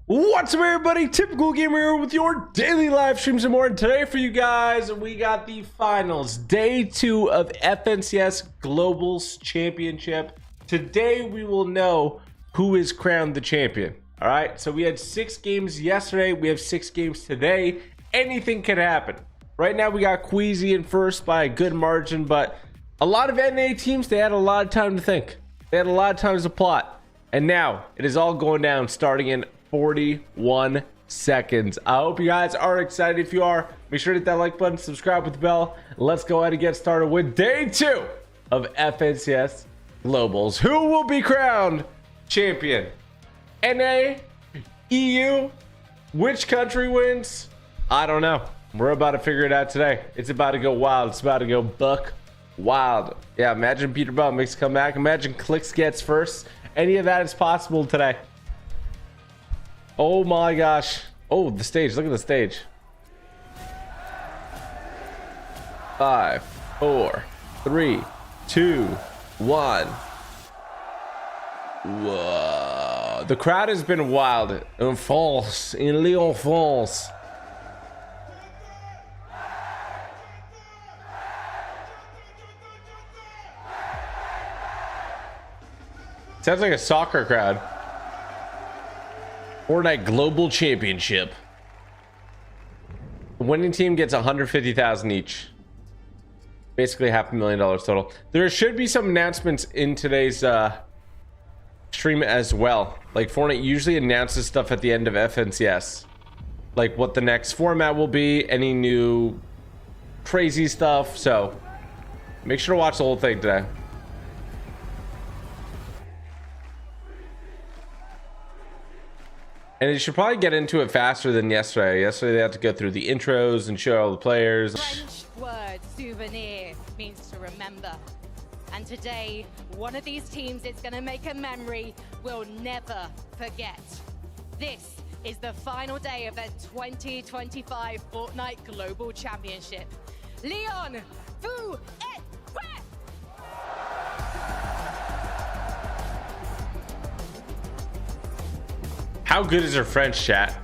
What's up, everybody? Typical Gamer here with your daily live streams and more. And today for you guys, we got the finals, day 2 of FNCS Globals Championship. Today we will know who is crowned the champion. All right, so we had 6 games yesterday. We have 6 games today. Anything can happen. Right now we got Queasy in first by a good margin, but a lot of NA teams, they had a lot of time to think. They had a lot of time to plot. And now it is all going down starting in 41 seconds. I hope you guys are excited. If you are, make sure to hit that like button, subscribe with the bell. Let's go ahead and get started with day 2 of FNCS Globals. Who will be crowned champion? NA? EU? Which country wins? I don't know. We're about to figure it out today. It's about to go wild. It's about to go buck wild. Yeah, imagine Peter Butt makes a comeback. Imagine Clicks gets first. Any of that is possible today. Oh my gosh. Oh, the stage. Look at the stage. 5, 4, 3, 2, 1. Whoa. The crowd has been wild. In France. In Lyon, France. Sounds like a soccer crowd. Fortnite Global Championship. The winning team gets 150,000 each. Basically $500,000 total. There should be some announcements in today's stream as well. Like Fortnite usually announces stuff at the end of FNCS. Like what the next format will be, any new crazy stuff. So make sure to watch the whole thing today. And you should probably get into it faster than yesterday. Yesterday they had to go through the intros and show all the players. French word souvenir means to remember. And today, one of these teams is going to make a memory we'll never forget. This is the final day of the 2025 Fortnite Global Championship. Lyon, vous êtes prêts? How good is her French, chat?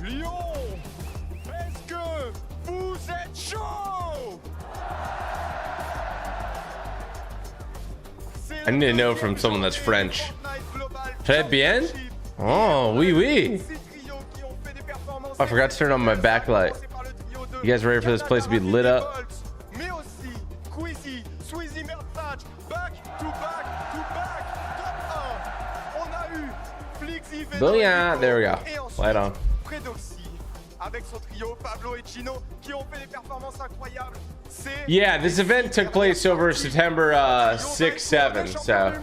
Lyon, est-ce que vous êtes chaud? I need to know from someone that's French. Très bien? Oh, oui, oui. I forgot to turn on my backlight. You guys ready for this place to be lit up? Booyah! There we go. Light on. Yeah, this event took place over September 6-7, so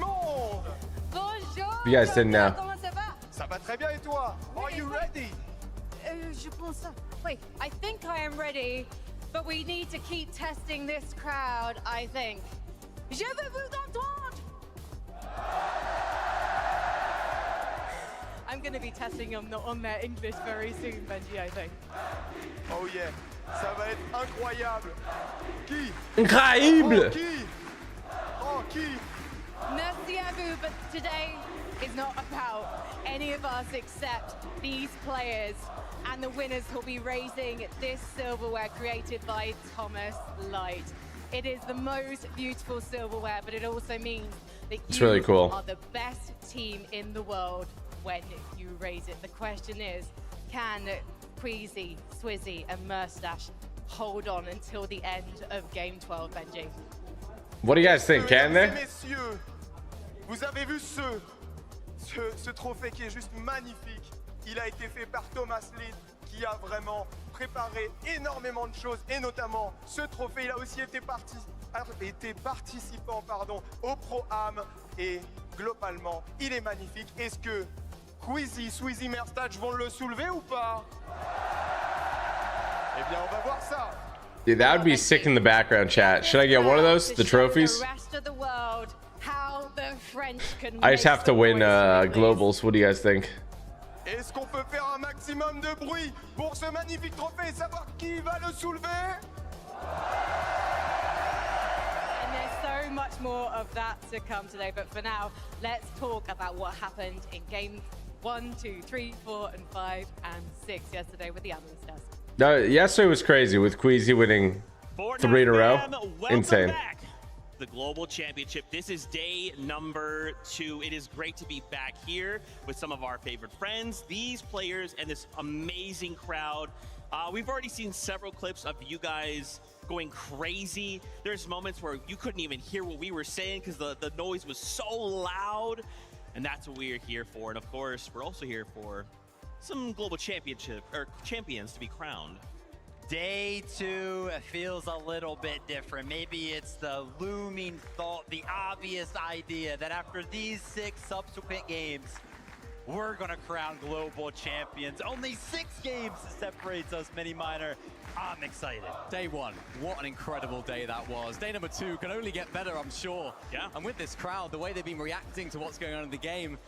you guys didn't know. Are you ready? Wait, I think I am ready, but we need to keep testing this crowd, I think. Je veux vous entendre! I'm going to be testing them on their English very soon, Benji, I think. Oh yeah, ça va être incroyable. Qui? Incroyable! Oh, qui? Oh, qui? Merci à vous, but today is not about any of us except these players. And the winners will be raising this silverware created by Thomas Light. It is the most beautiful silverware, but it also means that it's you really cool. are the best team in the world when you raise it. The question is, can Queasy, Swizzy and Murstache hold on until the end of game 12, Benji? What do you guys think? Can they? Messieurs, vous avez vu ce trophée qui est juste magnifique. Il a été fait par Thomas Light qui a vraiment préparé énormément de choses et notamment ce trophée. Il a aussi été participant au Pro-Am et globalement il est magnifique. Est-ce que Queasy, Swizzy, Murstache vont le soulever ou pas? Eh bien on va voir ça. Dude, that would be sick in the background, chat. Should I get one of those? The trophies? I just have to win globals. What do you guys think? Est-ce qu'on peut faire un maximum de bruit pour ce magnifique trophée et savoir qui va le soulever? And there's so much more of that to come today, but for now, let's talk about what happened in game 1, 2, 3, 4, and 5, and 6 yesterday with the analyst test. No, yesterday was crazy with Queasy winning Fortnite 3 in a row. welcome Insane. Back. The Global Championship. This is day number 2. It is great to be back here with some of our favorite friends, these players, and this amazing crowd. We've already seen several clips of you guys going crazy. There's moments where you couldn't even hear what we were saying because the noise was so loud. And that's what we're here for. And of course, we're also here for some global championship or champions to be crowned. Day 2 feels a little bit different. Maybe it's the looming thought, the obvious idea that after these 6 subsequent games, we're gonna crown global champions. Only 6 games separates us, Mini Miner. I'm excited. Day 1, what an incredible day that was. Day number 2 can only get better, I'm sure. Yeah. And with this crowd, the way they've been reacting to what's going on in the game,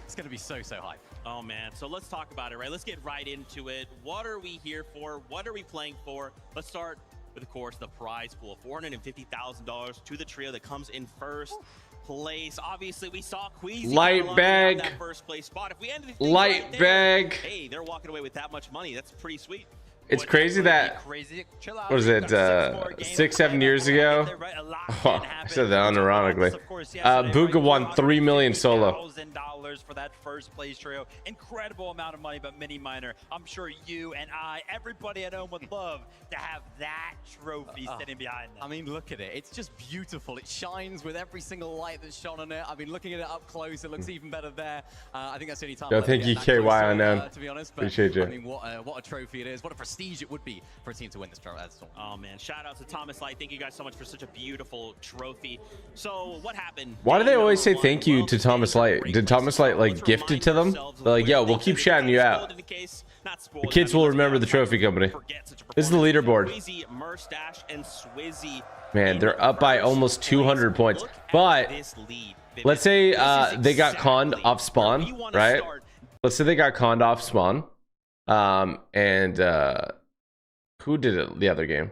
it's gonna be so hype. Oh man, so let's talk about it, right? Let's get right into it. What are we here for? What are we playing for? Let's start with, of course, the prize pool. $450,000 to the trio that comes in first place. Obviously, we saw Queasy Light bag. that first place spot. If we ended Light right there, bag. hey, they're walking away with that much money. That's pretty sweet. It's crazy that, Crazy. Chill out. what is it, 6-7 years ago? Oh, I said that unironically. Buka won $3 million solo. $1,000 for that first place trio. Incredible amount of money, but Mini Miner, I'm sure you and I, everybody at home would love to have that trophy sitting behind them. I mean, look at it. It's just beautiful. It shines with every single light that's shone on it. I've been looking at it up close. It looks even better there. I think that's the only time. Yo, I'll ever thank get you, that KY close, Unknown. to be honest, but, Appreciate you. I mean, what a trophy it is. What a prestige it would be for a team to win this trophy. Oh man, shout out to Thomas Light. Thank you guys so much for such a beautiful trophy. So what happened? Why do they always say thank you to Thomas Light? Did Thomas Light like gift it to them? They're like, yo, we'll keep shouting you out. The kids will remember the trophy company. This is the leaderboard. Man, they're up by almost 200 points. But let's say they got conned off spawn, right? Let's say they got conned off spawn. And who did it the other game?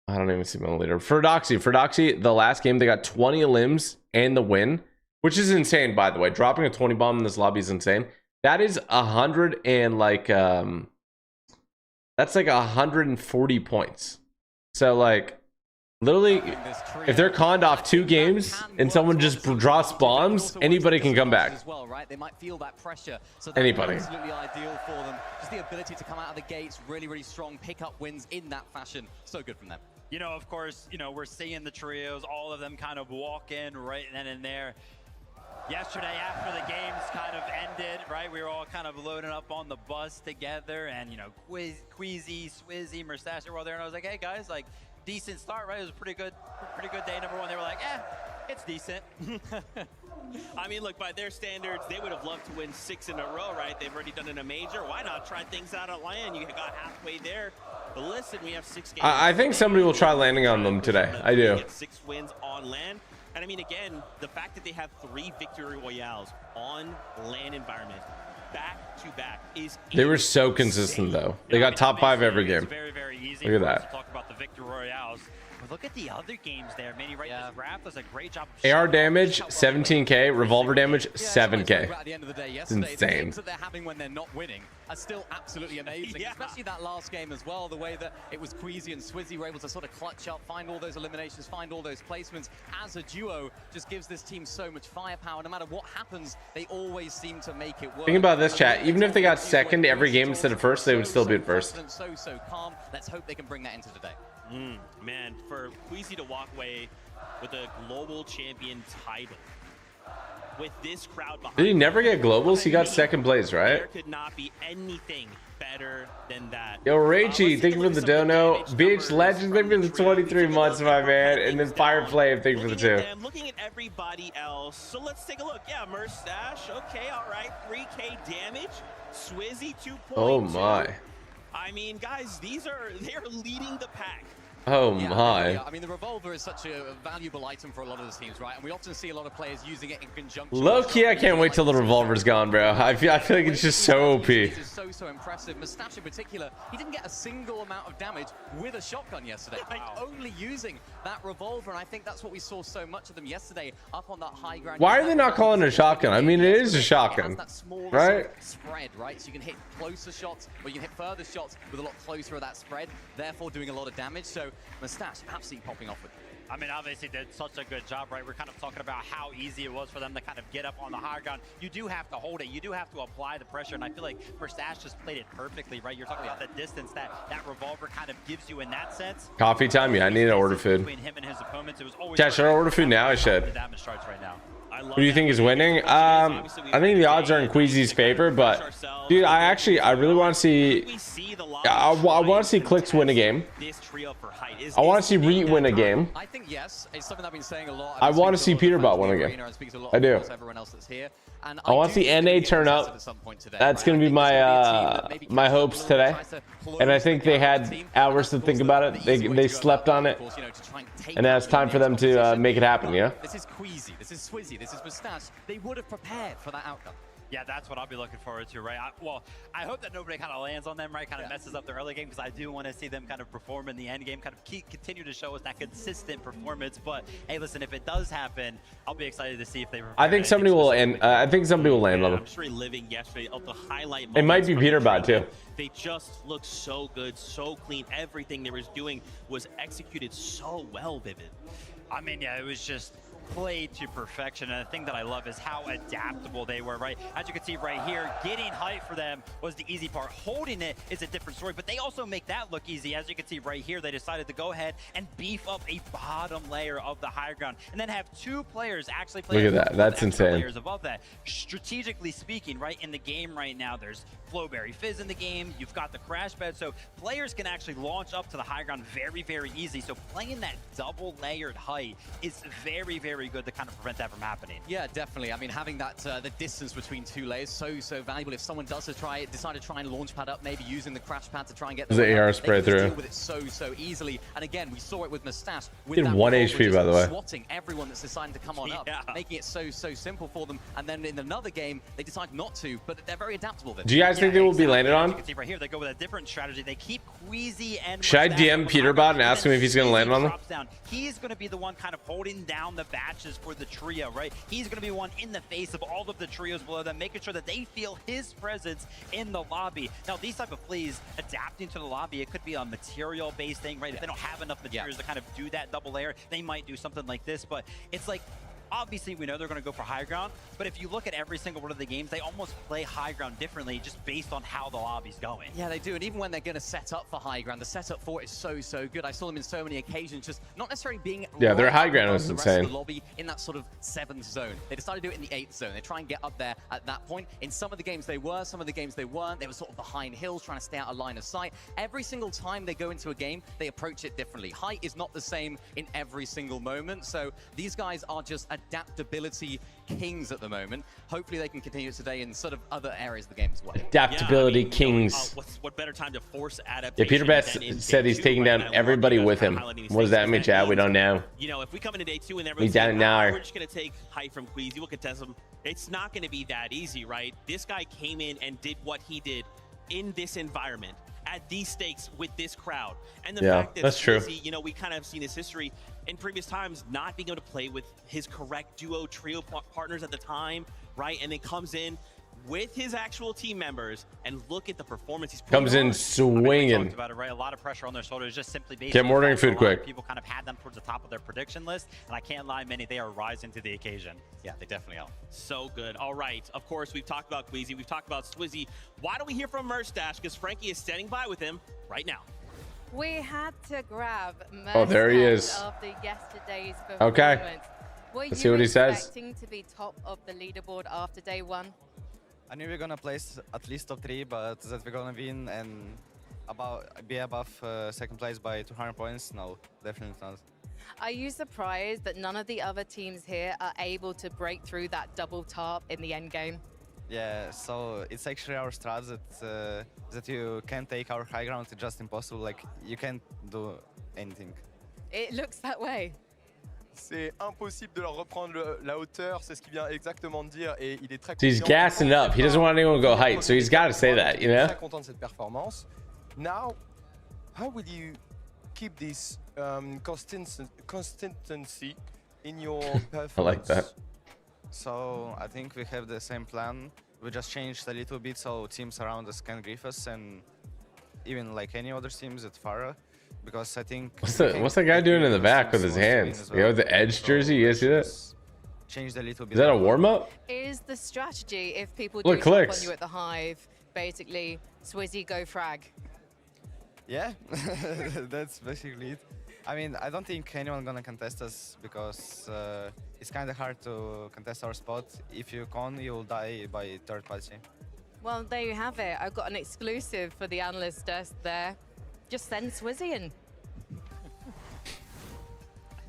I don't even see my leader. Ferdoxy, the last game they got 20 limbs and the win, which is insane, by the way. Dropping a 20 bomb in this lobby is insane. That is 100 and like that's like 140 points. So like literally, if they're conned off 2 games and someone just drops bombs, anybody can come back. As well, right? They might feel that pressure. So Anybody. that's absolutely ideal for them. Just the ability to come out of the gates really strong, pick up wins in that fashion. So good from them. You know, of course, you know, we're seeing the trios, all of them kind of walk in right then and there. Yesterday, after the games kind of ended, right, we were all kind of loading up on the bus together, and, you know, Queasy, Swizzy, Mustache, they were all there, and I was like, hey, guys, like, decent start, right? It was a pretty good day number 1. They were like, it's decent. I mean, look, by their standards, they would have loved to win 6 in a row, right? They've already done it in a major. Why not try things out at LAN? You got halfway there. But listen, we have 6 games. I think somebody will try landing on them today. I do. Get 6 wins on LAN. And I mean, again, the fact that they have 3 victory royales on LAN environment back to back is They were so consistent though. They got top 5 every game. Very easy. Look at for us that. to talk about the victory royales. But look at the other games there, Manny. Right, this graph does a great job. AR damage 17k, revolver damage Yeah, 7k. at the end of the day yesterday, It's the insane. games that they're having when they're not winning are still absolutely amazing. Yeah. Especially that last game as well, the way that it was Queasy and Swizzy were able to sort of clutch up, find all those eliminations, find all those placements. As a duo, just gives this team so much firepower. No matter what happens, they always seem to make it work. Think about this, chat. Even if they got second every game instead of first, they would still be at first. So calm. Let's hope they can bring that into today. Man, for Queasy to walk away with a global champion title with this crowd behind Did he never get globals? He got I mean, second place, right? There could not be anything better than that. Yo, Rachy, Let's thank take you a for look the at some dono. damage Bitch, numbers Legend, thank you for the from 23 trio. months, my man. And then Things Fire down. Flame, thank you for the Looking 2. at them, looking at everybody else. So let's take a look. Yeah, Mustache. Okay, all right. 3k damage. Swizzy 2.2. Oh my. I mean, guys, they're leading the pack. Oh Yeah, my. I mean, the revolver is such a valuable item for a lot of the teams, right? And we often see a lot of players using it in conjunction. Low key, I can't wait till the revolver's gone, bro. I feel like it's just so OP. It's so so impressive. Mustache in particular, he didn't get a single amount of damage with a shotgun yesterday. Like, only using that revolver, and I think that's what we saw so much of them yesterday up on that high ground. Why are they not calling it a shotgun? I mean, it is a shotgun, that smaller right? sort of spread, right? So you can hit closer shots, or you can hit further shots with a lot closer of that spread, therefore doing a lot of damage. So Mustache absolutely popping off with it. I mean, obviously did such a good job, right? We're kind of talking about how easy it was for them to kind of get up on the high ground. You do have to hold it. You do have to apply the pressure, and I feel like Mustache just played it perfectly, right? You're talking about the distance that revolver kind of gives you in that sense. Coffee time? Yeah, I need to order food. Between him and his opponents, it was always. Yeah, should I order food now? I should. The damage starts right now. Who do you think is winning? I think the odds are in Queasy's favor, but dude, I really want to see. I want to see Clicks win a game. I want to see Reet win a game. I think yes, it's something I've been saying a lot. I want to see Peterbot win a game. I do. I want to see NA turn up. That's going to be my hopes today. And I think they had hours to think about it. They slept on it, and now it's time for them to make it happen. Yeah. This is Queasy. This is Swizzy. This is Mustache. They would have prepared for that outcome. Yeah, that's what I'll be looking forward to, right? I hope that nobody kind of lands on them, right? Kind of messes up the early game, because I do want to see them kind of perform in the end game, kind of continue to show us that consistent performance. But hey, listen, if it does happen, I'll be excited to see if they. I think somebody will end. I think somebody will land on them. I'm sure living yesterday of the highlight. It might be Peterbot too. They just looked so good, so clean. Everything they was doing was executed so well, Vivid. I mean, yeah, it was just played to perfection, and the thing that I love is how adaptable they were, right? As you can see right here, getting height for them was the easy part. Holding it is a different story, but they also make that look easy. As you can see right here, they decided to go ahead and beef up a bottom layer of the high ground, and then have two players actually play. Look at that. That's insane. Layers above that. Strategically speaking, right, in the game right now, there's Flowberry Fizz in the game, you've got the crash bed, so players can actually launch up to the high ground very, very easy. So playing that double layered height is very, very good to kind of prevent that from happening. Yeah, definitely. I mean, having that the distance between two layers so valuable. If someone does decide to try and launch pad up, maybe using the crash pad to try and get the AR spray through, deal with it so easily. And again, we saw it with Mustache. Did 1 HP by the way. Swatting everyone that's deciding to come on up, making it so simple for them. And then in another game, they decide not to, but they're very adaptable. Do you guys think they will be landed on? You can see right here, they go with a different strategy. They keep Queasy and. Should I DM Peterbot and ask him if he's going to land on them? He's going to be the one kind of holding down the batches for the trio, right? He's going to be one in the face of all of the trios below them, making sure that they feel his presence in the lobby. Now, these type of plays, adapting to the lobby, it could be a material-based thing, right? If they don't have enough materials to kind of do that double layer, they might do something like this, but it's like, obviously, we know they're going to go for high ground, but if you look at every single one of the games, they almost play high ground differently just based on how the lobby's going. Yeah, they do, and even when they're going to set up for high ground, the setup for it is so good. I saw them in so many occasions, just not necessarily being their high ground was insane. The lobby in that sort of 7th zone. They decided to do it in the 8th zone. They try and get up there at that point. In some of the games they were, some of the games they weren't. They were sort of behind hills, trying to stay out of line of sight. Every single time they go into a game, they approach it differently. Height is not the same in every single moment, so these guys are just adaptability kings at the moment. Hopefully they can continue today in sort of other areas of the game as well. Adaptability kings. What better time to force adaptation? Yeah, Peterbot said he's taking down everybody with him. What does that mean, Chad? We don't know. You know, if we come into day 2 and we don't know. We're just going to take height from Queasy, we'll contest him. It's not going to be that easy, right? This guy came in and did what he did in this environment, at these stakes, with this crowd. And the fact that that's true. You know, we kind of seen his history in previous times not being able to play with his correct duo trio partners at the time, right? And then comes in with his actual team members, and look at the performance he's comes in swinging. I mean, about it, right? A lot of pressure on their shoulders, just simply based on ordering food quick. People kind of had them towards the top of their prediction list, and I can't lie, many, they are rising to the occasion. Yeah, they definitely are. So good. All right, of course, we've talked about Queasy, we've talked about Swizzy. Why don't we hear from Mustache, because Frankie is standing by with him right now. We had to grab there he is. After yesterday's performance. Okay. Let's see what he says. Expecting to be top of the leaderboard after day 1? I knew we were gonna place at least top 3, but that we're gonna win and be above second place by 200 points. No, definitely not. Are you surprised that none of the other teams here are able to break through that double top in the end game? Yeah, so it's actually our strat that you can't take our high ground. It's just impossible. Like, you can't do anything. It looks that way. C'est impossible de leur reprendre la hauteur, c'est ce qu'il vient exactement de dire et il est très So he's confiant. gassing up. He doesn't want anyone to go height, so he's got to say that, you Il est know? très content de cette performance. Now, how will you keep this consistency in your performance? I like that. So I think we have the same plan. We just changed a little bit so teams around us can grief us and even like any other teams at Farah. Because I think What's that guy doing in the back with his hands? You know, the Edge jersey. You guys see that? Changed a little bit. Is that a warm up? Is the strategy if people Look, do jump clicks. on you at the hive, basically Swizzy go frag? Yeah, that's basically it. I mean, I don't think anyone gonna contest us because it's kind of hard to contest our spot. If you con, you'll die by third party. Well, there you have it. I've got an exclusive for the analyst desk there. Just send Swizzy in.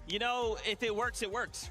You know, if it works,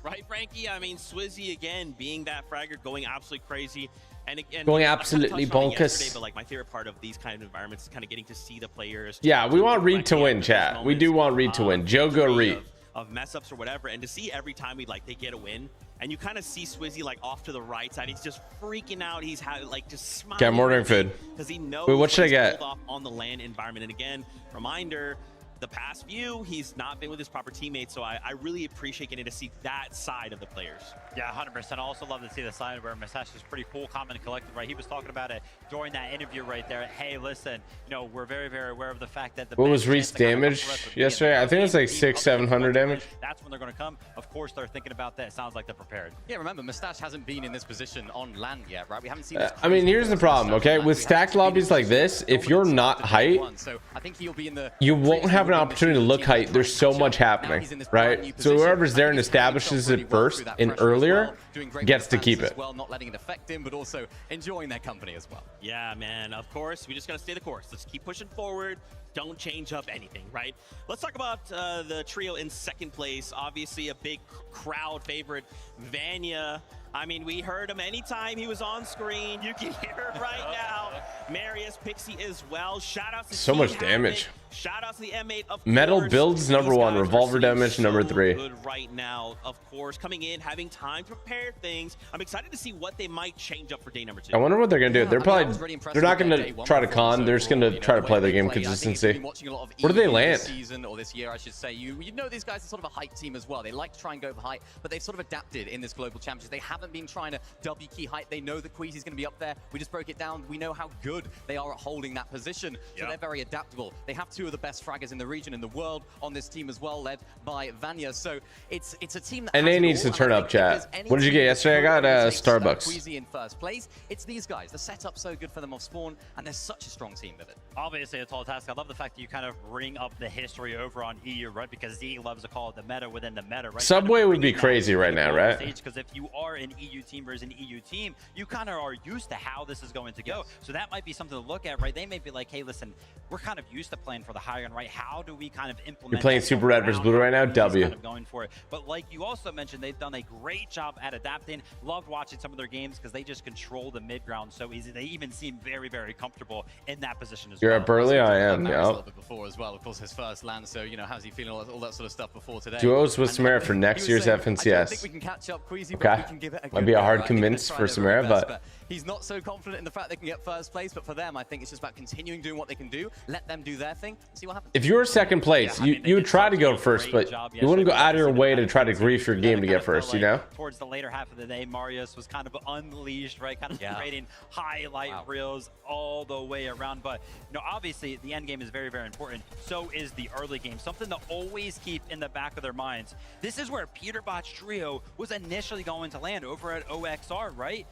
right, Frankie? I mean, Swizzy, again, being that fragger, going absolutely crazy. And Going I kinda absolutely touched on it bonkers. yesterday, but like my favorite part of these kind of environments is kind of getting to see the players. Yeah, we want Reed to direct win, those chat. We do moments, want Reed to win. Joe, go free Reed. Of mess ups or whatever, and to see every time they get a win, and you kind of see Swizzy like off to the right side, he's just freaking out. He's just smiling. Okay, I'm ordering food. Because he knows Wait, what should I he's get? pulled off on the land environment. And again, reminder, the past few, he's not been with his proper teammates, so I really appreciate getting to see that side of the players. Yeah, 100%. I also love to see the side where Masash is pretty cool, calm, and collected, right? He was talking about it during that interview right there. Hey, listen, you know, we're very, very aware of the fact that the What was best Reed's chance to kind of damage come for us would be yesterday? in the I think it was like team up 600-700 to damage. That's when they're going to come. Of course, they're thinking about that. It sounds like they're prepared. Yeah, remember, Mustache hasn't been in this position on land yet, right? We haven't seen this I mean, here's the problem, okay? Mustache With we stacked haven't lobbies seen like this, if you're dominance not after day height, one. So I think he'll be in the you won't have an in the opportunity to look team height. that's There's so trying to much catch up. Now happening, he's in this brand new right? So position. whoever's there I and think he's really establishes done really it well first through that and pressure as earlier well, doing great gets with to the keep fans it. as well, not letting it affect him, but also enjoying their company as well. Yeah, man, of course. We just got to stay the course. Let's keep pushing forward. Don't change up anything, right? Let's talk about the trio in second place. Obviously, a big crowd favorite, Vanya. I mean, we heard him anytime he was on screen. You can hear it right now. Marius, Pixie as well. Shout out to So much Team damage. Havoc. Shout out to the M8, of Metal course. builds number These one, guys are revolver seeing damage number so 3. good right now, of course. Coming in, having time to prepare things. I'm excited to see what they might change up for day number 2. I wonder what they're gonna do. Yeah, They're I mean, that was probably really impressive they're not with their gonna day one try to performance con. They're just overall, gonna you know, try to the play way their they game play. I think if you've consistency. been watching a lot of Where do they EU land? This season or this year, I should say, you know these guys are sort of a height team as well. They like to try and go for height, but they've sort of adapted in this global championship. They haven't been trying to W key height. They know that Queasy's going to be up there. We just broke it down. We know how good they are at holding that position, so they're very adaptable. They have 2 of the best fraggers in the region, in the world, on this team as well, led by Vanya. So it's a team that And has they it needs all, to turn I up, think if chat. there's any What did you team get yesterday? I got that takes, Starbucks. Queasy in first place. It's these guys. The setup's so good for them off spawn, and they're such a strong team with it. Obviously, a tall task. I love the fact that you kind of bring up the history over on EU, right? Because Z loves to call it the meta within the meta, right? Subway would be crazy right now, right? Because if you are an EU team versus an EU team, you kind of are used to how this is going to go. So that might be something to look at, right? They may be like, hey, listen, we're kind of used to playing for the high end, right? How do we kind of implement? You're playing that Super Red versus Blue right now? He's W. Kind of going for it. But like you also mentioned, they've done a great job at adapting. Loved watching some of their games because they just control the mid ground so easy. They even seem very, very comfortable in that position as You're well. at Burley? I am, Maris a yeah. little bit before as well, of course, his first land. So you know, how's he feeling? All that sort of stuff before today. Duos with And Samara for next he was year's saying, I don't think FNCS. we can catch up Queasy, Okay. but we can give it a Might good be a go, hard right? I think they're convince trying for their very Samara, best, but he's not so confident in the fact they can get first place. But for them, I think it's just about continuing doing what they can do. Let them do their thing. See what happens. if you were second place, Yeah, I mean, they you would did try to such go a first, great but job you wouldn't go yesterday. out of your way to try to Obviously, grief your that game kind to of get felt first, you like know? Towards the later half of the day, Marius was kind of unleashed, right? Kind of creating highlight reels all the way around. But, you know, obviously the end game is very, very important. So is the early game. Something to always keep in the back of their minds. This is where Peterbot's trio was initially going to land over at OXR, right?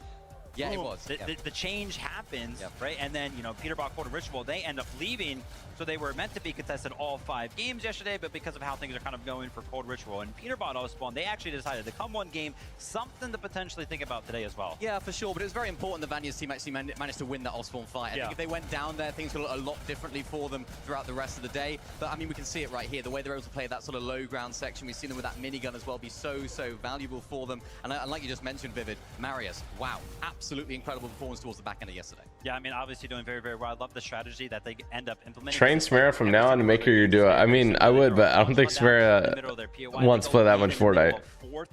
Yeah, it was. The change happens, right? And then, you know, Peterbot Quarter Ritual, they end up leaving. So they were meant to be contested all 5 games yesterday, but because of how things are kind of going for Cold Ritual and Peterbot all spawn, they actually decided to come one game, something to potentially think about today as well. Yeah, for sure. But it was very important that Vanya's team actually managed to win that off-spawn fight. I think if they went down there, things would look a lot differently for them throughout the rest of the day. But I mean, we can see it right here. The way they're able to play that sort of low ground section. We've seen them with that minigun as well be so valuable for them. And like you just mentioned, Vivid, Marius, wow, absolutely absolutely incredible performance towards the back end of yesterday. Yeah, I mean, obviously doing very, very well. I love the strategy that they end up implementing. Train Smera from now on and make her your duo. I mean, I would, but I don't think Smera wants to play that much Fortnite.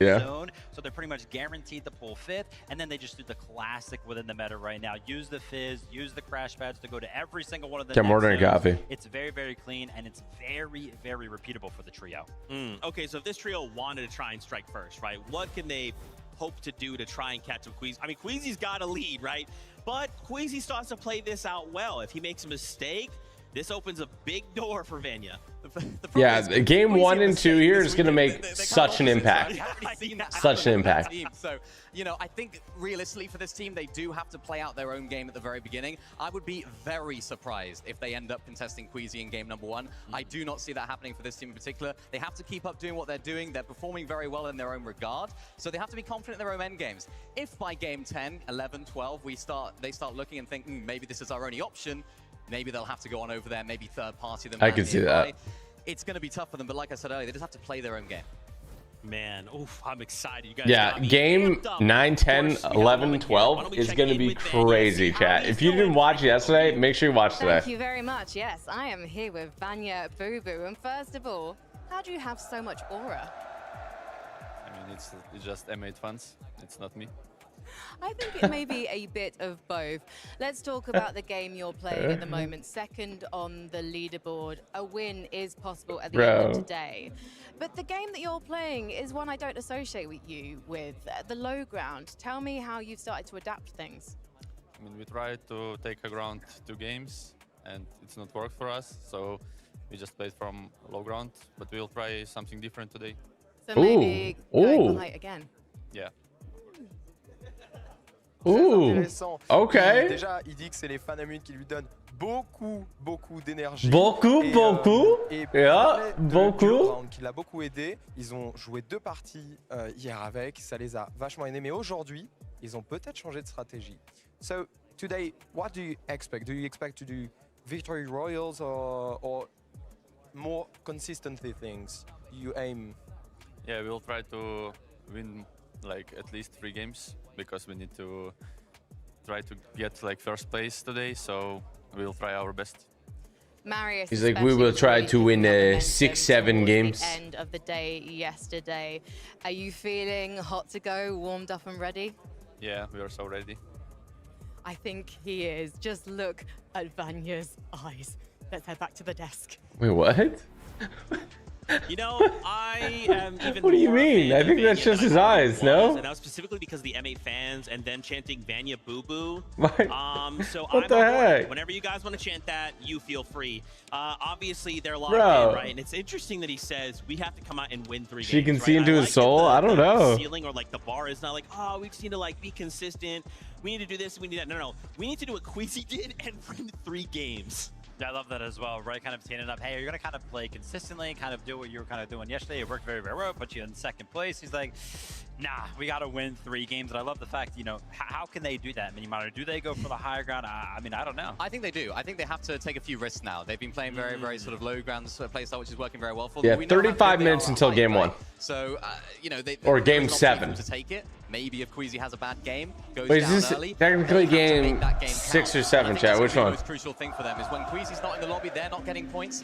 Yeah. Zone, so they're pretty much guaranteed to pull 5th, and then they just do the classic within the meta right now. Use the Fizz, use the crash pads to go to every single one of the Get more than a coffee. It's very, very clean, and it's very, very repeatable for the trio. Okay, so if this trio wanted to try and strike first, right, what can they hope to do to try and catch up Queasy? I mean, Queasy's got a lead, right? But Queasy starts to play this out well. If he makes a mistake, this opens a big door for Vanya. Yeah, game 1 and 2 here is going to make such an impact. Such an impact. So, you know, I think realistically for this team, they do have to play out their own game at the very beginning. I would be very surprised if they end up contesting Queasy in game number 1. I do not see that happening for this team in particular. They have to keep up doing what they're doing. They're performing very well in their own regard. So they have to be confident in their own end games. If by game 10, 11, 12, they start looking and think, maybe this is our only option, maybe they'll have to go on over there, maybe third party them. I can see that. It's going to be tough for them, but like I said earlier, they just have to play their own game. Man, oof, I'm excited. You guys Yeah, game 9, 10, 11, 12 is going to be crazy, chat. If you didn't watch yesterday, make sure you watch today. Thank you very much. Yes, I am here with Vanya Boo Boo. And first of all, how do you have so much aura? I mean, it's just M8 fans. It's not me. I think it may be a bit of both. Let's talk about the game you're playing at the moment. Second on the leaderboard. A win is possible at the end of today. But the game that you're playing is one I don't associate with you with, the low ground. Tell me how you've started to adapt things. I mean, we tried to take a ground 2 games, and it's not worked for us. So we just played from low ground, but we'll try something different today. So maybe going for height again. Yeah. Intéressant. Ok. Déjà, il dit que c'est les fan amunes qui lui donnent beaucoup d'énergie. Beaucoup. Et Yeah, beaucoup. qui l'a beaucoup aidé. Ils ont joué 2 parties hier avec, ça les a vachement aidés. Mais aujourd'hui, ils ont peut-être changé de stratégie. So today, what do you expect? Do you expect to do victory royals or more consistently things? You aim? Yeah, we'll try to win like at least 3 games because we need to try to get like first place today. So we'll try our best. Marius, he's like, we will try to win 6-7 games. The end of the day yesterday. Are you feeling hot to go, warmed up and ready? Yeah, we are so ready. I think he is. Just look at Vanya's eyes. Let's head back to the desk. Wait, what? You know, I am even What do you more mean? fan I of think Vanya that's just than his I thought it eyes, was, no? And that was specifically because of the M8 fans and then chanting Vanya Boo Boo. So What I'm the on board. heck? Whenever you guys want to chant that, you feel free. Obviously, they're locked Bro. in, right? And it's interesting that he says we have to come out and win 3 games. She can see right? into I his like soul? that I don't know. Ceiling or like the bar is not like, oh, we just need to like be consistent. We need to do this. We need that. No. We need to do what Queasy did and win 3 games. Yeah, I love that as well, right? Kind of teeing it up. Hey, you're going to kind of play consistently, kind of do what you were kind of doing yesterday. It worked very, very well, put you in 2nd place. He's like, nah, we got to win 3 games. And I love the fact, you know, how can they do that? I mean, do they go for the higher ground? I mean, I don't know. I think they do. I think they have to take a few risks now. They've been playing very, very sort of low ground play style, which is working very well for them. Yeah, We know how 35 good they minutes are until at game high 1. play. So, you know, Or they're game not 7. able to take it. Maybe if Queasy has a bad game, goes Wait, down is this early, technically they have to game make that game 6 count. or 7, And I think chat? that's Which gonna be one? The most crucial thing for them is when Queasy's not in the lobby, they're not getting points.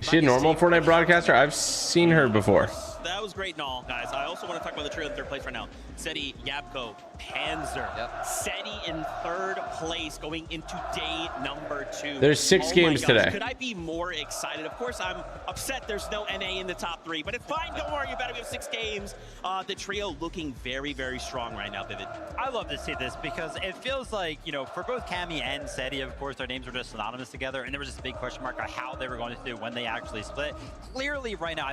Is she a normal Fortnite broadcaster? I've seen her before. That was great and all, guys. I also want to talk about the trio in 3rd place right now. Seti, Yapko, Panzer. Yep. Seti in 3rd place going into day number 2. There's 6 games gosh. today. Could I be more excited? Of course, I'm upset there's no NA in the top 3, but it's fine. Don't worry about it. We have 6 games. The trio looking very, very strong right now, Vivid. I love to see this because it feels like, you know, for both Cammy and Seti, of course, their names were just synonymous together, and there was just a big question mark on how they were going to do when they actually split. Clearly, right now,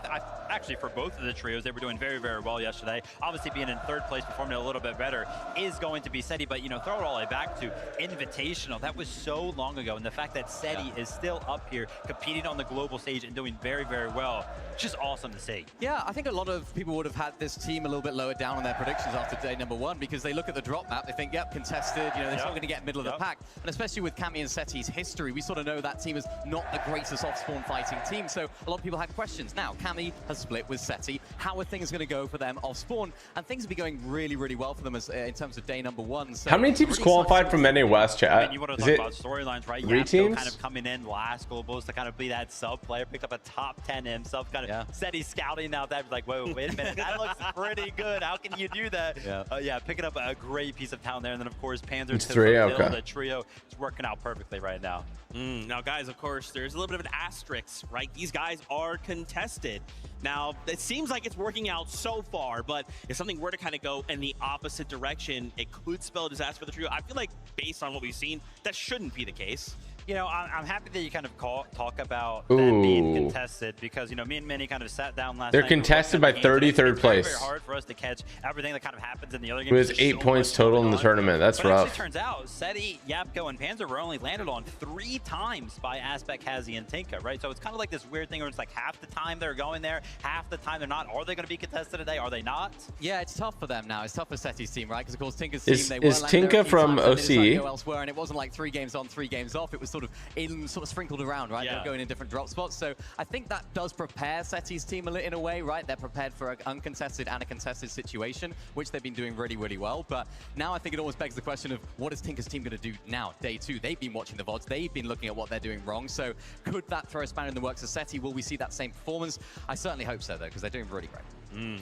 actually, for both of the trios, they were doing very, very well yesterday. Obviously, being in 3rd place, performing a little bit better, is going to be Seti, but, you know, throw it all the way back to Invitational. That was so long ago, and the fact that Seti is still up here, competing on the global stage and doing very, very well, just awesome to see. Yeah, I think a lot of people would have had this team a little bit lower down on their predictions after day number 1 because they look at the drop map, they think, yep, contested, you know, they're still going to get middle of the pack. And especially with Cammy and Seti's history, we sort of know that team is not the greatest off-spawn fighting team, so a lot of people had questions. Now, Cammy has split with Seti. see how are things going to go for them off spawn, and things will be going really, really well for them as in terms of day number 1. So how many teams really qualified from NA West, chat? I mean, you want to Is talk it about storylines, right? 3 teams? Kind of coming in last globals to kind of be that sub player, picked up a top 10 himself, kind of said he's scouting out that, like, whoa, wait a minute, that looks pretty good. How can you do that? Yeah, picking up a great piece of talent there, and then of course Panzer It's to 3, fulfill okay. the trio. It's working out perfectly right now. Now, guys, of course, there's a little bit of an asterisk, right? These guys are contested. Now, it seems like it's working out so far, but if something were to kind of go in the opposite direction, it could spell a disaster for the trio. I feel like, based on what we've seen, that shouldn't be the case. You know, I'm happy that you kind of talk about them being contested, because, you know, me and Minnie kind of sat down last night. They're contested by 33rd place. It's very hard for us to catch everything that kind of happens in the other games. It was 8 points total in the tournament. That's but rough. It actually turns out Seti, Yapko, and Panzer were only landed on 3 times by Aspect, Hazy, and Tinka, right? So it's kind of like this weird thing where it's like half the time they're going there, half the time they're not. Are they going to be contested today? Are they not? Yeah, it's tough for them now. It's tough for Seti's team, right? Because of course Tinka's team, they is Tinka from OCE? Go elsewhere, and it wasn't like 3 games on, 3 games off. It was sort of sprinkled around, right? They were going in different drop spots. So I think that does prepare Seti's team in a way, right? They're prepared for an uncontested and a contested situation, which they've been doing really, really well. But now I think it almost begs the question of what is Tinka's team going to do now, day 2? They've been watching the VODs. They've been looking at what they're doing wrong. So could that throw a spanner in the works of Seti? Will we see that same performance? I certainly hope so, though, because they're doing really great.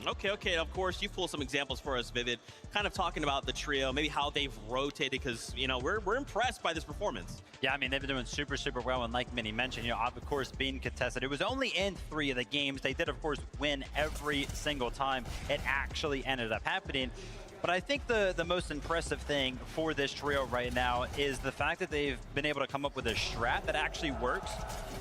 Okay. Of course, you pulled some examples for us, Vivid, kind of talking about the trio, maybe how they've rotated, because, you know, we're impressed by this performance. Yeah, I mean, they've been doing super, super well, and like Minnie mentioned, you know, of course, being contested. It was only in 3 of the games. They did, of course, win every single time it actually ended up happening. But I think the most impressive thing for this trio right now is the fact that they've been able to come up with a strat that actually works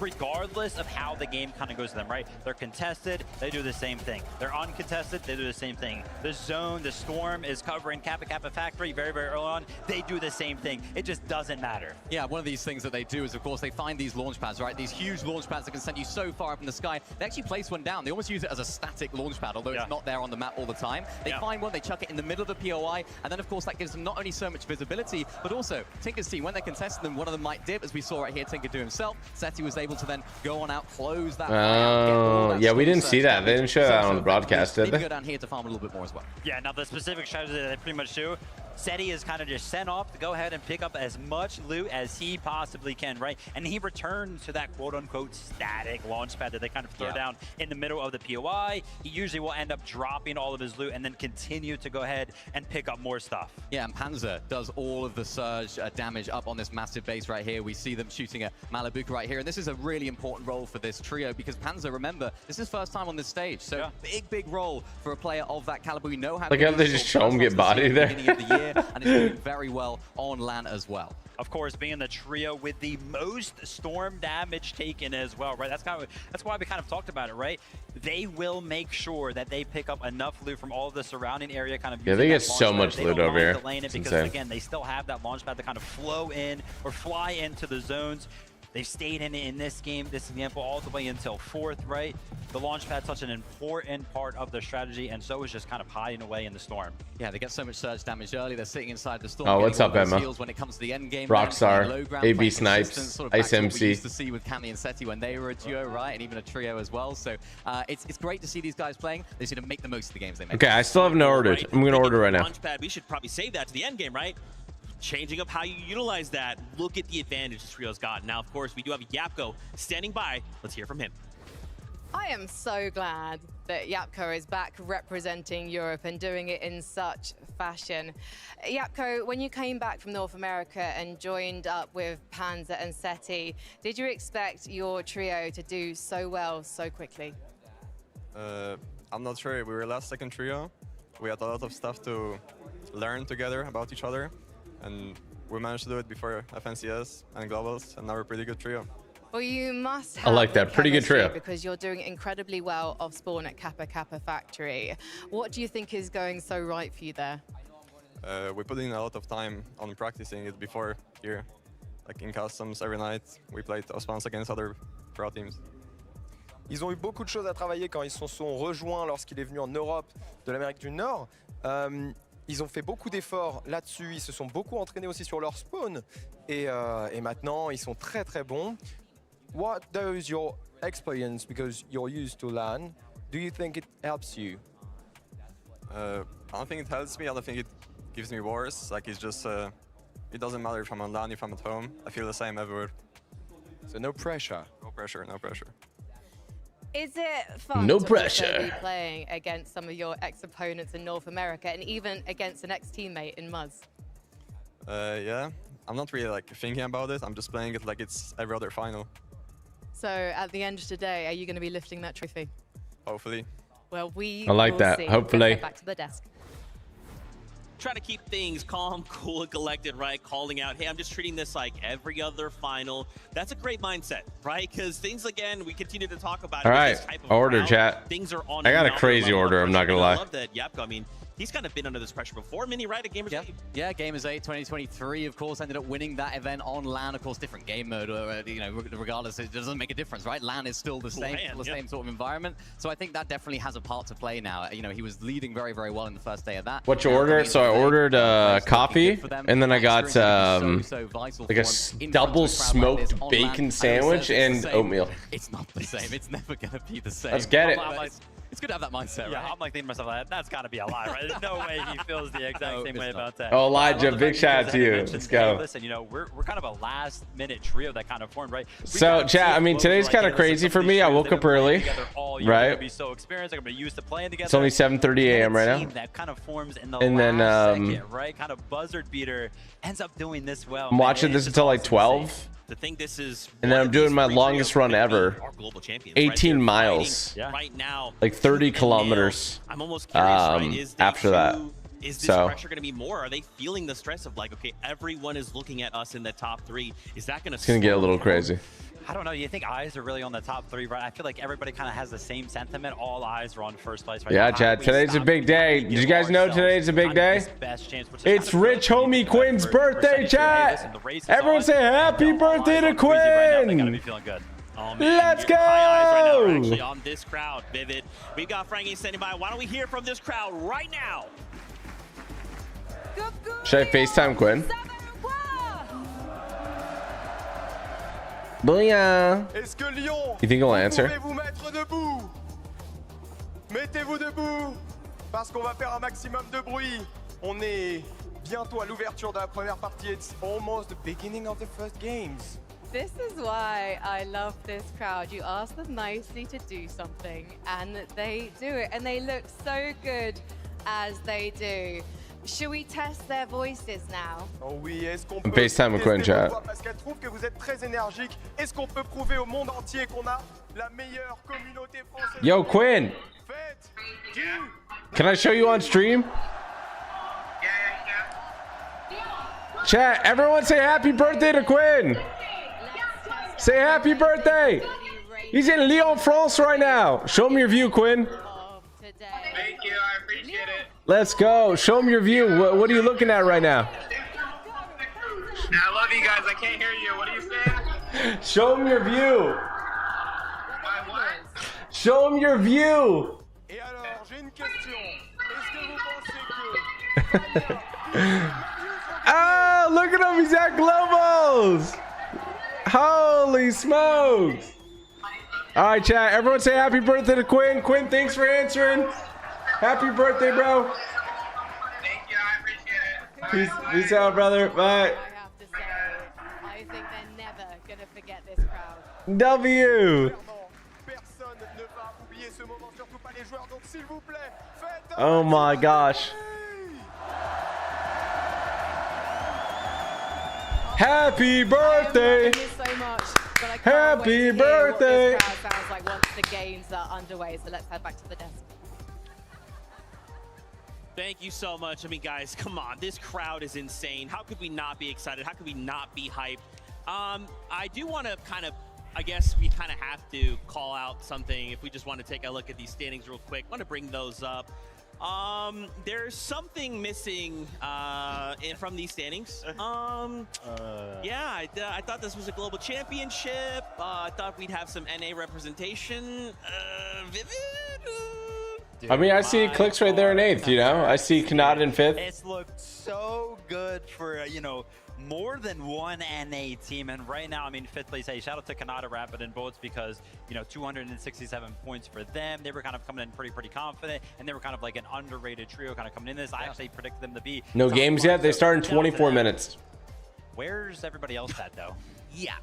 regardless of how the game kind of goes to them, right? They're contested, they do the same thing. They're uncontested, they do the same thing. The zone, the storm is covering Kappa Kappa Factory very, very early on. They do the same thing. It just doesn't matter. Yeah, one of these things that they do is, of course, they find these launch pads, right? These huge launch pads that can send you so far up in the sky. They actually place one down. They almost use it as a static launch pad, although it's not there on the map all the time. They find one, they chuck it in the middle of the POI, and then, of course, that gives them not only so much visibility, but also Tinker's team, when they're contesting them, one of them might dip, as we saw right here, Tinker do himself. Seti was able to then go on out, close that. Yeah, we didn't see that. They didn't show that on the broadcast, did they? Go down here to farm a little bit more as well. Yeah, now the specific strategy that they pretty much do, Seti is kind of just sent off to go ahead and pick up as much loot as he possibly can, right? And he returns to that quote-unquote static launch pad that they kind of throw down in the middle of the POI. He usually will end up dropping all of his loot and then continue to go ahead and pick up more stuff. Yeah, and Panzer does all of the surge damage up on this massive base right here. We see them shooting at Malibuka right here, and this is a really important role for this trio because Panzer, remember, this is his first time on this stage, so big role for a player of that caliber. We know how. Look how they just show him get bodied there. Beginning of the year, and is doing very well on LAN as well. Of course, being the trio with the most storm damage taken as well, right? That's why we kind of talked about it, right? They will make sure that they pick up enough loot from all of the surrounding area. Kind of they get so much loot over here. Because again, they still have that launch pad to kind of flow in or fly into the zones. They've stayed in this game, this example, all the way until 4th, right? The launch pad's such an important part of their strategy, and so is just kind of hiding away in the storm. Yeah, they get so much surge damage early. They're sitting inside the storm. Oh, what's up, Emma? When it comes to the end game, Rockstar, AB Snipes, sort of Ice what we MC. used to see with Cami and Seti when they were a duo, right? And even a trio as well. So it's great to see these guys playing. They seem to make the most of the games they make. Okay, I still haven't ordered. I'm going to order right now. Launchpad, we should probably save that to the end game, right? Changing up how you utilize that. Look at the advantage this trio's got. Now, of course, we do have Yapko standing by. Let's hear from him. I am so glad that Yapko is back representing Europe and doing it in such fashion. Yapko, when you came back from North America and joined up with Panzer and Seti, did you expect your trio to do so well so quickly? I'm not sure. We were last second trio. We had a lot of stuff to learn together about each other. And we managed to do it before FNCS and Globals, and now we're a pretty good trio. Well, you must have I like that. Pretty good trio. because you're doing incredibly well off spawn at Kappa Kappa Factory. What do you think is going so right for you there? We put in a lot of time on practicing it before here. Like in customs, every night we played Osmans against other pro teams. Ils ont eu beaucoup de choses à travailler quand ils se sont rejoints lorsqu'il est venu en Europe de l'Amérique du Nord. Ils ont fait beaucoup d'efforts là-dessus, ils se sont beaucoup entraînés aussi sur leur spawn et maintenant ils sont très très bons. What is your experience, because you're used to LAN, Do you think it helps you? I don't think it helps me. I don't think it gives me worse. Like it's just, it doesn't matter if I'm on LAN, if I'm at home. I feel the same everywhere. So no pressure. No pressure, no pressure. Is it fun No to pressure. also be playing against some of your ex-opponents in North America and even against an ex-teammate in Muzz? Yeah, I'm not really like thinking about it. I'm just playing it like it's every other final. So at the end of today, are you going to be lifting that trophy? Hopefully. Well, we I like will that. see. Hopefully. Let's head back to the desk. Try to keep things calm, cool, and collected, right? Calling out, hey, I'm just treating this like every other final. That's a great mindset, right? Because things, again, we continue to talk about. All with right, this type of order, crowd, chat. Things are on. I got a another crazy level of order, I'm not pressure. gonna And I lie. love that. Yep. I mean, he's kind of been under this pressure before. Mini, right? At Gamers 8. Yeah, Gamers 8 2023, of course, ended up winning that event on LAN. Of course, different game mode, you know, regardless, it doesn't make a difference, right? LAN is still the same, LAN, the same sort of environment. So I think that definitely has a part to play now. You know, he was leading very, very well in the first day of that. What you Now, order? coming So I into ordered today, coffee, for them. and then I That got experience is so vital like a for him in front of double a crowd like this smoked on bacon LAN. And he sandwich says it's and the same. oatmeal. It's not the same. It's never going to be the same. Let's get it. It's good to have that mindset, Yeah, right? I'm like thinking to myself, like, that's got to be a lie, right? There's no way he feels the exact No, same it's way not. about that. Oh, But I Elijah, love the big fact shout that out to he you. mentions, Let's go. hey, listen, you know, we're kind of a last minute trio that kind of formed, right? We So, kind of chat, see I mean, flows today's like, kinda hey, listen, crazy some for of me. these I trios, woke they've up been playing early, together all year. right? They're gonna be so experienced. They're gonna be used to playing together. It's only 7:30 a.m. right now. That kind of forms in the And then, last second, right? Kind of buzzard beater ends up doing this well. I'm watching this until like 12. To think this is And then one I'm of doing these my three longest trios run could be ever. our global champions, 18 They're miles. fighting right now. Like 30 tooth and kilometers, nail. I'm almost curious, right? Is day after that. two, is this So- pressure going to be more? Are they feeling the stress of like, okay, everyone is looking at us in the top 3? Is that going to? It's gonna get a little crazy. I don't know. You think eyes are really on the top 3, right? I feel like everybody kind of has the same sentiment. All eyes are on first place right Yeah, now. Chad, today's a big day. Did you guys know today's a big day? It's Rich Homie Quinn's birthday, chat. Everyone say happy birthday to They gotta be Quinn. feeling good. Oh, man, Let's high eyes right now are go. actually on this crowd, Vivid. We've got Frankie standing by. Why don't we hear from this crowd right now? Should I FaceTime Quinn? Booyah. Est-ce que Lyon, You think he'll vous answer? pouvez vous mettre debout? Mettez-vous debout, parce qu'on va faire un maximum de bruit. On est bientôt à l'ouverture de la première partie. It's almost the beginning of the first games. This is why I love this crowd. You ask them nicely to do something, and they do it, and they look so good as they do. Should we test their voices now? Oh oui, est-ce qu'on peut FaceTime with Quinn, tester vos chat. voix parce qu'elle trouve que vous êtes très énergique. Est-ce qu'on peut prouver au monde entier qu'on a la meilleure communauté française? Yo, Quinn, Faites du can I show you on stream? Chat, everyone say happy birthday to Quinn. Say happy birthday. He's in Lyon, France right now. Show me your view, Quinn. Of today. Thank you, I appreciate it. Let's go. Show me your view. What are you looking at right now? I love you guys. I can't hear you. What are you saying? Show me your view. My what? Show me your view. Et alors, j'ai une question. Est-ce que vous pensez que Ah, look at him. He's at Globals. Holy smokes. All right, chat. Everyone say happy birthday to Quinn. Quinn, thanks for answering. Happy birthday, bro. Thank you, I appreciate it. Peace out, brother. Bye. I have to say, I think they're never gonna forget this crowd. W. personne ne va oublier ce moment, surtout pas les joueurs. Donc s'il vous plaît, faites un Oh my maximum de gosh. bruit. Happy birthday. I am loving this so much, but I can't Happy wait to hear birthday. What this crowd sounds like once the games are underway. So let's head back to the desk. Thank you so much. I mean, guys, come on. This crowd is insane. How could we not be excited? How could we not be hyped? I do want to kind of, I guess we kind of have to call out something if we just want to take a look at these standings real quick. Want to bring those up. There's something missing from these standings. Yeah, I thought this was a global championship. I thought we'd have some NA representation. Vivid? I mean, I see Clicks right there in 8th, you know? I see Kanata in 5th. It's looked so good for, you know, more than one NA team, and right now, I mean, 5th place. Hey, shout out to Canada Rapid and Bullets because, you know, 267 points for them. They were kind of coming in pretty confident, and they were kind of like an underrated trio kind of coming in this. I actually predicted them to be No games yet. They start in 24 minutes. Where's everybody else at though? Yeah.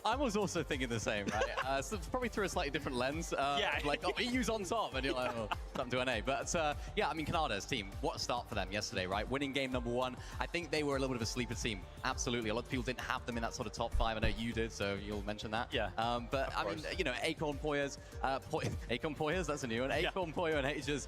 I was also thinking the same, right? So probably through a slightly different lens. Yeah. Like, oh, EU's on top, and you're like, oh, something to NA. But yeah, I mean, Canada's team, what a start for them yesterday, right? Winning game number 1. I think they were a little bit of a sleeper team. Absolutely. A lot of people didn't have them in that sort of top 5. I know you did, so you'll mention that. Yeah. But I mean, you know, Acorn Poyers, Acorn Poyers, that's a new one. Acorn Poyer and Ages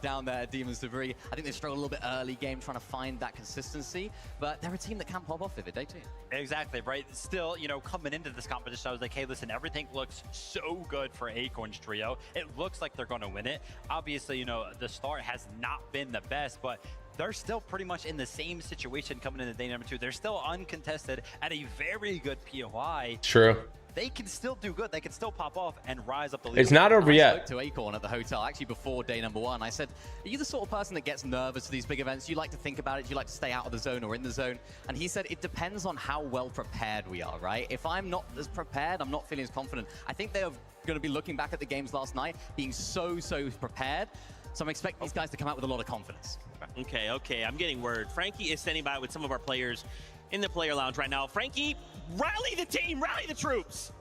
down there at Demon's Debris. I think they struggled a little bit early game trying to find that consistency, but they're a team that can pop off if they do. Exactly, right? Still, you know, coming into this competition, I was like, hey, listen, everything looks so good for Acorn's trio. It looks like they're going to win it. Obviously, you know, the start has not been the best, but they're still pretty much in the same situation coming into day number 2. They're still uncontested at a very good POI. True. They can still do good. They can still pop off and rise up the league. It's not over yet. I spoke to Acorn at the hotel, actually before day number 1. I said, are you the sort of person that gets nervous for these big events? You like to think about it? You like to stay out of the zone or in the zone? And he said, it depends on how well prepared we are, right? If I'm not as prepared, I'm not feeling as confident. I think they are going to be looking back at the games last night, being so prepared. So I'm expecting these guys to come out with a lot of confidence. Okay. I'm getting word. Frankie is standing by with some of our players in the player lounge right now. Frankie, rally the team, rally the troops.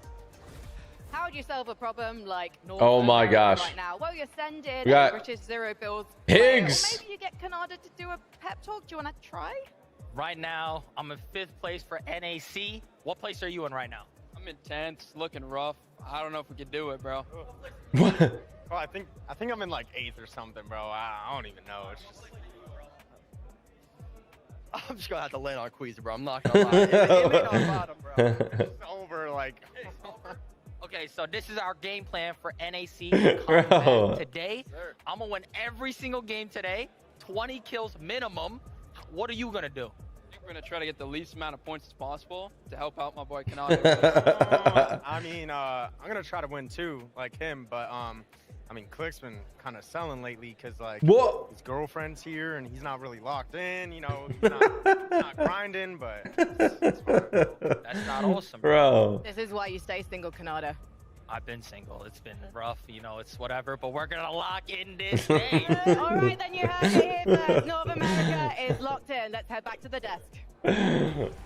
How would you solve a problem like North Oh my gosh. right now? Well, you're sending We got British Zero builds. Higgs. Or maybe you get Canada to do a pep talk. Do you want to try? Right now, I'm in 5th place for NAC. What place are you in right now? I'm in 10th. It's looking rough. I don't know if we can do it, bro. What? Bro, I think I'm in like 8th or something, bro. I don't even know. It's just... I'm just gonna have to land on Queezer, bro. I'm not gonna lie. It may not bottom, bro. It's over, like. Okay, so this is our game plan for NAC Bro. today. I'm gonna win every single game today. 20 kills minimum. What are you gonna do? I think we're gonna try to get the least amount of points as possible to help out my boy Canada. I mean, I'm gonna try to win too, like him, but I mean, Click's been kind of selling lately because like his girlfriend's here and he's not really locked in. You know, he's not grinding, but it's fine. That's not awesome, bro. This is why you stay single, Canada. I've been single. It's been rough, you know, it's whatever, but we're gonna lock in this game. All right, then you heard it here first. North America is locked in. Let's head back to the desk.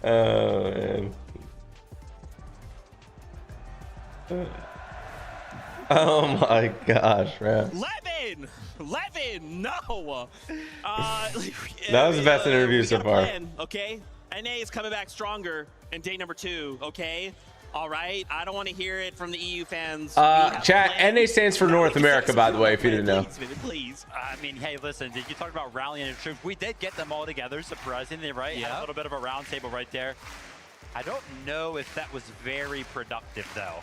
Oh, man. Oh my gosh, man. Levin, no. That was the best interview so far. Okay, NA is coming back stronger in day number 2. Okay, all right. I don't want to hear it from the EU fans. Chat. NA stands for North America, by the way, if you didn't know. Please. I mean, hey, listen. Did you talk about rallying the troops? We did get them all together, surprisingly, right? Yeah. A little bit of a round table right there. I don't know if that was very productive, though.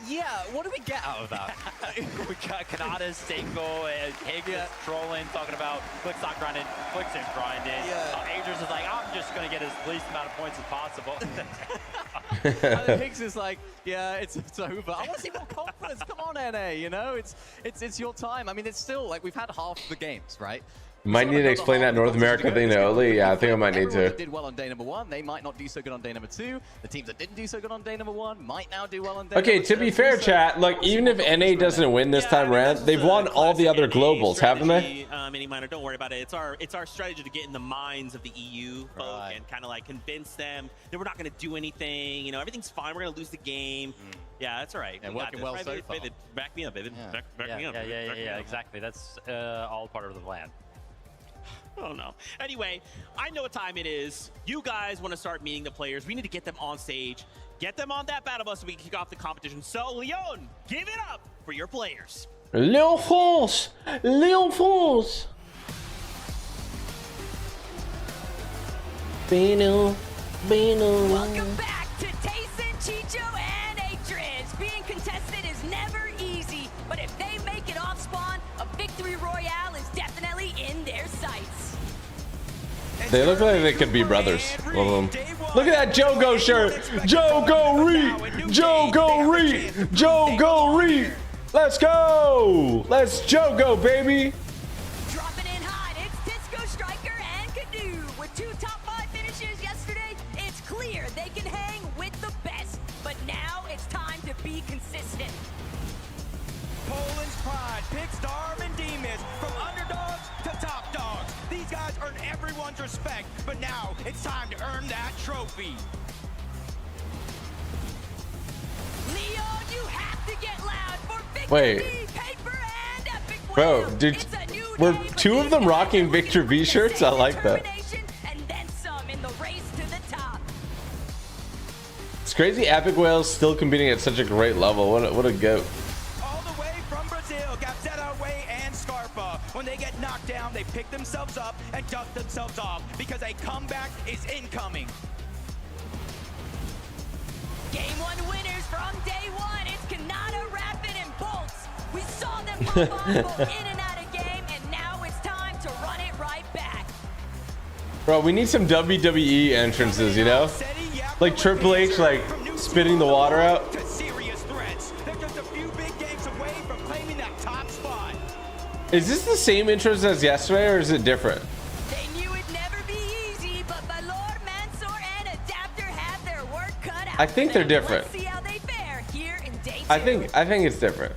Yeah, what do we get out of that? We got Canada's single and Higgs trolling, talking about Click's not grinding, Click's in grinding. Yeah. Adrian's is like, I'm just going to get as least amount of points as possible. And then Higgs is like, yeah, it's over. I want to see more confidence. Come on, NA, you know? It's your time. I mean, it's still, like, we've had half the games, right? You might need to explain that North America thing to Oli. Yeah, I think I might need to. Did well on day number 1. They might not do so good on day number 2. The teams that didn't do so good on day number 1 might now do well on day Okay, number 2. to be fair, chat, like, even if NA doesn't win this time around, they've won all the other globals, haven't they? Any minor, don't worry about it. It's our strategy to get in the minds of the EU folk and kind of like convince them that we're not going to do anything. You know, everything's fine. We're going to lose the game. Yeah, that's all right. And working well so far. Back me up, David. Back me up. Yeah, exactly. That's all part of the plan. Oh no. Anyway, I know what time it is. You guys want to start meeting the players. We need to get them on stage, get them on that battle bus so we can kick off the competition. So, Leon, give it up for your players. Leon France! Leon France! Bino. Welcome back to Tayson, Chicho, and Atrins. Being contested is never easy, but if they make it off spawn, a victory royale is definitely in their sights. They look like they could be brothers. Look at that Jogo shirt. Jogo Reed. Jogo Reed. Jogo Reed. Let's go. Let's Jogo, baby. Dropping in hot, it's Disco Striker and Canoe with 2 top 5 consistent. Poland's pride picks Darm and Demons from underdogs to top dogs. These guys earn everyone's respect, but now it's time to earn that trophy. Leon, you have to get loud for victory. Wait. Paper and epic Bro, wheel. dude, It's a new were day, but 2 of them rocking Victor V shirts? I like that. determination and then some in the race to the top. It's crazy Epic Whale's still competing at such a great level. What a goat. All the way from Brazil, Gazetta Way and Scarpa. When they get knocked down, they pick themselves up and dust themselves off because a comeback is incoming. Game 1 winners from day 1. It's Kanata, Rapid, and Bolts. We saw them pop on both in and out of game, and now it's time to run it right back. Bro, we need some WWE entrances, you know? Like Triple H, like spitting the water out. To serious threats. They're just a few big games away from claiming that top spot. Is this the same intros as yesterday, or is it different? They knew it'd never be easy, but Valor, Mansoor, and Adapter have their work cut out. I think they're different. Let's see how they fare here in day 2. I think it's different.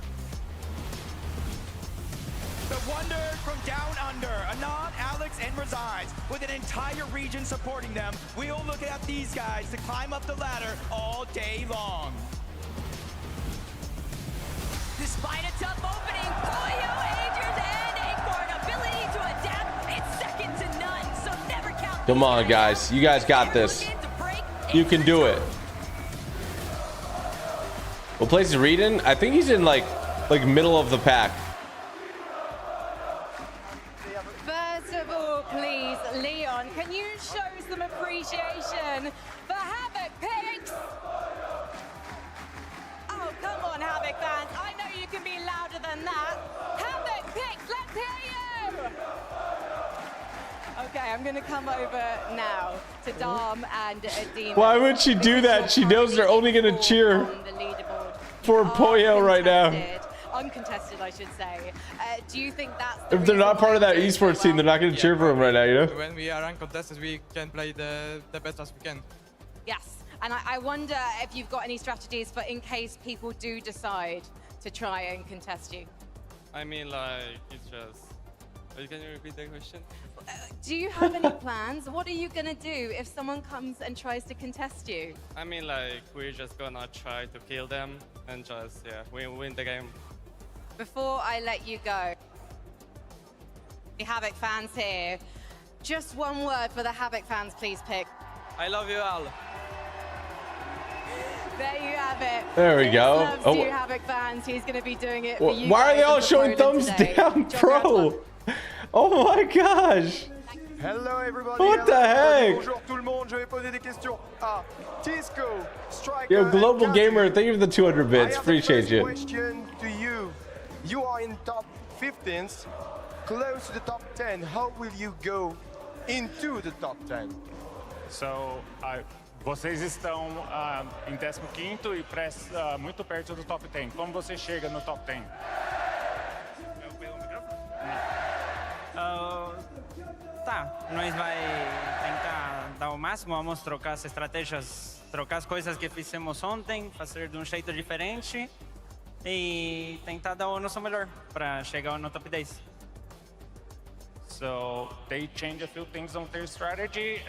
The Wonders from Down Under, Anon, Alex, and Resides. With an entire region supporting them, we'll look at these guys to climb up the ladder all day long. Despite a tough opening, Polio, Agers, and Acorn ability to adapt, it's second to none, so never count. Come on, guys. You guys got this. You can do it. What place is Reed in? I think he's in like middle of the pack. First of all, please, Leon, can you show some appreciation for Havoc Picks? Oh, come on, Havoc fans. I know you can be louder than that. Havoc Picks, let's hear you! Okay, I'm going to come over now to Dom and Adina. Why would she do that? She knows they're only going to cheer for Poyo right now. Uncontested, I should say. Do you think that's If they're not part of that esports team, they're not going to cheer for him right now, you know? When we are uncontested, we can play the best as we can. Yes, and I wonder if you've got any strategies for in case people do decide to try and contest you. I mean, like, it's just... Can you repeat the question? Do you have any plans? What are you going to do if someone comes and tries to contest you? I mean, like, we're just gonna try to kill them and just, yeah, win the game. Before I let you go, the Havoc fans here, just one word for the Havoc fans, please pick. I love you all. There you have it. There we go. Loves you, Havoc fans. He's going to be doing it for you. Why are they guys all in showing Poland thumbs today. down, bro? Oh my gosh. Hello everybody. What the heck? Bonjour tout le monde. Je vais poser des questions à Tisco, Striker. Yo, Global and Gamer, Captain. thank you for the 200 bits. I have the Appreciate first you. question to you. You are in top 15th, close to the top 10. How will you go into the top 10? So, vocês estão em 15º e muito perto do top 10. Como você chega no top 10? Tá, nós vai tentar dar o máximo, vamos trocar as estratégias, trocar as coisas que fizemos ontem, fazer de jeito diferente e tentar dar o nosso melhor para chegar no top 10. So, they change a few things on their strategy.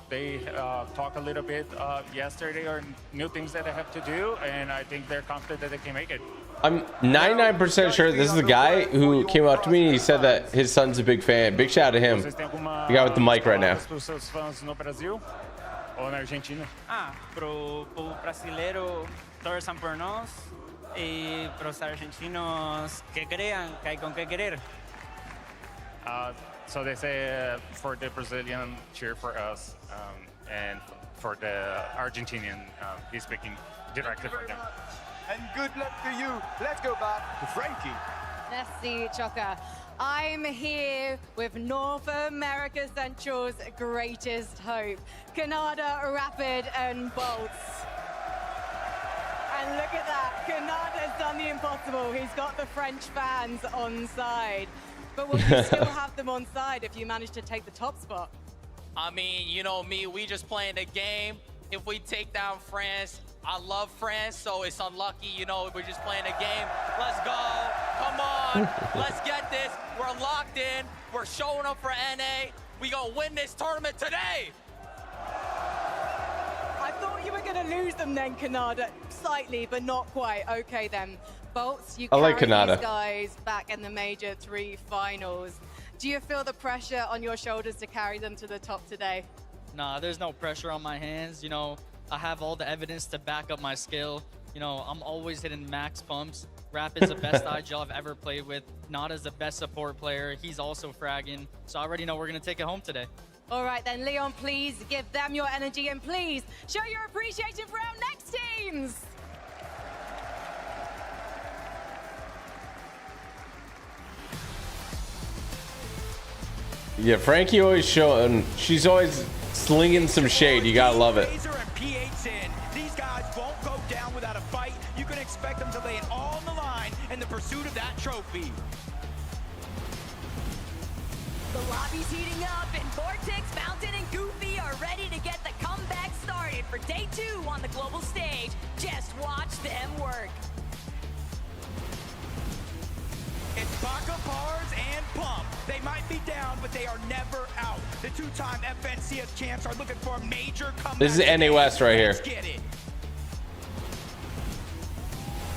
They talk a little bit yesterday or new things that they have to do, and I think they're confident that they can make it. I'm 99% sure this is the guy who came up to me and he said that his son's a big fan. Big shout out to him. The guy with the mic right now. Para os seus fãs no Brasil ou na Argentina? Pro brasileiro torçam por nós e pros argentinos que crean que hay con que querer. So they say for the Brazilian cheer for us, and for the Argentinian, he's speaking directly for them. And good luck to you. Let's go back to Frankie. Merci, Choka. I'm here with North America Central's greatest hope, Canada, Rapid, and Bolts. And look at that, Canada's done the impossible. He's got the French fans on side. But will you still have them on side if you manage to take the top spot? I mean, you know me, we just playing the game. If we take down France, I love France, so it's unlucky, you know, we're just playing a game. Let's go. Come on. Let's get this. We're locked in. We're showing up for NA. We gonna win this tournament today. I thought you were going to lose them then, Canada. Slightly, but not quite. Okay, then. Bolts, you carry these guys back in the Major 3 finals. Do you feel the pressure on your shoulders to carry them to the top today? Nah, there's no pressure on my hands. You know, I have all the evidence to back up my skill. You know, I'm always hitting max pumps. Rapid's the best IGL I've ever played with. Nada's the best support player. He's also fragging. So I already know we're going to take it home today. All right, then, Leon, please give them your energy and please show your appreciation for our next teams. Yeah, Frankie always showing. She's always slinging some shade. You gotta love it. These guys won't go down without a fight. You can expect them to lay it all on the line in the pursuit of that trophy. The lobby's heating up, and Vortex, Fountain, and Goofy are ready to get the comeback started for day 2 on the global stage. Just watch them work. It's Baka, Bars, and Pump. They might be down, but they are never out. The 2-time FNCS champs are looking for a major comeback. This is NA West right here. Let's get it.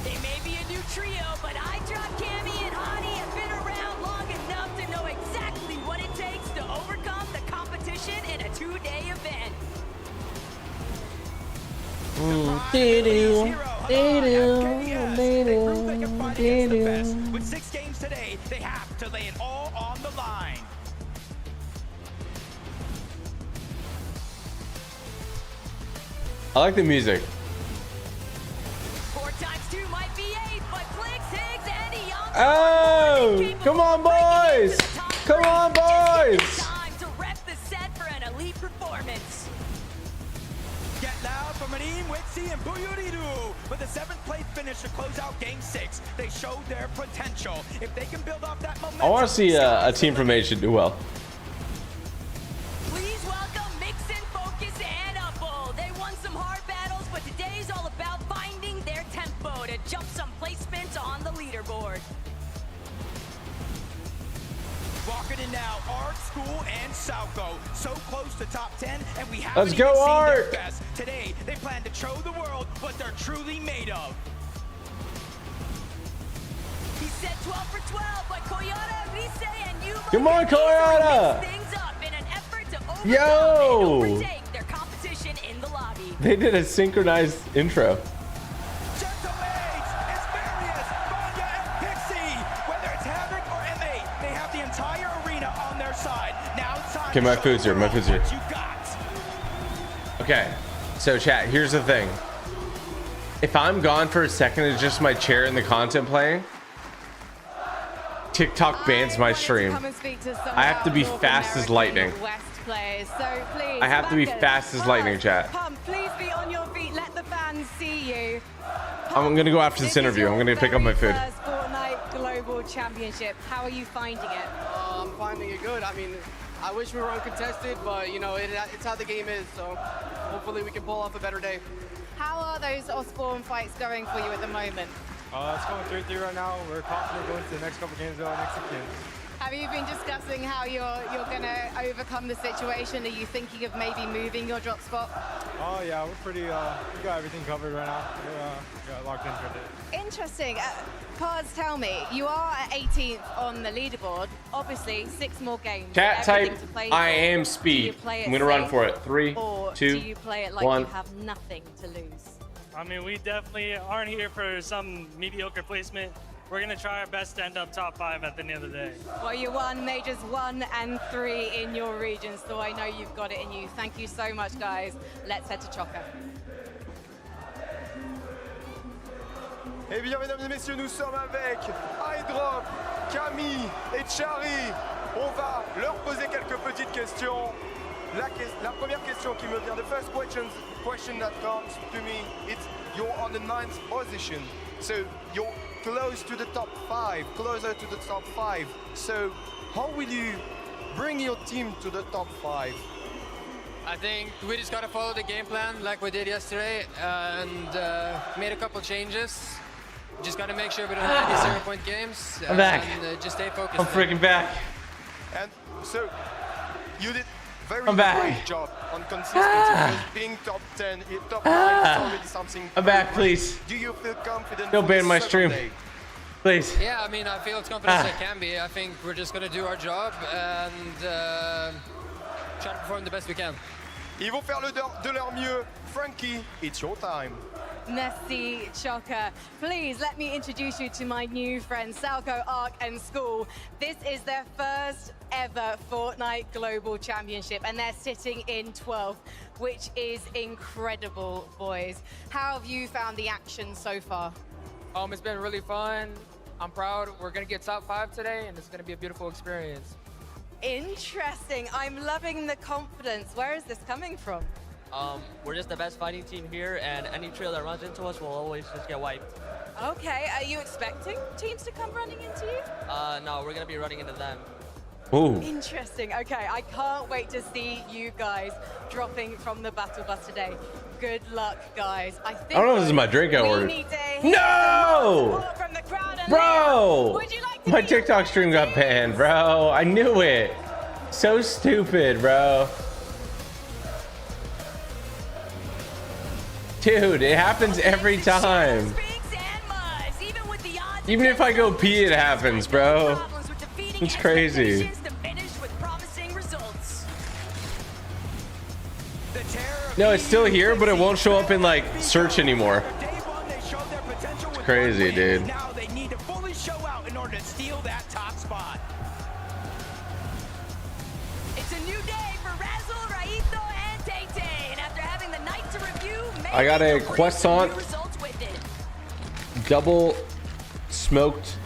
They may be a new trio, but iDrop, Cammy, and Hottie have been around long enough to know exactly what it takes to overcome the competition in a 2-day event. With 6 games today, they have to lay it all on the line. I like the music. 4 times 2 might be 8, but Clicks, Higgs, and Young. Oh, come on, boys! Come on, boys! Time to rep the set for an elite performance. Get loud from Manin, Wixie, and Buyuriru. With a 7th place finish to close out Game 6, they showed their potential. If they can build off that momentum, I want to see a team from Asia do well. Please welcome Mixin, Focus, and Upple. They won some hard battles, but today's all about finding their tempo to jump some placements on the leaderboard. Walking in now, Art, School, and Sauco. So close to top 10, and we haven't Let's go, even seen Art! their best. Today, they plan to show the world what they're truly made of. He said 12 for 12, but Koyata, Rise, and Yuma Come on, Koyata! mix things up in an effort to overcome Yo! and overtake their competition in the lobby. They did a synchronized intro. Okay, my food's here. My food's here. Okay, so chat, here's the thing. If I'm gone for a second, it's just my chair and the content playing. TikTok bans my stream. I have to be fast as lightning. I have to be fast as lightning, chat. Please be on your feet. Let the fans see you. I'm gonna go after this interview. I'm gonna pick up my food. First Fortnite Global Championship. How are you finding it? I'm finding it good. I mean, I wish we were uncontested, but you know, it's how the game is. So hopefully we can pull off a better day. How are those Osborne fights going for you at the moment? It's going 3-3 right now. We're confident going to the next couple games, next 6 games. Have you been discussing how you're going to overcome the situation? Are you thinking of maybe moving your drop spot? Oh yeah, we're pretty. We got everything covered right now. We're got locked in for it. Interesting. Cards, tell me, you are at 18th on the leaderboard. Obviously, 6 more games. Chat type, to play I for. am Do speed. you play it I'm gonna run safe, for it. 3, or 2, do you play it like 1. you have nothing to lose? I mean, we definitely aren't here for some mediocre placement. We're gonna try our best to end up top 5 at the end of the day. Well, you won majors 1 and 3 in your region, so I know you've got it in you. Thank you so much, guys. Let's head to Choca. Eh bien, mesdames et messieurs, nous sommes avec iDrop, Camille et Chari. On va leur poser quelques petites questions. La première question qui me vient, the first question that comes to me, it's you're on the 9th position. So you're close to the top 5, closer to the top 5. So how will you bring your team to the top 5? I think we just gotta follow the game plan like we did yesterday and made a couple changes. Just gotta make sure we don't have any 0-point games. I'm back. And just stay focused. I'm freaking back. And so, you did very back. great job on consistency. Because being top 10, top 9 is already something. I'm back, please. Do you feel confident? Don't for the ban my second stream. day? Please. Yeah, I mean, I feel as confident as I can be. I think we're just gonna do our job and try to perform the best we can. Ils vont faire de leur mieux. Frankie, it's your time. Merci, Choka. Please let me introduce you to my new friends, Salco, Ark, and School. This is their first ever Fortnite Global Championship, and they're sitting in 12th, which is incredible, boys. How have you found the action so far? It's been really fun. I'm proud. We're gonna get top 5 today, and it's gonna be a beautiful experience. Interesting. I'm loving the confidence. Where is this coming from? We're just the best fighting team here, and any trio that runs into us will always just get wiped. Okay, are you expecting teams to come running into you? No, we're gonna be running into them. Ooh. Interesting. Okay, I can't wait to see you guys dropping from the battle bus today. Good luck, guys. I don't know if this is my drink I ordered. No! Bro! My TikTok stream got banned, bro. I knew it. So stupid, bro. Dude, it happens every time. Even if I go pee, it happens, bro. It's crazy. No, it's still here, but it won't show up in like search anymore. It's crazy, dude. Now they need to fully show out in order to steal that top spot. It's a new day for Razzle, Raito, and Tay-Tay. And after having the night to review, I got a croissant, double smoked.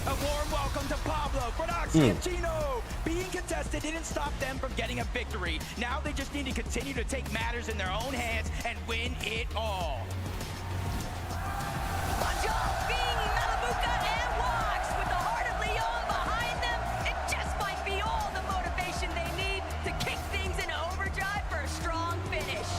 A warm welcome to Pablo, Brodoxy, and Chino. Being contested didn't stop them from getting a victory. Now they just need to continue to take matters in their own hands and win it all. being Malabuka and Wax with the heart of Leon behind them. It just might be all the motivation they need to kick things into overdrive for a strong finish.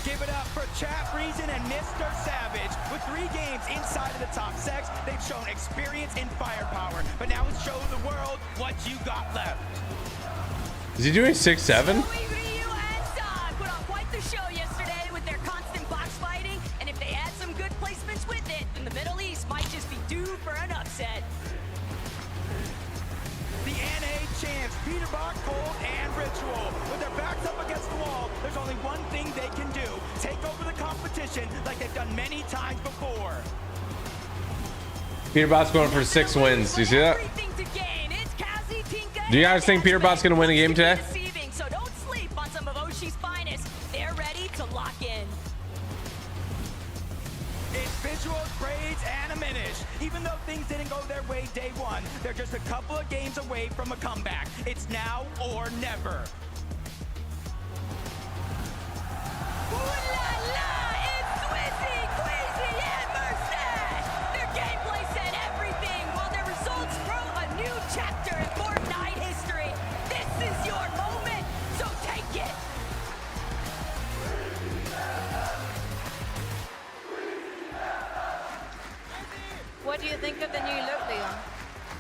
Give it up for Chap Reason and Mr. Savage. With 3 games inside of the top 6, they've shown experience and firepower. But now it's show the world what you got left. Is he doing 6-7? Put on quite the show yesterday with their constant box fighting, and if they add some good placements with it, then the Middle East might just be due for an upset. The NA champs, Peter Bach, Cold, and Ritual. With their backs up against the wall, there's only one thing they can do. Take over the competition like they've done many times before. Peterbot's going for 6 wins. Do you see that? Do you guys think Peterbot's going to win a game today? So don't sleep on some of Oshi's finest. They're ready to lock in. It's visuals, braids, and a minish. Even though things didn't go their way day 1, they're just a couple of games away from a comeback. It's now or never. Ooh la la! It's Swizzy, Queasy, and Merstash! Their gameplay said everything, while their results wrote a new chapter in Fortnite history. This is your moment, so take it! What do you think of the new look, Leon?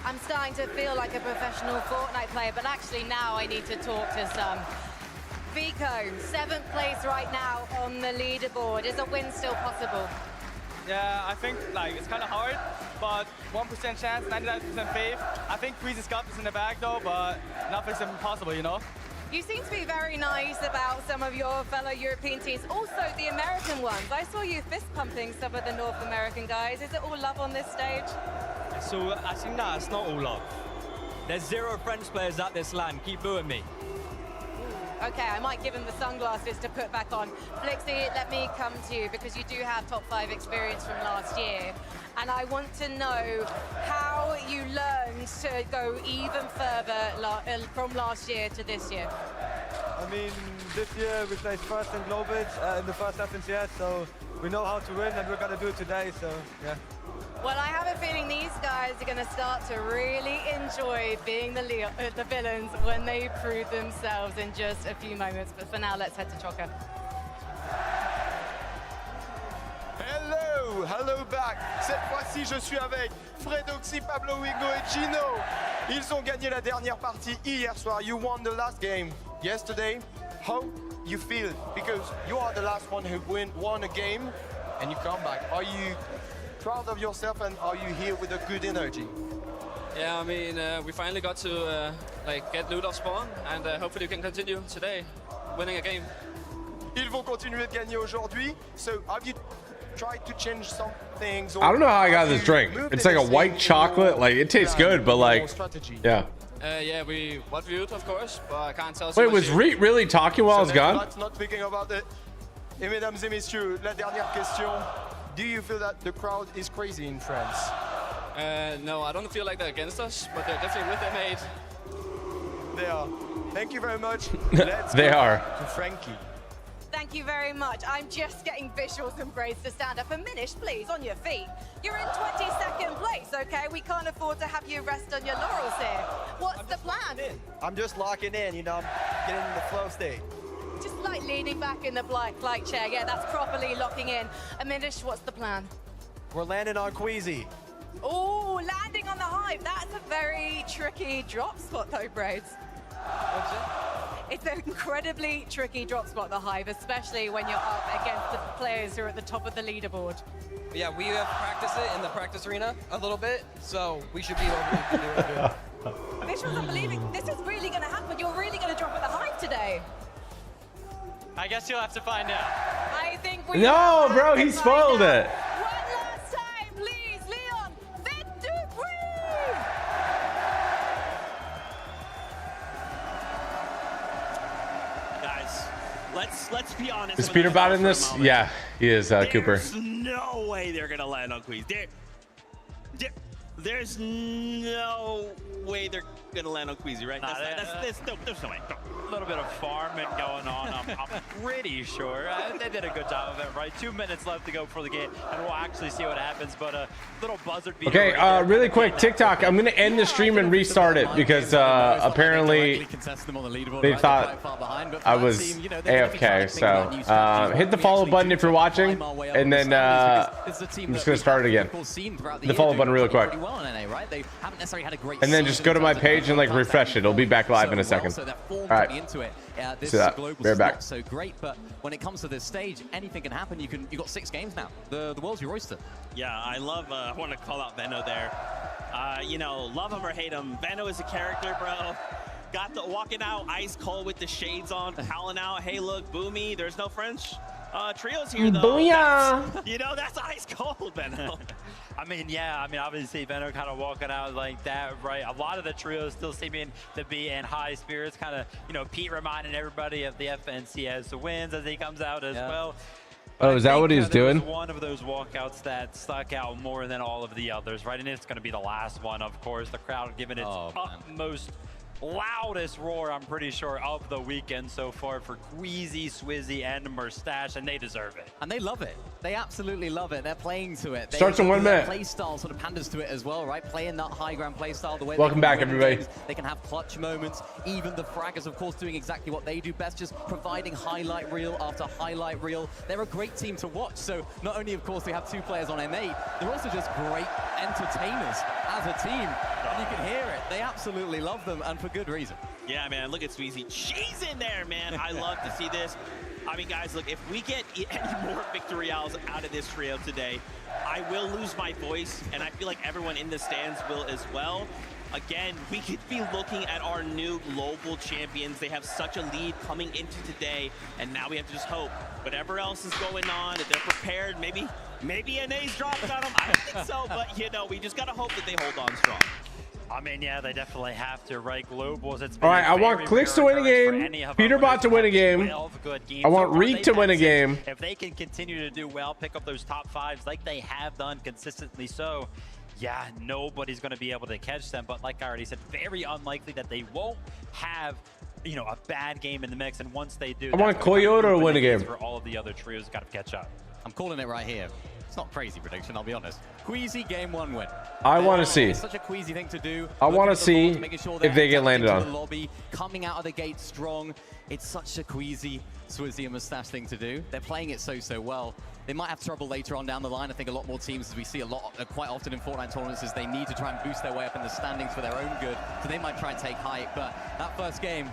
I'm starting to feel like a professional Fortnite player, but actually now I need to talk to some. Vico, 7th place right now on the leaderboard. Is a win still possible? Yeah, I think like it's kind of hard, but 1% chance, 99% faith. I think Queasy's got this in the bag though, but nothing's impossible, you know? You seem to be very nice about some of your fellow European teams, also the American ones. I saw you fist pumping some of the North American guys. Is it all love on this stage? So I think that's not all love. There's 0 French players at this LAN. Keep booing me. Okay, I might give him the sunglasses to put back on. Flixie, let me come to you because you do have top 5 experience from last year. And I want to know how you learned to go even further from last year to this year. I mean, this year we placed first in Global in the first FNCS, so we know how to win and we're going to do it today, so yeah. Well, I have a feeling these guys are going to start to really enjoy being the villains when they prove themselves in just a few moments. But for now, let's head to Choca. Hello, hello back. Cette fois-ci, je suis avec Fredoxy, Pablo Wigo et Gino. Ils ont gagné la dernière partie hier soir. You won the last game yesterday. How you feel? Because you are the last one who won a game and you come back. Are you proud of yourself and are you here with a good energy? Yeah, I mean, we finally got to like get loot off spawn, and hopefully we can continue today, winning a game. Ils vont continuer de gagner aujourd'hui. So have you tried to change some things? I don't know how I got this drink. It's like a white chocolate. Like it tastes good, but like, yeah. Yeah, we viewed, of course, but I can't tell. Wait, was Reet really talking while I was gone? Not speaking about it. Et mesdames et messieurs, la dernière question. Do you feel that the crowd is crazy in France? No, I don't feel like they're against us, but they're definitely with their mate. They are. Thank you very much. Let's They go are. to Frankie. Thank you very much. I'm just getting visuals and braids to stand up. And Minish, please, on your feet. You're in 22nd place, okay? We can't afford to have you rest on your laurels here. What's the plan? I'm just locking in, you know, I'm getting in the flow state. Just like leaning back in the flight chair. Yeah, that's properly locking in. And Minish, what's the plan? We're landing on Queasy. Oh, landing on the hive. That's a very tricky drop spot, though, Braids. What's it? It's an incredibly tricky drop spot, the hive, especially when you're up against the players who are at the top of the leaderboard. Yeah, we have practiced it in the practice arena a little bit, so we should be able to do it good. This was unbelievable. This is really going to happen. You're really going to drop at the hive today. I guess you'll have to find out. I think we No, bro, he spoiled it. One last time, please, Leon. Victory! Guys, let's be honest. Is Peter bot in this? Yeah, he is, Cooper. There's no way they're gonna land on Queens. There's no way they're gonna land on Queasy, right? There's no way. A little bit of farming going on. I'm pretty sure they did a good job of it, right? 2 minutes left to go for the game, and we'll actually see what happens. But a little buzzard beater. Okay, right really quick, TikTok. I'm gonna end the stream and restart it because apparently they thought I was AFK. So hit the follow button if you're watching, and then I'm just gonna start it again. The follow button really quick, and then just go to my page and like refresh it. It'll be back live in a second. All right. Into it. This See that. We're back. not so great, but when it comes to this stage, anything can happen. You've got 6 games now. The world's your oyster. Yeah, I love. I want to call out Venno there. You know, love him or hate him, Venno is a character, bro. Got the walking out ice cold with the shades on, howling out. Hey, look, Boomy. There's no French trios here though. Booyah! You know, that's ice cold, Venno. I mean, yeah, I mean, obviously, Venno kind of walking out like that, right? A lot of the trios still seeming to be in high spirits, kind of, you know, Pete reminding everybody of the FNCS wins as he comes out as well. Oh, is that what he's doing? One of those walkouts that stuck out more than all of the others, right? And it's going to be the last one, of course. The crowd giving its utmost loudest roar, I'm pretty sure, of the weekend so far for Queasy, Swizzy, and Mustache, and they deserve it. And they love it. They absolutely love it. They're playing to it. Starts in 1 minute. Play style sort of panders to it as well, right? Playing that high ground play style. The way Welcome back, everybody. They can have clutch moments. Even the fraggers, of course, doing exactly what they do best, just providing highlight reel after highlight reel. They're a great team to watch. So not only, of course, we have 2 players on M8, they're also just great entertainers as a team. And you can hear it. They absolutely love them, and for good reason. Yeah, man, look at Sweezy. She's in there, man. I love to see this. I mean, guys, look, if we get any more victorials out of this trio today, I will lose my voice, and I feel like everyone in the stands will as well. Again, we could be looking at our new global champions. They have such a lead coming into today, and now we have to just hope whatever else is going on, that they're prepared. Maybe an ace drops on them. I don't think so, but, you know, we just got to hope that they hold on strong. I mean, yeah, they definitely have to, right? Globals, it's All right, I want Clicks to win a game, Peterbot to win a game. I want Reek to win a game. If they can continue to do well, pick up those top 5s like they have done consistently, so yeah, nobody's going to be able to catch them. But like I already said, very unlikely that they won't have, you know, a bad game in the mix. And once they do, I want Coyote to win a game. For all of the other trios, got to catch up. I'm calling it right here. It's not crazy prediction, I'll be honest. Queasy game 1 win. I want to see. It's such a Queasy thing to do. I want to see if they get landed into the on. lobby, coming out of the gate strong. It's such a Queasy, Swizzy and Mustache thing to do. They're playing it so well. They might have trouble later on down the line. I think a lot more teams, as we see a lot, quite often in Fortnite tournaments, is they need to try and boost their way up in the standings for their own good. So they might try and take height. But that first game,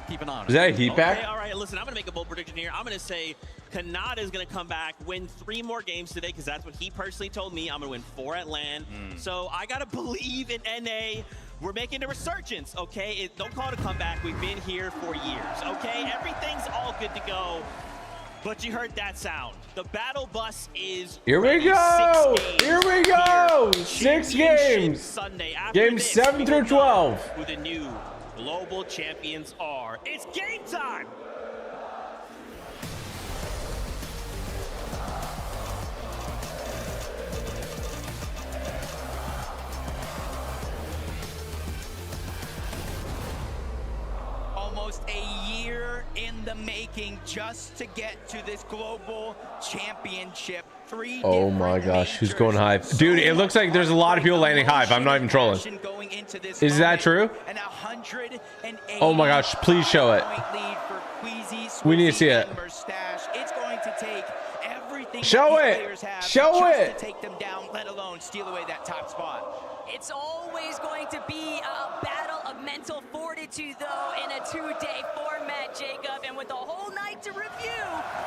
keep an eye on it. Is that a heat back? Okay, all right, listen, I'm going to make a bold prediction here. I'm going to say Kanata is going to come back, win 3 more games today, because that's what he personally told me. I'm going to win 4 at LAN. So I got to believe in NA. We're making a resurgence, okay? Don't call it a comeback. We've been here for years, okay? Everything's all good to go. But you heard that sound. The battle bus is Here we go. Here we go. 6 games. Sunday. Games 7 through 12. Who the new global champions are. It's game time. Almost a year in the making just to get to this global championship. 3 Oh my gosh, who's going Hive? Dude, it looks like there's a lot of people landing Hive. I'm not even trolling. Is that true? Oh my gosh, please show it. We need to see it. It's going to take everything show that it. Players have Show just it. to take them down, let alone steal away that top spot. It's always going to be a battle of mental fortitude, though, in a 2-day format, Jacob. And with a whole night to review,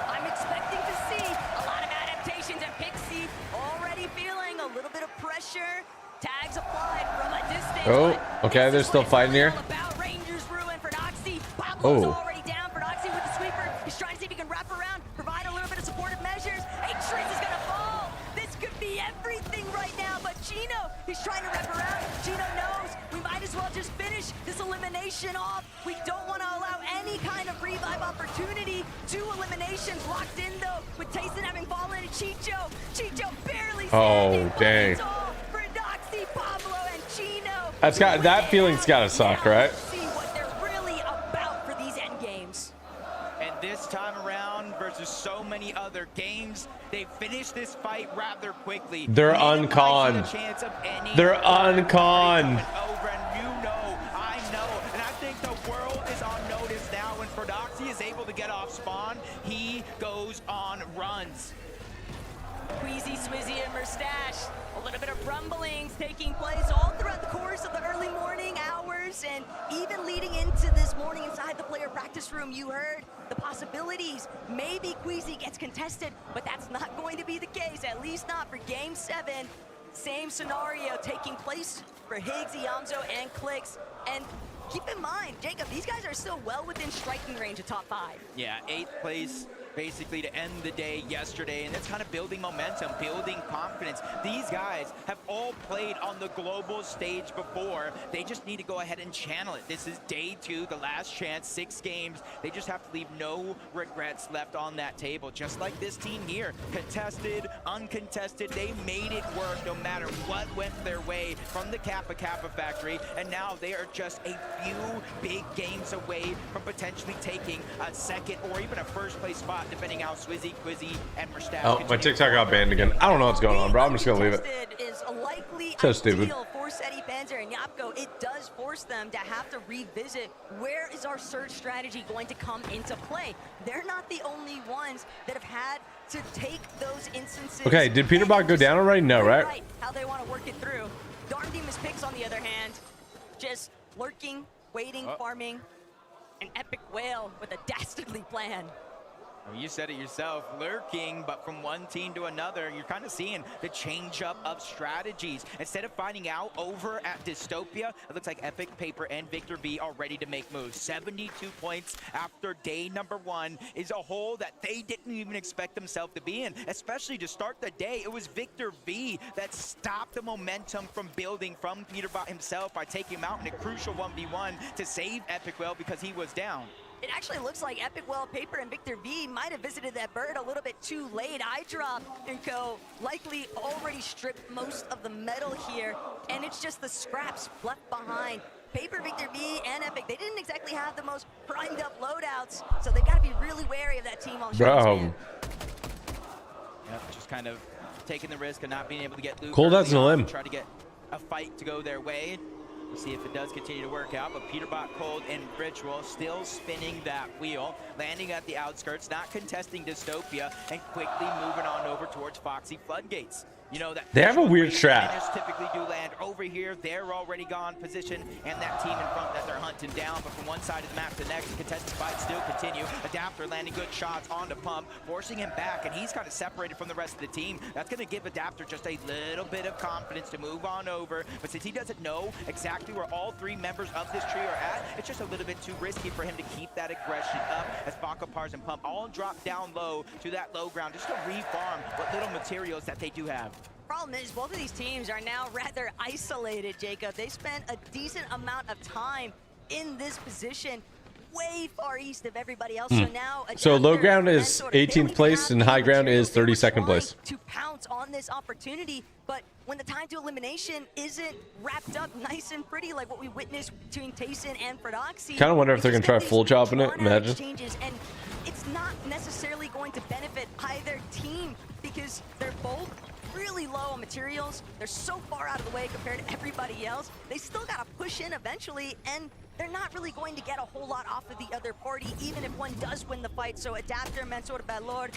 I'm expecting to see a lot of adaptations. And Pixie already feeling a little bit of pressure. Tags applied from a distance. Oh, okay, they're still fighting here. Rangers ruin for Noxy. Pablo's Oh. already down for Noxy with the sweeper. He's trying to see if he can wrap around, provide a little bit of supportive measures. Atrix is gonna fall. This could be everything right now, but Chino, he's trying to wrap around. Chino knows we might as well just finish this elimination off. We don't want to allow any kind of revive opportunity. 2 eliminations locked in, though, with Tayson having fallen to Chicho. Chicho barely standing. Dang. For Noxy, Pablo, and Chino. That's got that feeling's gotta suck, right? See what they're really about for these end games. And this time around, versus so many other games, they finished this fight rather quickly. They're unconned. They're unconned. Over, and you know, I know, and I think the world is on notice now. When Prodoxy is able to get off spawn, he goes on runs. Queasy, Swizzy, and Mustache. A little bit of rumblings taking place all throughout the course of the early morning hours, and even leading into this morning inside the player practice room. You heard the possibilities. Maybe Queasy gets contested, but that's not going to be the case, at least not for Game 7. Same scenario taking place for Higgs, Iamzo, and Clicks. And keep in mind, Jacob, these guys are still well within striking range of top 5. Yeah, 8th place basically to end the day yesterday, and it's kind of building momentum, building confidence. These guys have all played on the global stage before. They just need to go ahead and channel it. This is day 2, the last chance, 6 games. They just have to leave no regrets left on that table, just like this team here. Contested, uncontested, they made it work no matter what went their way from the Kappa factory, and now they are just a few big games away from potentially taking a 2nd or even a 1st place spot, depending how Swizzy, Quizzy, and Mustache. Oh, my TikTok got banned again. I don't know what's going on, bro. I'm just gonna leave it. Is likely So stupid. for Seti Panzer and Yapko. It does force them to have to revisit where is our search strategy going to come into play. They're not the only ones that have had to take those instances. Okay, did Peter Bach go down already? No, right? How they want to work it through. Darn Demon's Picks, on the other hand, just lurking, waiting, farming. An epic whale with a dastardly plan. Well, you said it yourself, lurking, but from one team to another, you're kind of seeing the change up of strategies. Instead of finding out over at Dystopia, it looks like Epic, Paper, and Victor V are ready to make moves. 72 points after day number 1 is a hole that they didn't even expect themselves to be in, especially to start the day. It was Victor V that stopped the momentum from building from Peterbot himself by taking him out in a crucial 1v1 to save Epic Well because he was down. It actually looks like Epic Well, Paper, and Victor V might have visited that bird a little bit too late. iDrop and Co. likely already stripped most of the metal here, and it's just the scraps left behind. Paper, Victor V, and Epic, they didn't exactly have the most primed up loadouts, so they've got to be really wary of that team on Bro. Yep, just kind of taking the risk of not being able to get loot. Cold has a limb. Try to get a fight to go their way. We'll see if it does continue to work out, but Peterbot, Cold, and Ritual still spinning that wheel, landing at the outskirts, not contesting Dystopia, and quickly moving on over towards Foxy Floodgates. You know that they have a weird strat. Typically do land over here. They're already gone position, and that team in front that they're hunting down. But from one side of the map to the next, the contested fights still continue. Adapter landing good shots on the pump, forcing him back, and he's kind of separated from the rest of the team. That's going to give Adapter just a little bit of confidence to move on over. But since he doesn't know exactly where all three members of this trio are at, it's just a little bit too risky for him to keep that aggression up as Baka, Pars, and Pump all drop down low to that low ground just to refarm what little materials that they do have. Problem is, both of these teams are now rather isolated, Jacob. They spent a decent amount of time in this position, way far east of everybody else. So now, so low ground is 18th place and high ground is 32nd place. To pounce on this opportunity, but when the time to elimination isn't wrapped up nice and pretty like what we witnessed between Tayson and Prodoxy. Kind of wonder if they're gonna try full job in it. Imagine. And it's not necessarily going to benefit either team because they're both really low on materials. They're so far out of the way compared to everybody else. They still got to push in eventually, and they're not really going to get a whole lot off of the other party, even if one does win the fight. So Adapter, Mentor, Valor,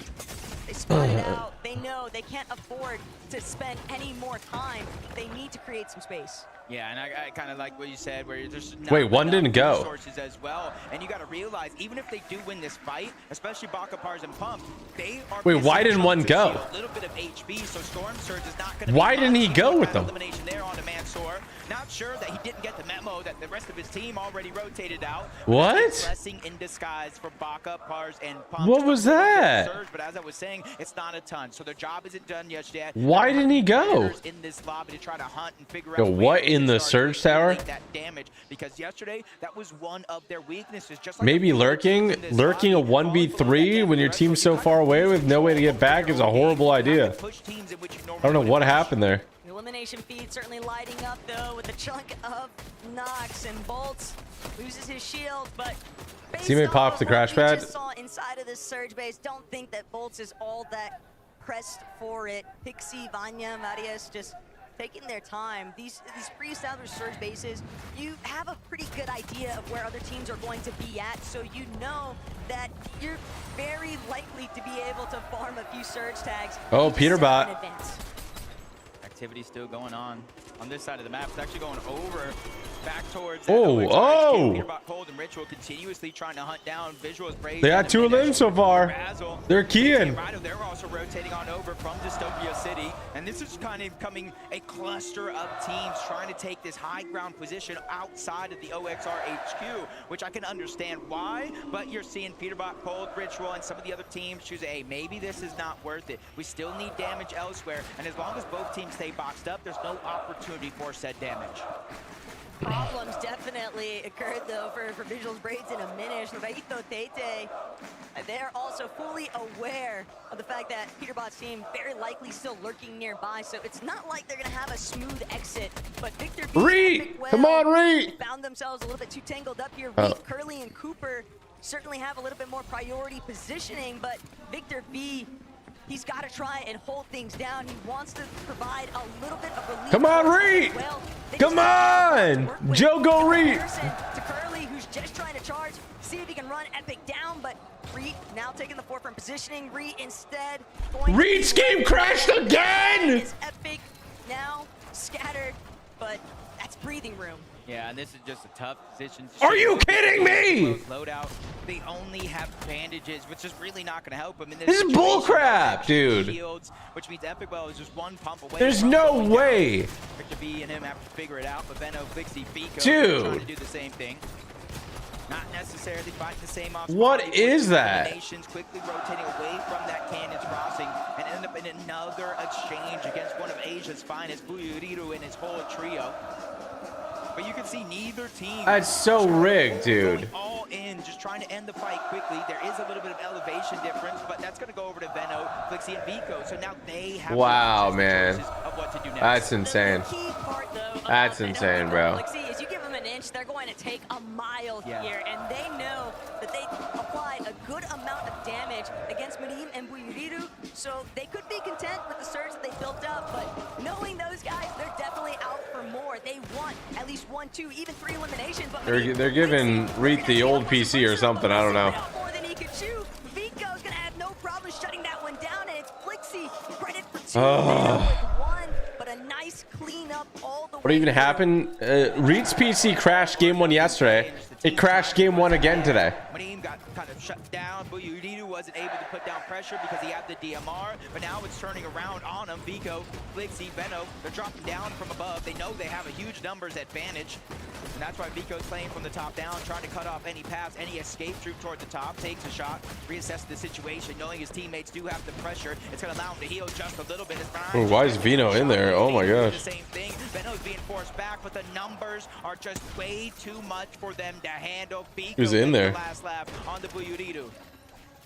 they spot it out. They know they can't afford to spend any more time. They need to create some space. Yeah, and I kind of like what you said, where there's not wait, one didn't go. Resources as well, and you got to realize, even if they do win this fight, especially Baka, Pars, and Pump, they are. Wait, why didn't one go? A little bit of HP, so Storm Surge is not going to. Why didn't he go with them? Elimination there on the Mansoor. Not sure that he didn't get the memo that the rest of his team already rotated out. What? Blessing in disguise for Baka, Pars, and Pump. What was that? Surge, but as I was saying, it's not a ton, so their job isn't done yet. Why didn't he go? In this lobby to try to hunt and figure Yo, out what in the Surge Tower? That damage, because yesterday that was one of their weaknesses. Just like maybe lurking a 1v3 when your team's so far away with no way to get back is a horrible idea. I don't know what happened there. The elimination feed certainly lighting up though with a chunk of Nox, and Bolts loses his shield, but teammate pops the crash pad. Saw inside of this Surge base, don't think that Bolts is all that pressed for it. Pixie, Vanya, Marius just taking their time. These pre-established Surge bases, you have a pretty good idea of where other teams are going to be at, so you know that you're very likely to be able to farm a few Surge tags. Oh, Peterbot. Activity still going on this side of the map. It's actually going over back towards Peterbot, Cold, and Ritual continuously trying to hunt down Visuals. They got 2 of them so far. They're keying. They're also rotating on over from Dystopia City, and this is kind of becoming a cluster of teams trying to take this high ground position outside of the OXR HQ, which I can understand why, but you're seeing Peterbot, Cold, Ritual, and some of the other teams choose, hey, maybe this is not worth it. We still need damage elsewhere, and as long as both teams stay boxed up, there's no opportunity for said damage. Problems definitely occurred though for Visuals Braids in a minute. Novaito Tete, they're also fully aware of the fact that Peterbot's team very likely still lurking nearby, so it's not like they're gonna have a smooth exit. But Victor B, come on, Reed! Found themselves a little bit too tangled up here. Reed, Curly, and Cooper certainly have a little bit more priority positioning, but Victor B, he's got to try and hold things down. He wants to provide a little bit of relief. Come on, Reed! Come on! Joe, go Reed! To Curly, who's just trying to charge, see if he can run Epic down, but Reed now taking the forefront positioning. Reed instead going. Reed scheme crashed again! Is Epic now scattered, but that's breathing room. Yeah, and this is just a tough position. Are you kidding me? Loadout. They only have bandages, which is really not going to help them. This is bullcrap, dude. Shields, which means Epic Well is just one pump away. There's no way. Victor B and him have to figure it out, but Veno, Flixie, Fico trying to do the same thing. Not necessarily fighting the same off. What is that? Nations quickly rotating away from that cannon's crossing and end up in another exchange against one of Asia's finest, Buyuriru and his whole trio. But you can see neither team. That's so rigged, dude. All in, just trying to end the fight quickly. There is a little bit of elevation difference, but that's going to go over to Veno, Flixie, and Vico. So now they have man. Of what to do next. That's insane. That's insane, bro. Flixie, as you give them an inch, they're going at take a mile here, and they know that they applied a good amount of damage against Marim and Buyuriru, so they could be content with the surge that they built up, but knowing those guys, they're definitely out for more. They want at least 1, 2, even 3 eliminations. But They're giving Reet the old PC or something. I don't know. more than he could chew. Vico's gonna have no problem shutting that one down, and it's Flixie credit for 2 with 1, but a nice cleanup all the way. What even happened? Reet's PC crashed game 1 yesterday. It crashed game 1 again today. Marim got kind of shut down. Buyuriru wasn't able to put down pressure because he had the DMR, but now it's turning around on him. Vico, Flixie, Benno, they're dropping down from above. They know they have a huge numbers advantage, and that's why Vico's playing from the top down, trying to cut off any paths, any escape troop toward the top, takes a shot, reassesses the situation, knowing his teammates do have the pressure. It's going to allow him to heal just a little bit. Oh, why is Vino in there? Oh my gosh. The same thing. Benno's being forced back, but the numbers are just way too much for them to handle. Vico Who's in there? Last lap on the Buyuriru.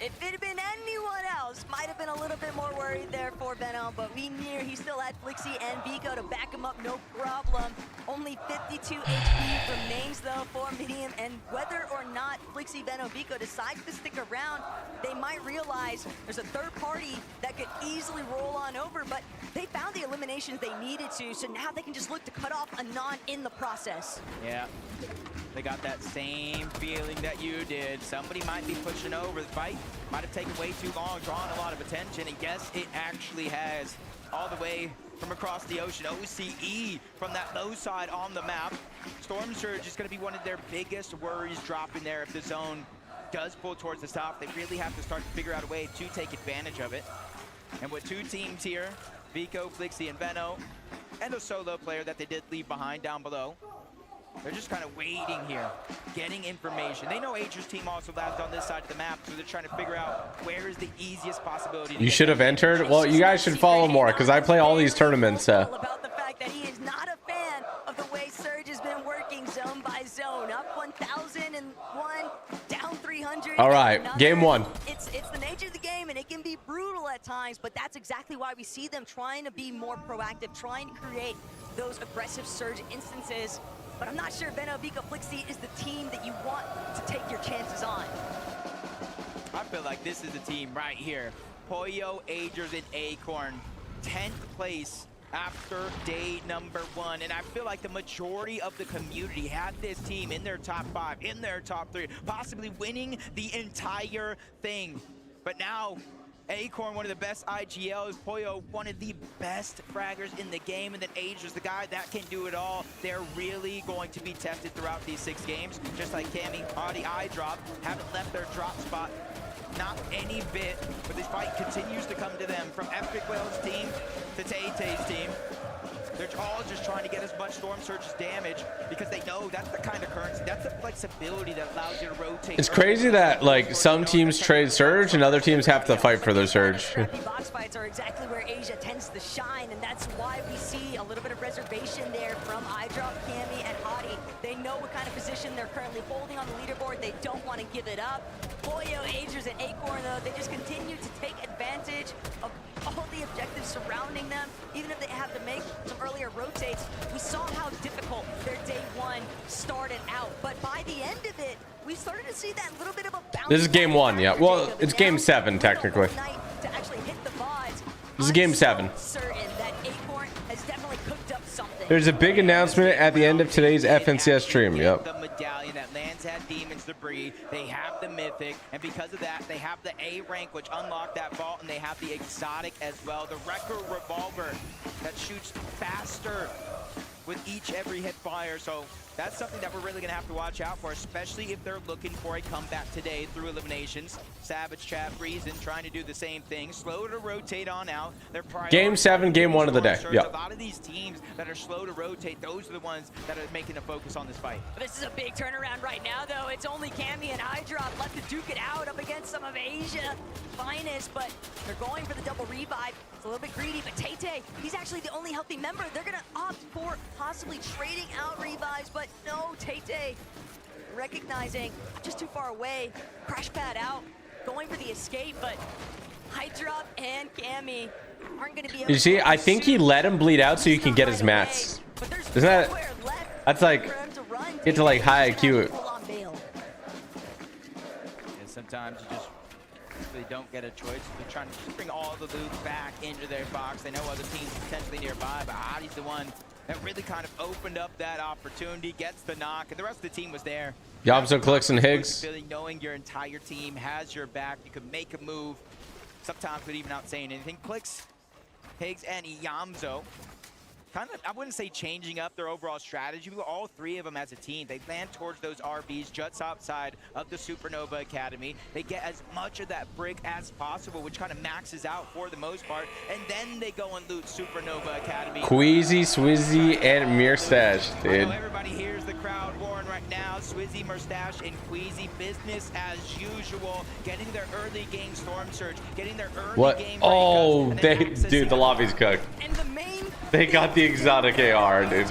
If it had been anyone else, might have been a little bit more worried there for Benno, but we knew he still had Flixie and Vico to back him up, no problem. Only 52 HP remains though for Medium, and whether or not Flixie, Benno, Vico decides to stick around, they might realize there's a third party that could easily roll on over, but they found the eliminations they needed to, so now they can just look to cut off Anon in the process. Yeah, they got that same feeling that you did. Somebody might be pushing over. The fight might have taken way too long, drawn a lot of attention, and yes, it actually has, all the way from across the ocean. OCE from that low side on the map. Storm Surge is going to be one of their biggest worries dropping there if the zone does pull towards the top. They really have to start to figure out a way to take advantage of it. And with 2 teams here, Vico, Flixie, and Benno, and a solo player that they did leave behind down below, they're just kind of waiting here, getting information. They know Ager's team also lands on this side of the map, so they're trying to figure out where is the easiest possibility. You should have entered. Well, you guys should follow more because I play all these tournaments. About the fact that he is not a fan of the way Surge has been working zone by zone, up 1,001, down 300. All right, game 1. It's the nature of the game, and it can be brutal at times, but that's exactly why we see them trying to be more proactive, trying to create those aggressive Surge instances. But I'm not sure Benno, Vico, Flixie is the team that you want to take your chances on. I feel like this is the team right here. Poyo, Agers, and Acorn. 10th place after day number 1. And I feel like the majority of the community had this team in their top 5, in their top 3, possibly winning the entire thing. But now, Acorn, one of the best IGLs, Poyo, one of the best fraggers in the game, and then Agers, the guy that can do it all. They're really going to be tested throughout these 6 games, just like Cammy, Audi, iDrop, haven't left their drop spot, not any bit, but this fight continues to come to them, from Epic Whale's team to Tay-Tay's team. They're all just trying to get as much Storm Surge's damage because they know that's the kind of currency, that's the flexibility that allows you to rotate. It's crazy that like some teams trade Surge and other teams have to fight for their Surge. Box fights are exactly where Asia tends to shine, and that's why we see a little bit of reservation there from iDrop, Cammy, and Hottie. They know what kind of position they're currently holding on the leaderboard. They don't want to give it up. Poyo, Agers, and Acorn, though, they just continue to take advantage of all the objectives surrounding them, even if they have to make some earlier rotates. We saw how difficult their day 1 started out, but by the end of it, we started to see that little bit of a bounce. This is game 1, yeah. Well, it's game 7 technically. To actually hit the VODs. This is game 7. Certain that Acorn has definitely cooked up something. There's a big announcement at the end of today's FNCS stream. Yep. The medallion that lands had Demon's Debris. They have the Mythic, and because of that, they have the A rank, which unlocked that vault, and they have the exotic as well. The Wrecker Revolver that shoots faster with every hit fire. So that's something that we're really going to have to watch out for, especially if they're looking for a comeback today through eliminations. Savage, Chat, Reason trying to do the same thing. Slow to rotate on out. They're game 7, game 1 of the day. Yeah. A lot of these teams that are slow to rotate, those are the ones that are making a focus on this fight. This is a big turnaround right now, though. It's only Cammy and iDrop left to duke it out up against some of Asia finest, but they're going for the double revive. It's a little bit greedy, but Tay-Tay, he's actually the only healthy member. They're going to opt for possibly trading out revives, but no, Tay-Tay recognizing just too far away. Crash pad out, going for the escape, but iDrop and Cammy aren't going to be able to. You see, I think he let him bleed out so you can get his mats. Isn't that? That's like. For him to run Get to like high IQ. And sometimes you just really don't get a choice. They're trying to just bring all the loot back into their box. They know other teams potentially nearby, but Adi's the one that really kind of opened up that opportunity, gets the knock, and the rest of the team was there. Yamso, Clicks, and Higgs. Feeling, knowing your entire team has your back, you could make a move, sometimes without even saying anything. Clicks, Higgs, and Yamso kind of, I wouldn't say changing up their overall strategy, but all three of them as a team, they land towards those RBs just outside of the Supernova Academy. They get as much of that brick as possible, which kind of maxes out for the most part, and then they go and loot Supernova Academy. Queasy, Swizzy, and Mirstash, dude. Everybody hears the crowd roaring right now. Swizzy, Mirstash, and Queasy, business as usual. Getting their early game Storm Surge, getting their early game. Oh, dude, the lobby's cooked. They got the exotic AR, dude.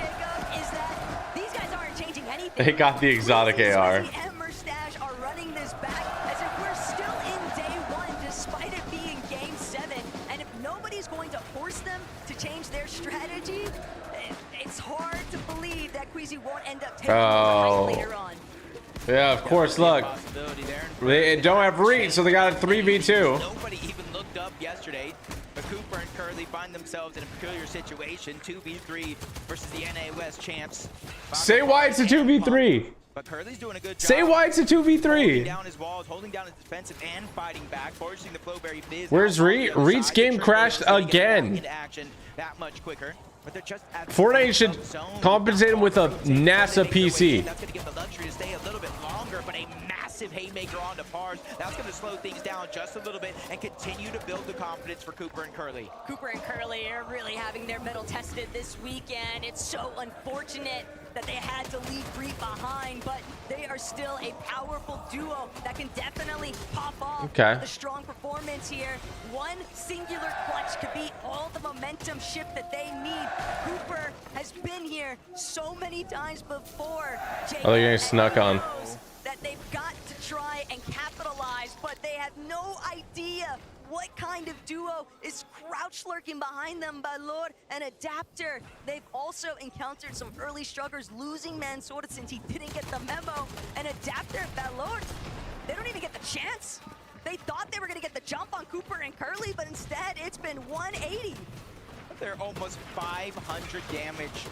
They got the exotic AR. And Mirstash are running this back as if we're still in day one, despite it being game 7. And if nobody's going to force them to change their strategy, it's hard to believe that Queasy won't end up taking over later on. Yeah, of course. Look, they don't have reach, so they got a 3v2. Nobody even looked up yesterday. But Cooper and Curly find themselves in a peculiar situation. 2v3 versus the NA West champs. Say why it's a 2v3. But Curly's doing a good job. Say why it's a 2v3. Holding down his walls, holding down his defensive and fighting back, forcing the Flowberry Biz. Where's Reach? Reach game crashed again. Into action that much quicker. But they're just at Fortnite should compensate him with a NASA PC. That's going to give the luxury to stay a little bit longer, but a massive haymaker onto Pars. That's going to slow things down just a little bit and continue to build the confidence for Cooper and Curly. Cooper and Curly are really having their mettle tested this weekend. It's so unfortunate that they had to leave Reed behind, but they are still a powerful duo that can definitely pop off the strong performance here. One singular clutch could be all the momentum shift that they need. Cooper has been here so many times before. Oh, they're getting snuck on. That they've got to try and capitalize, but they have no idea what kind of duo is crouch lurking behind them. Balor and Adapter. They've also encountered some early struggles, losing Mansoor since he didn't get the memo. And Adapter and Balor, they don't even get the chance. They thought they were going to get the jump on Cooper and Curly, but instead it's been 180. They're almost 500 damage.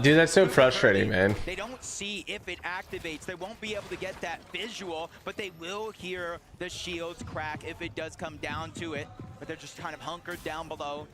Dude, that's so frustrating, man. They don't see if it activates. They won't be able to get that visual, but they will hear the shields crack if it does come down to it. But they're just kind of hunkered down below.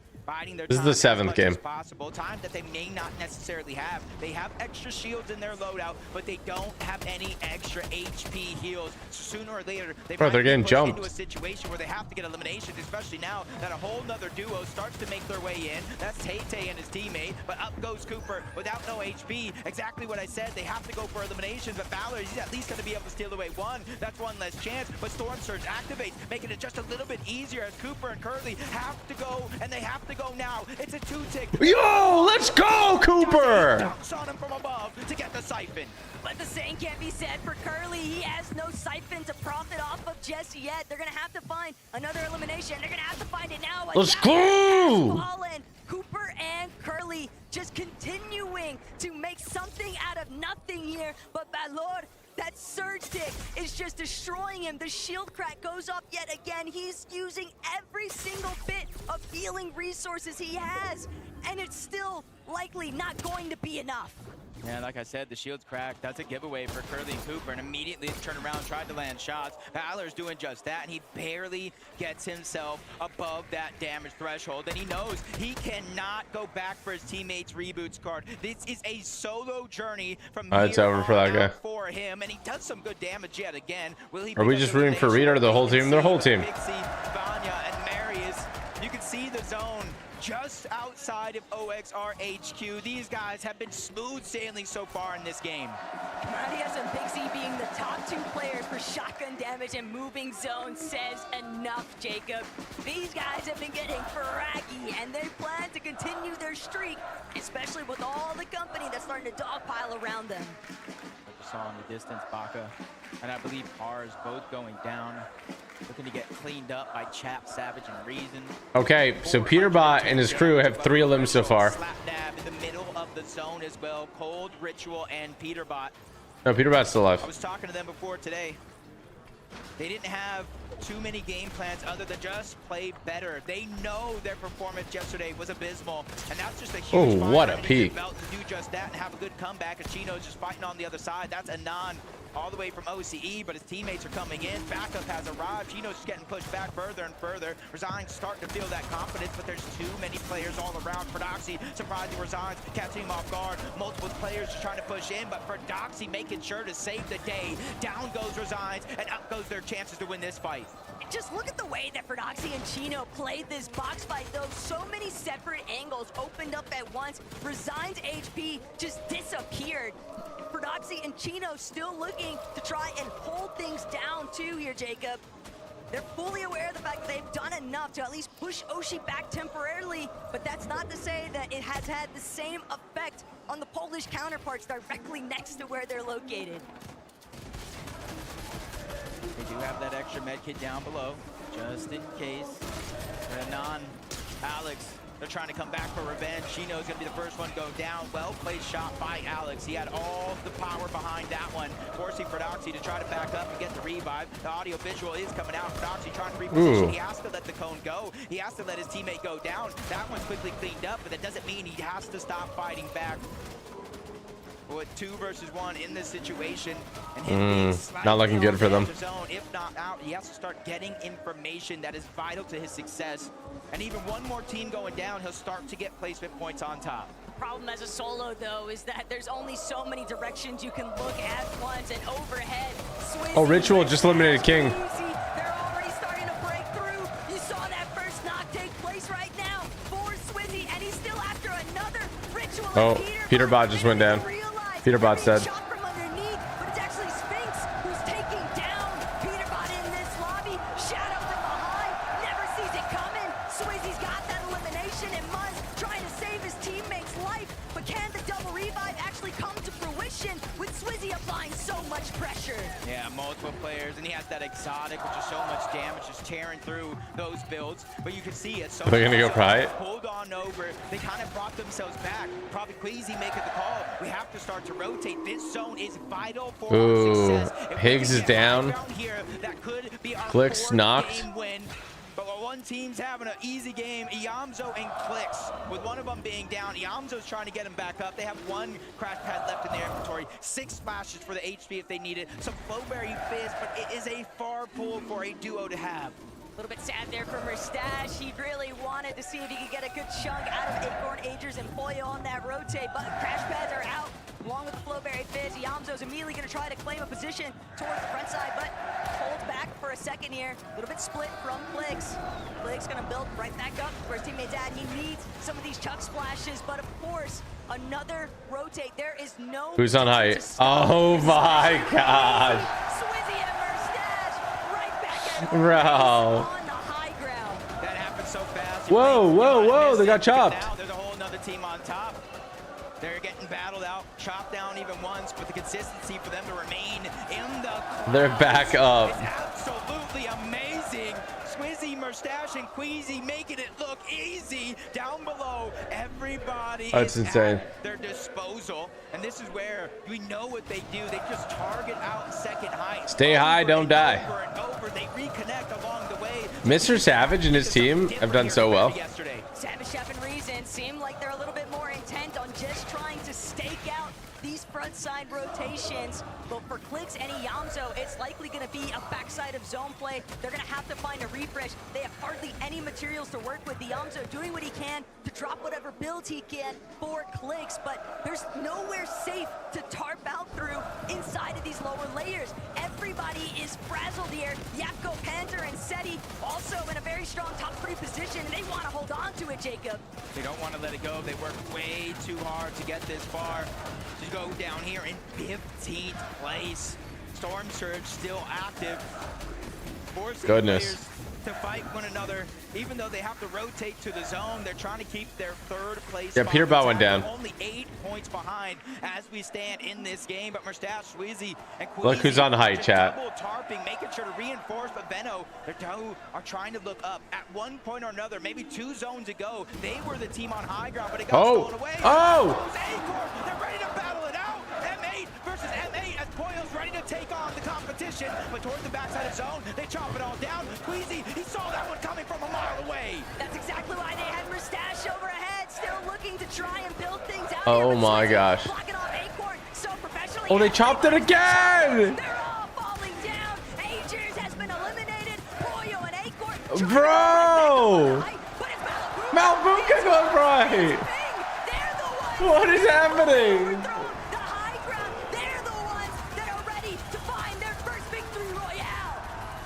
This is the 7th game. Possible time that they may not necessarily have. They have extra shields in their loadout, but they don't have any extra HP heals. So sooner or later, they're getting jumped into a situation where they have to get eliminations, especially now that a whole nother duo starts to make their way in. That's Tay-Tay and his teammate, but up goes Cooper without no HP. Exactly what I said. They have to go for eliminations, but Valor, he's at least going to be able to steal away one. That's one less chance, but Storm Surge activates, making it just a little bit easier as Cooper and Curly have to go, and they have to go now. It's a 2-tick. Yo, let's go, Cooper! Dunks on him from above to get the siphon. But the same can't be said for Curly. He has no siphon to profit off of just yet. They're going to have to find another elimination. They're going to have to find it now. Let's go! Cooper and Curly just continuing to make something out of nothing here. But Balor, that surge tick is just destroying him. The shield crack goes up yet again. He's using every single bit of healing resources he has, and it's still likely not going to be enough. Yeah, like I said, the shield's cracked. That's a giveaway for Curly and Cooper, and immediately turned around, tried to land shots. Valor's doing just that, and he barely gets himself above that damage threshold, and he knows he cannot go back for his teammates' reboots card. This is a solo journey from here it's over for that guy. For him, and he does some good damage yet again. Will he? Are we just rooting for Reed or the whole team? Their whole team. Pixie, Vanya, and Marius. You can see the zone just outside of OXR HQ. These guys have been smooth sailing so far in this game. Marius and Pixie being the top 2 players for shotgun damage and moving zone says enough, Jacob. These guys have been getting fraggy, and they plan to continue their streak, especially with all the company that's starting to dogpile around them. Saw in the distance, Baka, and I believe Pars both going down. Looking to get cleaned up by Chap, Savage, and Reason. Okay, so Peterbot and his crew have 3 elims so far. Slap dab in the middle of the zone as well. Cold, Ritual, and Peterbot. No, Peterbot's still alive. I was talking to them before today. They didn't have too many game plans other than just play better. They know their performance yesterday was abysmal, and that's just a huge Oh, what a peak. to do just that and have a good comeback. And Chino's just fighting on the other side. That's Anon all the way from OCE, but his teammates are coming in. Backup has arrived. Chino's just getting pushed back further and further. Resign's starting to feel that confidence, but there's too many players all around. For Doxy, surprising Resign's catching him off guard. Multiple players just trying to push in, but for Doxy making sure to save the day. Down goes Resign's, and up goes their chances to win this fight. Just look at the way that Ferdoxy and Chino played this box fight, though. So many separate angles opened up at once. Resign's HP just disappeared. Ferdoxy and Chino still looking to try and hold things down too here, Jacob. They're fully aware of the fact that they've done enough to at least push Oshi back temporarily, but that's not to say that it has had the same effect on the Polish counterparts directly next to where they're located. They do have that extra med kit down below, just in case. Anon, Alex, they're trying to come back for revenge. Chino's gonna be the first one to go down. Well played shot by Alex. He had all the power behind that one, forcing Ferdoxy to try to back up and get the revive. The audio visual is coming out. Ferdoxy trying to reposition. He has to let the cone go. He has to let his teammate go down. That one's quickly cleaned up, but that doesn't mean he has to stop fighting back. With 2 versus 1 in this situation, and him not looking good for them. Zone, if not out, he has to start getting information that is vital to his success. And even one more team going down, he'll start to get placement points on top. Problem as a solo, though, is that there's only so many directions you can look at once, and overhead. Oh, Ritual just eliminated King. They're already starting to break through. You saw that first knock take place right now for Swizzy, and he's still after another Ritual. Oh, Peterbot just went down. Peterbot's dead. Shot from underneath, but it's actually Sphinx who's taking down Peterbot in this lobby. Shadow from behind, never sees it coming. Swizzy's got that elimination, and Muzz trying to save his teammate's life. But can the double revive actually come to fruition with Swizzy applying so much pressure? Yeah, multiple players, and he has that exotic, which is so much damage, just tearing through those builds. But you can see it. So they're gonna go private. Hold on over. They kind of brought themselves back. Probably Queasy making the call. We have to start to rotate. This zone is vital for our success. If Higgs is down. Here, that could be our Clicks knocked. game win. But while one team's having an easy game, Iamzo and Clicks, with one of them being down, Iamzo's trying to get him back up. They have 1 crash pad left in their inventory, 6 splashes for the HP if they need it, some Flowberry Fizz, but it is a far pull for a duo to have. A little bit sad there for Merstash. He really wanted to see if he could get a good chunk out of Acorn, Agers, and Poyo on that rotate, but crash pads are out along with the Flowberry Fizz. Yamzo's immediately going to try to claim a position towards the front side, but holds back for a second here. A little bit split from Clicks. Clicks going to build right back up where his teammate's at. He needs some of these chuck splashes, but of course, another rotate. There is no... Who's on height? Oh my god. Swizzy and Merstash right back at Bro. on the high ground. That happened so fast. Whoa, whoa, whoa. They got chopped. Now there's a whole other team on top. They're getting battled out, chopped down even once, but the consistency for them to remain in the crowd. They're back up. It's absolutely amazing. Swizzy, Merstash, and Queasy making it look easy down below. Everybody That's is insane. at their disposal, and this is where we know what they do. They just target out second height. Stay high, don't die. Over and over, they reconnect along the way. Mr. Savage and his team have done so well. Savage, Chef, and Reason seem like they're a little bit more intent on just trying to stake out these front side rotations. But for Clicks and Yamzo, it's likely going to be a backside of zone play. They're going to have to find a refresh. They have hardly any materials to work with. Yamzo doing what he can to drop whatever builds he can for Clicks, but there's nowhere safe to tarp out through inside of these lower layers. Everybody is frazzled here. Yapko, Panther, and Seti also in a very strong top 3 position, and they want to hold on to it, Jacob. They don't want to let it go. They worked way too hard to get this far. To go down here in 15th place. Storm Surge still active. Goodness. to fight one another, even though they have to rotate to the zone. They're trying to keep their third place. Yep, here about went down. Only 8 points behind as we stand in this game, but Mustache, Sweezy, and Queasy Look who's on height, chat. double tarping, making sure to reinforce, but Venno, their two are trying to look up. At one point or another, maybe 2 zones ago, they were the team on high ground, but it got stolen away. They're ready to battle it out. M8 versus M8 as Boyle's ready to take on the competition, but towards the backside of zone, they chop it all down. Queasy, he saw that one coming from a mile away. That's exactly why they had Mustache over ahead, still looking to try and build things out. Oh my gosh. So professionally. Oh, they chopped it again. They're all falling down. Agers has been eliminated. Boyo and Acorn. Bro! Malbuka goes right! What is happening? The high ground, they're the ones that are ready to find their first victory royale.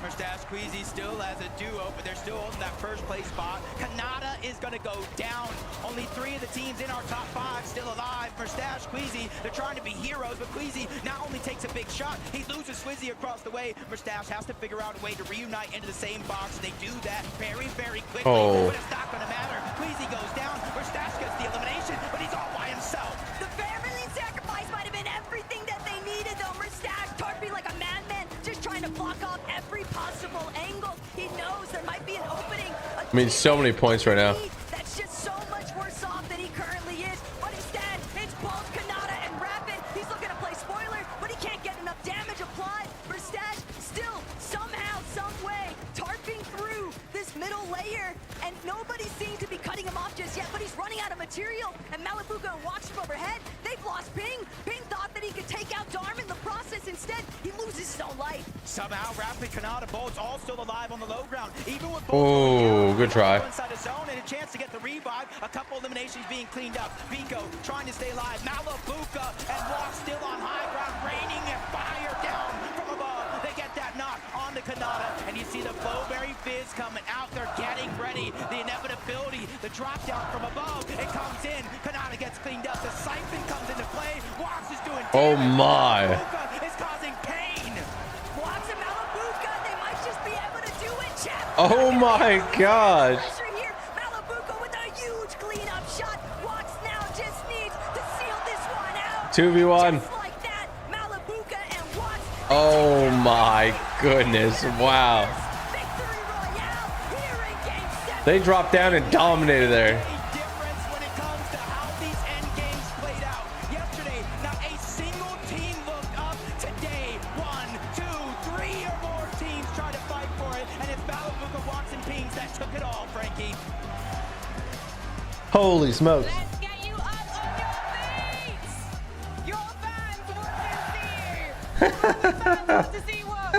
Mustache Queasy still has a duo, but they're still holding that first place spot. Kanata is going to go down. Only 3 of the teams in our top 5 still alive. Mustache, Queasy, they're trying to be heroes, but Queasy not only takes a big shot, he loses Swizzy across the way. Mustache has to figure out a way to reunite into the same box. They do that very, very quickly, but it's not going to matter. Queasy goes down. Mustache gets the elimination, but he's all by himself. The family sacrifice might have been everything that they needed, though. Mustache tarping like a madman, just trying to block off every possible angle. He knows there might be an opening. I mean, so many points right now. That's just so much worse off than he currently is. But instead, it's both Kanata and Rapid. He's looking to play spoiler, but he can't get enough damage applied. Mustache still, somehow, some way, tarping through this middle layer, and nobody seems to be cutting him off just yet, but he's running out of material, and Malibuka watched him overhead. They've lost Ping. Ping thought that he could take out Darm in the process. Instead, he loses his own life. Somehow, Rapid, Kanata, Bolts all still alive on the low ground. Even with Oh, good try. inside the zone and a chance to get the revive. A couple eliminations being cleaned up. Biko trying to stay alive. Malibuka and Walk still on high ground, raining fire down from above. They get that knock on the Kanata, and you see the Flowberry Fizz coming out. They're getting ready. The inevitability, the drop down from above. It comes in. Kanata gets cleaned up. The Siphon comes into play. Walks is doing damage. Oh my. Malibuka is causing pain. Walks and Malibuka, they might just be able to do it, chat. Oh my gosh. Pressure here. Malibuka with a huge cleanup shot. Walks now just needs to seal this one out. 2v1. Just like that, Malibuka and Walks. Oh my goodness. Wow. They dropped down and dominated there. Holy smokes. Let's get you up on your feet. Your fans want to see you. The fans want to see what?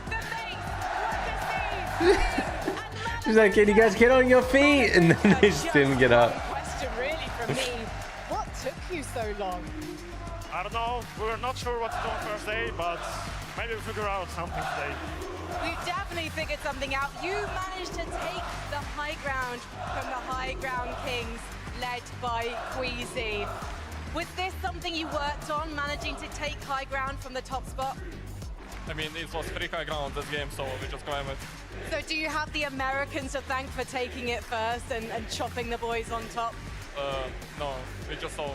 The mates want to see. She's like, can you guys get on your feet? And then they just didn't get up. Question really from me. What took you so long? I don't know. We were not sure what to do on first day, but maybe we'll figure out something today. We've definitely figured something out. You managed to take the high ground from the high ground kings, led by Queasy. Was this something you worked on, managing to take high ground from the top spot? I mean, it was pretty high ground this game, so we just got it. So do you have the Americans to thank for taking it first and chopping the boys on top? No, we just saw.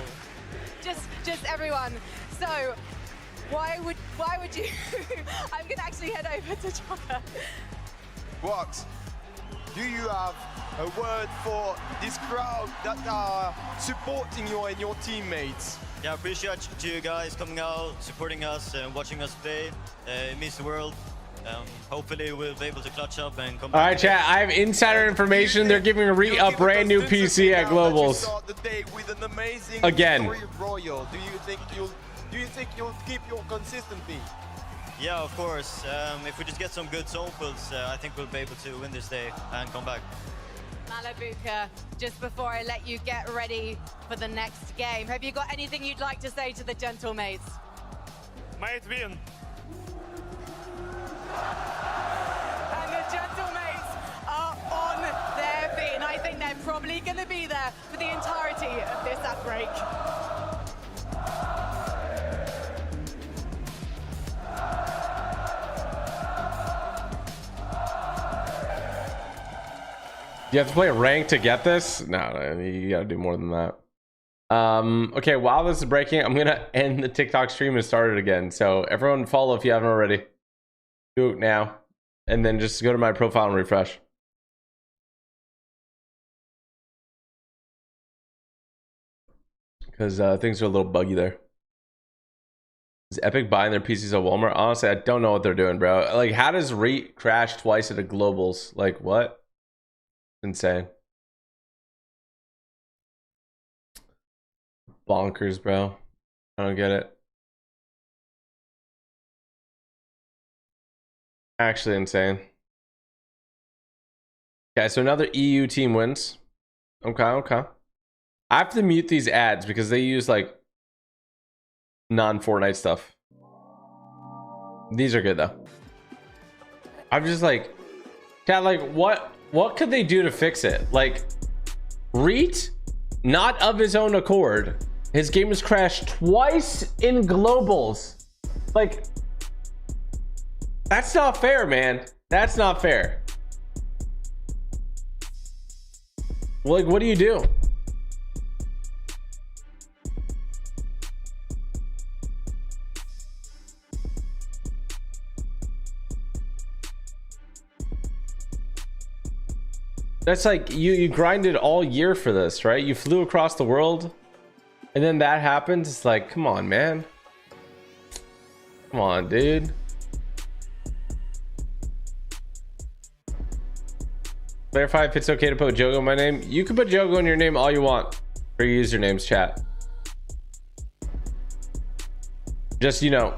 Just everyone. So why would you? I'm gonna actually head over to Chopper. What? Do you have a word for this crowd that are supporting you and your teammates? Yeah, appreciate you guys coming out, supporting us, and watching us play. It means the world. Hopefully we'll be able to clutch up and come back. All right, chat. I have insider information. They're giving a brand new PC at Globals. Again. Royal. Do you think you'll keep your consistency? Yeah, of course. If we just get some good zone pulls, I think we'll be able to win this day and come back. Malibuka, just before I let you get ready for the next game, have you got anything you'd like to say to the gentlemates? May it win. And the gentlemates are on their feet, and I think they're probably going to be there for the entirety of this outbreak. You have to play rank to get this? No, you gotta do more than that. Okay, while this is breaking, I'm gonna end the TikTok stream and start it again. So everyone follow if you haven't already. Do it now. And then just go to my profile and refresh. Because things are a little buggy there. Is Epic buying their PCs at Walmart? Honestly, I don't know what they're doing, bro. Like, how does REIT crash twice at a Globals? Like, what? Insane. Bonkers, bro. I don't get it. Actually insane. Okay, so another EU team wins. Okay. I have to mute these ads because they use like non-Fortnite stuff. These are good though. I'm just like, chat, like what could they do to fix it? Like, REIT, not of his own accord, his game has crashed twice in globals. Like, that's not fair, man. That's not fair. Like, what do you do? That's like you grinded all year for this, right? You flew across the world and then that happens. It's like, come on, man. Come on, dude. Clarify if it's okay to put Jogo in my name. You can put Jogo in your name all you want for your usernames, chat. Just, you know,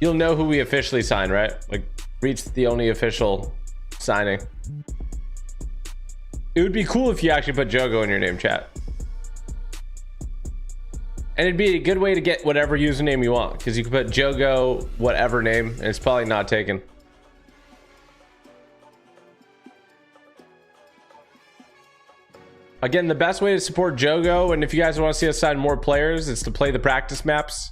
you'll know who we officially signed, right? Like, REIT's the only official signing. It would be cool if you actually put Jogo in your name, chat. And it'd be a good way to get whatever username you want, because you can put Jogo whatever name and it's probably not taken. Again, the best way to support Jogo, and if you guys want to see us sign more players, is to play the practice maps.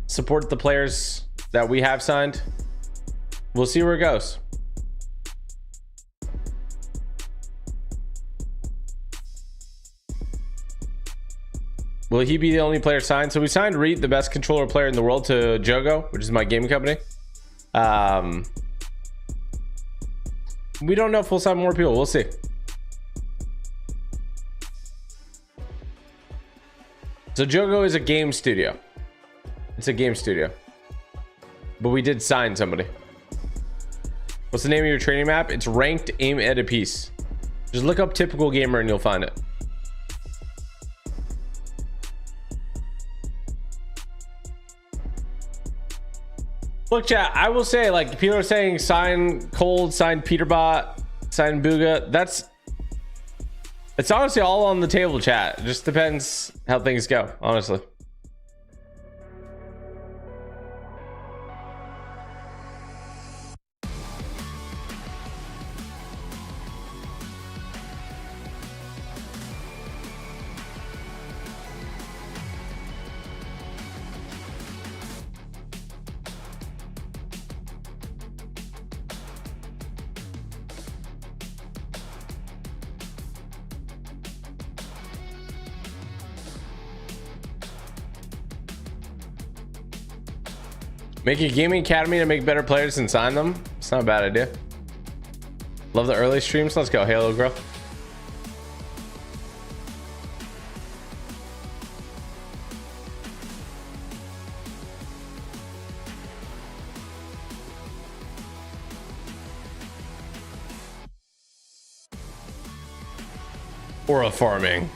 Support the players that we have signed. We'll see where it goes. Will he be the only player signed? So we signed REIT, the best controller player in the world, to Jogo, which is my gaming company. We don't know if we'll sign more people. We'll see. So Jogo is a game studio. It's a game studio. But we did sign somebody. What's the name of your training map? It's ranked aim at a piece. Just look up TypicalGamer and you'll find it. Look, chat, I will say, like, people are saying sign Cold, sign Peterbot, sign Booga. It's honestly all on the table, chat. It just depends how things go, honestly. Make a gaming academy to make better players and sign them. It's not a bad idea. Love the early streams. Let's go, Halo girl. Or a farming.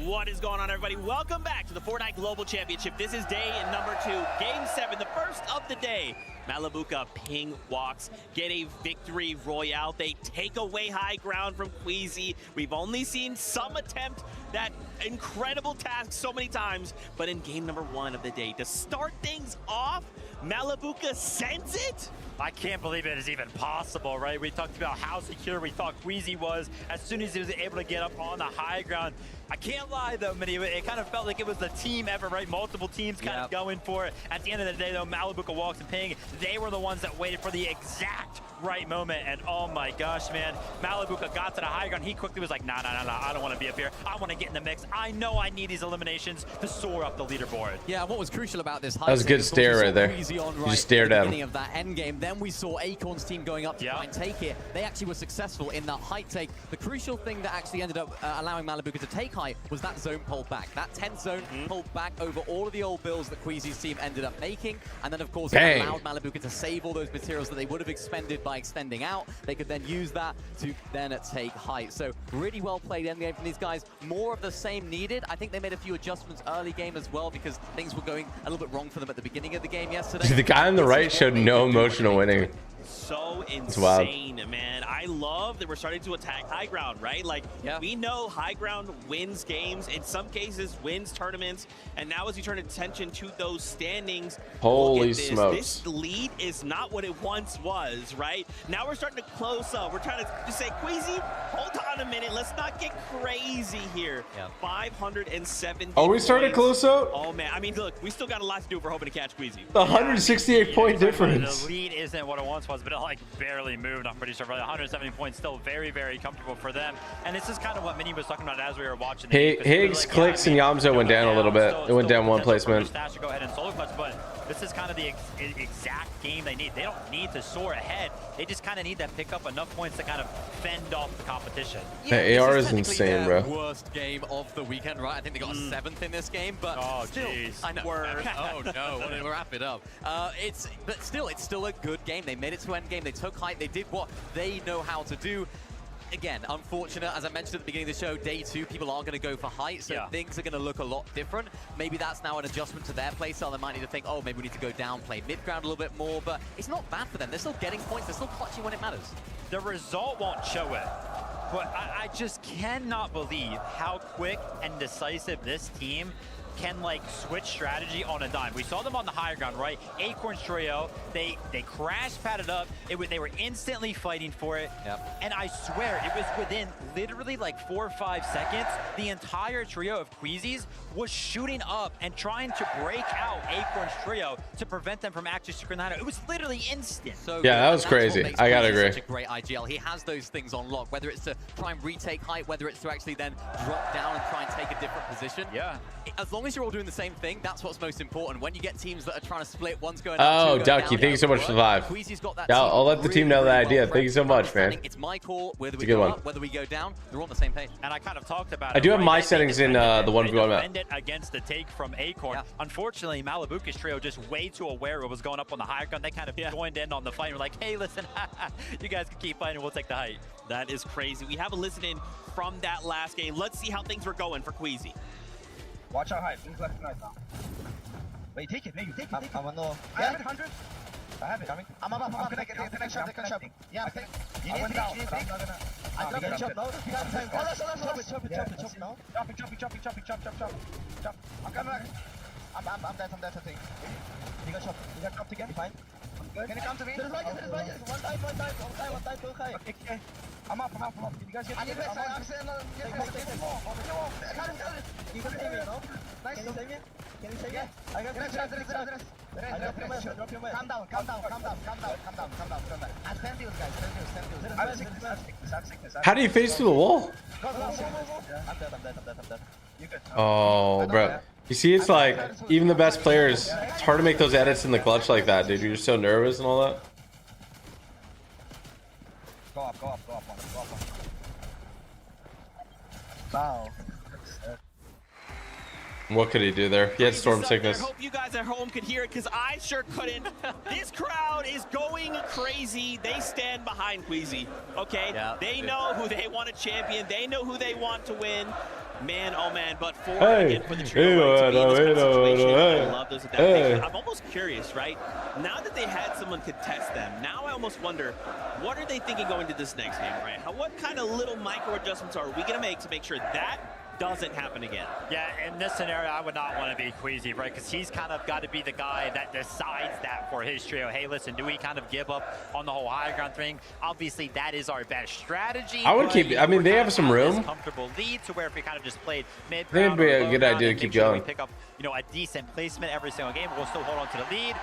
What is going on, everybody? Welcome back to the Fortnite Global Championship. This is day number 2, Game 7, the first of the day. Malabuka ping walks, get a victory royale. They take away high ground from Queasy. We've only seen some attempt that incredible task so many times, but in game number 1 of the day, to start things off, Malabuka sends it? I can't believe it is even possible, right? We talked about how secure we thought Queasy was as soon as he was able to get up on the high ground. I can't lie though, Minnie, it kind of felt like it was the team effort, right? Multiple teams kind of going for it. At the end of the day though, Malabuka walks and ping. They were the ones that waited for the exact right moment, and oh my gosh, man. Malabuka got to the high ground. He quickly was like, nah, I don't want to be up here. I want to get in the mix. I know I need these eliminations to soar up the leaderboard. Yeah, what was crucial about this high that was a good stare right there. You just stared at him. Of that end game. Then we saw Acorn's team going up to try and take it. They actually were successful in that height take. The crucial thing that actually ended up allowing Malabuka to take height was that zone pulled back. That 10th zone pulled back over all of the old builds that Queasy's team ended up making. And then, of course, it allowed Malabuka to save all those materials that they would have expended by extending out. They could then use that to then take height. So really well played end game from these guys. More of the same needed. I think they made a few adjustments early game as well because things were going a little bit wrong for them at the beginning of the game yesterday. The guy on the right showed no emotional winning. So insane, man. I love that we're starting to attack high ground, right? Like, we know high ground wins games, in some cases wins tournaments, and now as you turn attention to those standings, holy smokes, this lead is not what it once was, right? Now we're starting to close up. We're trying to just say, Queasy, hold on a minute. Let's not get crazy here. 570 Oh, we started close up? Oh, man. I mean, look, we still got a lot to do if we're hoping to catch Queasy. 168 point difference. The lead isn't what it once was, but it like barely moved. I'm pretty sure. 170 points, still very, very comfortable for them. And this is kind of what Minnie was talking about as we were watching. Higgs, Clicks, and Yamzo went down a little bit. It went down one placement. To go ahead and solo clutch, but this is kind of the exact game they need. They don't need to soar ahead. They just kind of need to pick up enough points to kind of fend off the competition. The AR is insane, bro. Worst game of the weekend, right? I think they got a 7th in this game, but still, I know. Oh no, we'll wrap it up. But still, it's still a good game. They made it to end game. They took height. They did what they know how to do. Again, unfortunate, as I mentioned at the beginning of the show, day 2, people are going to go for height, so things are going to look a lot different. Maybe that's now an adjustment to their play style. They might need to think, oh, maybe we need to go down, play mid-ground a little bit more, but it's not bad for them. They're still getting points. They're still clutching when it matters. The result won't show it, but I just cannot believe how quick and decisive this team can like switch strategy on a dime. We saw them on the higher ground, right? Acorn's trio, they crash padded up. They were instantly fighting for it. And I swear it was within literally like 4 or 5 seconds, the entire trio of Queasies was shooting up and trying to break out Acorn's trio to prevent them from actually securing the hideout. It was literally instant. So yeah, that was crazy. I gotta agree. Such a great IGL. He has those things on lock, whether it's to try and retake height, whether it's to actually then drop down and try and take a different position. As long as you're all doing the same thing, that's what's most important. When you get teams that are trying to split, one's going up, oh, Ducky, thank you so much for the live. Yeah, I'll let the team know that idea. Thank you so much, man. It's my call, whether we go up, whether we go down, they're on the same page. And I kind of talked about I do have my settings in the 1v1 map. Against the take from Acorn. Unfortunately, Malabuka's trio just way too aware of what was going up on the higher ground. They kind of joined in on the fight and were like, hey, listen, you guys can keep fighting, we'll take the height. That is crazy. We have a listen in from that last game. Let's see how things were going for Queasy. Watch out high, things left and right now. Wait, take it, maybe take it. I have it, 100. I have it. I'm up. I'm gonna get shot. Yeah, I think. You need to I'm gonna chop now. Chop it now. Chop. I'm coming back. I'm dead, I think. You got chopped again, fine. Can you come to me? One time, okay. I'm up. You guys get me? You can save me, no? Nice. Can you save me? I got drop your man. Calm down. I stand you guys, I have sickness. How do you face through the wall? I'm dead. You good? Oh, bro. You see, it's like, even the best players, it's hard to make those edits in the clutch like that, dude. You're so nervous and all that. Go up. Wow. What could he do there? He had storm sickness. I hope you guys at home could hear it, because I sure couldn't. This crowd is going crazy. They stand behind Queasy, okay? They know who they want to champion. They know who they want to win. Man, oh man, but again for the trio, right, to be in this kind of situation, I love those adaptations. I'm almost curious, right? Now that they had someone contest them, now I almost wonder, what are they thinking going to this next game, right? What kind of little micro adjustments are we going to make sure that doesn't happen again? Yeah, in this scenario, I would not want to be Queasy, right? Because he's kind of got to be the guy that decides that for his trio. Hey, listen, do we kind of give up on the whole high ground thing? Obviously, that is our best strategy. I would keep. I mean, they have some room. Comfortable lead to where if we kind of just played mid, I think it'd be a good idea to keep going. We pick up, you know, a decent placement every single game. We'll still hold on to the lead,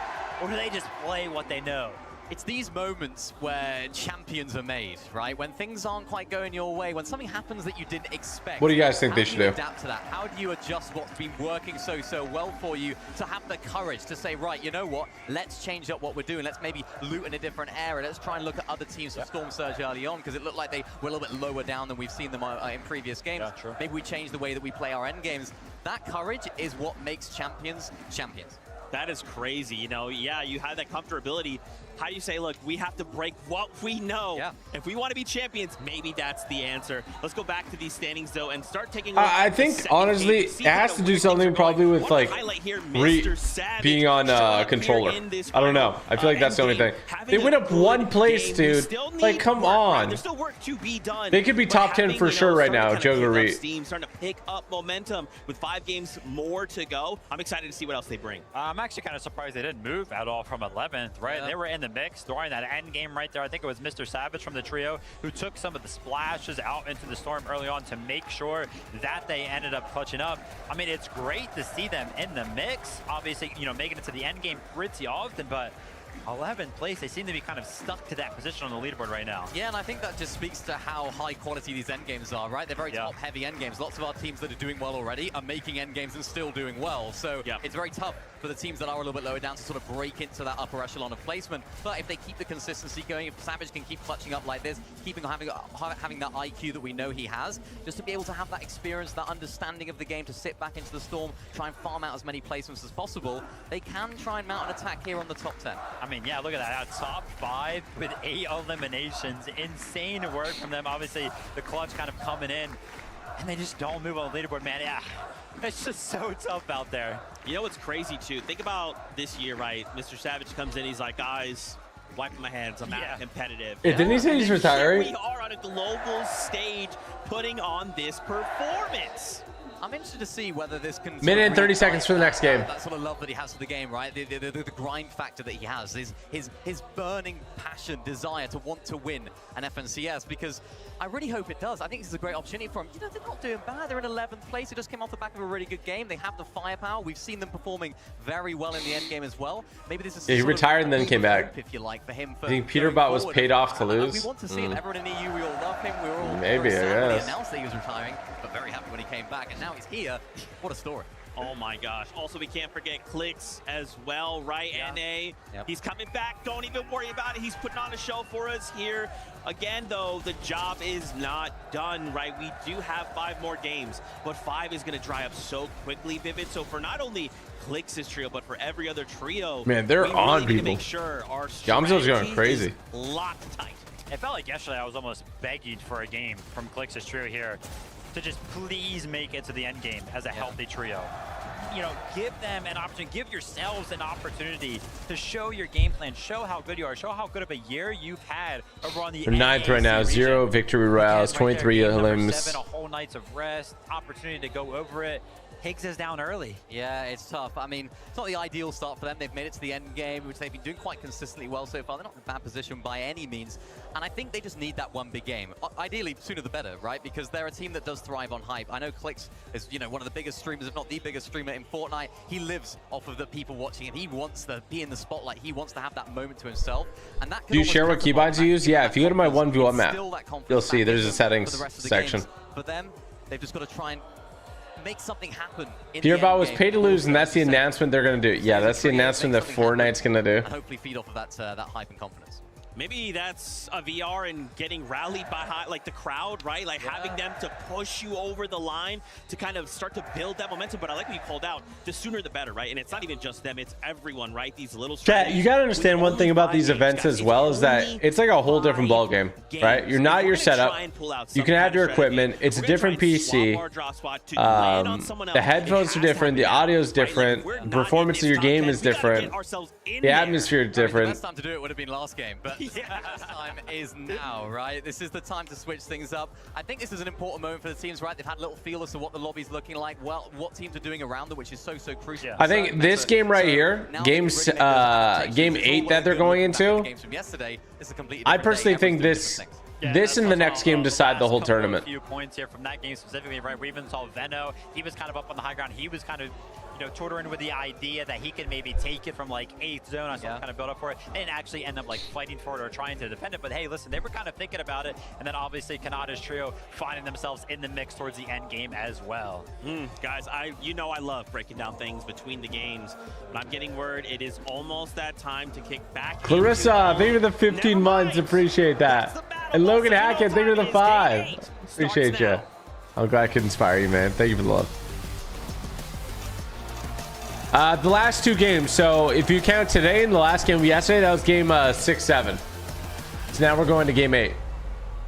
or do they just play what they know? It's these moments where champions are made, right? When things aren't quite going your way, when something happens that you didn't expect. What do you guys think they should do? Adapt to that? How do you adjust what's been working so well for you to have the courage to say, right, you know what? Let's change up what we're doing. Let's maybe loot in a different area. Let's try and look at other teams for Storm Surge early on, because it looked like they were a little bit lower down than we've seen them in previous games. Yeah, true. Maybe we change the way that we play our end games. That courage is what makes champions champions. That is crazy. You know, yeah, you have that comfortability. How do you say, look, we have to break what we know? Yeah. If we want to be champions, maybe that's the answer. Let's go back to these standings, though, and start taking I think, honestly, it has to do something probably with, like, being on controller. I don't know. I feel like that's the only thing. They went up one place, dude. Like, come on. There's still work to be done. They could be top 10 for sure right now, Jogo Reed. Starting to pick up momentum with 5 games more to go. I'm excited to see what else they bring. I'm actually kind of surprised they didn't move at all from 11th, right? Yeah. They were in the mix during that end game right there. I think it was Mr. Savage from the trio who took some of the splashes out into the storm early on to make sure that they ended up clutching up. I mean, it's great to see them in the mix. Obviously, you know, making it to the end game pretty often, but 11th place, they seem to be kind of stuck to that position on the leaderboard right now. Yeah, and I think that just speaks to how high quality these end games are, right? They're very top-heavy end games. Lots of our teams that are doing well already are making end games and still doing well. So it's very tough for the teams that are a little bit lower down to sort of break into that upper echelon of placement. But if they keep the consistency going, if Savage can keep clutching up like this, having that IQ that we know he has, just to be able to have that experience, that understanding of the game, to sit back into the storm, try and farm out as many placements as possible, they can try and mount an attack here on the top 10. I mean, yeah, look at that. Top 5 with 8 eliminations. Insane work from them. Obviously, the clutch kind of coming in, and they just don't move on the leaderboard, man. Yeah, it's just so tough out there. You know what's crazy, too? Think about this year, right? Mr. Savage comes in, he's like, guys, wiping my hands, I'm not competitive. Yeah, didn't he say he's retiring? Here we are on a global stage putting on this performance. I'm interested to see whether this can... Minute and 30 seconds for the next game. That sort of love that he has for the game, right? The grind factor that he has, his burning passion, desire to want to win an FNCS, because I really hope it does. I think this is a great opportunity for him. You know, they're not doing bad. They're in 11th place. They just came off the back of a really good game. They have the firepower. We've seen them performing very well in the end game as well. Maybe this is he retired and then came back. If you like, for him. I think Peterbot was paid off to lose. We want to see him. Everyone in EU, we all love him. We were all maybe, I guess. He announced that he was retiring, but very happy when he came back, and now he's here. What a story. Oh my gosh. Also, we can't forget Clicks as well, right? NA. He's coming back. Don't even worry about it. He's putting on a show for us here. Again, though, the job is not done, right? We do have 5 more games, but 5 is going to dry up so quickly, Vivid. So for not only Clicks' trio, but for every other trio, man, they're on really people. Make sure our Yamzo's going crazy. Locked tight. It felt like yesterday I was almost begging for a game from Clicks' trio here to just please make it to the end game as a healthy trio. You know, give them an opportunity, give yourselves an opportunity to show your game plan, show how good you are, show how good of a year you've had over on the 9th right now, 0 victory royales, 23 elims. 7, a whole night's of rest, opportunity to go over it. Higgs is down early. Yeah, it's tough. I mean, it's not the ideal start for them. They've made it to the end game, which they've been doing quite consistently well so far. They're not in a bad position by any means. And I think they just need that one big game. Ideally, sooner the better, right? Because they're a team that does thrive on hype. I know Clicks is, you know, one of the biggest streamers, if not the biggest streamer in Fortnite. He lives off of the people watching him. He wants to be in the spotlight. He wants to have that moment to himself. And that do you share what keybinds you use? Yeah, if you go to my 1v1 map, you'll see there's a settings section. For them, they've just got to try and make something happen. Peterbot was paid to lose, and that's the announcement they're going to do. Yeah, that's the announcement that Fortnite's going to do. And hopefully feed off of that hype and confidence. Maybe that's a VR and getting rallied by like the crowd, right? Like having them to push you over the line to kind of start to build that momentum. But I like what you called out, the sooner the better, right? And it's not even just them, it's everyone, right? These little chat, you got to understand one thing about these events as well is that it's like a whole different ball game, right? You're not your setup. You can have your equipment. It's a different PC. The headphones are different. The audio is different. The performance of your game is different. The atmosphere is different. The best time to do it would have been last game, but this time is now, right? This is the time to switch things up. I think this is an important moment for the teams, right? They've had a little feel as to what the lobby's looking like, well, what teams are doing around it, which is so crucial. I think this game right here, game 8 that they're going into, I personally think this and the next game decide the whole tournament. A few points here from that game specifically, right? We even saw Veno. He was kind of up on the high ground. He was kind of, you know, tutoring with the idea that he could maybe take it from like 8th zone or some kind of build up for it. They didn't actually end up like fighting for it or trying to defend it. But hey, listen, they were kind of thinking about it. And then obviously Kanada's trio finding themselves in the mix towards the end game as well. Guys, you know I love breaking down things between the games. But I'm getting word it is almost that time to kick back. Clarissa, thank you for the 15 months. Appreciate that. And Logan Hackett, thank you for the 5. Appreciate you. I'm glad I could inspire you, man. Thank you for the love. The last 2 games. So if you count today and the last game yesterday, that was game 6-7. So now we're going to game 8.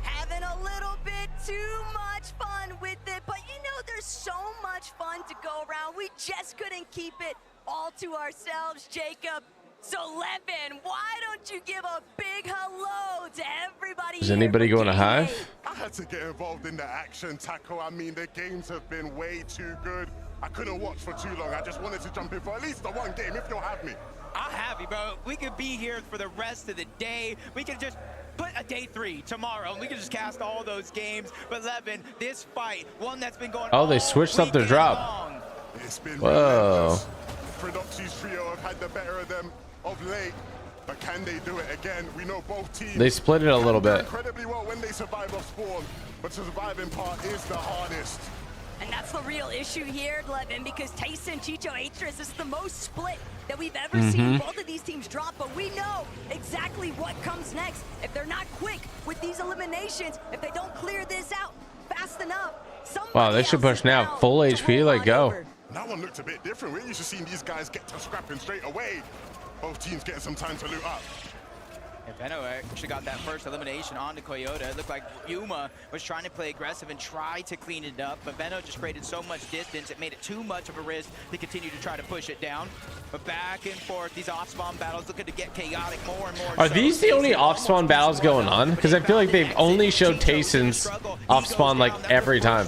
Having a little bit too much fun with it, but you know there's so much fun to go around. We just couldn't keep it all to ourselves, Jacob. So Levin, why don't you give a big hello to everybody? Is anybody going to Hive? I had to get involved in the action, Taco. I mean, the games have been way too good. I couldn't watch for too long. I just wanted to jump in for at least the one game, if you'll have me. I'll have you, bro. We could be here for the rest of the day. We could just put a day 3 tomorrow, and we could just cast all those games. But Levin, this fight, one that's been going they switched up their drop. It's been whoa. Prodoxy's trio have had the better of them of late, but can they do it again? We know both teams. They split it a little bit. Incredibly well when they survive off spawn, but the surviving part is the hardest. And that's the real issue here, Levin, because Tyson, Chicho, Atris is the most split that we've ever seen both of these teams drop, but we know exactly what comes next. If they're not quick with these eliminations, if they don't clear this out fast enough, wow, they should push now. Full HP, like go. That one looked a bit different. We're used to seeing these guys get to scrapping straight away. Both teams getting some time to loot up. Veno actually got that first elimination onto Coyote. It looked like Yuma was trying to play aggressive and try to clean it up, but Veno just created so much distance, it made it too much of a risk to continue to try to push it down. But back and forth, these off-spawn battles looking to get chaotic more and more. Are these the only off-spawn battles going on? Because I feel like they've only showed Tayson's off-spawn like every time.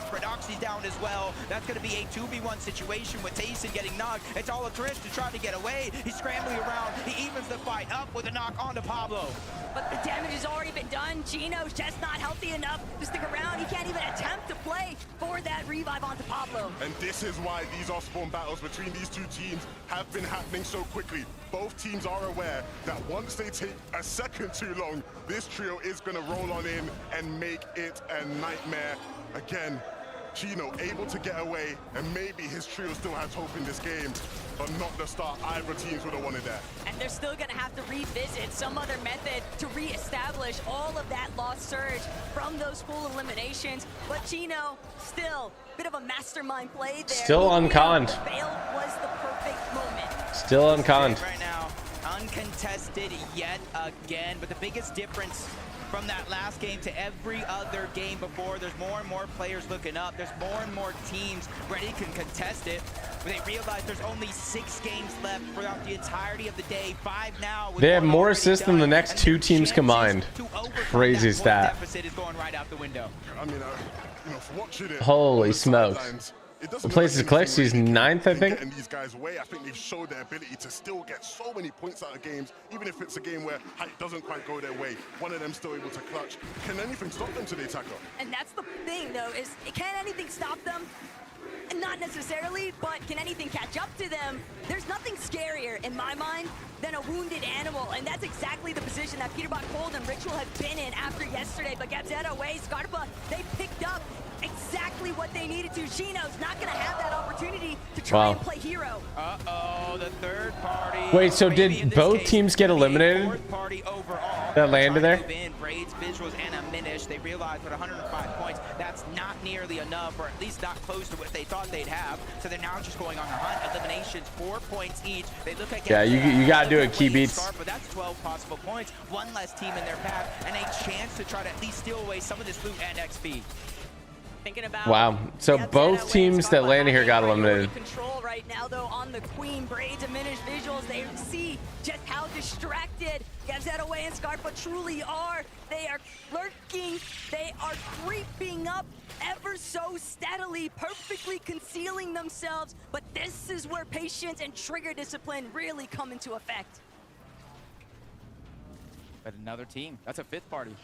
Prodoxy's down as well. That's going to be a 2v1 situation with Tayson getting knocked. It's all a Trish to try to get away. He's scrambling around. He evens the fight up with a knock onto Pablo. But the damage has already been done. Gino's just not healthy enough to stick around. He can't even attempt to play for that revive onto Pablo. And this is why these off-spawn battles between these two teams have been happening so quickly. Both teams are aware that once they take a second too long, this trio is going to roll on in and make it a nightmare. Again, Gino able to get away, and maybe his trio still has hope in this game, but not the start either teams would have wanted that. And they're still going to have to revisit some other method to reestablish all of that lost surge from those full eliminations. But Gino, still, bit of a mastermind play there. Still unconned. Fail was the perfect moment. Still unconned. Right now, uncontested yet again, but the biggest difference from that last game to every other game before, there's more and more players looking up. There's more and more teams ready to contest it. But they realize there's only 6 games left throughout the entirety of the day. 5 now. They have more assists than the next 2 teams combined. Crazy stat. Deficit is going right out the window. I mean, you know, for watching it, holy smokes. The place is Clicks, he's 9th, I think. And these guys away, I think they've showed their ability to still get so many points out of games, even if it's a game where hype doesn't quite go their way. One of them still able to clutch. Can anything stop them today, Taco? And that's the thing, though, is can anything stop them? Not necessarily, but can anything catch up to them? There's nothing scarier, in my mind, than a wounded animal, and that's exactly the position that Peterbot Cold and Ritual had been in after yesterday. But Gabzetta away, Scarpa, they picked up exactly what they needed to. Gino's not going to have that opportunity to try and play hero. Uh-oh, the third party. Wait, so did both teams get eliminated? Party overall. That landed there. Braids, visuals, and a Minish. They realized with 105 points, that's not nearly enough, or at least not close to what they thought they'd have. So they're now just going on a hunt. Eliminations, 4 points each. They look like you gotta do it. Key beats. But that's 12 possible points. One less team in their path, and a chance to try to at least steal away some of this loot and XP. Wow. So both teams that landed here got eliminated. Control right now, though, on the Queen. Braids and Minish visuals. They see just how distracted Gabzetaway and Scarpa truly are. They are lurking. They are creeping up ever so steadily, perfectly concealing themselves. But this is where patience and trigger discipline really come into effect. But another team. That's a fifth party.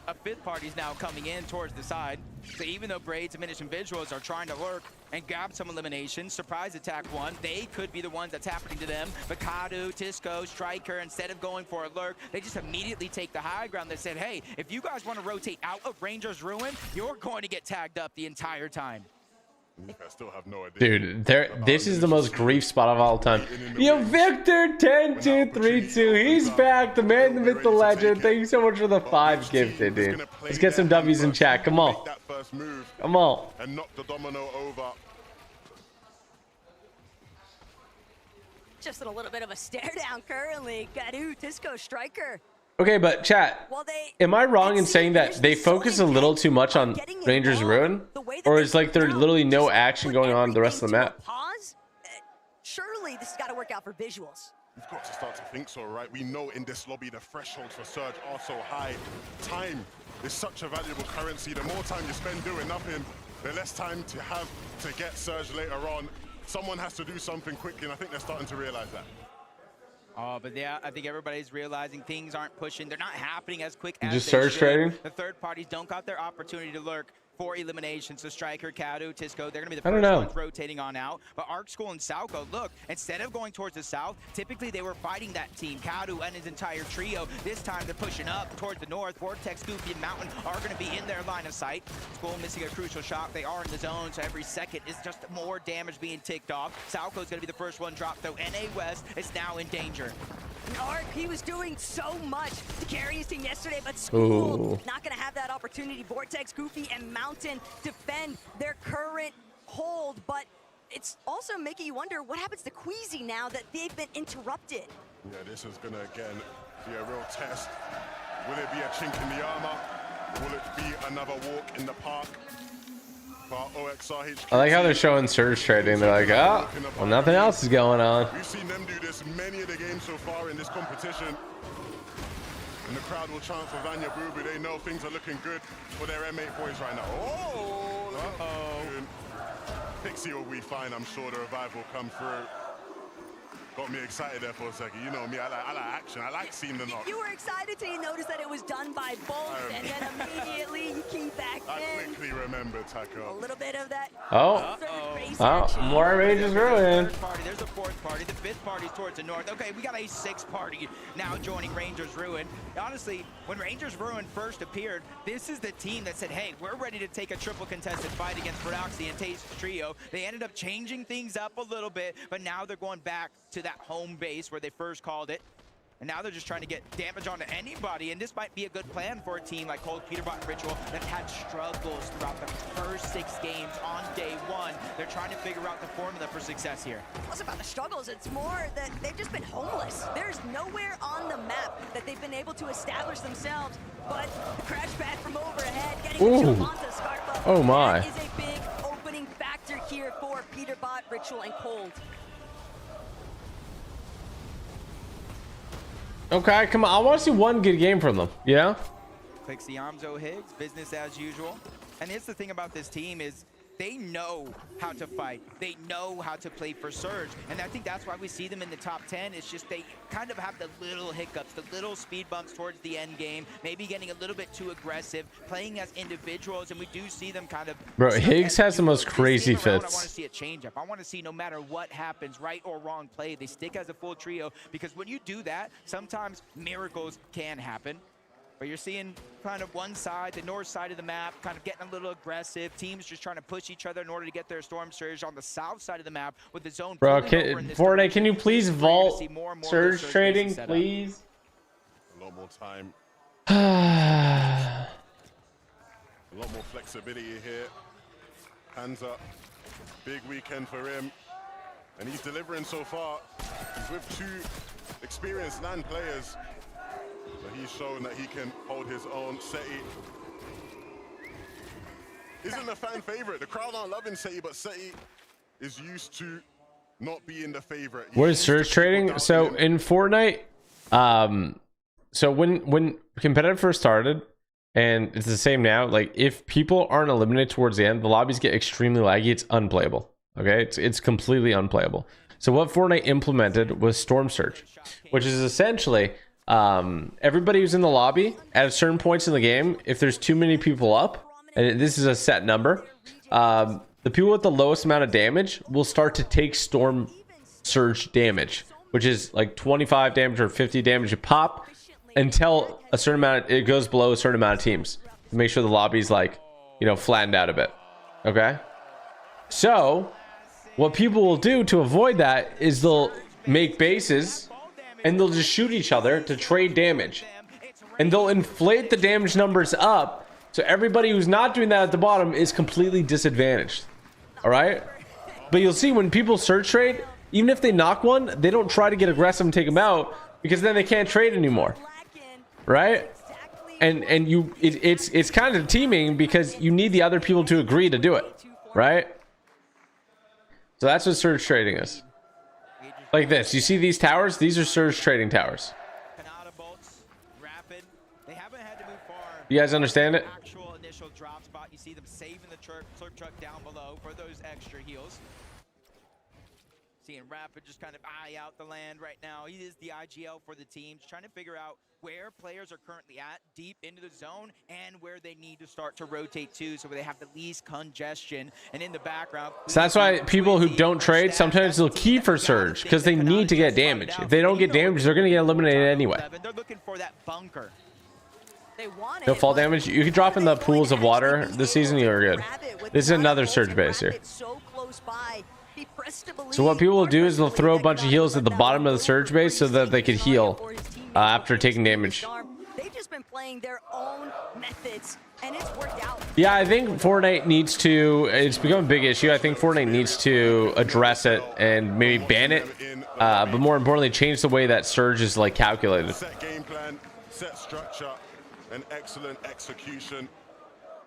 A fifth party's now coming in towards the side. So even though Braids and Minish and Visuals are trying to lurk and grab some eliminations, surprise attack one, they could be the ones that's happening to them. But Kadu, Tisco, Striker, instead of going for a lurk, they just immediately take the high ground. They said, hey, if you guys want to rotate out of Ranger's Ruin, you're going to get tagged up the entire time. I still have no idea. Dude, this is the most grief spot of all time. Yo, Victor 10-2-3-2. He's back. The man, the myth, the legend. Thank you so much for the 5 gifted, dude. Let's get some W's in chat. Come on. Come on. And knock the domino over. Just a little bit of a stare down currently. Kadu, Tisco, Striker. Okay, but chat, am I wrong in saying that they focus a little too much on Ranger's Ruin? Or is like there literally no action going on the rest of the map? Pause? Surely this has got to work out for visuals. We've got to start to think so, right? We know in this lobby the thresholds for Surge are so high. Time is such a valuable currency. The more time you spend doing nothing, the less time to have to get Surge later on. Someone has to do something quickly, and I think they're starting to realize that. Oh, but yeah, I think everybody's realizing things aren't pushing. They're not happening as quick as just they Surge should. trading? The third parties don't got their opportunity to lurk for elimination. So Striker, Kadu, Tisco, they're going to be the first ones rotating on out. But Arc School and Salco, look, instead of going towards the south, typically they were fighting that team. Kadu and his entire trio. This time they're pushing up towards the north. Vortex, Goofy, and Mountain are going to be in their line of sight. School missing a crucial shot. They are in the zone, so every second is just more damage being ticked off. Salco's going to be the first one dropped, though. NA West is now in danger. Arc, he was doing so much to carry his team yesterday, but School not going to have that opportunity. Vortex, Goofy, and Mountain defend their current hold, but it's also making you wonder what happens to Queasy now that they've been interrupted. Yeah, this is going to, again, be a real test. Will it be a chink in the armor? Will it be another walk in the park? I like how they're showing Surge trading. They're like, oh, well, nothing else is going on. We've seen them do this many of the games so far in this competition. And the crowd will chant for Vanya Bubu. They know things are looking good for their M8 boys right now. Oh! Pixie will be fine. I'm sure the revive will come through. Got me excited there for a second. You know me, I like action. I like seeing the knock. You were excited till you noticed that it was done by both, and then immediately you came back in. I quickly remembered, Taco. A little bit of that. More Ranger's Ruin. There's a fourth party. The fifth party's towards the north. Okay, we got a sixth party now joining Ranger's Ruin. Honestly, when Ranger's Ruin first appeared, this is the team that said, hey, we're ready to take a triple contested fight against Prodoxy and Taste Trio. They ended up changing things up a little bit, but now they're going back to that home base where they first called it. And now they're just trying to get damage onto anybody, and this might be a good plan for a team like Cold, Peterbot, and Ritual that had struggles throughout the first 6 games on day 1. They're trying to figure out the formula for success here. It wasn't about the struggles, it's more that they've just been homeless. There's nowhere on the map that they've been able to establish themselves, but the crash pad from overhead, getting the jump onto Scarpa. Oh my. That is a big opening factor here for Peterbot, Ritual, and Cold. Okay, come on. I want to see one good game from them. Yeah. Plixiamzo Higgs, business as usual. And here's the thing about this team is they know how to fight. They know how to play for Surge. And I think that's why we see them in the top 10. It's just they kind of have the little hiccups, the little speed bumps towards the end game, maybe getting a little bit too aggressive, playing as individuals, and we do see them kind of... Bro, Higgs has the most crazy I want fits. to see a change-up. I want to see no matter what happens, right or wrong play, they stick as a full trio, because when you do that, sometimes miracles can happen. But you're seeing kind of one side, the north side of the map, kind of getting a little aggressive. Teams just trying to push each other in order to get their Storm Surge on the south side of the map with the zone. Bro, Fortnite, can you please vault Surge trading, please? A lot more time. A lot more flexibility here. Hands up. Big weekend for him. And he's delivering so far. He's with 2 experienced LAN players. So he's shown that he can hold his own. Seti isn't a fan favorite. The crowd aren't loving Seti, but Seti is used to not being the favorite. What is surge trading? So in Fortnite, so when competitive first started, and it's the same now, like if people aren't eliminated towards the end, the lobbies get extremely laggy. It's unplayable. Okay, it's completely unplayable. So what Fortnite implemented was Storm Surge, which is essentially everybody who's in the lobby at certain points in the game, if there's too many people up, and this is a set number, the people with the lowest amount of damage will start to take Storm Surge damage, which is like 25 damage or 50 damage a pop, until a certain amount, it goes below a certain amount of teams to make sure the lobby's like, you know, flattened out a bit. Okay, so what people will do to avoid that is they'll make bases and they'll just shoot each other to trade damage, and they'll inflate the damage numbers up, so everybody who's not doing that at the bottom is completely disadvantaged. All right, but you'll see when people surge trade, even if they knock one, they don't try to get aggressive and take them out, because then they can't trade anymore, right? And it's kind of teaming, because you need the other people to agree to do it, right? So that's what surge trading is. Like this, you see these towers? These are surge trading towers. You guys understand it? Actual initial drop spot, you see them saving the slurp truck down below for those extra heals. Seeing Rapid just kind of eye out the land right now. He is the IGL for the team, just trying to figure out where players are currently at, deep into the zone, and where they need to start to rotate to, so they have the least congestion. And in the background, so that's why people who don't trade, sometimes they'll key for surge, because they need to get damage. If they don't get damage, they're going to get eliminated anyway. They're looking for that bunker. No fall damage. You can drop in the pools of water this season, you're good. This is another surge base here. So what people will do is they'll throw a bunch of heals at the bottom of the surge base so that they could heal after taking damage. They've just been playing their own methods, and it's worked out. Yeah, I think Fortnite needs to, it's become a big issue. I think Fortnite needs to address it and maybe ban it, but more importantly, change the way that surge is like calculated. Set game plan, set structure, and excellent execution.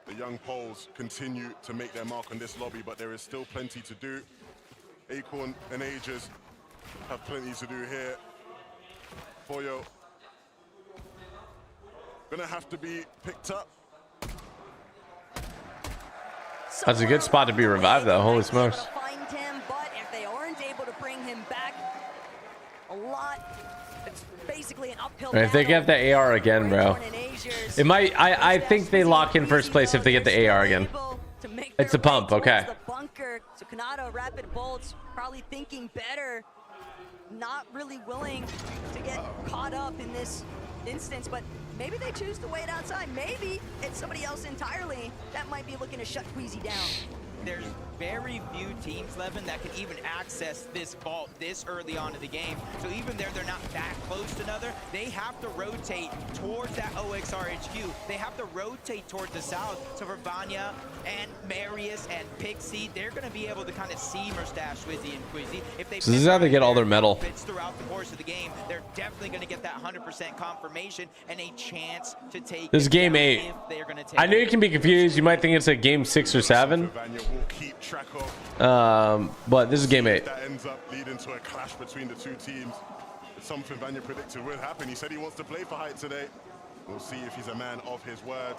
The young Poles continue to make their mark on this lobby, but there is still plenty to do. Acorn and Ages have plenty to do here. Foyo gonna have to be picked up. That's a good spot to be revived, though. Holy smokes! Find him, but if they aren't able to bring him back, a lot. It's basically an uphill. If they get the AR again, bro, it might. I think they lock in first place if they get the AR again. It's a pump, okay. The bunker. So Kanata, Rapid Bolts, probably thinking better, not really willing to get caught up in this instance, but maybe they choose to wait outside. Maybe it's somebody else entirely that might be looking to shut Queasy down. There's very few teams, Levin, that can even access this vault this early on in the game. So even there, they're not that close to another. They have to rotate towards that OXR HQ. They have to rotate towards the south. So for Vanya and Marius and Pixie, they're going to be able to kind of see Mustache, Swizzy, and Quizzy. If they So this is how they get all their metal. throughout the course of the game, they're definitely going to get that 100% confirmation and a chance to take. This is game 8. I know you can be confused. You might think it's a game 6 or 7. But this is game 8. That ends up leading to a clash between the two teams. It's something Vanya predicted would happen. He said he wants to play for Height today. We'll see if he's a man of his word.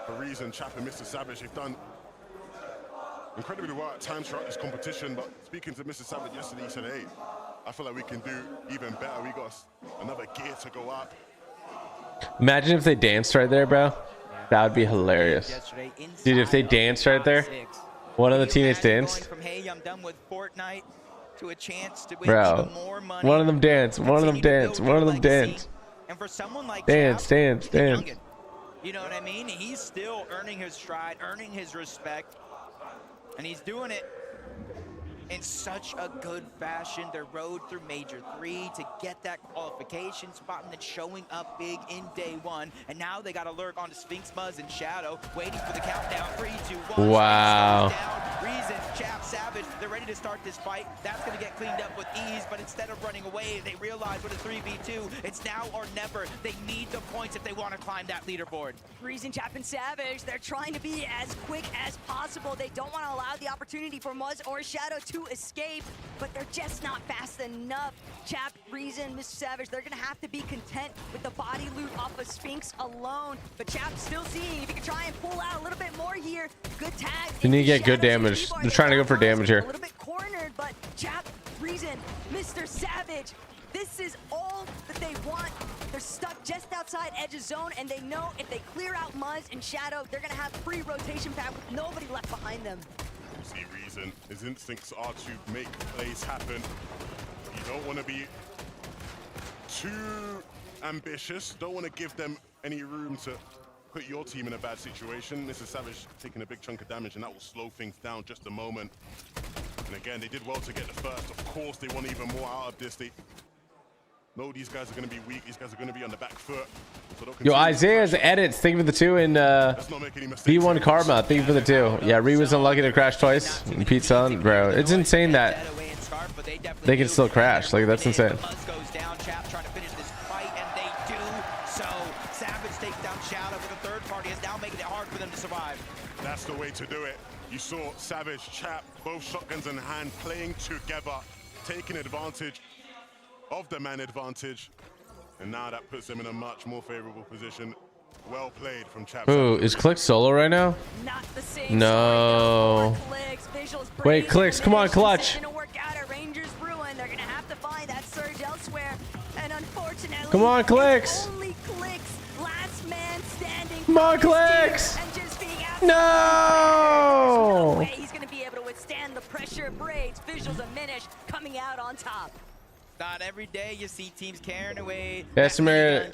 For reason, Chap and Mr. Savage have done incredibly well at times throughout this competition. But speaking to Mr. Savage yesterday, he said, hey, I feel like we can do even better. We got another gear to go up. Imagine if they danced right there, bro. That would be hilarious. Dude, if they danced right there. One of the teammates danced. From, hey, I'm done with Fortnite, to a chance to win Bro, even more money. one of them dance. One of them dance. One of them dance. And for someone like dance, Chap, dance, dance. You know what I mean? He's still earning his stride, earning his respect, and he's doing it in such a good fashion. Their road through Major 3 to get that qualification spot and then showing up big in day 1. And now they got to lurk onto Sphinx, Muzz, and Shadow, waiting for the countdown. 3, 2, 1. Wow. Reason, Chap, Savage, they're ready to start this fight. That's going to get cleaned up with ease, but instead of running away, they realize with a 3v2, it's now or never. They need the points if they want to climb that leaderboard. Reason, Chap, and Savage, they're trying to be as quick as possible. They don't want to allow the opportunity for Muzz or Shadow to escape, but they're just not fast enough. Chap, Reason, Mr. Savage, they're going to have to be content with the body loot off of Sphinx alone, but Chap's still seeing if he can try and pull out a little bit more here. Good tag. You need to get good damage. They're trying to go for damage here. A little bit cornered, but Chap, Reason, Mr. Savage, this is all that they want. They're stuck just outside edge of zone, and they know if they clear out Muzz and Shadow, they're going to have free rotation path with nobody left behind them. See, Reason, his instincts are to make plays happen. You don't want to be too ambitious. Don't want to give them any room to put your team in a bad situation. Mr. Savage taking a big chunk of damage, and that will slow things down just a moment. And again, they did well to get the first. Of course, they want even more out of this. They know these guys are going to be weak. These guys are going to be on the back foot. So Yo, Isaiah's edits. Thank you for the 2 in B1 Karma. Thank you for the 2. Yeah, Ree was unlucky to crash twice. And Pete's on, bro. It's insane that they can still crash. Like, that's insane. Goes down, Chap trying to finish this fight, and they do so. Savage takes down Shadow, but the third party is now making it hard for them to survive. That's the way to do it. You saw Savage, Chap, both shotguns in hand, playing together, taking advantage of the man advantage. And now that puts them in a much more favorable position. Well played from Chap. Ooh, is Click solo right now? Not the same. No. Wait, Clicks, come on, clutch. They're gonna have to find that surge elsewhere, and unfortunately, Come on, Clicks. only Clicks, last man standing. Come on, Clicks. And just being No. way he's gonna be able to withstand the pressure. Braids, Visuals, and Minish coming out on top. Not every day you see teams carrying away. Bessemer,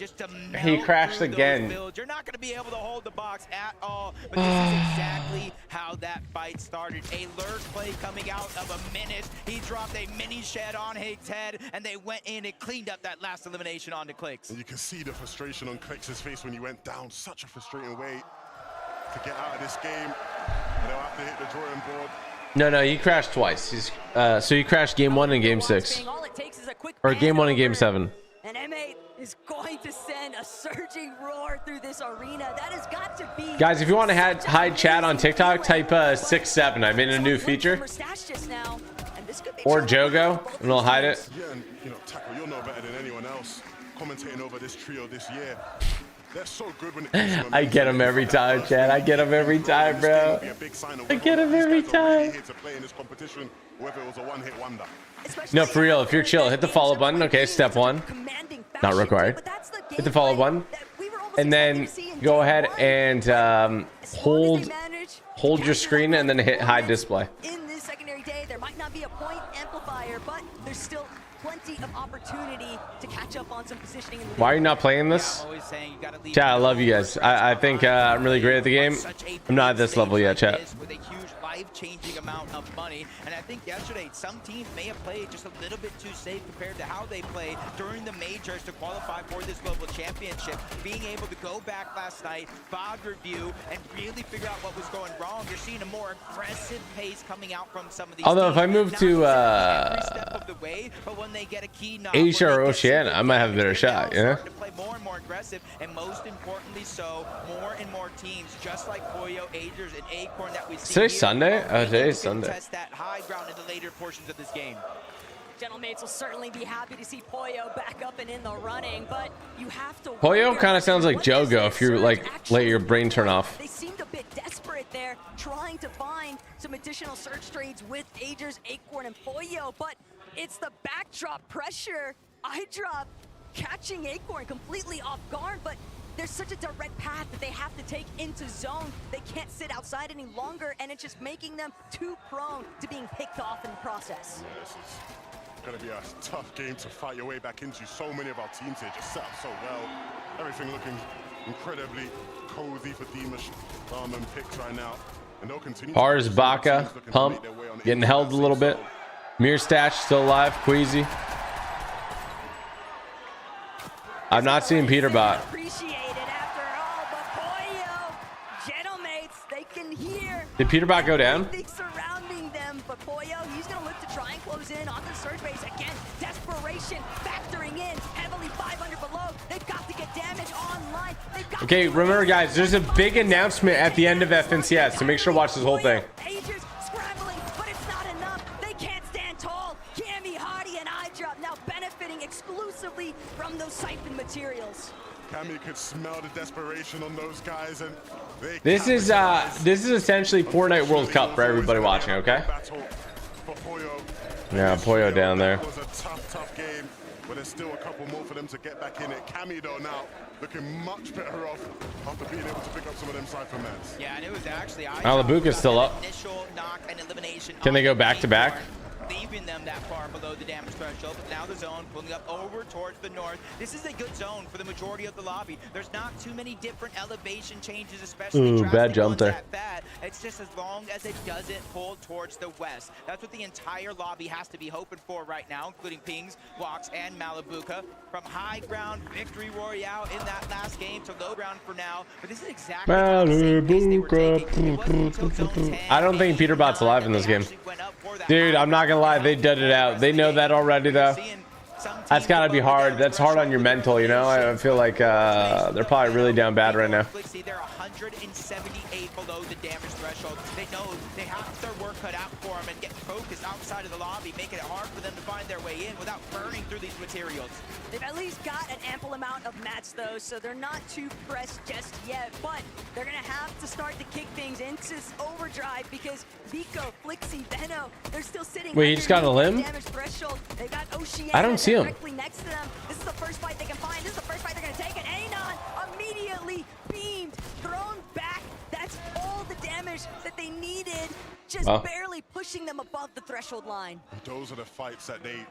he crashed again. You're not going to be able to hold the box at all. But this is exactly how that fight started. A lurk play coming out of a minute. He dropped a mini shed on Higgs' head, and they went in and cleaned up that last elimination onto Clicks. And you can see the frustration on Clicks' face when he went down. Such a frustrating way to get out of this game. And they'll have to hit the drawing board. No, he crashed twice. He's so he crashed game 1 and game 6, or game 1 and game 7. And M8 is going to send a surging roar through this arena. That has got to be. Guys, if you want to hide chat on TikTok, type 67. I made a new feature. Or Jogo, and I'll hide it. Yeah, and you know, Tackle, you'll know better than anyone else commentating over this trio this year. They're so good when it comes to I get him every time, Chad. I get him every time, bro. I get him every time. Whether it was a one-hit wonder. No, for real. If you're chill, hit the follow button. Okay, step 1. Not required. Hit the follow button, and then go ahead and hold your screen, and then hit hide display. In this secondary day, there might not be a point amplifier, but there's still plenty of opportunity to catch up on some positioning. Why are you not playing this? Chat, I love you guys. I think I'm really great at the game. I'm not at this level yet, chat. With a huge life-changing amount of money, and I think yesterday some teams may have played just a little bit too safe compared to how they played during the majors to qualify for this global championship. Being able to go back last night, VOD review, and really figure out what was going wrong. You're seeing a more aggressive pace coming out from some of these. Although if I move to Asia or Oceania, I might have a better shot. Yeah. To play more and more aggressive, and most importantly, so more and more teams, just like Poyo, Agers, and Acorn that we see. Today's Sunday. Oh, today's Sunday. Test that high ground in the later portions of this game. Gentlemates will certainly be happy to see Poyo back up and in the running, but you have to. Poyo kind of sounds like Jogo if you like let your brain turn off. They seemed a bit desperate there, trying to find some additional search trades with Agers, Acorn, and Poyo, but it's the backdrop pressure. iDrop catching Acorn completely off guard, but there's such a direct path that they have to take into zone. They can't sit outside any longer, and it's just making them too prone to being picked off in the process. Yeah, this is going to be a tough game to fight your way back into. So many of our teams here just set up so well. Everything looking incredibly cozy for Dimash, Barman picks right now. And they'll continue. Pars, Baka, Pump, getting held a little bit. Mirror Stash still alive. Queasy. I'm not seeing Peterbot. Did Peterbot go down? Surrounding them, but Poyo, he's gonna look to try and close in on the surge base again. Desperation factoring in, heavily 500 below. They've got to get damage online. Okay, remember guys, there's a big announcement at the end of FNCS, so make sure to watch this whole thing. Agers scrambling, but it's not enough. They can't stand tall. Cammy, Hardy, and iDrop now benefiting exclusively from those siphon materials. Cammy could smell the desperation on those guys, and this is essentially Fortnite World Cup for everybody watching, okay? Yeah, Poyo down there. It was a tough game, but there's still a couple more for them to get back in it. Cammy though now looking much better off after being able to pick up some of them cypher meds. Yeah, and it was actually Malabuka's still up. initial knock and elimination. Can they go back to back? Leaving them that far below the damage threshold, but now the zone pulling up over towards the north. This is a good zone for the majority of the lobby. There's not too many different elevation changes, especially bad jump there. It's just as long as it doesn't pull towards the west. That's what the entire lobby has to be hoping for right now, including Pings, Walks, and Malabuka. From high ground victory royale in that last game to low ground for now. But this is exactly Malabuka. I don't think Peterbot's alive in this game. Dude, I'm not gonna lie, they did it out. They know that already though. That's gotta be hard. That's hard on your mental, you know? I feel like they're probably really down bad right now. They're 178 below the damage threshold. They know they have their work cut out for them and get focused outside of the lobby, making it hard for them to find their way in without burning through these materials. They've at least got an ample amount of mats though, so they're not too pressed just yet, but they're gonna have to start to kick things into overdrive because Vico, Flixie, Veno, they're still sitting. Wait, he just got a limb? They've got Oceana I don't see him. directly next to them. This is the first fight they can find. This is the first fight they're gonna take, and Anon immediately beamed, thrown back. That's all the damage that they needed, just barely pushing them above the threshold line. Those are the fights that they...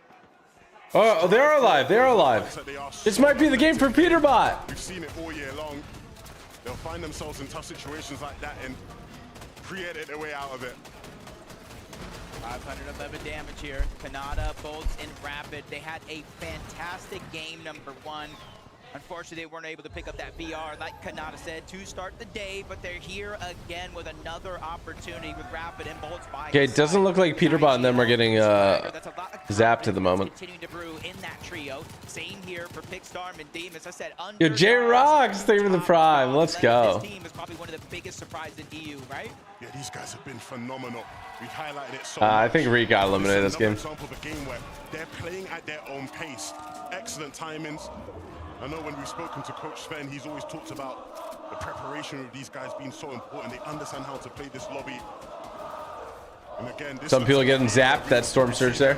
Oh, they're alive. They're alive. This might be the game for Peterbot. We've seen it all year long. They'll find themselves in tough situations like that and create their way out of it. 511 damage here. Kanata, Bolts, and Rapid. They had a fantastic game number one. Unfortunately, they weren't able to pick up that VR, like Kanata said, to start the day, but they're here again with another opportunity with Rapid and Bolts by. Okay, it doesn't look like Peterbot and them are getting zapped at the moment. Continuing to brew in that trio. Same here for Pickstorm and Demus. I said Yo, J-Rocks, thank you for the prime. Let's go. This team is probably one of the biggest surprises in EU, right? Yeah, these guys have been phenomenal. We've highlighted it so I think Reek got eliminated this game. Example of a game where they're playing at their own pace. Excellent timings. I know when we've spoken to Coach Sven, he's always talked about the preparation of these guys being so important. They understand how to play this lobby. And again, this Some people are getting zapped. That Storm Surge there.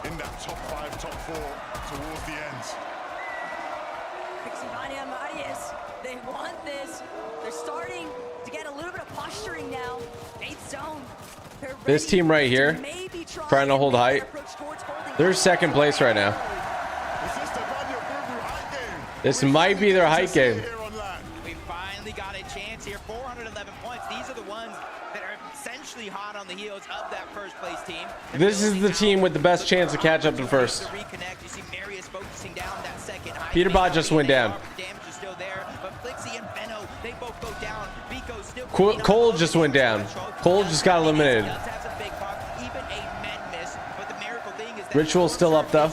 In that top 5, top 4 towards the ends. Pixivania Marius, they want this. They're starting to get a little bit of posturing now. 8th zone. This team right here, trying to hold height. They're second place right now. This might be their height game. We finally got a chance here. 411 points. These are the ones that are essentially hot on the heels of that first place team. This is the team with the best chance to catch up to first. You see Marius focusing down that second. Peterbot just went down. Damage is still there, but Flixie and Benno, they both go down. Vico still Cole just went down. Cole just got eliminated. Ritual's still up though.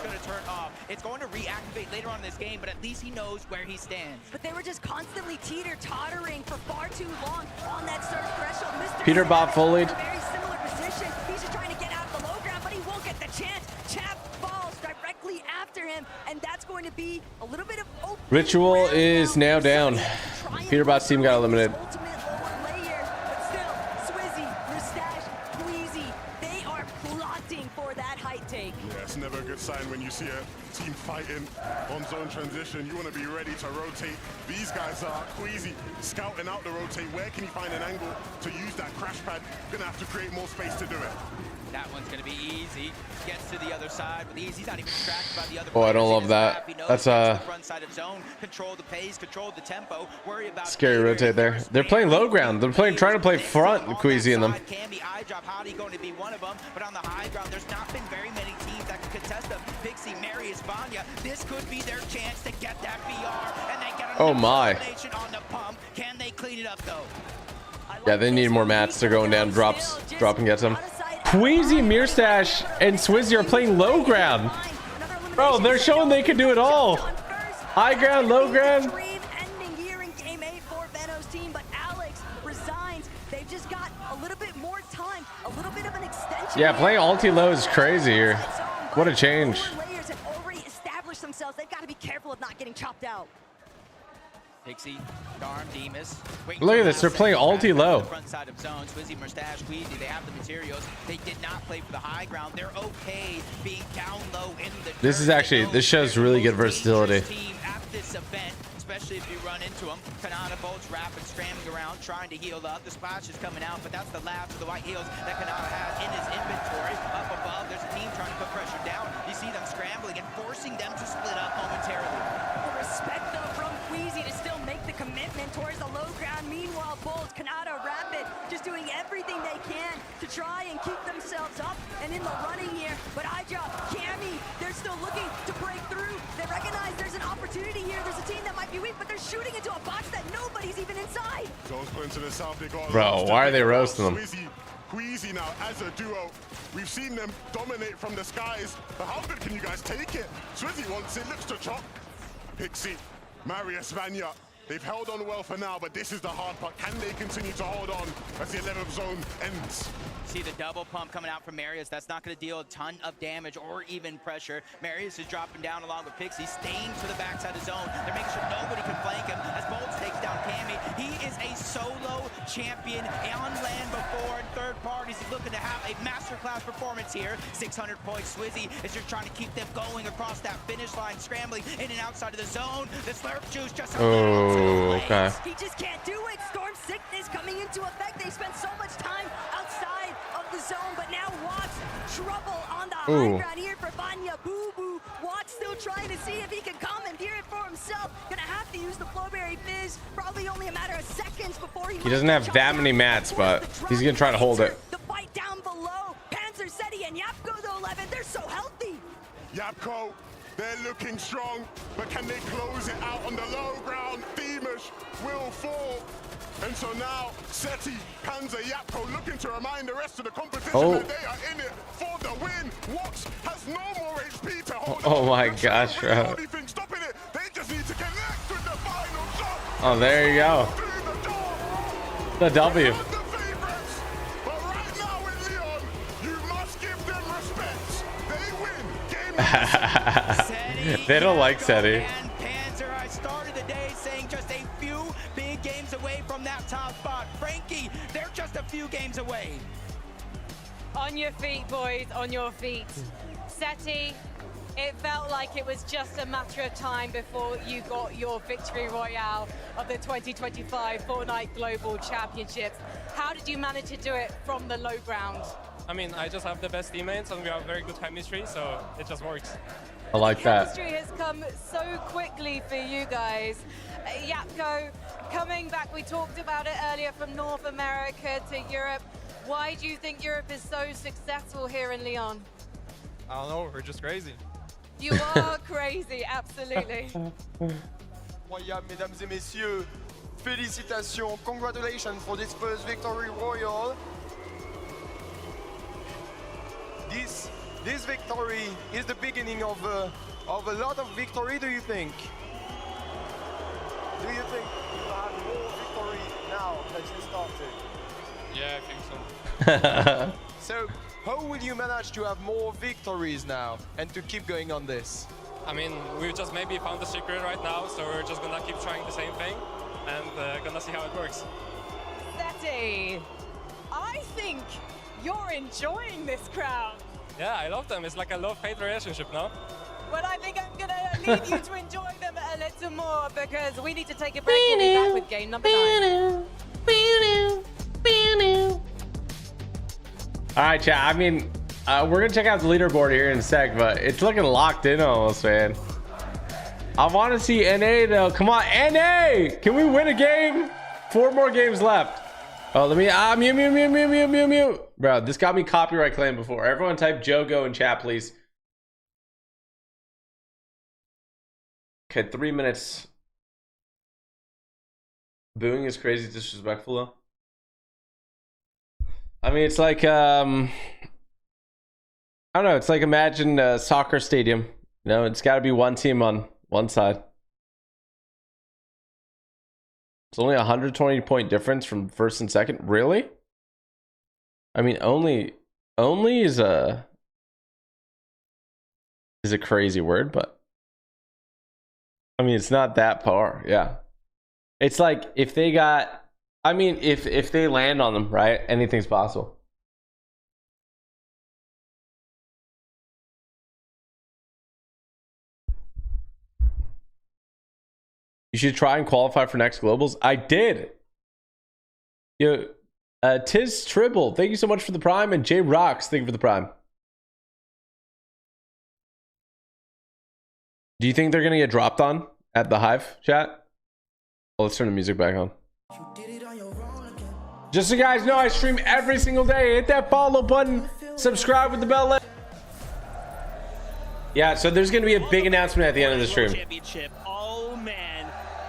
It's going to reactivate later on in this game, but at least he knows where he stands. But they were just constantly teeter-tottering for far too long on that surge threshold. Mr. Peterbot fullied. Very similar position. He's just trying to get out of the low ground, but he won't get the chance. Chap falls directly after him, and that's going to be a little bit of open. Ritual is now down. Peterbot's team got eliminated. It's never a good sign when you see a team fighting on zone transition. You want to be ready to rotate. These guys are Queasy scouting out the rotate. Where can he find an angle to use that crash pad? Gonna have to create more space to do it. That one's going to be easy. Gets to the other side with ease. He's not even distracted by the other. Oh, I don't love that. That's front side of zone. Control the pace, control the tempo. Worry about scary rotate there. They're playing low ground. They're trying to play front. Queasy in them. Can be iDrop. Howdy going to be one of them. But on the high ground, there's not been very many teams that can contest them. Pixie, Marius, Vanya. This could be their chance to get that BR and then get Oh my. on the pump. Can they clean it up though? Yeah, they need more mats. They're going down. Drop and get them. Queasy, Mirstash, and Swizzy are playing low ground. Bro, they're showing they can do it all. High ground, low ground. Ending here in game 8 for Veno's team, but Alex resigns. They've just got a little bit more time, a little bit of an extension. Yeah, playing ulti low is crazy here. What a change. Players have already established themselves. They've got to be careful of not getting chopped out. Pixie, Darm, Demus. Look at this. They're playing ulti low. Front side of zone. Swizzy, Mustache, Queasy. They have the materials. They did not play for the high ground. They're okay being down low in the. This shows really good versatility. Team at this event, especially if you run into them. Kanata bolts, rapid, scrambling around, trying to heal up. The splash is coming out, but that's the last of the white heals that Kanata has in his inventory. Up above, there's a team trying to put pressure down. You see them scrambling and forcing them to split up momentarily. Respect though from Queasy to still make the commitment towards the low ground. Meanwhile, Bolts, Kanata, Rapid just doing everything they can to try and keep themselves up and in the running here. But iDrop, Cammy, they're still looking to break through. They recognize there's an opportunity here. There's a team that might be weak, but they're shooting into a box that nobody's even inside. Bro, why are they roasting them? Queasy now as a duo. We've seen them dominate from the skies, but how good can you guys take it? Swizzy wants it, looks to chop. Pixie, Marius, Vanya, they've held on well for now, but this is the hard part. Can they continue to hold on as the 11th zone ends? See the double pump coming out from Marius. That's not going to deal a ton of damage or even pressure. Marius is dropping down along with Pixie, staying to the backside of zone. They're making sure nobody can flank him as Bolts takes down Cammy. He is a solo champion on land before, and third parties is looking to have a masterclass performance here. 600 points. Swizzy is just trying to keep them going across that finish line, scrambling in and outside of the zone. The slurp juice just okay. He just can't do it. Storm sickness coming into effect. They spent so much time outside of the zone, but now Watts trouble on the high ground here for Vanya. Boo Boo. Watts still trying to see if he can commandeer it for himself. Gonna have to use the Flowberry Fizz. Probably only a matter of seconds before He doesn't have that many mats, but he's gonna try to hold it. The fight down below. Panzer Seti and Yapko, though, 11. They're so healthy. Yapko, they're looking strong, but can they close it out on the low ground? Demus will fall. And so now, Seti, Panzer, Yapko looking to remind the rest of the competition that they are in it for the win. Watts has no more HP to hold. Oh my gosh, bro. Stopping it. They just need to connect with the final shot. Oh, there you go. The W. But right now in Leon, you must give them respect. They win. Game They don't like Seti. Panzer, I started the day saying just a few big games away from that top spot. Frankie, they're just a few games away. On your feet, boys, on your feet. Seti, it felt like it was just a matter of time before you got your victory royale of the 2025 Fortnite Global Championships. How did you manage to do it from the low ground? I mean, I just have the best teammates and we have very good chemistry, so it just works. I like that. Chemistry has come so quickly for you guys. Yapko, coming back, we talked about it earlier, from North America to Europe. Why do you think Europe is so successful here in Lyon? I don't know, we're just crazy. You are crazy, absolutely. Incroyable, mesdames et messieurs. Félicitations, congratulations for this first victory royal. This victory is the beginning of a lot of victory, do you think? Do you think you will have more victory now that you started? Yeah, I think so. So, how will you manage to have more victories now and to keep going on this? I mean, we just maybe found the secret right now, so we're just gonna keep trying the same thing and gonna see how it works. Seti, I think you're enjoying this crowd. Yeah, I love them. It's like a love-hate relationship now. Well, I think I'm gonna leave you to enjoy them a little more because we need to take a break. We'll be back with game number 9. All right, chat. I mean, We're gonna check out the leaderboard here in a sec, but it's looking locked in almost, man. I want to see NA though. Come on, NA! Can we win a game? 4 more games left. Oh, let me mute. Bro, this got me copyright claim before. Everyone type Jogo in chat, please. Okay, 3 minutes. Booing is crazy disrespectful though. I mean, it's like I don't know. It's like imagine a soccer stadium. You know, it's got to be one team on one side. It's only a 120-point difference from first and second. Really? I mean, only is a crazy word, but I mean, it's not that far. Yeah, it's like if they got. I mean, if they land on them, right? Anything's possible. You should try and qualify for next globals. I did. Yo, Tiz Tribble, thank you so much for the prime, and J Rocks, thank you for the prime. Do you think they're gonna get dropped on at the Hive chat? Well, let's turn the music back on. Just so you guys know, I stream every single day. Hit that follow button, subscribe with the bell. Yeah, so there's gonna be a big announcement at the end of the stream. Oh man,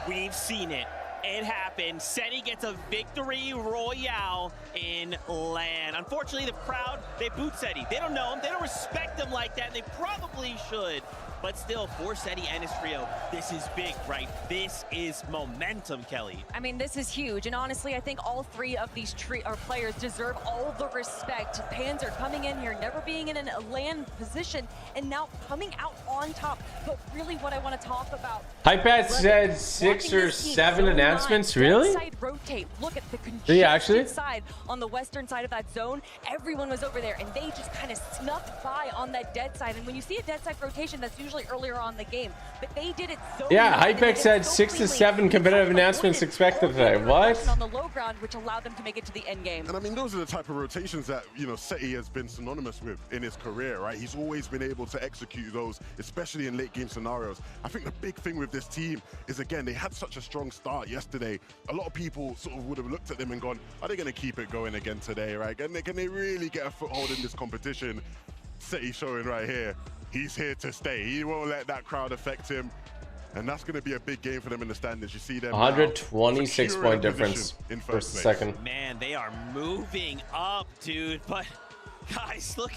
we've seen it. It happened. Seti gets a victory royale in LAN. Unfortunately, the crowd, they boot Seti. They don't know him. They don't respect him like that. And they probably should. But still, for Seti and his trio, this is big, right? This is momentum, Kelly. I mean, this is huge. And honestly, I think all 3 of these players deserve all the respect. Panzer coming in here, never being in a LAN position, and now coming out on top. But really what I want to talk about... Hypad said 6 or 7 announcements, really? Side rotate. Look at the congested side on the western side of that zone. Everyone was over there, and they just kind of snuffed by on that dead side. And when you see a dead side rotation, that's usually earlier on in the game, but they did it so yeah. Hypex said 6 to 7 competitive announcements expected today. What? On the low ground, which allowed them to make it to the end game. And I mean, those are the type of rotations that, you know, Seti has been synonymous with in his career, right? He's always been able to execute those, especially in late game scenarios. I think the big thing with this team is, again, they had such a strong start yesterday. A lot of people sort of would have looked at them and gone, are they going to keep it going again today, right? Can they really get a foothold in this competition? Seti showing right here. He's here to stay. He won't let that crowd affect him. And that's going to be a big game for them in the standings. You see them 126-point difference in first and second. Man, they are moving up, dude. But guys, look.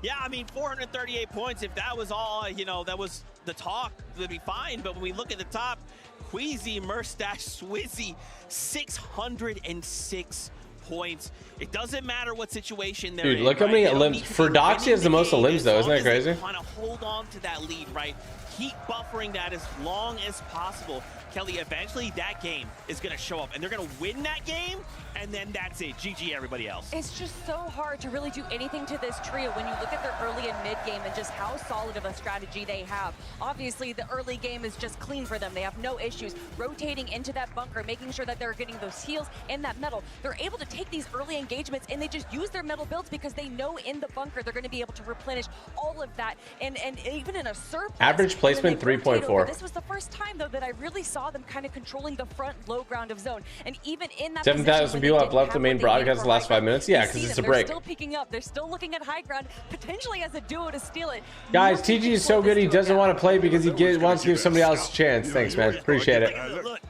Yeah, I mean, 438 points. If that was all, you know, that was the talk, it would be fine. But when we look at the top, Queasy, Murstache, Swizzy, 606 points. It doesn't matter what situation they're in. Dude, look how many limbs. For Doxy has the most limbs though, isn't that crazy? Want to hold on to that lead, right? Keep buffering that as long as possible. Kelly, eventually that game is going to show up and they're going to win that game, and then that's it. GG everybody else. It's just so hard to really do anything to this trio when you look at their early and mid game and just how solid of a strategy they have. Obviously, the early game is just clean for them. They have no issues rotating into that bunker, making sure that they're getting those heals and that metal. They're able to take these early engagements and they just use their metal builds because they know in the bunker they're going to be able to replenish all of that. And even in a surplus. Average placement 3.4. This was the first time though that I really saw them kind of controlling the front low ground of zone. And even in that 7,000 people have left the main broadcast the last 5 minutes. Yeah, because it's a break. They're still picking up. They're still looking at high ground, potentially as a duo to steal it. Guys, TG is so good he doesn't want to play because he wants to give somebody else a chance. Thanks, man. Appreciate it.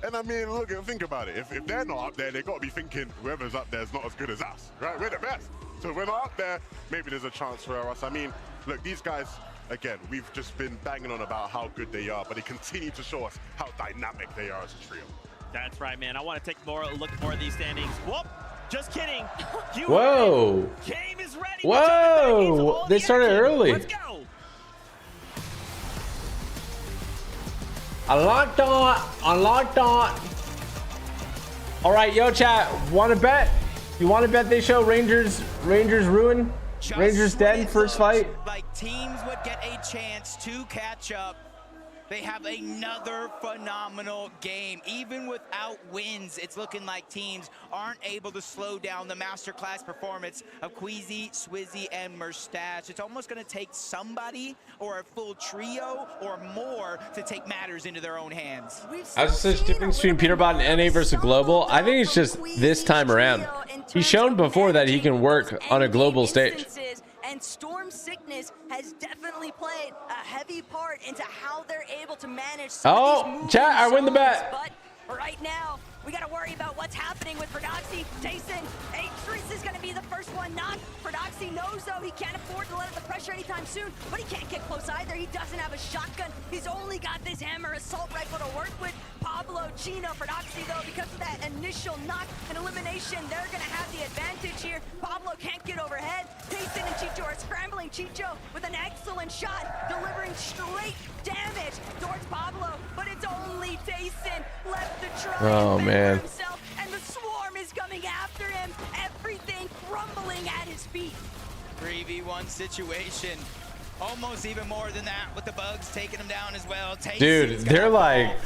And I mean, look, think about it. If they're not up there, they've got to be thinking whoever's up there is not as good as us, right? We're the best. So if we're not up there, maybe there's a chance for us. I mean, look, these guys, again, we've just been banging on about how good they are, but they continue to show us how dynamic they are as a trio. That's right, man. I want to take a look at more of these standings. Whoop! Just kidding. Whoa! Game is ready. Whoa! They started early. Let's go. I locked on. All right, yo, chat. Want to bet? You want to bet they show Rangers ruin? Rangers dead in first fight? Like teams would get a chance to catch up. They have another phenomenal game. Even without wins, it's looking like teams aren't able to slow down the masterclass performance of Queasy, Swizzy, and Mustache. It's almost going to take somebody or a full trio or more to take matters into their own hands. As such difference between Peterbot and NA versus global, I think it's just this time around. He's shown before that he can work on a global stage. And Storm Sickness has definitely played a heavy part into how they're able to manage some of these chat, I win the bet. But right now, we got to worry about what's happening with Prodoxy. Jason, Atrice is going to be the first one knocked. Prodoxy knows, though, he can't afford to let up the pressure anytime soon, but he can't get close either. He doesn't have a shotgun. He's only got this hammer assault rifle to work with. Pablo, Chino, Prodoxy, though, because of that initial knock and elimination, they're going to have the advantage here. Pablo can't get overhead. Jason and Chicho are scrambling. Chicho with an excellent shot, delivering straight damage towards Pablo, but it's only Jason left to try. Oh, man. Himself, and the swarm is coming after him. Everything crumbling at his feet. 3v1 situation. Almost even more than that, with the bugs taking him down as well. Dude, they're like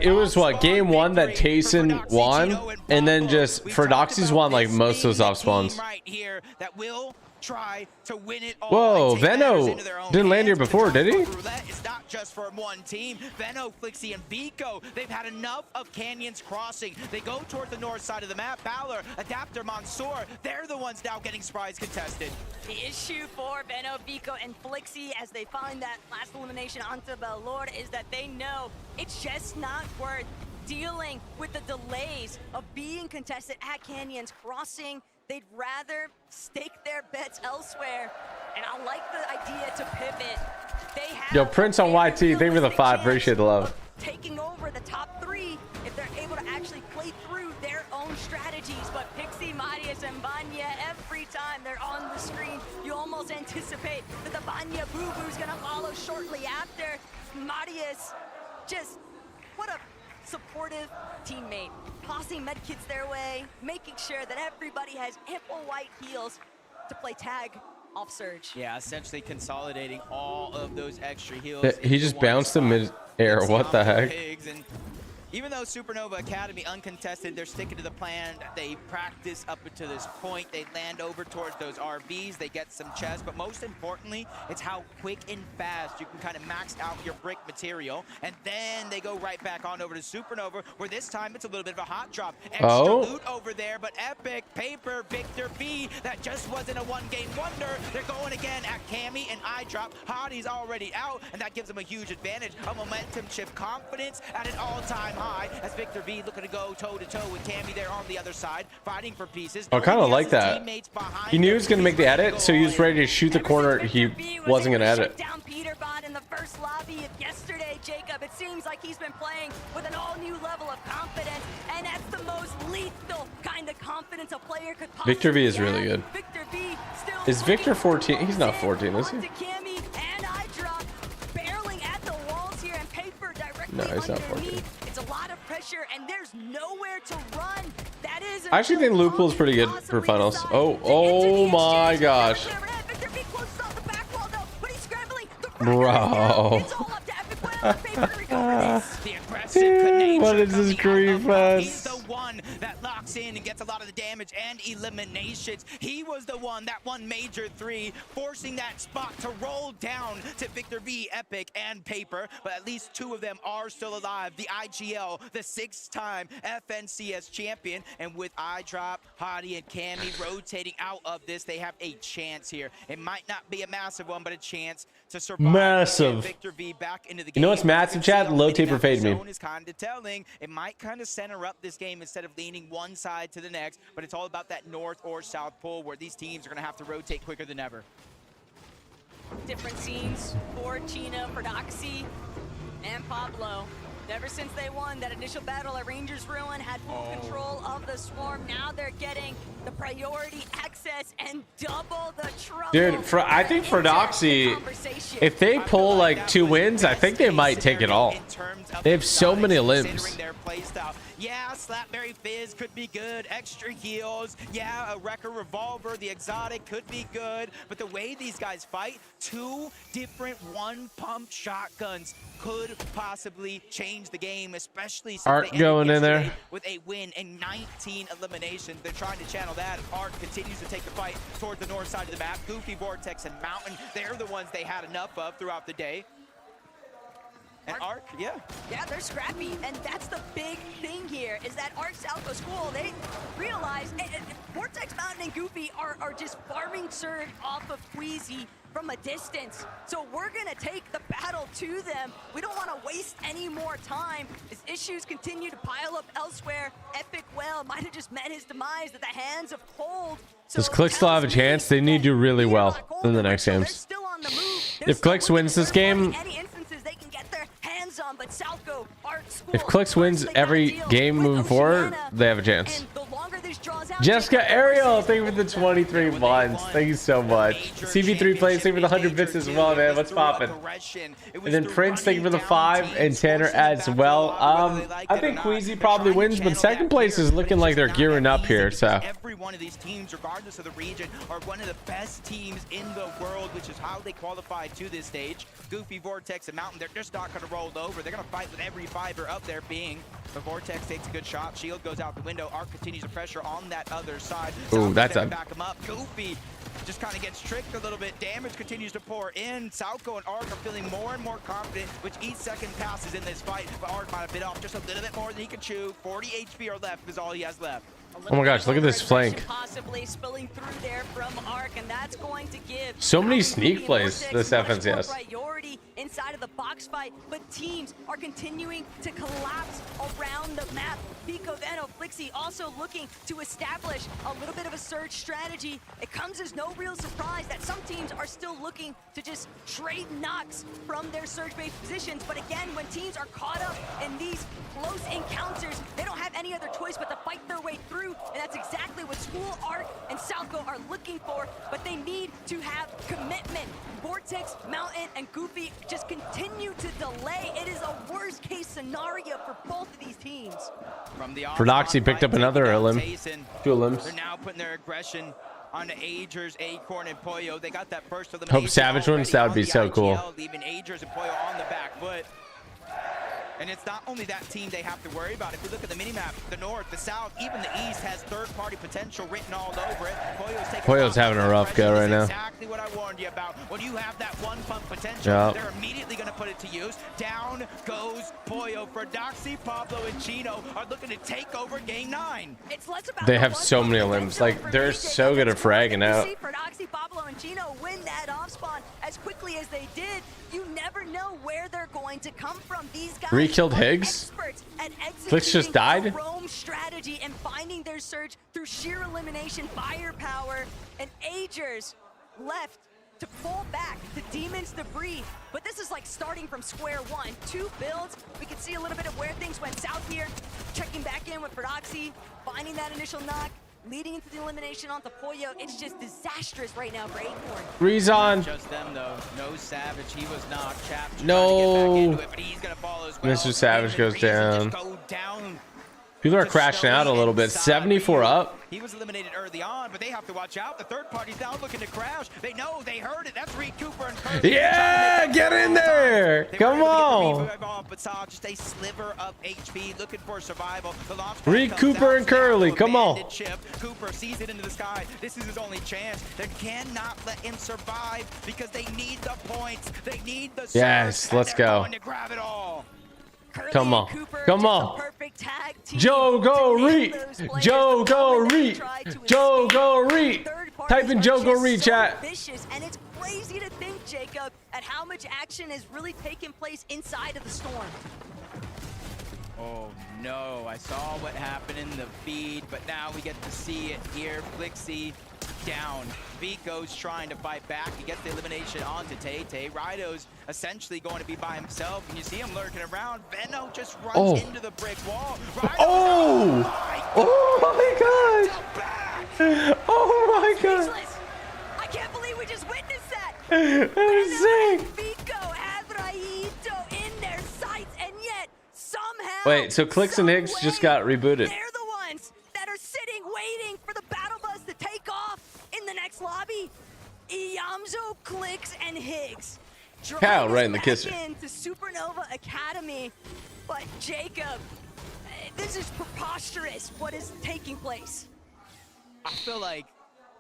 it was what, game one that Tayson won, and then just Prodoxy's won like most of those off spawns. Right here that will try to win it all. Whoa, Venno didn't land here before, did he? It's not just for one team. Venno, Flixie, and Vico, they've had enough of Canyons crossing. They go toward the north side of the map. Balor, Adapter, Mansoor, they're the ones now getting surprise contested. The issue for Venno, Vico, and Flixie as they find that last elimination onto Balor is that they know it's just not worth dealing with the delays of being contested at Canyons Crossing. They'd rather stake their bets elsewhere, and I like the idea to pivot. They have Yo, Prince on YT, thank you for the 5. Appreciate the love. Taking over the top 3 if they're able to actually play through their own strategies. But Pixie, Marius, and Vanya, every time they're on the screen, you almost anticipate that the Vanya Boo-Boo's gonna follow shortly after. Marius, just what a supportive teammate, tossing medkits their way, making sure that everybody has ample white heals to play tag off Surge. Yeah, essentially consolidating all of those extra heals. He just bounced him mid-air. What the heck? Even though Supernova Academy uncontested, they're sticking to the plan. They practice up until this point. They land over towards those RVs. They get some chests, but most importantly, it's how quick and fast you can kind of max out your brick material. And then they go right back on over to Supernova, where this time it's a little bit of a hot drop. Extra loot over there, but Epic, Paper, Victor V, that just wasn't a one-game wonder. They're going again at Cammy and iDrop. Hottie's already out, and that gives them a huge advantage. A momentum shift, confidence at an all-time high, as Victor V looking to go toe-to-toe with Cammy there on the other side, fighting for pieces. I kind of like that. He knew he was going to make the edit, so he was ready to shoot the corner. He wasn't going to edit. Down Peterbot in the first lobby of yesterday, Jacob. It seems like he's been playing with an all-new level of confidence, and that's the most lethal kind of confidence a player could possibly Victor V is really good. Victor V still Is Victor 14? He's not 14, is he? Cammy and iDrop barreling at the walls here, and Paper directly No, he's not 14. underneath. It's a lot of pressure, and there's nowhere to run. That is I actually think Loop Pool's pretty good for finals. Oh my gosh. Bro. Dude, what is this grief fest? That locks in and gets a lot of the damage and eliminations. He was the one that won Major 3, forcing that spot to roll down to Victor V, Epic, and Paper. But at least 2 of them are still alive. The IGL, the 6-time FNCS champion. And with iDrop, Hottie, and Cammy rotating out of this, they have a chance here. It might not be a massive one, but a chance to survive. Massive. Victor V back into the game. You know what's massive, chat? Low taper fade me. Is kind of telling. It might kind of center up this game instead of leaning one side to the next, but it's all about that north or south pole where these teams are going to have to rotate quicker than ever. Different scenes for Chino, Prodoxy, and Pablo. Ever since they won that initial battle at Rangers Ruin, had full control of the swarm. Now they're getting the priority access and double the trouble. Dude, I think Prodoxy, if they pull like 2 wins, I think they might take it all. They have so many limbs. Yeah, Slapberry Fizz could be good. Extra heals. Yeah, a Wrecker Revolver, the exotic could be good. But the way these guys fight, 2 different one-pump shotguns could possibly change the game, especially since Art they going in yesterday there with a win and 19 eliminations. They're trying to channel that. Art continues to take the fight toward the north side of the map. Goofy, Vortex, and Mountain, they're the ones they had enough of throughout the day. And Arc, yeah, they're scrappy, and that's the big thing here, is that Arc Salco School, they realize Vortex, Mountain, and Goofy are just farming Surge off of Queasy from a distance. So we're gonna take the battle to them. We don't wanna waste any more time as issues continue to pile up elsewhere. Epic Whale might have just met his demise at the hands of Cold. Does Click still have a chance? They need to do really well in the next games. If Clicks wins this game, if Clicks wins every game moving forward, they have a chance. Jessica Ariel, thank you for the 23 months. Thank you so much. CV3 plays, thank you for the 100 bits as well, man. What's poppin'? And then Prince, thank you for the 5, and Tanner as well. I think Queasy probably wins, but second place is looking like they're gearing up here. So every one of these teams, regardless of the region, are one of the best teams in the world, which is how they qualified to this stage. Goofy, Vortex, and Mountain, they're just not going to roll over. They're going to fight with every fiber up there being. But Vortex takes a good shot. Shield goes out the window. Arc continues the pressure on that other side. Ooh, that's a back him up. Goofy just kind of gets tricked a little bit. Damage continues to pour in. Salco and Arc are feeling more and more confident with each second passes in this fight. But Arc might have bit off just a little bit more than he could chew. 40 HP are left is all he has left. oh my gosh, look at this flank. Possibly spilling through there from Arc, and that's going to give So many sneak plays this FNCS. Priority inside of the box fight, but teams are continuing to collapse around the map. Pico, Veno, Flixie also looking to establish a little bit of a surge strategy. It comes as no real surprise that some teams are still looking to just trade knocks from their surge-based positions. But again, when teams are caught up in these close encounters, they don't have any other choice but to fight their way through. And that's exactly what School, Arc, and Salco are looking for. But they need to have commitment. Vortex, Mountain, and Goofy just continue to delay. It is a worst-case scenario for both of these teams. From the Prodoxy picked up another limb. 2 limbs. They're now putting their aggression on the Agers, Acorn, and Pollo. They got that first elimination. Hope Savage wins. That would be so cool. Leaving Agers and Pollo on the back foot. And it's not only that team they have to worry about. If we look at the minimap, the north, the south, even the east has third-party potential written all over it. Pollo's having a rough go right now. Exactly what I warned you about. When you have that one-pump potential, they're immediately going to put it to use. Down goes Pollo. Prodoxy, Pablo, and Chino are looking to take over game 9. It's less about They have so many limbs. Like, they're so good at fragging out. Prodoxy, Pablo, and Chino win that off spawn as quickly as they did. You never know where they're going to come from. These guys Re-killed Higgs. Flicks just died. Roam strategy and finding their surge through sheer elimination, firepower, and Agers left to pull back the Demon's debris. But this is like starting from square one. 2 builds. We can see a little bit of where things went south here. Checking back in with Prodoxy, finding that initial knock, leading into the elimination onto Pollo. It's just disastrous right now for Acorn. Rezon. Just them though. No Savage. He was knocked. Chap No. but he's gonna fall as well. Mr. Savage goes down. Go down. People are crashing out a little bit. 74 up. He was eliminated early on, but they have to watch out. The third party's now looking to crash. They know, they heard it. That's Reed Cooper and Curly. Yeah, get in there. Come on. But saw just a sliver of HP, looking for survival. Reed Cooper and Curly, come on. Cooper sees it into the sky. This is his only chance. They cannot let him survive because they need the points. They need the yes, let's go. to grab it all. Come on. Come on. Joe go Reed. Joe go Reed. Joe go Reed. Type in Joe go Reed, chat. And it's crazy to think, Jacob, at how much action has really taken place inside of the storm. Oh no, I saw what happened in the feed, but now we get to see it here. Flixie down. Vico's trying to fight back. He gets the elimination onto Tay. Rido's essentially going to be by himself, and you see him lurking around. Veno just runs into the brick wall. Oh my god! Oh my god! I can't believe we just witnessed that! That's sick! Vico has Raito in their sights, and yet somehow Wait, so Clicks and Higgs just got rebooted. They're the ones that are sitting waiting for the battle bus to take off in the next lobby. Iyamzo, Clicks, and Higgs. Cow right in the kisser. Into Supernova Academy. But Jacob, this is preposterous what is taking place. I feel like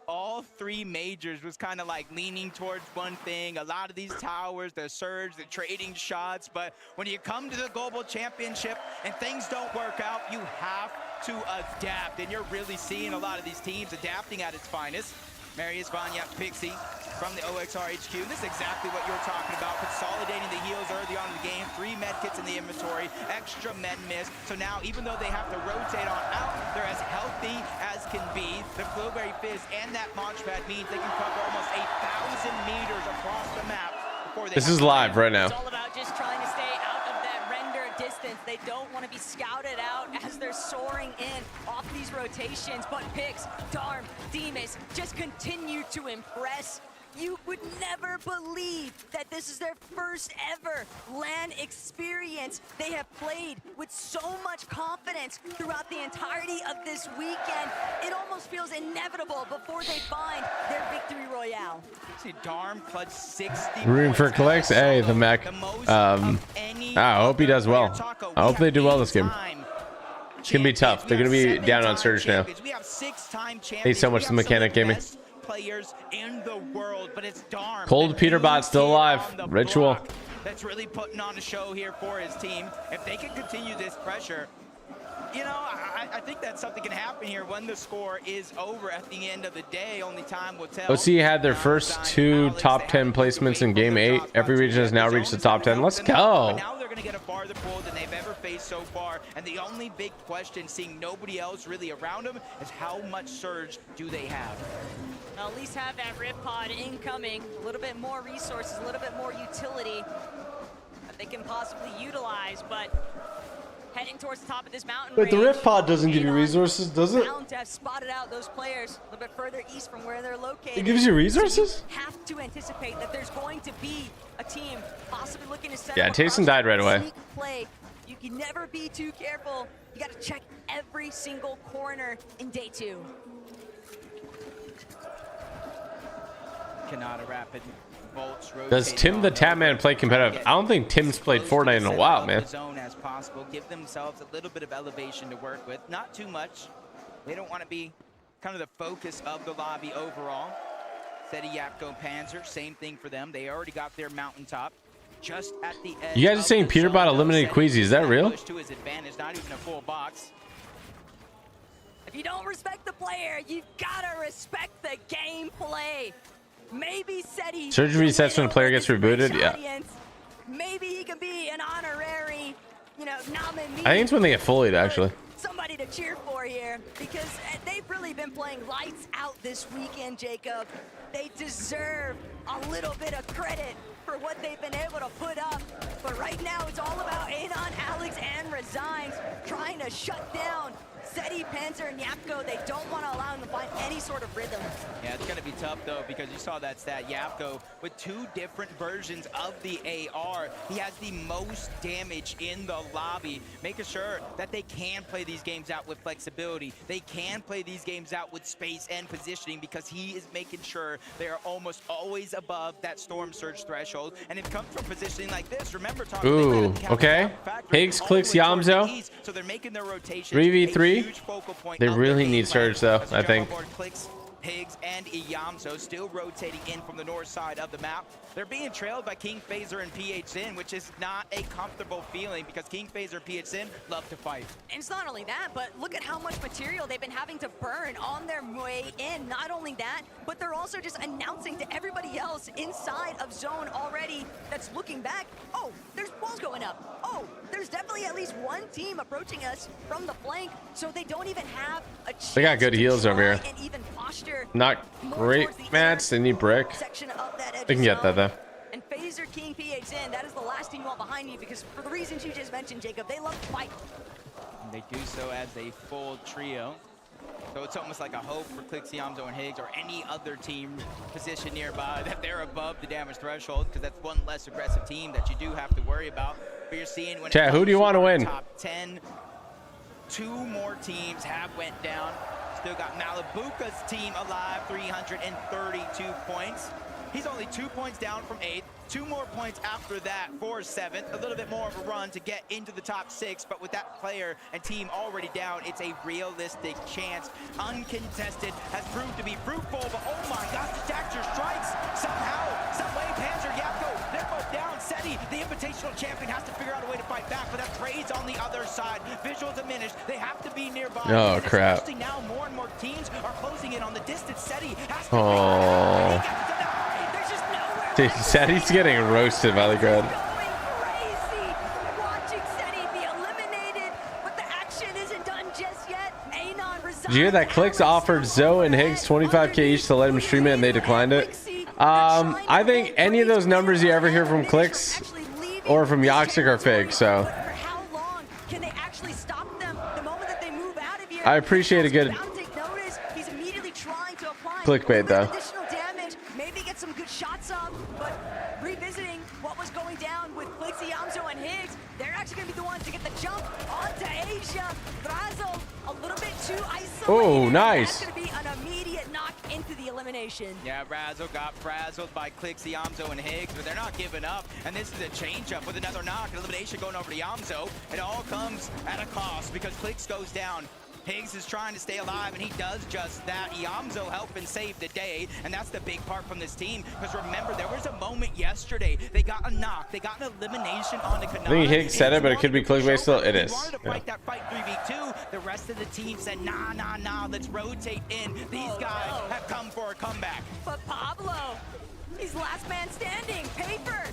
all three majors was kind of like leaning towards one thing. A lot of these towers, the surge, the trading shots. But when you come to the global championship and things don't work out, you have to adapt. And you're really seeing a lot of these teams adapting at its finest. Marius, Vanya, Pixie from the OXR HQ. This is exactly what you're talking about. Consolidating the heals early on in the game. 3 med kits in the inventory. Extra med miss. So now, even though they have to rotate on out, they're as healthy as can be. The Blueberry Fizz and that launch pad means they can cover almost 1,000 meters across the map before they This is live right now. It's all about just trying to stay out of that render distance. They don't want to be scouted out as they're soaring in off these rotations. But Pix, Darm, Demas just continue to impress. You would never believe that this is their first ever LAN experience. They have played with so much confidence throughout the entirety of this weekend. It almost feels inevitable before they find their victory royale. See Darm clutch 60. Rooting for Clicks. Hey, the mech. I hope he does well. I hope they do well this game. It's gonna be tough. They're gonna be down on Surge now. Thanks so much to Mechanic Gaming. Players in the world, but it's Darm. Cold Peterbot still alive. Ritual. That's really putting on a show here for his team. If they can continue this pressure, you know, I think that something can happen here when the score is over at the end of the day. Only time will tell. OC had their first 2 top 10 placements in game 8. Every region has now reached the top 10. Let's go. Now they're going to get a farther pull than they've ever faced so far. And the only big question, seeing nobody else really around them, is how much surge do they have? They'll at least have that rip pod incoming, a little bit more resources, a little bit more utility that they can possibly utilize, but heading towards the top of this mountain But the range, Rift Pod doesn't give you resources, does it? Bound to have spotted out those players a little bit further east from where they're located. It gives you resources? So you have to anticipate that there's going to be a team possibly looking to set Yeah, up a Tayson died right away. sneak play. You can never be too careful. You got to check every single corner in day 2. Cannot a rapid bolts Does Tim the Tatman play competitive? I don't think Tim's played Fortnite in a while, man. Zone as possible. Give themselves a little bit of elevation to work with. Not too much. They don't want to be kind of the focus of the lobby overall. Seti, Yapko, Panzer, same thing for them. They already got their mountaintop. Just at the edge. You guys are saying Peterbot eliminated Queasy. Is that real? To his advantage, not even a full box. If you don't respect the player, you've got to respect the gameplay. Maybe Seti Surge resets when a player gets rebooted. Yeah. Maybe he can be an honorary, you know, nominee. I think it's when they get fullied, actually. Somebody to cheer for here, because they've really been playing lights out this weekend, Jacob. They deserve a little bit of credit for what they've been able to put up. But right now, it's all about Anon, Alex, and Resigns trying to shut down Seti, Panzer, and Yapko. They don't want to allow him to find any sort of rhythm. Yeah, it's going to be tough, though, because you saw that stat. Yapko, with 2 different versions of the AR, he has the most damage in the lobby, making sure that they can play these games out with flexibility. They can play these games out with space and positioning, because he is making sure they are almost always above that Storm Surge threshold. And it comes from positioning like this. Remember, talking Ooh, okay. Higgs, Clicks, Yamzo. So they're making their rotations 3v3. They really need Surge, though, I think. Higgs and Iyamzo still rotating in from the north side of the map. They're being trailed by King Phaser and PHN, which is not a comfortable feeling, because King Phaser and PHN love to fight. And it's not only that, but look at how much material they've been having to burn on their way in. Not only that, but they're also just announcing to everybody else inside of zone already that's looking back, oh, there's walls going up. Oh, there's definitely at least one team approaching us from the flank, so they don't even have a chance. They got good heals over here. And even posture. Not great mats. They need brick. They can get that, though. And Phaser, King, PHN, that is the last team you want behind you, because for the reasons you just mentioned, Jacob, they love to fight. And they do so as a full trio. So it's almost like a hope for Clicks, Yamzo, and Higgs, or any other team positioned nearby, that they're above the damage threshold, because that's one less aggressive team that you do have to worry about. But you're seeing when Chat, who do you want to win? Top 10, 2 more teams have went down. Still got Malibuca's team alive, 332 points. He's only 2 points down from 8th. 2 more points after that for 7th. A little bit more of a run to get into the top 6, but with that player and team already down, it's a realistic chance. Uncontested has proved to be fruitful, but oh my gosh, the Dactyr strikes somehow, some way. Panzer, Yapko, they're both down. Seti, the invitational champion, has to figure out a way to fight back, but that Trade's on the other side. Visual diminished. They have to be nearby. Oh, crap. Especially now, more and more teams are closing in on the distance. Seti has to Dude, Seti's getting roasted by the crowd. Did you hear that Clicks offered Zoe and Higgs 25K each to let him stream it and they declined it? I think any of those numbers you ever hear from Clicks or from Yoxic are fake, so I appreciate a good clickbait though. Maybe get some good shots up, but revisiting what was going down with Clicks, Yamzo, and Higgs, they're actually going to be the ones to get the jump onto Asia. Razzle, a little bit too isolated. Oh, nice. That's going to be an immediate knock into the elimination. Yeah, Razzle got frazzled by Clicks, Yamzo, and Higgs, but they're not giving up. And this is a change-up with another knock, an elimination going over to Yamzo. It all comes at a cost because Clicks goes down. Higgs is trying to stay alive, and he does just that. Yamzo helping save the day, and that's the big part from this team. Because remember, there was a moment yesterday. They got a knock. They got an elimination on the Kanata. I think Higgs said it, but it could be clickbait still. It is. Wanted to fight that fight 3v2. The rest of the team said, nah, nah, nah, let's rotate in. These guys have come for a comeback. But Pablo, he's last man standing. Paper,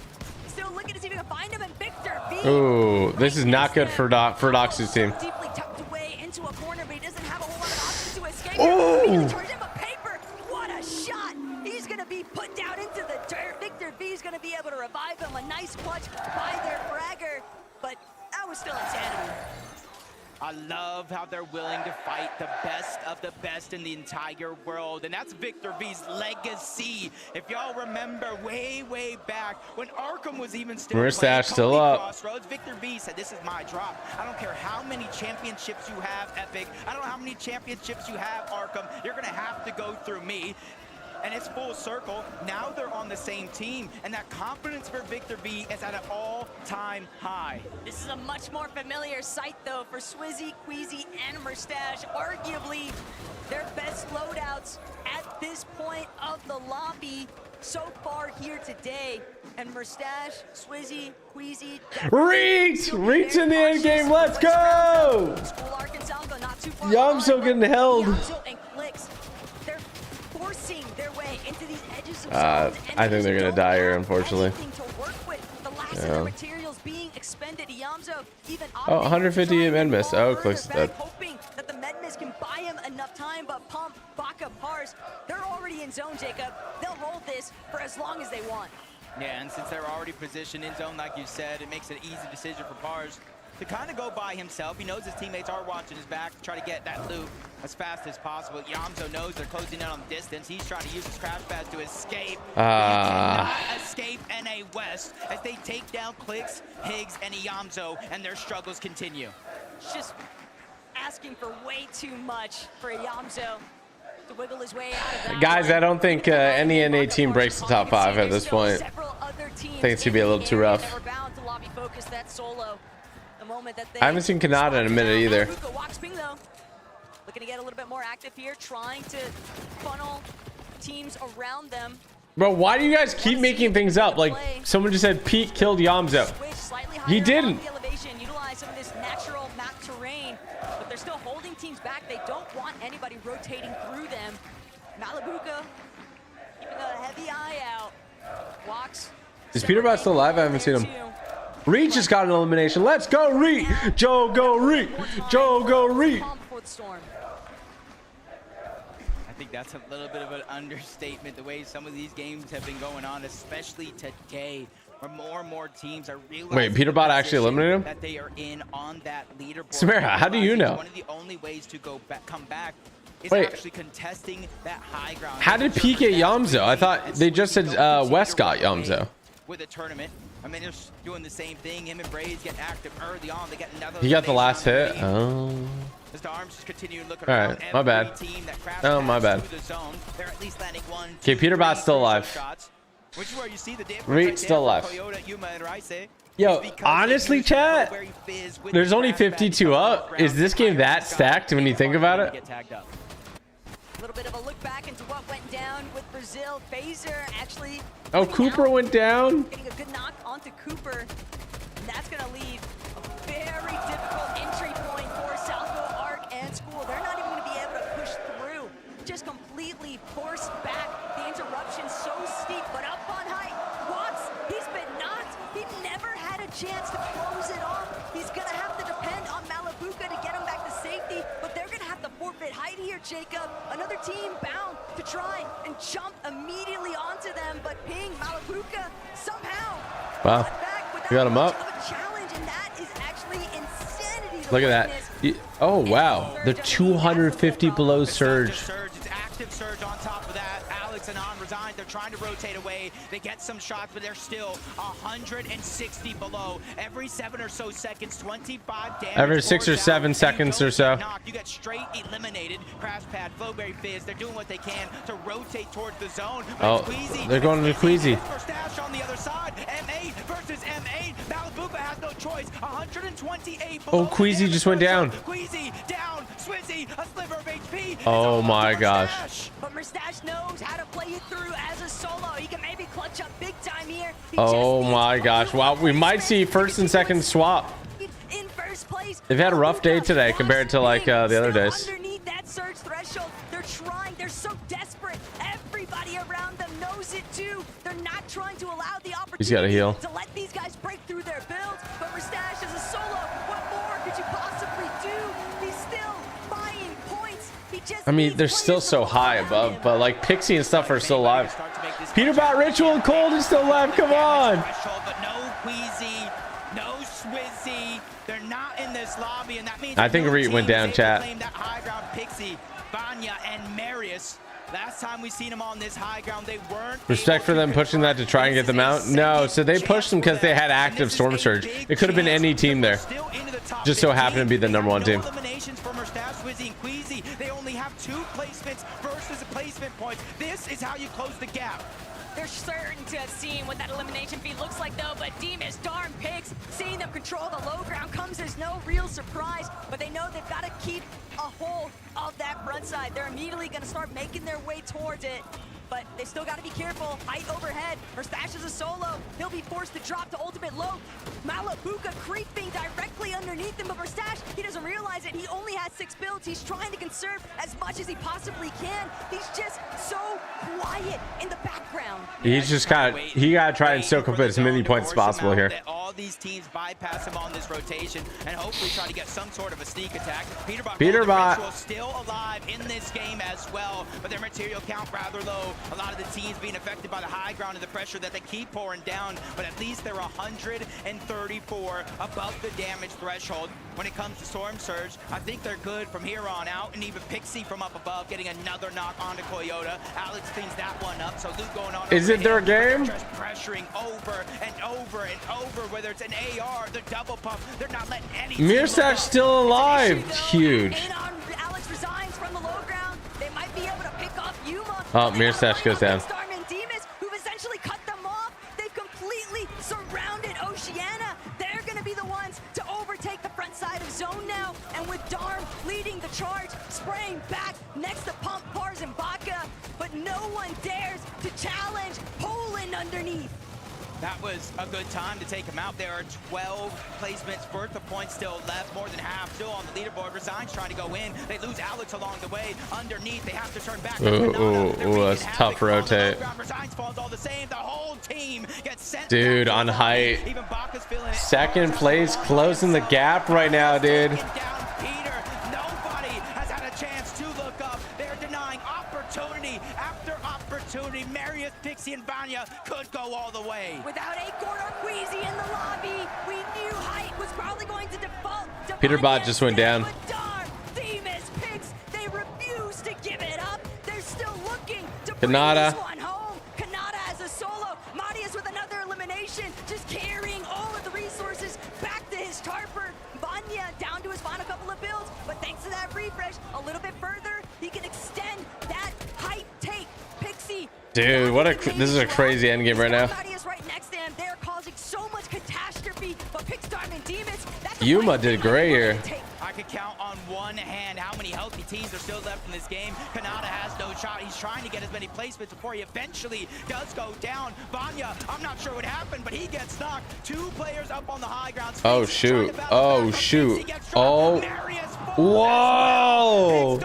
still looking to see if he can find him, and Victor V. Ooh, this is not good for Dox's team. Deeply tucked away into a corner, but he doesn't have a whole lot of options to escape. Oh! Paper, what a shot! He's gonna be put down into the dirt. Victor V is gonna be able to revive him. A nice clutch by their fragger, but that was still insanity. I love how they're willing to fight the best of the best in the entire world, and that's Victor V's legacy. If y'all remember way, way back when Arkham was even still Mustache still up. Crossroads, Victor V said, this is my drop. I don't care how many championships you have, Epic. I don't know how many championships you have, Arkham. You're gonna have to go through me. And it's full circle. Now they're on the same team, and that confidence for Victor V is at an all-time high. This is a much more familiar sight, though, for Swizzy, Queasy, and Mustache. Arguably their best loadouts at this point of the lobby so far here today. And Mustache, Swizzy, Queasy. Reach in the end game. Let's go. Yamzo getting held. Forcing their way into these edges of I think they're gonna die here, unfortunately. Yeah. Oh, 158 med miss. Oh, Clicks dead. Hoping that the med miss can buy him enough time, but Pump, Baka, Pars, they're already in zone, Jacob. They'll hold this for as long as they want. Yeah, and since they're already positioned in zone, like you said, it makes it an easy decision for Pars to kind of go by himself. He knows his teammates are watching his back to try to get that loot as fast as possible. Yamzo knows they're closing in on the distance. He's trying to use his crash pads to escape. He cannot escape NA West as they take down Clicks, Higgs, and Yamzo, and their struggles continue. Just asking for way too much for Yamzo to wiggle his way out of that. Guys, I don't think any NA team breaks the top 5 at this point. I think it's gonna be a little too rough. I haven't seen Kanata in a minute either. Looking to get a little bit more active here, trying to funnel teams around them. Bro, why do you guys keep making things up? Like, someone just said Pete killed Yamzo. He didn't. Utilize some of this natural map terrain, but they're still holding teams back. They don't want anybody rotating through them. Malibuca keeping a heavy eye out. Walks. Is Peterbot still alive? I haven't seen him. Reach just got an elimination. Let's go, Reach! Joe, go, Reach! Joe, go, Reach! I think that's a little bit of an understatement, the way some of these games have been going on, especially today, where more and more teams are realizing. Wait, Peterbot actually eliminated him? That they are in on that leaderboard. Samara, how do you know? One of the only ways to go back, come back is Wait. actually contesting that high ground. How did Pete get Yamzo? I thought they just said West got Yamzo. With a tournament, I mean, they're doing the same thing. Him and Braves get active early on. They get another. He got the last hit. Oh. As the arms just continue looking All around. right, my bad. Team that Oh, my bad. the zone. They're at least landing 1, Okay, 2, Peterbot's 3 still crucial alive. shots, which is where you see the difference Reed right still there alive. for Toyota, Yuma, and Rice. Yo, honestly, chat, there's only 52 up. Is this game that stacked when you think about it? A little bit of a look back into what went down with Brazil. Phaser actually. Oh, Cooper went down. Getting a good knock onto Cooper. And that's going to leave a very difficult entry point for Southville Arc and School. They're not even going to be able to push through. Just completely forced back. The interruption so steep, but up on height. Watts, he's been knocked. He never had a chance to close it off. He's going to have to depend on Malabuka to get him back to safety, but they're going to have to forfeit height here, Jacob. Another team bound to try and jump immediately onto them, but Ping, Malabuka, somehow Wow. You got him up. challenge, and that is actually insanity. Look at that. Oh, wow. The 250 below surge. It's active surge on top of that. Alex and On resigned. They're trying to rotate away. They get some shots, but they're still 160 below. Every 7 or so seconds, 25 damage. Every 6 or 7 seconds or so. You get straight eliminated. Crash Pad, Flowberry Fizz, they're doing what they can to rotate towards the zone. Oh, they're going to Queasy. Stash on the other side. M8 versus M8. Malabuka has no choice. 128 below. Oh, Queasy just went down. Queasy down. Swizzy, a sliver of HP. Oh my gosh. But Mustache knows how to play it through as a solo. He can maybe clutch up big time here. Oh my gosh. Wow, we might see first and second swap. In first place. They've had a rough day today compared to like the other days. Underneath that surge threshold, they're trying. They're so desperate. Everybody around them knows it too. They're not trying to allow the opportunity He's got to heal. to let these guys break through their builds. But Mustache is a solo. What more could you possibly do? He's still buying points. He just I mean, they're still so high above, but like Pixie and stuff are still alive. Peterbot, Ritual, and Cold is still alive. Come on. But no Queasy, no Swizzy. They're not in this lobby, and that means I think Reed went down, chat. that high ground. Pixie, Vanya, and Marius. Last time we seen them on this high ground, they weren't. Respect for them pushing that to try and get them out. No, so they pushed them because they had active Storm Surge. It could have been any team there. Just so happened to be the #1 team. Eliminations for Mustache, Swizzy, and Queasy. They only have 2 placements versus placement points. This is how you close the gap. They're certain to have seen what that elimination feed looks like, though, but Demas, darn picks, seeing them control the low ground comes as no real surprise, but they know they've got to keep a hold of that front side. They're immediately going to start making their way towards it, but they still got to be careful. Height overhead. Mustache is a solo. He'll be forced to drop to ultimate low. Malabuka creeping directly underneath him, but Mustache, he doesn't realize it. He only has 6 builds. He's trying to conserve as much as he possibly can. He's just so quiet in the background. He's just he got to try and soak up as many points as possible here. All these teams bypass him on this rotation and hopefully try to get some sort of a sneak attack. Peterbot still alive in this game as well, but their material count rather low. A lot of the teams being affected by the high ground and the pressure that they keep pouring down, but at least they're 134 above the damage threshold. When it comes to Storm Surge, I think they're good from here on out, and even Pixie from up above getting another knock onto Toyota. Alex cleans that one up, so Luke going on. Is it their game? Just pressuring over and over and over, whether it's an AR, the double pump, they're not letting any. Mirsak's still alive. Huge. Alex resigns from the low ground. They might be able to pick off Yuma. Oh, Mirsak goes down. Starman Demas, who've essentially cut them off. They've completely surrounded Oceana. They're going to be the ones to overtake the front side of zone now. And with Darm leading the charge, spraying back next to Pump, Pars, and Baca. But no one dares to challenge Poland underneath. That was a good time to take him out. There are 12 placements worth of points still left, more than half still on the leaderboard. Resigns trying to go in. They lose Alex along the way. Underneath, they have to turn back. That's tough rotate. Resigns falls all the same. The whole team gets sent. Dude, on height. Second place, closing the gap right now, dude. Marius, Pixie, and Vanya could go all the way. Without Acorn or Queasy in the lobby, we knew height was probably going to default. Peterbot just went down. Themis picks, they refuse to give it up. They're still looking to Kanata. bring this one home. Kanata as a solo. Marius with another elimination, just carrying Dude, what a this is a crazy endgame right now. Right next to him. They're causing so much catastrophe, but Pixstorm and Demas, Yuma did great here. I could count on one hand how many healthy teams are still left in this game. Kanata has no shot. He's trying to get as many placements before he eventually does go down. Vanya, I'm not sure what happened, but he gets knocked. 2 players up on the high ground. Oh shoot. Oh shoot. Oh. Whoa.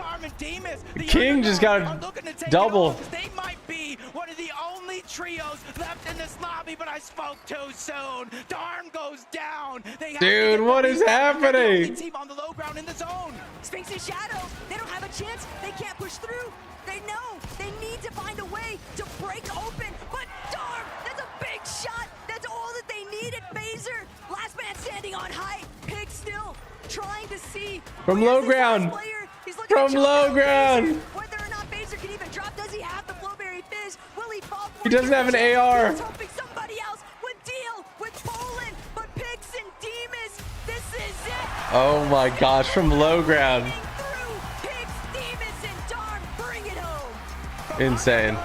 King just got a double. They might be one of the only trios left in this lobby, but I spoke too soon. Darm goes down. Dude, what is happening? Team on the low ground in the zone. Sphinx and Shadow, they don't have a chance. They can't push through. They know they need to find a way to break open. But Darm, that's a big shot. That's all that they needed. Phaser, last man standing on height. Pig still trying to see from low ground. From low ground. Whether or not Phaser can even drop, does he have the Flowberry Fizz? Will he fall for He doesn't have an AR. He's hoping somebody else would deal with Poland, but Pix and Demas, this is it. Oh my gosh, from low ground. Pix, Demas, and Darm, bring it home. Insane.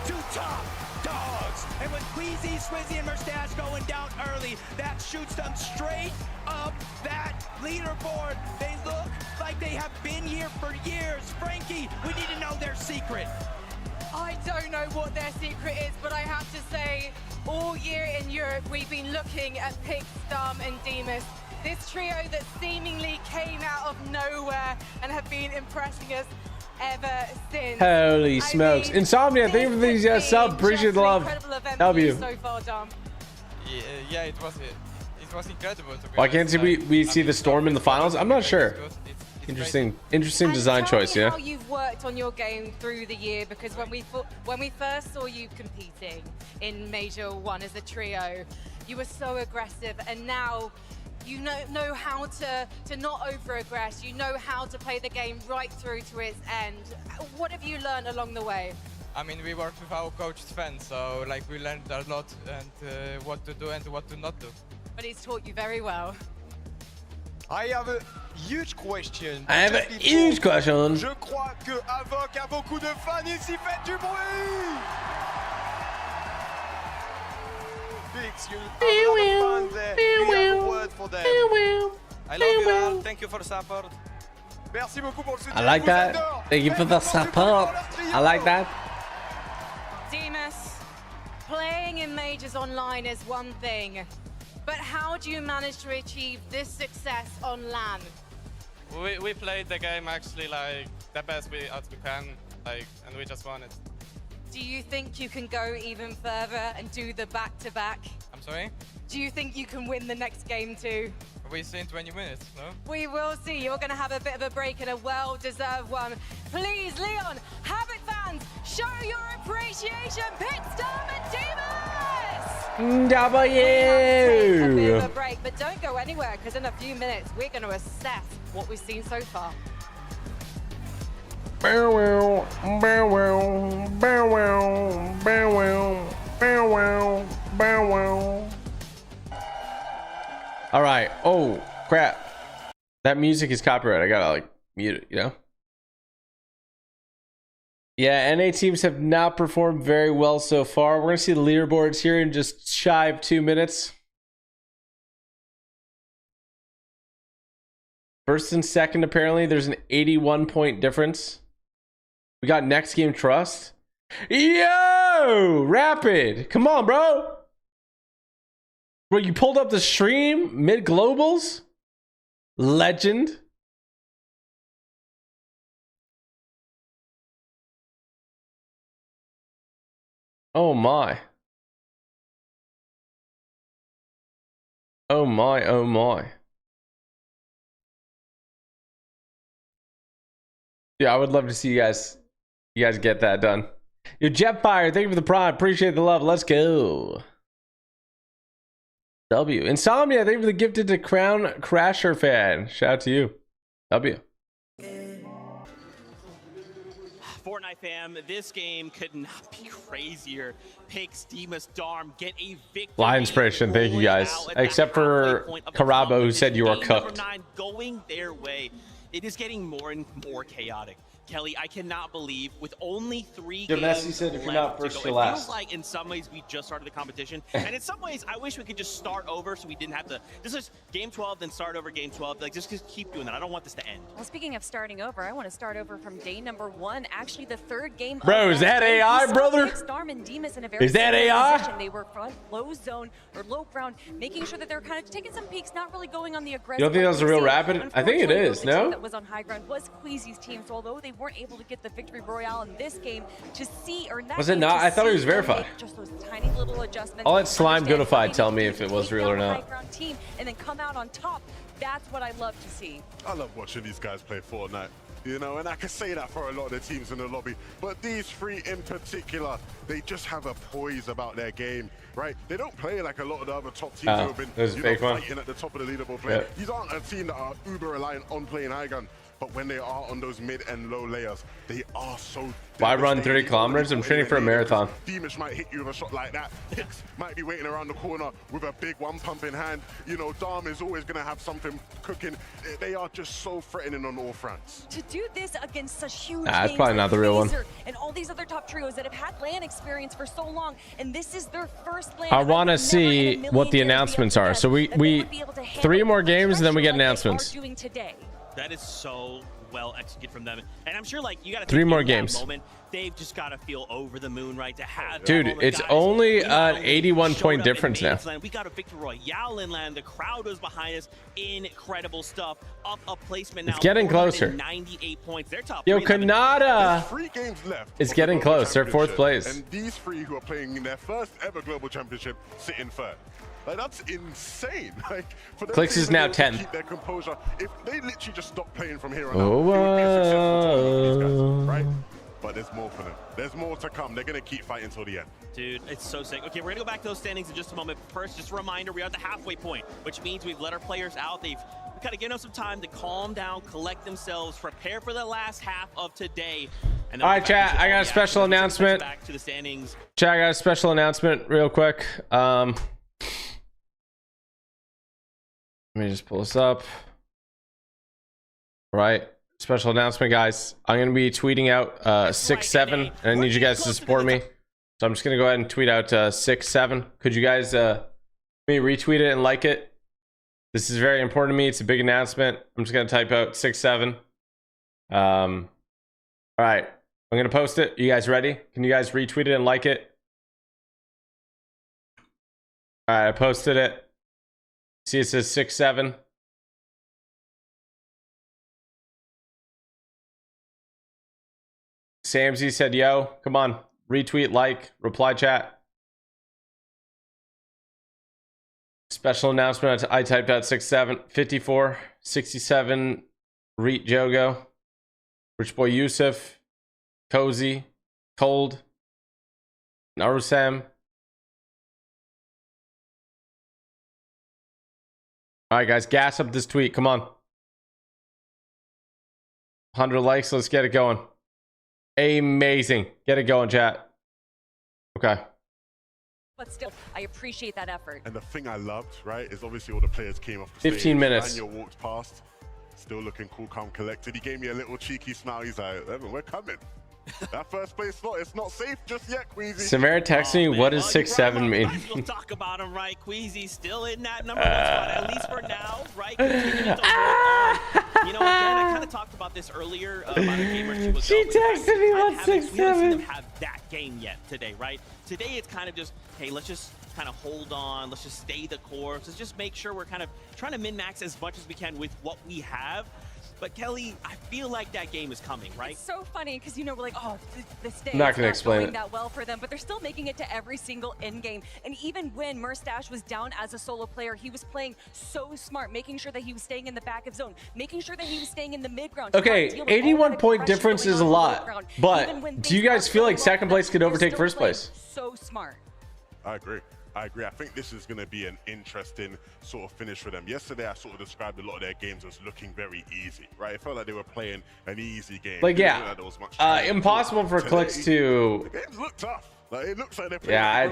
Two top dogs. And with Queasy, Swizzy, and Mustache going down early, that shoots them straight up that leaderboard. They look like they have been here for years. Frankie, we need to know their secret. I don't know what their secret is, but I have to say, all year in Europe, we've been looking at Pixstorm and Demas. This trio that seemingly came out of nowhere and have been impressing us ever since. Holy smokes. Insomnia, thank you for these sub. Appreciate the love. W. So far, Dom. Yeah, it was incredible. To be Why can't we see the Storm in the finals? I'm not sure. It's Interesting design choice, yeah. How you've worked on your game through the year, because when we first saw you competing in Major 1 as a trio, you were so aggressive, and now you know how to not over-aggress. You know how to play the game right through to its end. What have you learned along the way? I mean, we worked with our coach Sven, so like we learned a lot and what to do and what to not do. But he's taught you very well. I have a huge question. Je crois que Avoc a beaucoup de fans ici. Faites du bruit. Fix, you have a lot of fans there. You have a word for them. I love you all. Thank you for the support. Merci beaucoup pour le soutien. I like that. Thank you for the support. I like that. Demas, playing in Majors online is one thing, but how do you manage to achieve this success on LAN? We played the game actually like the best we can, and we just won it. Do you think you can go even further and do the back-to-back? I'm sorry? Do you think you can win the next game too? We see in 20 minutes, no? We will see. You're going to have a bit of a break and a well-deserved one. Please, Leon, Havoc fans, show your appreciation. Pixstorm and Demas! W! Take a bit of a break, but don't go anywhere, because in a few minutes, we're going to assess what we've seen so far. All right. Oh crap! That music is copyright. I gotta like mute it. You know. Yeah, NA teams have not performed very well so far. We're gonna see the leaderboards here in just shy of 2 minutes. First and second, apparently, there's an 81-point difference. We got next game trust. Yo, Rapid, come on, bro. Bro, you pulled up the stream mid globals. Legend. Oh my. Oh my, oh my. Yeah, I would love to see you guys get that done. Yo, Jetfire, thank you for the prime. Appreciate the love. Let's go. W. Insomnia, thank you for the gifted to Crown Crasher fan. Shout out to you. W. Fortnite fam, this game could not be crazier. Pix, Demas, Darm get a victory. Live inspiration, thank you guys. Except for Karabo, who said you are cooked. Number 9 going their way. It is getting more and more chaotic. Kelly, I cannot believe with only 3 Yeah, games Messi said if you're left not first, to go, you're it last. feels like in some ways we just started the competition, and in some ways I wish we could just start over so we didn't have to. This is game 12, then start over game 12. Like just keep doing that. I don't want this to end. Well, speaking of starting over, I want to start over from day number 1. Actually, the 3rd game. Bro, is that AI, brother? Storm and Demas in a very Is that similar AI? position. They were front low zone or low ground, making sure that they're kind of taking some peeks, not really going on the aggressive. You don't think that was a real Rapid? I think it is. The team No. that was on high ground was Queasy's team. So although they weren't able to get the victory royale in this game, to see or in that Was it game, not? to I thought it see was them verified. make just those tiny little adjustments. I'll let Slime understand Goodified what tell they me need if to it was take real or down the not. high ground team and then come out on top. That's what I love to see. I love watching these guys play Fortnite, you know, and I can say that for a lot of the teams in the lobby. But these 3 in particular, they just have a poise about their game, right? They don't play like a lot of the other top teams who have been fighting at the top of the leaderboard play. Yep. These aren't a team that are uber reliant on playing high gun. But when they are on those mid and low layers, they are so. Why run 30 kilometers? I'm training for a marathon. Demas might hit you with a shot like that. Hicks might be waiting around the corner with a big 1 pump in hand. You know, Dom is always going to have something cooking. They are just so threatening on all fronts. To do this against such huge That's names probably like not the real one. Phaser and all these other top trios that have had LAN experience for so long, and this is their first LAN. I want to see what the announcements are. So we 3 more games and then we get announcements. That is so well executed from them, and I'm sure like you got to 3 more games. Moment, they've just got to feel over the moon, right? To have Dude, it's only an 81 point difference now. We got a victory royale in land. The crowd was behind us. Incredible stuff. Up a placement now. It's getting closer. 98 points. They're top. Yo, 3 Canada. 3 games left. It's getting close. They're 4th place. And these 3 who are playing in their first ever global championship sit in 3rd. Like, that's insane. Like, for them Clicks to is now be able to 10. Keep their composure. If they literally just stop playing from here on Oh, out, it would be a successful tournament for these guys, right? But there's more for them. There's more to come. They're gonna keep fighting till the end. Dude, it's so sick. Okay, we're gonna go back to those standings in just a moment. First, just a reminder, we're at the halfway point, which means we've let our players out. We've kind of given them some time to calm down, collect themselves, prepare for the last half of today. And All right, chat, I got a special announcement. Back to the standings. Chat, I got a special announcement real quick. Let me just pull this up. All right, special announcement, guys. I'm going to be tweeting out 6-7, and I need you guys to support me. So I'm just going to go ahead and tweet out 6-7. Could you guys maybe retweet it and like it? This is very important to me. It's a big announcement. I'm just going to type out 6-7. All right, I'm going to post it. You guys ready? Can you guys retweet it and like it? All right, I posted it. See, it says 6-7. Samsy said, yo, come on. Retweet, like, reply chat. Special announcement. I typed out 6-7. 54, 67, Reet Jogo, Rich Boy Yusuf, Cozy, Cold, Narusam. All right, guys, gas up this tweet. Come on. 100 likes. Let's get it going. Amazing. Get it going, chat. Okay. But still, I appreciate that effort. And the thing I loved, right, is obviously all the players came off the 15 stage. minutes. Daniel walked past, still looking cool, calm, collected. He gave me a little cheeky smile. He's like, Evan, we're coming. That first place slot, it's not safe just yet, Queasy. Samara texted me, what does 6-7 mean? We'll talk about him, right? Queasy's still in that number 1 spot, at least for now, right? Continuing to hold on. You know, again, I kind of talked about this earlier about a game or two ago. She texted me, what, 6-7? We haven't seen them have that game yet today, right? Today, it's kind of just, hey, let's just kind of hold on. Let's just stay the course. Let's just make sure we're kind of trying to min-max as much as we can with what we have. But Kelly, I feel like that game is coming, right? It's so funny because, you know, we're like, oh, this day I'm not is gonna not explain going it. that well for them, but they're still making it to every single end game. And even when Murstache was down as a solo player, he was playing so smart, making sure that he was staying in the back of zone, making sure that he was staying in the mid ground. Okay, 81 point difference is a lot, but do you guys feel like second place could overtake first place? So smart. I agree. I agree. I think this is going to be an interesting sort of finish for them. Yesterday, I sort of described a lot of their games as looking very easy, right? It felt like they were playing an easy game. Like, yeah, like there was much challenge. impossible for Today, Clicks to... The games look tough. Like, it looks like they're playing now,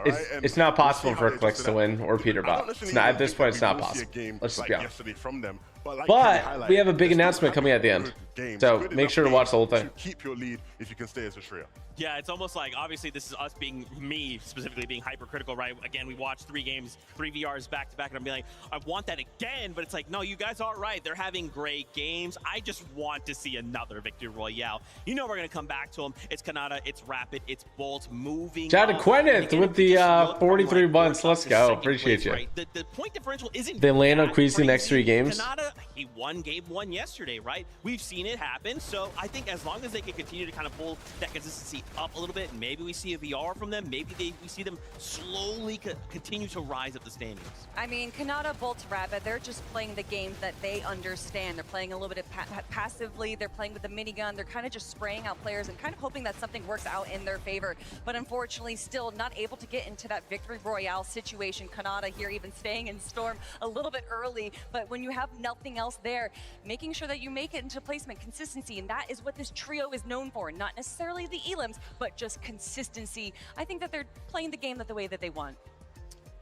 right? it's not possible for Clicks to win or Peterbot. It's not, at this point, it's not possible. Let's just be honest. From them, but we have a big announcement coming at the end. games. So Good make enough sure to watch the whole games thing. to keep your lead if you can stay as a trio. Yeah, it's almost like, obviously, this is us being, me specifically being hypercritical, right? Again, we watched 3 games, 3 VRs back to back, and I'm being like, I want that again, but it's like, no, you guys are right. They're having great games. I just want to see another Victory Royale. You know we're going to come back to them. It's Kanata, it's Rapid, it's Bolt moving. Shout out to Quenneth with the 43 months. Let's go. Appreciate you. Right? The point differential isn't They land on that Queasy the next 3 crazy. games. Kanata, he won game 1 yesterday, right? We've seen it happen. So I think as long as they can continue to kind of pull that consistency up a little bit, maybe we see a VR from them. Maybe we see them slowly continue to rise up the standings. I mean, Kanata, Bolt, Rapid, they're just playing the game that they understand. They're playing a little bit passively. They're playing with the minigun. They're kind of just spraying out players and kind of hoping that something works out in their favor. But unfortunately, still not able to get into that Victory Royale situation. Kanata here even staying in Storm a little bit early. But when you have nothing else there, making sure that you make it into placement, consistency, and that is what this trio is known for. Not necessarily the elims, but just consistency. I think that they're playing the game the way that they want.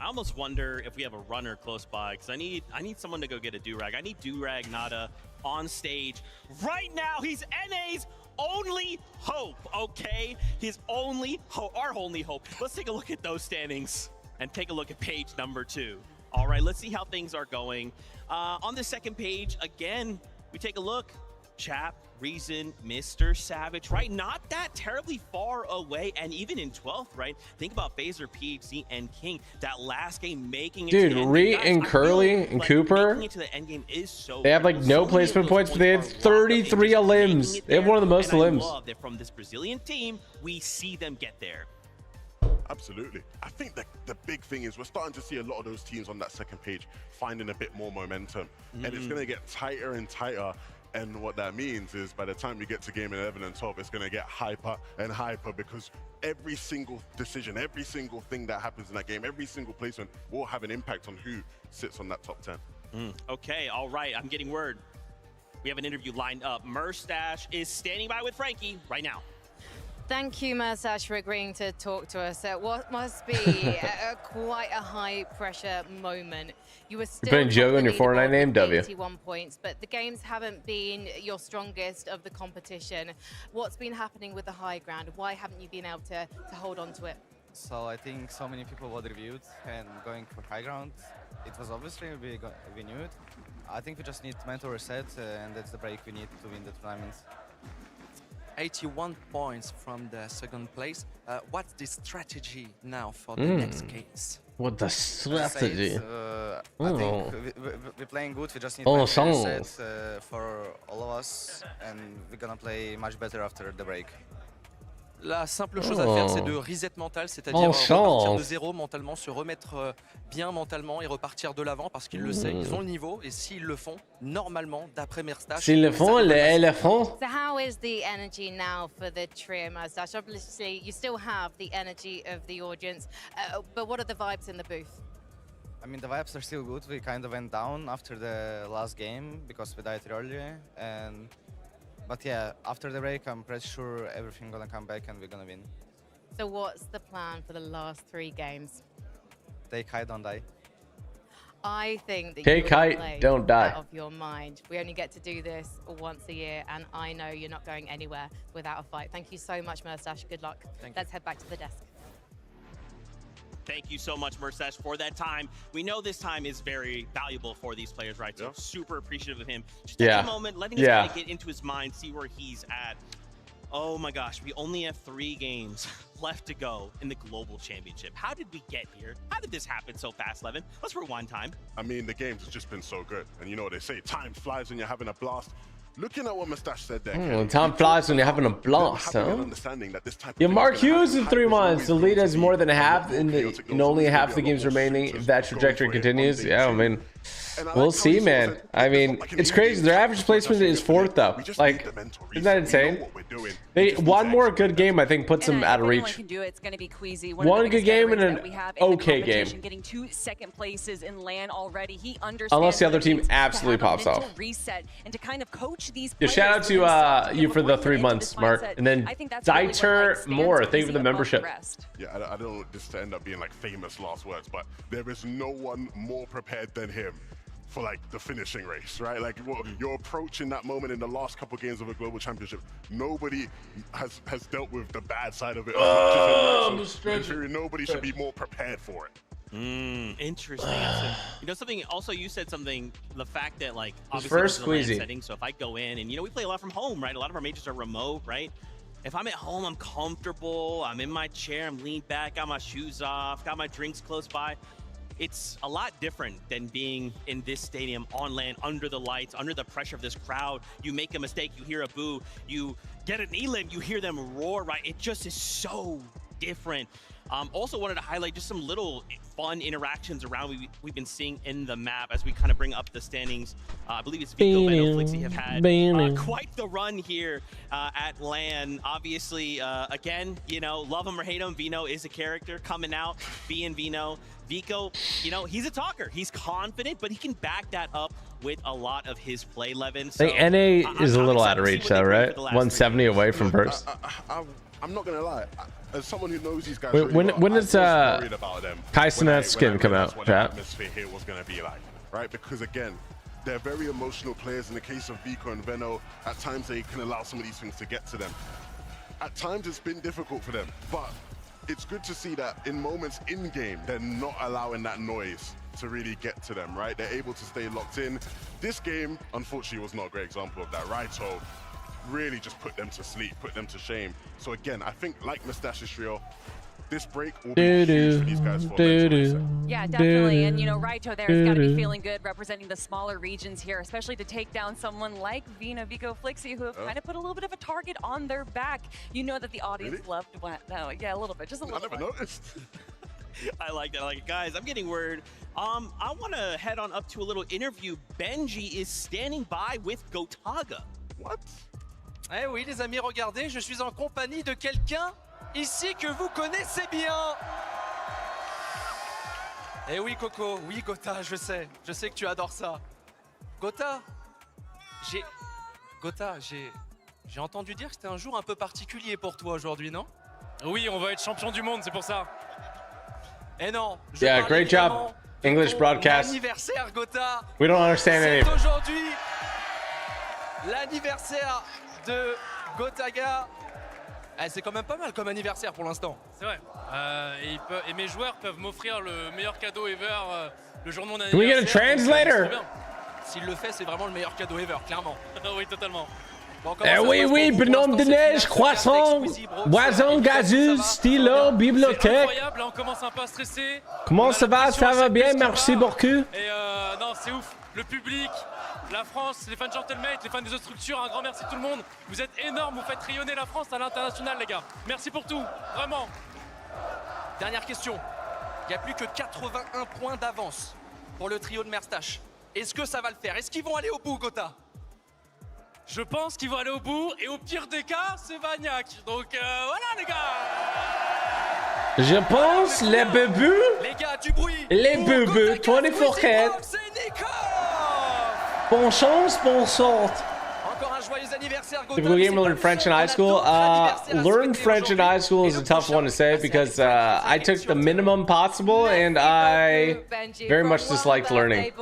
I almost wonder if we have a runner close by, because I need someone to go get a Durag. I need Durag Nada on stage right now. He's NA's only hope, okay? His only hope, our only hope. Let's take a look at those standings and take a look at page number 2. All right, let's see how things are going. On the second page, again, we take a look. Chap, Reason, Mr. Savage, right? Not that terribly far away, and even in 12th, right? Think about Phaser, PhD, and King. That last game making it Dude, to the end Ree game. and Curly and Cooper, making it to the end game is so they have like no placement points, but they have 33 elims. They have one of the most elims. I love that from this Brazilian team, we see them get there. Absolutely. I think that the big thing is we're starting to see a lot of those teams on that second page finding a bit more momentum, and it's going to get tighter and tighter. And what that means is by the time we get to game 11 and 12, it's going to get hyper and hyper, because every single decision, every single thing that happens in that game, every single placement will have an impact on who sits on that top 10. Okay, all right, I'm getting word. We have an interview lined up. Merstash is standing by with Frankie right now. Thank you, Mersash, for agreeing to talk to us at what must be quite a high-pressure moment. You were still putting Joe in your Fortnite name, W. 81 points, but the games haven't been your strongest of the competition. What's been happening with the high ground? Why haven't you been able to hold on to it? So I think so many people were reviewed and going for high ground. It was obviously we knew it. I think we just need mental reset, and that's the break we need to win the tournament. 81 points from the second place. What's the strategy now for the next case? What the strategy? I think we're playing good. We just need to reset for all of us, and we're gonna play much better after the break. La simple chose à faire, c'est de reset mental, c'est-à-dire repartir de zéro mentalement, se remettre bien mentalement et repartir de l'avant, parce qu'ils le savent, ils ont le niveau, et s'ils le font, normalement, d'après Merstash... S'ils le font, le font. So how is the energy now for the trio, Mersash? Obviously, you still have the energy of the audience, but what are the vibes in the booth? I mean, the vibes are still good. We kind of went down after the last game because we died earlier, but yeah, after the break, I'm pretty sure everything's gonna come back and we're gonna win. So what's the plan for the last 3 games? Take high, don't die. I think that Take height, don't die. Out of your mind. We only get to do this once a year, and I know you're not going anywhere without a fight. Thank you so much, Merstash. Good luck. Let's head back to the desk. Thank you so much, Mersesh, for that time. We know this time is very valuable for these players, right? So super appreciative of him. Just take a moment, letting us kind of get into his mind, see where he's at. Oh my gosh, we only have 3 games left to go in the Global Championship. How did we get here? How did this happen so fast, Levin? Let's rewind time. I mean, the games have just been so good. And you know what they say, time flies when you're having a blast. Looking at what Mustache said there. Time flies when you're having a blast, huh? Yeah, Mark Hughes in 3 months. The lead has more than half, and only half the games remaining. If that trajectory continues, yeah, I mean, we'll see, man. I mean, it's crazy. Their average placement is 4th, though. Like, isn't that insane? One more good game, I think, puts them out of reach. Can do it, it's going to be Queasy. One good game and an okay game. Getting 2 second places in LAN already. He understands unless the other team absolutely pops off. Reset and to kind of coach these yeah, shout out to you for the 3 months, Mark. And then Dieter Moore, thank you for the membership. Yeah, I don't want this to end up being like famous last words, but there is no one more prepared than him for like the finishing race, right? Like you're approaching that moment in the last couple games of a global championship. Nobody has dealt with the bad side of it. Nobody should be more prepared for it. Interesting. You know, something also, you said something, the fact that like obviously first this is a LAN squeezy setting, so if I go in and, you know, we play a lot from home, right? A lot of our majors are remote, right? If I'm at home, I'm comfortable, I'm in my chair, I'm leaned back, got my shoes off, got my drinks close by. It's a lot different than being in this stadium on LAN, under the lights, under the pressure of this crowd. You make a mistake, you hear a boo. You get an elim, you hear them roar, right? It just is so different. Also wanted to highlight just some little fun interactions around we've been seeing in the map as we kind of bring up the standings. I believe it's Vico, Veno, Flixie have had quite the run here at LAN. Obviously, again, you know, love him or hate him, Veno is a character coming out, being Veno. Vico, you know, he's a talker. He's confident, but he can back that up with a lot of his play, Levin. So, I think NA is a little out of reach, though, right? 170 away from first. I'm not gonna lie. As someone who knows these guys, Wait, when does Kaisenet's skin come out? What the atmosphere here was gonna be like, right? Because again, they're very emotional players. In the case of Vico and Veno, at times they can allow some of these things to get to them. At times it's been difficult for them, but it's good to see that in moments in game, they're not allowing that noise to really get to them, right? They're able to stay locked in. This game, unfortunately, was not a great example of that, right? So really just put them to sleep, put them to shame. So again, I think like Mustache's trio, this break will be huge for these guys for Yeah, definitely. And, you know, Raito there has got to be feeling good representing the smaller regions here, especially to take down someone like Veno, Vico, Flixie, who have kind of put a little bit of a target on their back. You know that the audience loved what? No, yeah, a little bit, just a little bit. I never noticed. I like that. I like it. Guys, I'm getting word. I want to head on up to a little interview. Benji is standing by with Gotaga. What? Eh oui, les amis, regardez, je suis en compagnie de quelqu'un ici que vous connaissez bien. Eh oui, Coco, oui, Gota, je sais que tu adores ça. Gota, j'ai entendu dire que c'était un jour un peu particulier pour toi aujourd'hui, non? Oui, on va être champion du monde, c'est pour ça. Eh non. Yeah, great job. English broadcast. Anniversaire, Gota. We don't understand any. C'est aujourd'hui l'anniversaire de Gotaga. Eh, c'est quand même pas mal comme anniversaire pour l'instant. C'est vrai. Et mes joueurs peuvent m'offrir le meilleur cadeau ever le jour de mon anniversaire. Can we get a translator? S'il le fait, c'est vraiment le meilleur cadeau ever, clairement. Oui, totalement. Bon, oui, bonhomme de neige, croissant, boisson gazeuse, stylo, bibliothèque. Incroyable, là, on commence un peu à stresser. Comment ça va? Ça va bien, merci beaucoup. Et non, c'est ouf. Le public, la France, les fans de Gentlemate, les fans des autres structures, un grand merci à tout le monde. Vous êtes énormes, vous faites rayonner la France à l'international, les gars. Merci pour tout, vraiment. Dernière question. Il n'y a plus que 81 points d'avance pour le trio de Merstache. Est-ce que ça va le faire? Est-ce qu'ils vont aller au bout, Gota? Je pense qu'ils vont aller au bout, et au pire des cas, c'est Vagnac. Donc voilà, les gars. Je pense les bébus. Les gars, du bruit. Les bébus, 24/7. Bonne chance, bonne sorte. Encore un joyeux anniversaire, Gota. TypicalGamer learned French in high school. Learn French in high school is a tough one to say because I took the minimum possible and I very much disliked learning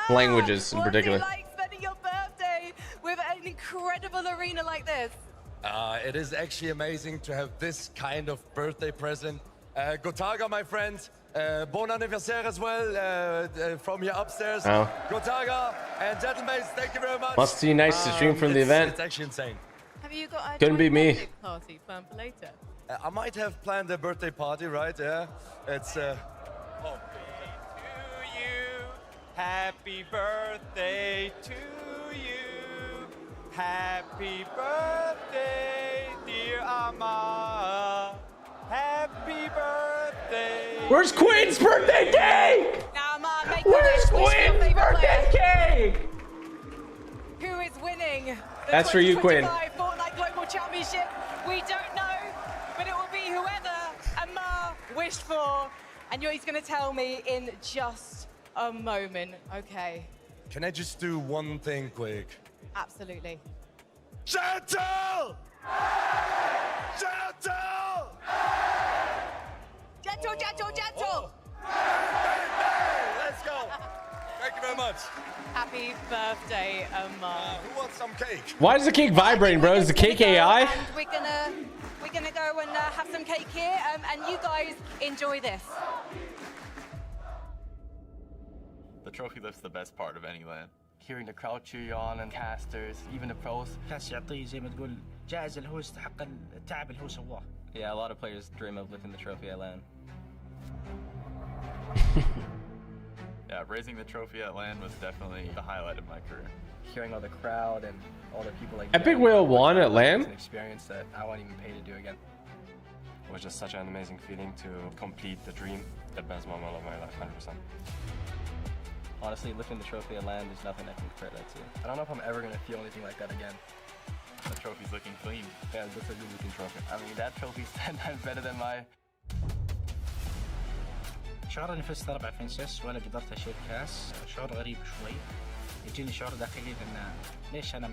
languages in particular. Your birthday with an incredible arena like this. It is actually amazing to have this kind of birthday present. Gotaga, my friend, bon anniversaire as well from here upstairs. Oh. Gotaga and gentlemen, thank you very much. Must be nice to stream from the event. It's actually insane. Have you got a Couldn't be me. Party planned for later? I might have planned a birthday party, right? Yeah, it's. Happy birthday to you. Happy birthday, dear Ama. Happy birthday. Where's Quinn's birthday cake? Now, Ama, make Where's Quinn's birthday cake? Who is winning? That's for you, Quinn. Fortnite Global Championship. We don't know, but it will be whoever Ama wished for. And he's going to tell me in just a moment. Okay. Can I just do one thing quick? Absolutely. Gentle! Gentle! Gentle, gentle, gentle! Let's go! you very much. Happy birthday, Omar. Who wants some cake? Why is the cake vibrating, bro? Is the cake AI? And we're gonna go and have some cake here, and you guys enjoy this. The trophy lift's the best part of any LAN. Hearing the crowd cheer you on and casters, even the pros. كاس يعطيه زي ما تقول جائزة اللي هو يستحق التعب اللي هو سواه. Yeah, a lot of players dream of lifting the trophy at LAN. Yeah, raising the trophy at LAN was definitely the highlight of my career. Hearing all the crowd and all the people like Epic Whale won at LAN? An experience that I won't even pay to do again. It was just such an amazing feeling to complete the dream. The best moment of my life, 100%. Honestly, lifting the trophy at LAN, there's nothing I can compare that to. I don't know if I'm ever going to feel anything like that again. The trophy's looking clean. Yeah, that's a good looking trophy. I mean, that trophy's 10 times better than my... شعور اني فزت 4 فنسس ولا قدرت اشيل كاس شعور غريب شوي. يجيني شعور داخلي ان ليش انا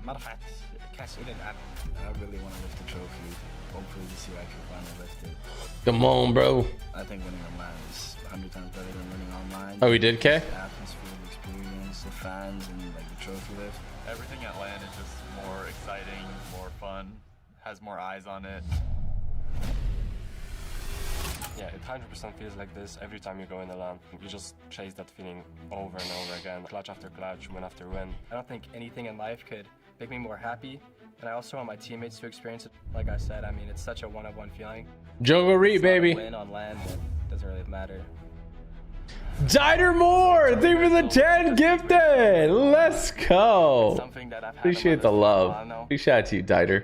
ما رفعت كاس الى الان. I really want to lift the trophy. Hopefully this year I can finally lift it. Come on, bro. I think winning online is 100 times better than winning online. Oh, we did, K? The atmosphere, the experience, the fans, and like the trophy lift. Everything at LAN is just more exciting, more fun, has more eyes on it. Yeah, it 100% feels like this every time you go in the LAN. You just chase that feeling over and over again, clutch after clutch, win after win. I don't think anything in life could make me more happy. And I also want my teammates to experience it. Like I said, I mean, it's such a one-on-one feeling. Joggery, baby. Win on LAN, but it doesn't really matter. Dieter Moore, thank you for the 10 gifted. Let's go. Appreciate the love. Big shout out to you, Dieter.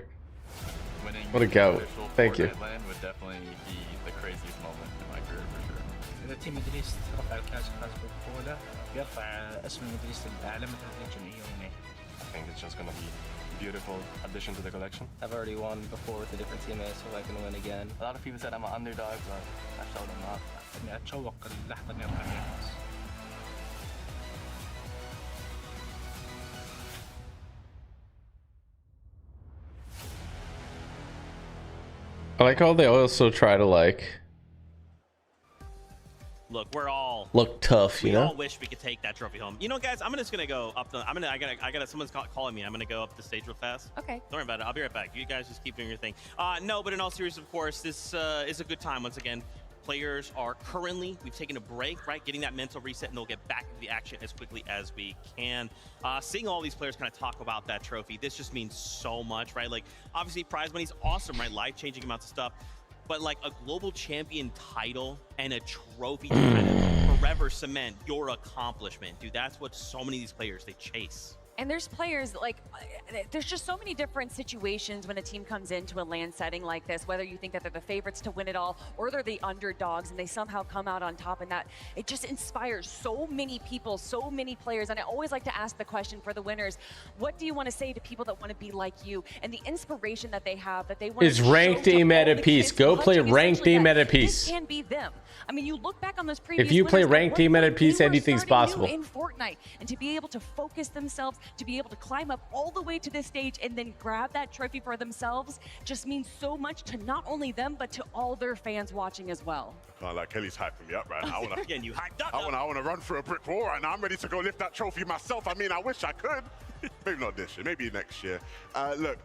What a goat. Thank you. Would definitely be the craziest moment in my career for sure. إذا تيم مدريس رفع الكاس فاز بالبطولة بيرفع اسم مدريس الأعلى مثل الجمعية هناك. I think it's just gonna be a beautiful addition to the collection. I've already won before with a different teammate, so I can win again. A lot of people said I'm an underdog, but I showed them not. إني أتشوق اللحظة اللي يرفع فيها الكاس. I like how they also try to like Look, we're all look tough, you know. We all wish we could take that trophy home. You know, guys, I'm just gonna go up the. I gotta. Someone's calling me. I'm gonna go up the stage real fast. Okay. Don't worry about it. I'll be right back. You guys just keep doing your thing. No, but in all seriousness, of course, this is a good time once again. Players are currently, we've taken a break, right? Getting that mental reset, and they'll get back into the action as quickly as we can. Seeing all these players kind of talk about that trophy, this just means so much, right? Like, obviously, prize money's awesome, right? Life-changing amounts of stuff. But like a global champion title and a trophy to kind of forever cement your accomplishment, dude, that's what so many of these players, they chase. And there's players like, there's just so many different situations when a team comes into a LAN setting like this, whether you think that they're the favorites to win it all or they're the underdogs and they somehow come out on top, and that it just inspires so many people, so many players. And I always like to ask the question for the winners, what do you want to say to people that want to be like you, and the inspiration that they have, that they want is ranked a meta piece. Go play ranked a meta piece. This can be them. I mean, you look back on those previous if you play ranked team meta piece, anything's possible. In Fortnite, and to be able to focus themselves, to be able to climb up all the way to this stage and then grab that trophy for themselves just means so much to not only them, but to all their fans watching as well. Like Kelly's hyping me up right now. Again, you hyped up. I want to run through a brick wall right now. I'm ready to go lift that trophy myself. I mean, I wish I could. Maybe not this year, maybe next year. Look,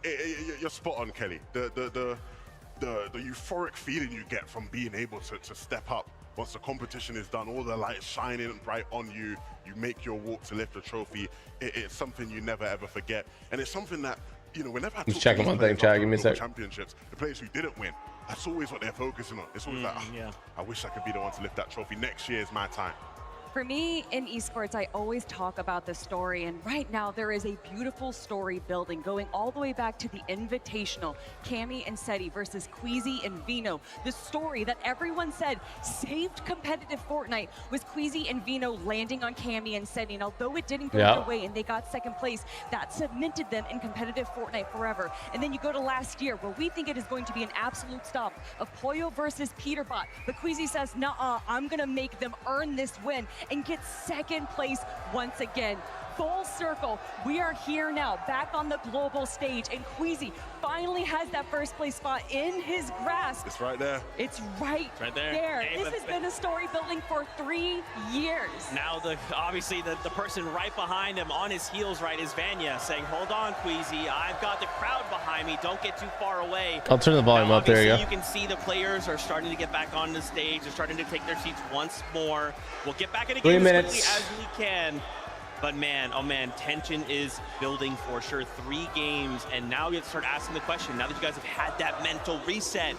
you're spot on, Kelly. The euphoric feeling you get from being able to step up once the competition is done, all the lights shining right on you, you make your walk to lift the trophy. It's something you never ever forget, and it's something that, you know, whenever I talk checking to one thing, Chad, give me a sec. championships, the players who didn't win, that's always what they're focusing on. It's always like, oh, I wish I could be the one to lift that trophy. Next year is my time. For me, in esports, I always talk about the story, and right now there is a beautiful story building, going all the way back to the Invitational, Cammy and Seti versus Queasy and Vino. The story that everyone said saved competitive Fortnite was Queasy and Vino landing on Cammy and Seti, and although it didn't go their way and they got second place, that cemented them in competitive Fortnite forever. And then you go to last year, where we think it is going to be an absolute stop of Pollo versus Peterbot, but Queasy says, nah, I'm gonna make them earn this win and get second place once again. full circle. We are here now, back on the global stage, and Queasy finally has that first place spot in his grasp. It's right there. It's right there. Hey, this has been a story building for 3 years. Now, obviously, the person right behind him on his heels, right, is Vanya saying, hold on, Queasy, I've got the crowd behind me. Don't get too far away. I'll turn the volume up. There you go. You can see the players are starting to get back on the stage. They're starting to take their seats once more. We'll get back in the game as quickly as we can. But man, oh man, tension is building for sure. 3 games, and now you have to start asking the question, now that you guys have had that mental reset,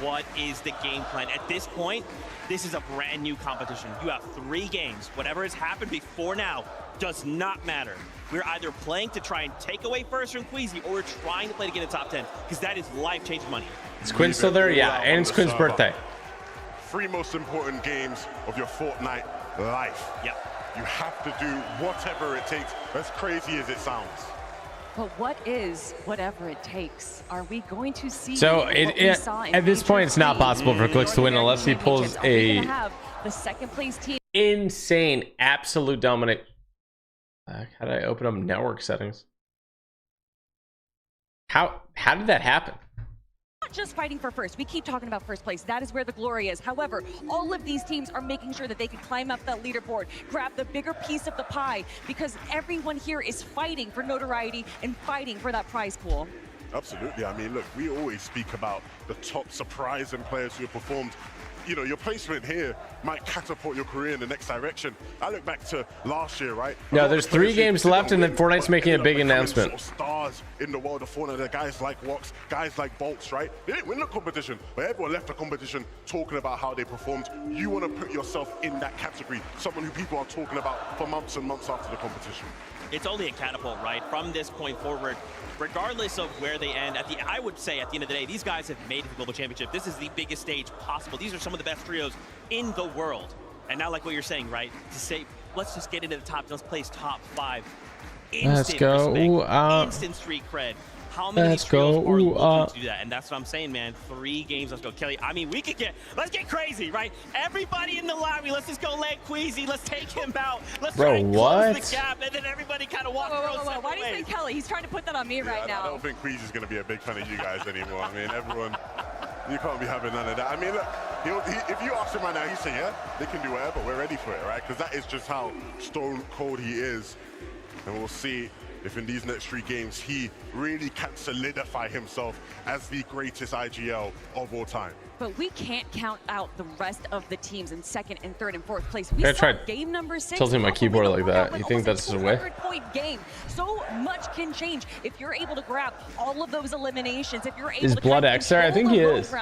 what is the game plan? At this point, this is a brand new competition. You have 3 games. Whatever has happened before now does not matter. We're either playing to try and take away first from Queasy, or we're trying to play to get a top 10, because that is life-changing money. Is Quinn still there? Yeah, and it's Quinn's birthday. 3 most important games of your Fortnite life. Yep. You have to do whatever it takes, as crazy as it sounds. But what is whatever it takes? Are we going to see? So at this point, it's not possible for Clicks to win unless he pulls a the second place team. Insane, absolute dominant. How did I open up network settings? How did that happen? Not just fighting for first. We keep talking about first place. That is where the glory is. However, all of these teams are making sure that they can climb up that leaderboard, grab the bigger piece of the pie, because everyone here is fighting for notoriety and fighting for that prize pool. Absolutely. I mean, look, we always speak about the top surprising players who have performed. You know, your placement here might catapult your career in the next direction. I look back to last year, right? No, there's 3 games left, and then Fortnite's making a big announcement. Sort of stars in the world of Fortnite, the guys like Wox, guys like Bolts, right? They didn't win the competition, but everyone left the competition talking about how they performed. You want to put yourself in that category, someone who people are talking about for months and months after the competition. It's only a catapult, right? From this point forward, regardless of where they end, I would say at the end of the day, these guys have made it to the Global Championship. This is the biggest stage possible. These are some of the best trios in the world. And now, like what you're saying, right? To say, let's just get into the top, let's place top 5. Let's go. Respect, instant street cred. How many trios are looking to do that? And that's what I'm saying, man. 3 games. Let's go, Kelly. I mean, let's get crazy, right? Everybody in the lobby, let's just go land Queasy. Let's take him out. Let's try and close the gap, and then everybody kind of walk whoa. Why do you say Kelly? He's trying to put that on me right now. I don't think Queasy's going to be a big fan of you guys anymore. I mean, everyone, you can't be having none of that. I mean, look, if you ask him right now, he'd say, yeah, they can do whatever. We're ready for it, right? Because that is just how stone cold he is. And we'll see if in these next 3 games he really can solidify himself as the greatest IGL of all time. But we can't count out the rest of the teams in 2nd and 3rd and 4th place. We saw game number 6. Tilting my keyboard like that. You think that's a way? 200-point game. So much can change if you're able to grab all of those eliminations. If you're able is to Blood X there? I think he is.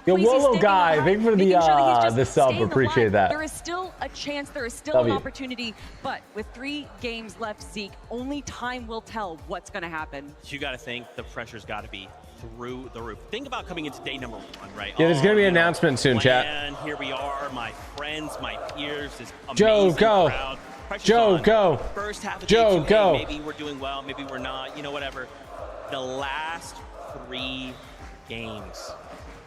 Yo, Wolo guy, thank you for the sub. Appreciate that. There is still a chance. There is still an opportunity. But with 3 games left, Zeke, only time will tell what's going to happen. You got to think the pressure's got to be through the roof. Think about coming into day number 1, right? Yeah, there's going to be an announcement soon, chat. And here we are, my friends, my peers, this amazing Joe, go. crowd. Joe, go. First half of Joe, day 2, go. Maybe we're doing well, maybe we're not, you know, whatever. The last 3 games,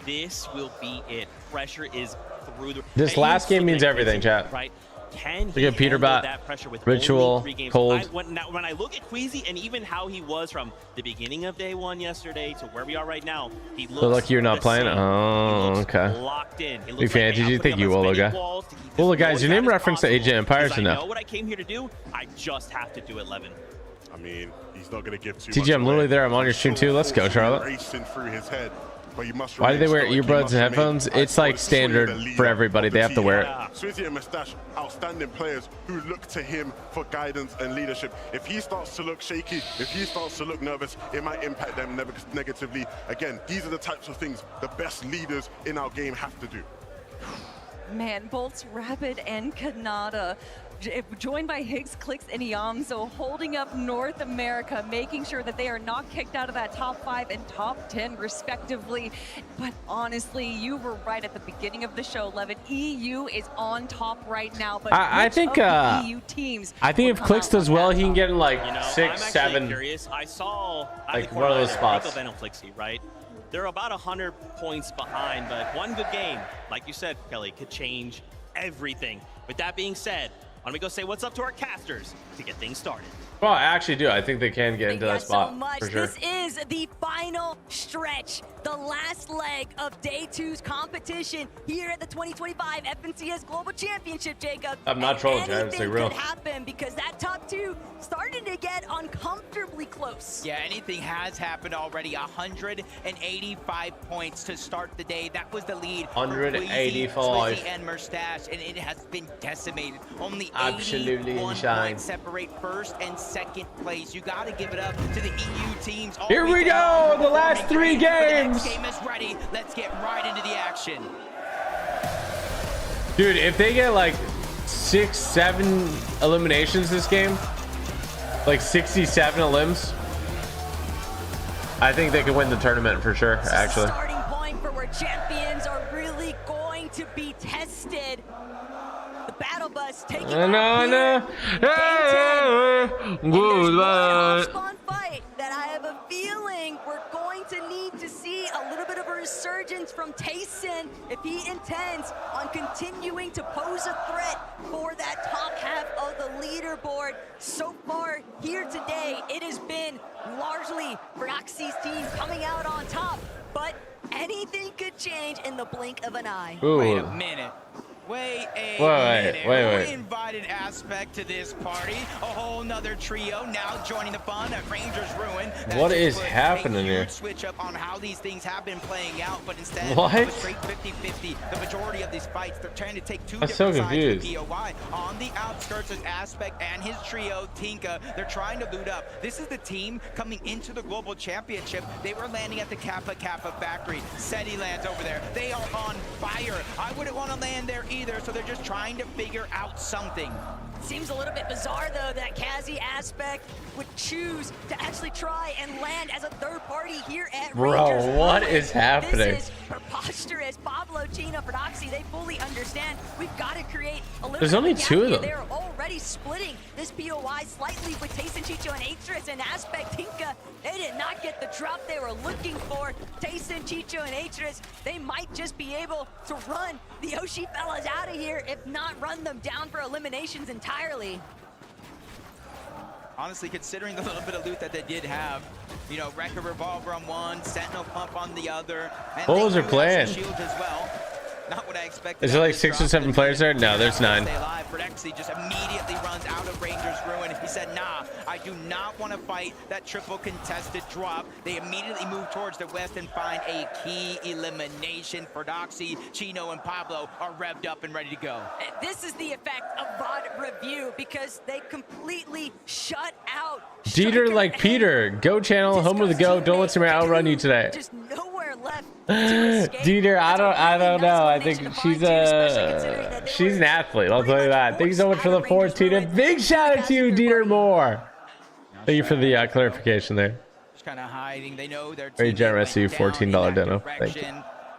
this will be it. Pressure is through the roof. This last game means everything, chat. Right? Can he handle that pressure with Ritual, only 3 games? Cold. When I look at Queasy and even how he was from the beginning of day 1 yesterday to where we are right now, he looks So lucky you're not playing. Oh, okay. Locked in. Big fan. Did you think you Wolo guy? Wolo guy, is your name reference to AJ Empires or I no? know what I came here to do. I just have to do it, Levin. I mean, he's not going to give too TJ, I'm literally there. I'm on your stream too. Let's go, Charlotte. Racing through his head. But you must Why do they wear earbuds and headphones? It's like standard for everybody. They have to wear it. Swizzy and Mustache, outstanding players who look to him for guidance and leadership. If he starts to look shaky, if he starts to look nervous, it might impact them negatively. Again, these are the types of things the best leaders in our game have to do. Man, Bolts, Rapid, and Kanata, joined by Higgs, Clicks, and Iamso, holding up North America, making sure that they are not kicked out of that top 5 and top 10 respectively. But honestly, you were right at the beginning of the show, Levin. EU is on top right now, but I think EU teams I think if Clicks does well, he can get in like 6, I'm 7. Curious. I saw like one of those spots. Right? They're about 100 points behind, but one good game, like you said, Kelly, could change everything. With that being said, don't we go say what's up to our casters to get things started? Well, I actually do. I think they can get into that spot for sure. This is the final stretch, the last leg of day 2's competition here at the 2025 FNCS Global Championship, Jacob. I'm not trolling, Chad. It's like real. Could happen because that top 2 started to get uncomfortably close. Yeah, anything has happened already. 185 points to start the day. That was the lead. 185. And Mustache, and it has been decimated. Only Absolutely 81 insane. points separate first and second place. You got to give it up to the EU teams. Here we go, the last 3 games. The next game is ready. Let's get right into the action. Dude, if they get like 6-7 eliminations this game, like 67 elims, I think they could win the tournament for sure, actually. Starting point for where champions are really going to be tested. The battle bus taking off fight that I have a feeling we're going to need to see a little bit of a resurgence from Tayson if he intends on continuing to pose a threat for that top half of the leaderboard. So far here today, it has been largely Roxy's team coming out on top, but anything could change in the blink of an eye. Ooh. Wait a minute. Wait a minute. Wait. Who invited Aspect to this party? A whole nother trio now joining the fun at Rangers Ruin. What is happening here? Switch up on how these things have been playing out, but instead what? of a straight 50-50, the majority of these fights, they're trying to take 2 I'm so different sides confused. of POI. On the outskirts is Aspect and his trio, Tinka. They're trying to loot up. This is the team coming into the Global Championship. They were landing at the Kappa factory. SETI lands over there. They are on fire. I wouldn't want to land there either, so they're just trying to figure out something. Seems a little bit bizarre, though, that Kazi Aspect would choose to actually try and land as a third party here at Rangers. Bro, what is happening? This is preposterous. Pablo, Gina, Prodoxy, they fully understand. We've got to create a little There's bit only of a gap 2 of here. them. They're already splitting this POI slightly with Tayson, Chicho, and Atris, and Aspect Tinka. They did not get the drop they were looking for. Tayson, Chicho, and Atris, they might just be able to run the Oshi fellas out of here, if not run them down for eliminations entirely. Honestly, considering the little bit of loot that they did have, you know, Wrecker Revolver on one, Sentinel Pump on the other, and What was their plan? Shields as well. Not what I expected. Is there like 6 or 7 players there? No, there's 9. Predexy just immediately runs out of Rangers Ruin. He said, nah, I do not want to fight that triple contested drop. They immediately move towards the west and find a key elimination. Prodoxy, Chino, and Pablo are revved up and ready to go. This is the effect of VOD review because they completely shut out Dieter like Peter. Go channel, home of the go. Don't let somebody outrun you today. Just nowhere left. Dieter, I don't know. I think she's an athlete. I'll tell you that. Thank you so much for the 14. Big shout out to you, Dieter Moore. Thank you for the clarification there. Just kind of hiding. They know they're very generous to you. $14 deno. Thank you.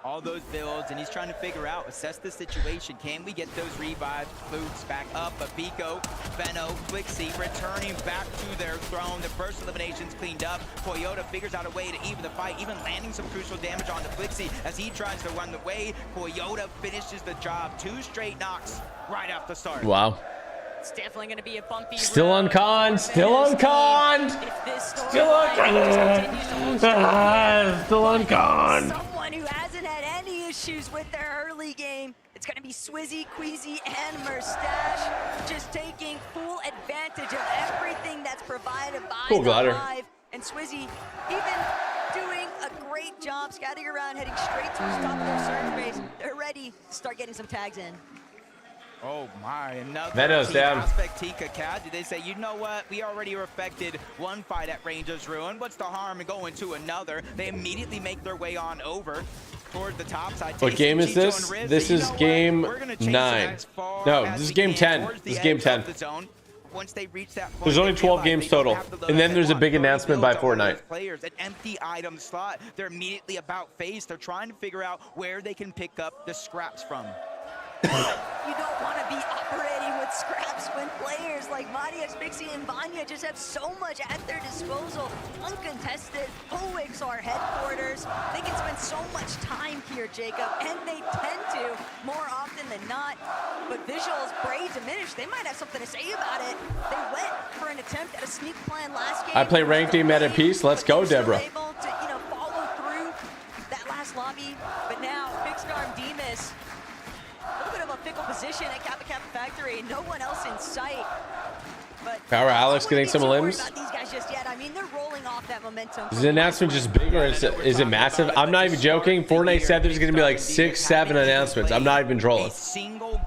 All those builds, and he's trying to figure out, assess the situation. Can we get those revives, boots back up? Apico, Benno, Flixie returning back to their throne. The first elimination's cleaned up. Coyote figures out a way to even the fight, even landing some crucial damage onto Flixie as he tries to run the way. Coyote finishes the job. 2 straight knocks right off the start. Wow. It's definitely going to be a bumpy Still on con. Still on con. Still on con. Still on con. Someone who hasn't had any issues with their early game. It's going to be Swizzy, Queasy, and Mustache just taking full advantage of everything that's provided by the Hive. And Swizzy even doing a great job scouting around, heading straight to the top of their surge base. They're ready to start getting some tags in. Oh my, another Meadows down. Aspect Tika Cat. Did they say, you know what? We already affected one fight at Rangers Ruin. What's the harm in going to another? They immediately make their way on over toward the top side. What game is this? This is game 9. No, this is game 10. This is game 10. Once they reach that point, there's only 12 games total. And then there's a big announcement by Fortnite. Players, an empty item slot. They're immediately about face. They're trying to figure out where they can pick up the scraps from. You don't want to be operating with but scraps when players like Marius, Mixie, and Vanya just have so much at their disposal. Uncontested, Pixar headquarters. They can spend so much time here, Jacob, and they tend to more often than not. But Visuals, Brave, Diminished, they might have something to say about it. They went for an attempt at a sneak plan last game. I play ranked team at a piece. Let's go, Deborah. Able to, follow through that last lobby, but now Pixar and Demas, a little bit of a fickle position at Kappa Factory, no one else in sight. But Power Alex getting some limbs. these guys just yet. I mean, they're rolling off that momentum. Is the announcement just big or is it massive? I'm not even joking. Fortnite said there's going to be like 6, 7 announcements. I'm not even trolling.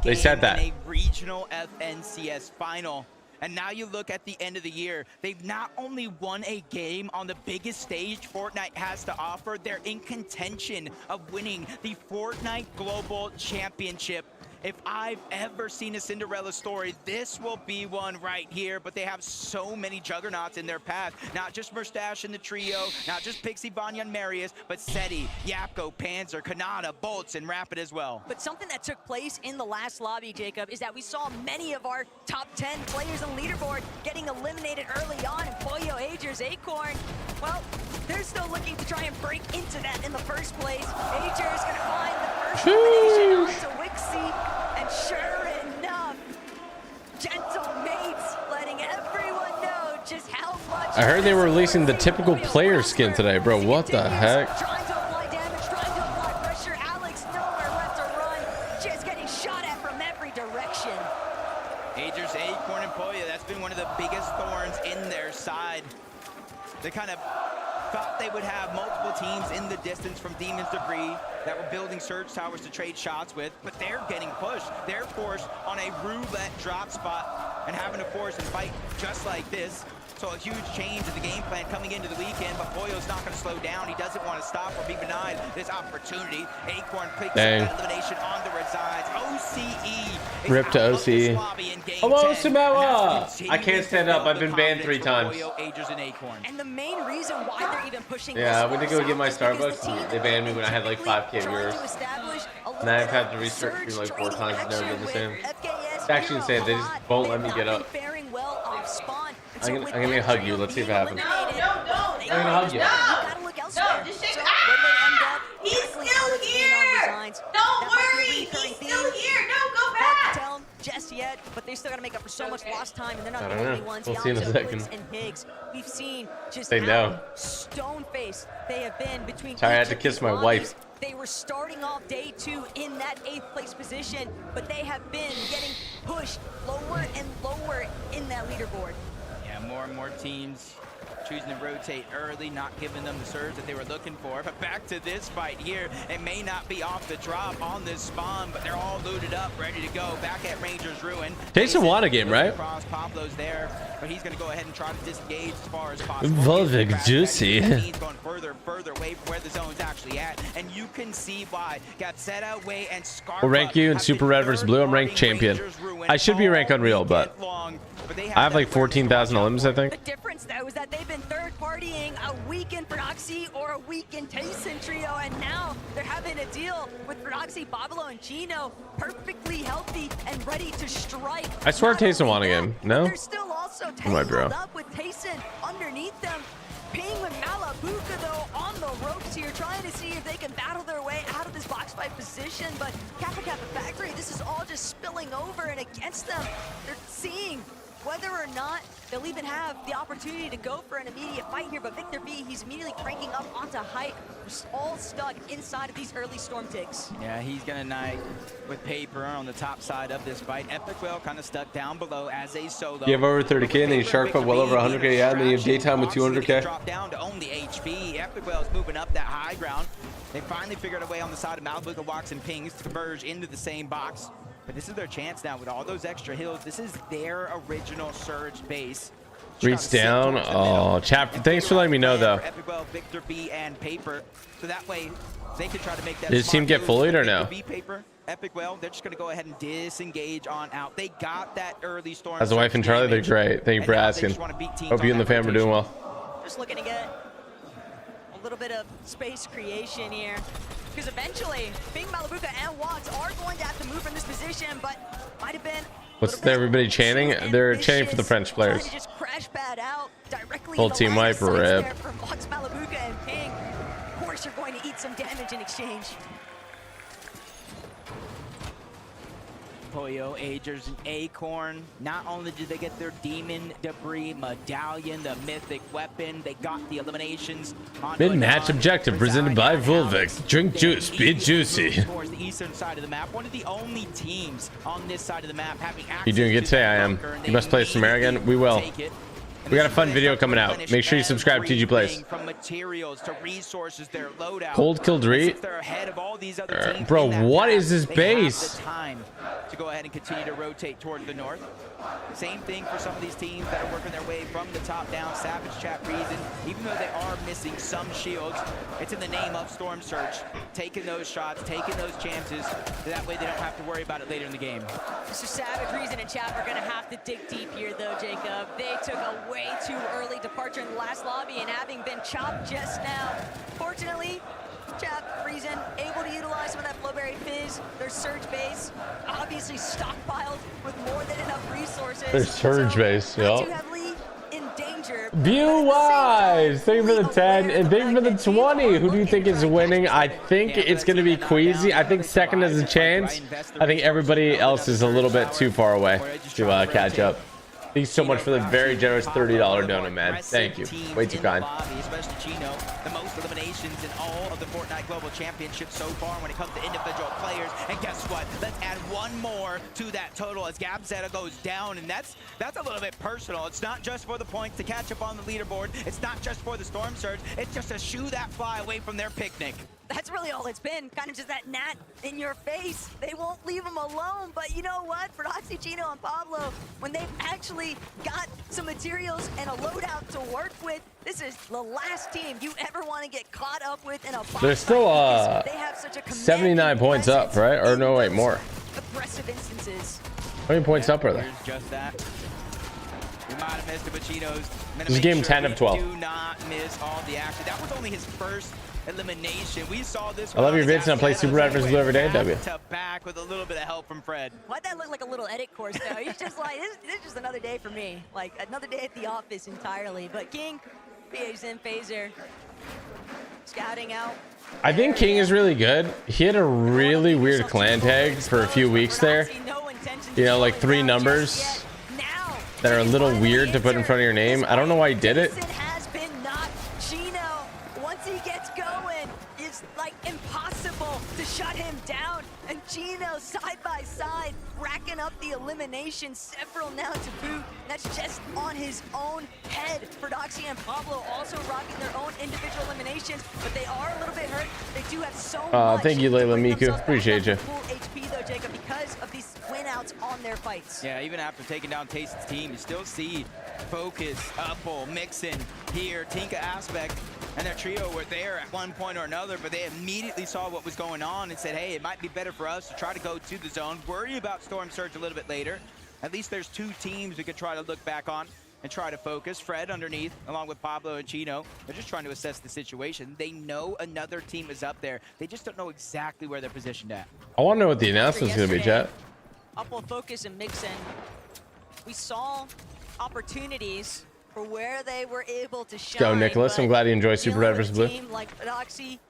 They said that. A regional FNCS final. And now you look at the end of the year, they've not only won a game on the biggest stage Fortnite has to offer, they're in contention of winning the Fortnite Global Championship. If I've ever seen a Cinderella story, this will be one right here. But they have so many juggernauts in their path. Not just Mustache in the trio, not just Pixie, Vanya, and Marius, but Seti, Yapko, Panzer, Kanata, Bolts, and Rapid as well. But something that took place in the last lobby, Jacob, is that we saw many of our top 10 players on the leaderboard getting eliminated early on. And Pollo, Agers, Acorn, well, they're still looking to try and break into that in the first place. Agers gonna find the first elimination onto Wixie. And sure enough, Gentle Mates letting everyone know just how much. I heard they were releasing the typical player skin today, bro. What the heck? Trying to apply damage, trying to apply pressure. Alex nowhere left to run, just getting shot at from every direction. Agers, Acorn, and Pollo, that's been one of the biggest thorns in their side. They kind of thought they would have multiple teams in the distance from Demon's Debris that were building surge towers to trade shots with, but they're getting pushed. They're forced on a roulette drop spot and having to force and fight just like this. So a huge change in the game plan coming into the weekend, but Pollo's not going to slow down. He doesn't want to stop or be denied this opportunity. Acorn picks up that elimination on the resides. OCE. Rip to OC. Hello, Samoa. I can't stand up. I've been banned 3 times. And the main reason why they're even pushing Yeah, I went to go get my Starbucks. They banned me when I had like 5K viewers. And I've had to restart stream like 4 times. Never been the same. It's actually insane. They just won't let me get up. I'm gonna hug you. Let's see if it happens. No, I'm gonna hug you. No, just shake. He's still here. Don't worry, he's still here. No, go back. Tell them just yet, but they still gotta make up for so much lost time, and they're not I the don't only know. ones. We'll see in a second. And Higgs, we've seen just They know. stone-faced they have been between. Sorry, I had to kiss my wife. They were starting off day 2 in that 8th place position, but they have been getting pushed lower and lower in that leaderboard. Yeah, more and more teams choosing to rotate early, not giving them the surge that they were looking for. But back to this fight here, it may not be off the drop on this spawn, but they're all looted up, ready to go. Back at Ranger's Ruin. Jason won a game, right? Pablo's there, but he's going to go ahead and try to disengage as far as possible. Volvic juicy. He's going further away from where the zone's actually at, and you can see why. Got set away and Scarpa. We'll rank you in Super Red versus Blue. I'm ranked champion. I should be ranked Unreal, but I have like 14,000 limbs, I think. The difference, though, is that they've been third-partying a weekend Proxy or a weekend Tayson trio, and now they're having a deal with Proxy, Pablo, and Gino, perfectly healthy and ready to strike. I swear Tayson won a game. No? They're still also My bro. tangled up with Tayson underneath them. Ping with Malabuka, though, on the ropes here, trying to see if they can battle their way out of this box fight position, but Kappa Factory, this is all just spilling over and against them. They're seeing whether or not they'll even have the opportunity to go for an immediate fight here, but Victor B, he's immediately cranking up onto height, just all stuck inside of these early storm ticks. Yeah, he's gonna knight with Paper on the top side of this fight. Epic Whale kind of stuck down below as a solo. You have over 30K, and then you shark put well over 100K, yeah, and then you have daytime with 200K. Drop down to only HP. Epic Whale's moving up that high ground. They finally figured a way on the side of Malabuka, walks and pings to converge into the same box. But this is their chance now with all those extra hills. This is their original surge base. Reach down. Oh, chapter. Thanks for letting me know, though. Epic Whale, Victor B, and Paper. So that way they can try to make that. Did his team get bullied or no? B, Paper, Epic Whale, they're just going to go ahead and disengage on out. They got that early storm. As a wife and Charlie, they're great. Thank you for asking. Hope you and the fam are doing well. Just looking to get a little bit of space creation here. Because eventually, Bing, Malabuka, and Watts are going to have to move from this position. position, but might have been. What's everybody chanting? They're chanting for the French players. Just crash pad out directly. Full team wipe, rip. From Lux, Malabuka, and Ping. Of course, you're going to eat some damage in exchange. Poyo, Agers, and Acorn. Not only did they get their Demon Debris Medallion, the mythic weapon, they got the eliminations. Mid-match objective presented by Volvic. Drink juice, be juicy. Towards the eastern side of the map, one of the only teams on this side of the map having access. You doing good today? I am. You must play some again. We will. We got a fun video coming out. Make sure you subscribe to TG Plays. From materials to resources, their loadout. Cold Kill Dree. Bro, what is this base? Time to go ahead and continue to rotate toward the north. Same thing for some of these teams that are working their way from the top down. Savage Chat reason, even though they are missing some shields, it's in the name of Storm Surge. Taking those shots, taking those chances, so that way they don't have to worry about it later in the game. Mr. Savage reason and Chat are going to have to dig deep here, though, Jacob. They took a way too early departure in the last lobby, and having been chopped just now, Fortunately, Chap, Reason, able to utilize some of that Flowberry Fizz. Their Surge base, obviously stockpiled with more than enough resources. Their Surge base, Not yep. too heavily in danger. View-wise, thank you for the 10 and thank you for the 20. Who do you think is winning? I think it's going to be Queasy. I think second has a chance. I think everybody else is a little bit too far away to catch up. Thank you so much for the very generous $30 donut, man. Thank you. Way too kind. Especially Chino, the most eliminations in all of the Fortnite Global Championship so far when it comes to individual players. And guess what? Let's add one more to that total as Gabzetta goes down, and that's a little bit personal. It's not just for the points to catch up on the leaderboard. It's not just for the Storm Surge. It's just to shoo that fly away from their picnic. That's really all it's been, kind of just that gnat in your face. They won't leave them alone, but you know what? For Doxy, Chino, and Pablo, when they've actually got some materials and a loadout to work with, this is the last team you ever want to get caught up with in a box. They're still 79 points up, right? Or no, wait, more. Aggressive instances. How many points up are they? Just that. We might have missed it, but Chino's. This is game 10 of 12. Do not miss all the action. That was only his first elimination. We saw this. I love your vids and I play Super Red vs. Blue every day. W. To back with a little bit of help from Fred. Why'd that look like a little edit course though? He's just like, this is just another day for me. Like another day at the office entirely. But King, PA's in phaser, scouting out. I think King is really good. He had a really weird clan tag for a few weeks there. You know, like 3 numbers that are a little weird to put in front of your name. I don't know why he did it. Has been knocked. Chino, once he gets going, it's like impossible to shut him down. And Chino side by side, racking up the eliminations, several now to boot. That's just on his own head. For Doxy and Pablo also rocking their own individual eliminations, but they are a little bit hurt. They do have so much. Thank you, Layla Miku. Appreciate you. Full HP though, Jacob, because of these win outs on their fights. Yeah, even after taking down Taste's team, you still see Focus, Upple, Mixon here, Tinka Aspect, and their trio were there at one point or another, but they immediately saw what was going on and said, hey, it might be better for us to try to go to the zone, worry about Storm Surge a little bit later. At least there's 2 teams we could try to look back on and try to focus. Fred underneath, along with Pablo and Chino, they're just trying to assess the situation. They know another team is up there. They just don't know exactly where they're positioned at. I want to know what the announcement's going to be, chat. Upple, Focus, and Mixon. We saw opportunities for where they were able to shine. Go, Nicholas. I'm glad you enjoy Super Red vs. Blue. Team like Doxy,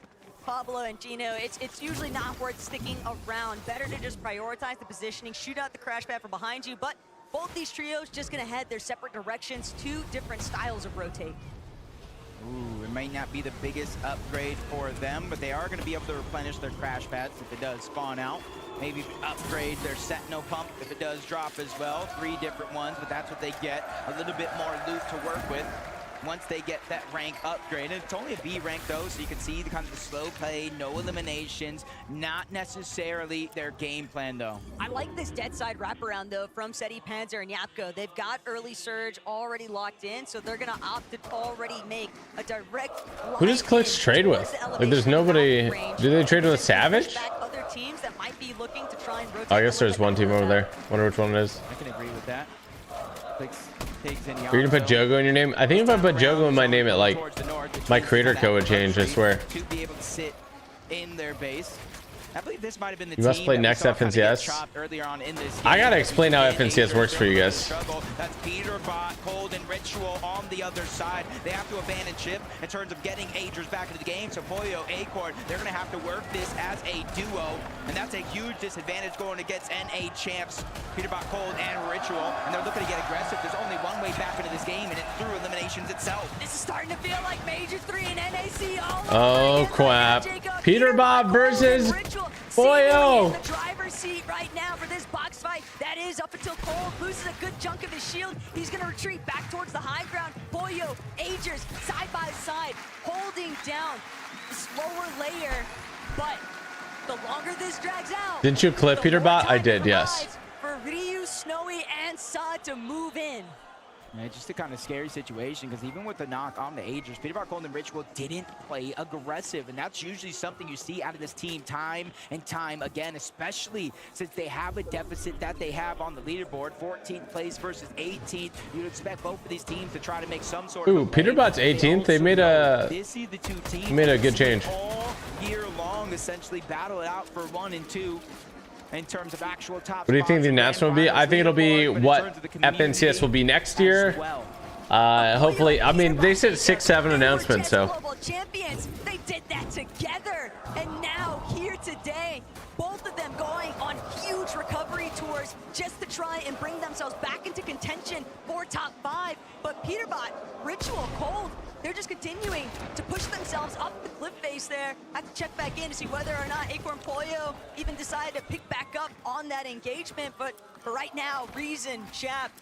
Pablo, and Gino, it's usually not worth sticking around. Better to just prioritize the positioning, shoot out the crash pad from behind you, but both these trios just gonna head their separate directions, 2 different styles of rotate. Ooh, it might not be the biggest upgrade for them, but they are going to be able to replenish their crash pads if it does spawn out. Maybe upgrade their Sentinel pump if it does drop as well. 3 different ones, but that's what they get. A little bit more loot to work with once they get that rank upgrade. And it's only a B rank though, so you can see the kind of the slow play, no eliminations, not necessarily their game plan though. I like this dead side wraparound though from Seti, Panzer, and Yapko. They've got early surge already locked in, so they're gonna opt to already make a direct Who does Clicks trade with? Like, there's nobody. Do they trade with a Savage? Other teams that might be looking to try and rotate. Oh, I guess there's one team over there. Wonder which one it is. I can agree with that. Clicks takes in Are you gonna put Jogo in your name? I think if I put Jogo in my name, it like my creator code would change. I swear. To be able to sit in their base. I believe this might have been the You must play next FNCS. earlier on in this I gotta explain how FNCS works for you guys. That's Peterbot, Cold, and Ritual on the other side. They have to abandon ship in terms of getting Agers back into the game. So Pollo, Acorn, they're gonna have to work this as a duo, and that's a huge disadvantage going against NA champs, Peterbot, Cold, and Ritual. And they're looking to get aggressive. There's only one way back into this game, and it's through eliminations itself. This is starting to feel like Major 3 and NAC all Oh crap! Peterbot versus Pollo. in the driver's seat right now for this box fight. That is up until Cole loses a good chunk of his shield. He's going to retreat back towards the high ground. Pollo, Agers, side by side, holding down this lower layer. But the longer this drags out, Didn't you clip Peterbot? I did, yes. for Ryu, Snowy, and Saad to move in. Yeah, just a kind of scary situation, because even with the knock on the Agers, Peterbot, Cold, and Ritual didn't play aggressive, and that's usually something you see out of this team time and time again, especially since they have a deficit that they have on the leaderboard, 14th place versus 18th. You'd expect both of these teams to try to make some sort of a play. Peterbot's 18th. They made a good change. All year long, essentially battle it out for 1 and 2. In terms of actual top What do you think the announcement will be? I think it'll be what FNCS will be next year. Hopefully, I mean, they said 6-7 announcements, so. Global champions, they did that together, and now here today, both of them going on huge recovery tours just to try and bring themselves back into contention for top 5. But Peterbot, Ritual, Cold, they're just continuing to push themselves up the cliff face there. I have to check back in to see whether or not Acorn Pollo even decided to pick back up on that engagement. But for right now, Reason, Chap,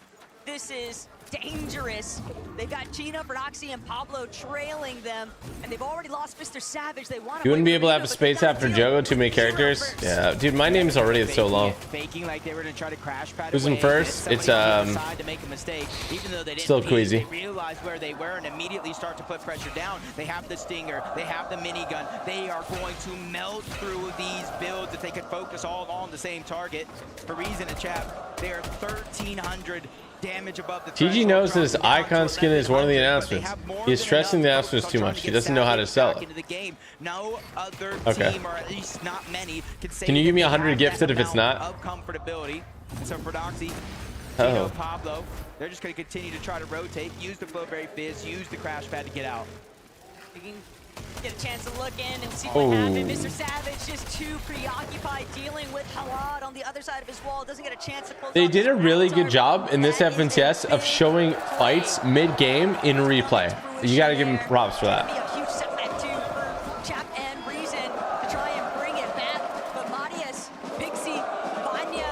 this is dangerous. They've got Gina, Broxy, and Pablo trailing them, and they've already lost Mr. Savage. They want You wouldn't be able to have a space after Jogo, too many characters. Yeah, dude, my name's already so long. Faking like they were going to try to crash pad Who's in away, first? and It's decide to make a mistake, even though they didn't still peek, Queasy. They realized where they were and immediately start to put pressure down. They have the Stinger, they have the minigun. They are going to melt through these builds if they could focus all on the same target. For Reason and Chap, they are 1,300 damage above the TG knows this icon skin is one of the announcements. He's stressing the announcements too much. He doesn't know how to sell it. No other Okay. team, or at least not many, Can you give me 100 gifted if it's not? of comfortability. So for Doxy, Oh. Pablo, they're just going to continue to try to rotate, use the Flowberry Fizz, use the crash pad to get out. You can get a chance to look in and see Oh. what happened. Mr. Savage just too preoccupied dealing with Halad on the other side of his wall. Doesn't get a chance to close. They did a really good job in this FNCS of showing fights mid-game in replay. You got to give them props for that. A huge setback too for Chap and Reason to try and bring it back. But Matias, Pixie, Vanya,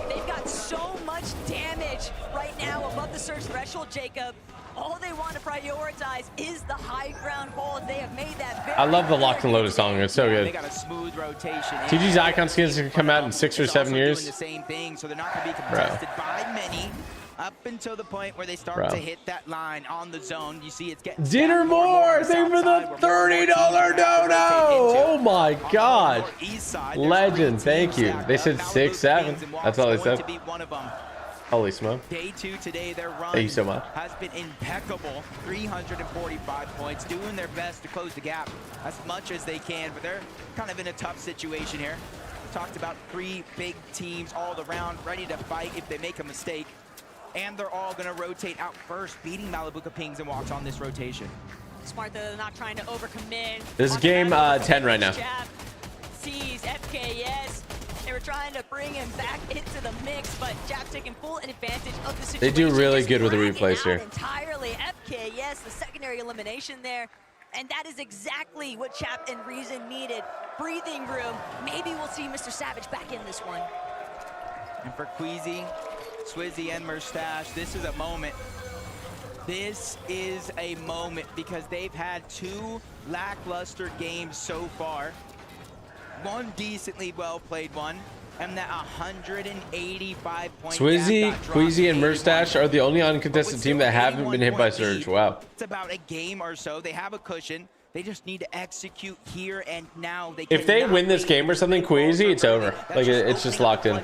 they've got so much damage right now above the surge threshold, Jacob. All they want to prioritize is the high ground hold. They have made that very I love the Locked and Loaded song. It's so They good. got a smooth rotation. TG's icon skins can come out in 6 or 7 Doing years. the same thing, so they're not going to be Bro. contested by many up until the point where they start Bro. to hit that line on the zone. You see it's getting Dinner more! Thank you for the $30 dono! Oh my god! Legend, thank you. They said 6-7. That's all they said. Holy smoke. Day 2 today, their run Thank you so much. has been impeccable. 345 points, doing their best to close the gap as much as they can, but they're kind of in a tough situation here. We talked about 3 big teams all around, ready to fight if they make a mistake. And they're all going to rotate out first, beating Malibuca Pings and Walks on this rotation. Smart that they're not trying to overcommit. This is game 10 right now. Chap sees FKS. They were trying to bring him back into the mix, but Jap's taking full advantage of the situation. They do really Just good with the dragging replays out here. Entirely FKS, the secondary elimination there. And that is exactly what Chap and Reason needed. Breathing room. Maybe we'll see Mr. Savage back in this one. And for Queasy, Swizzy, and Merstache, this is a moment. This is a moment because they've had 2 lackluster games so far. One decently well-played one, and that 185 point Swizzy, gap got Queasy, and dropped Merstache are the only uncontested team that haven't been hit by Surge. Wow. It's about a game or so. They have a cushion. They just need to execute here and now. If they win this game or something, Queasy, it's over. Like, it's just locked in.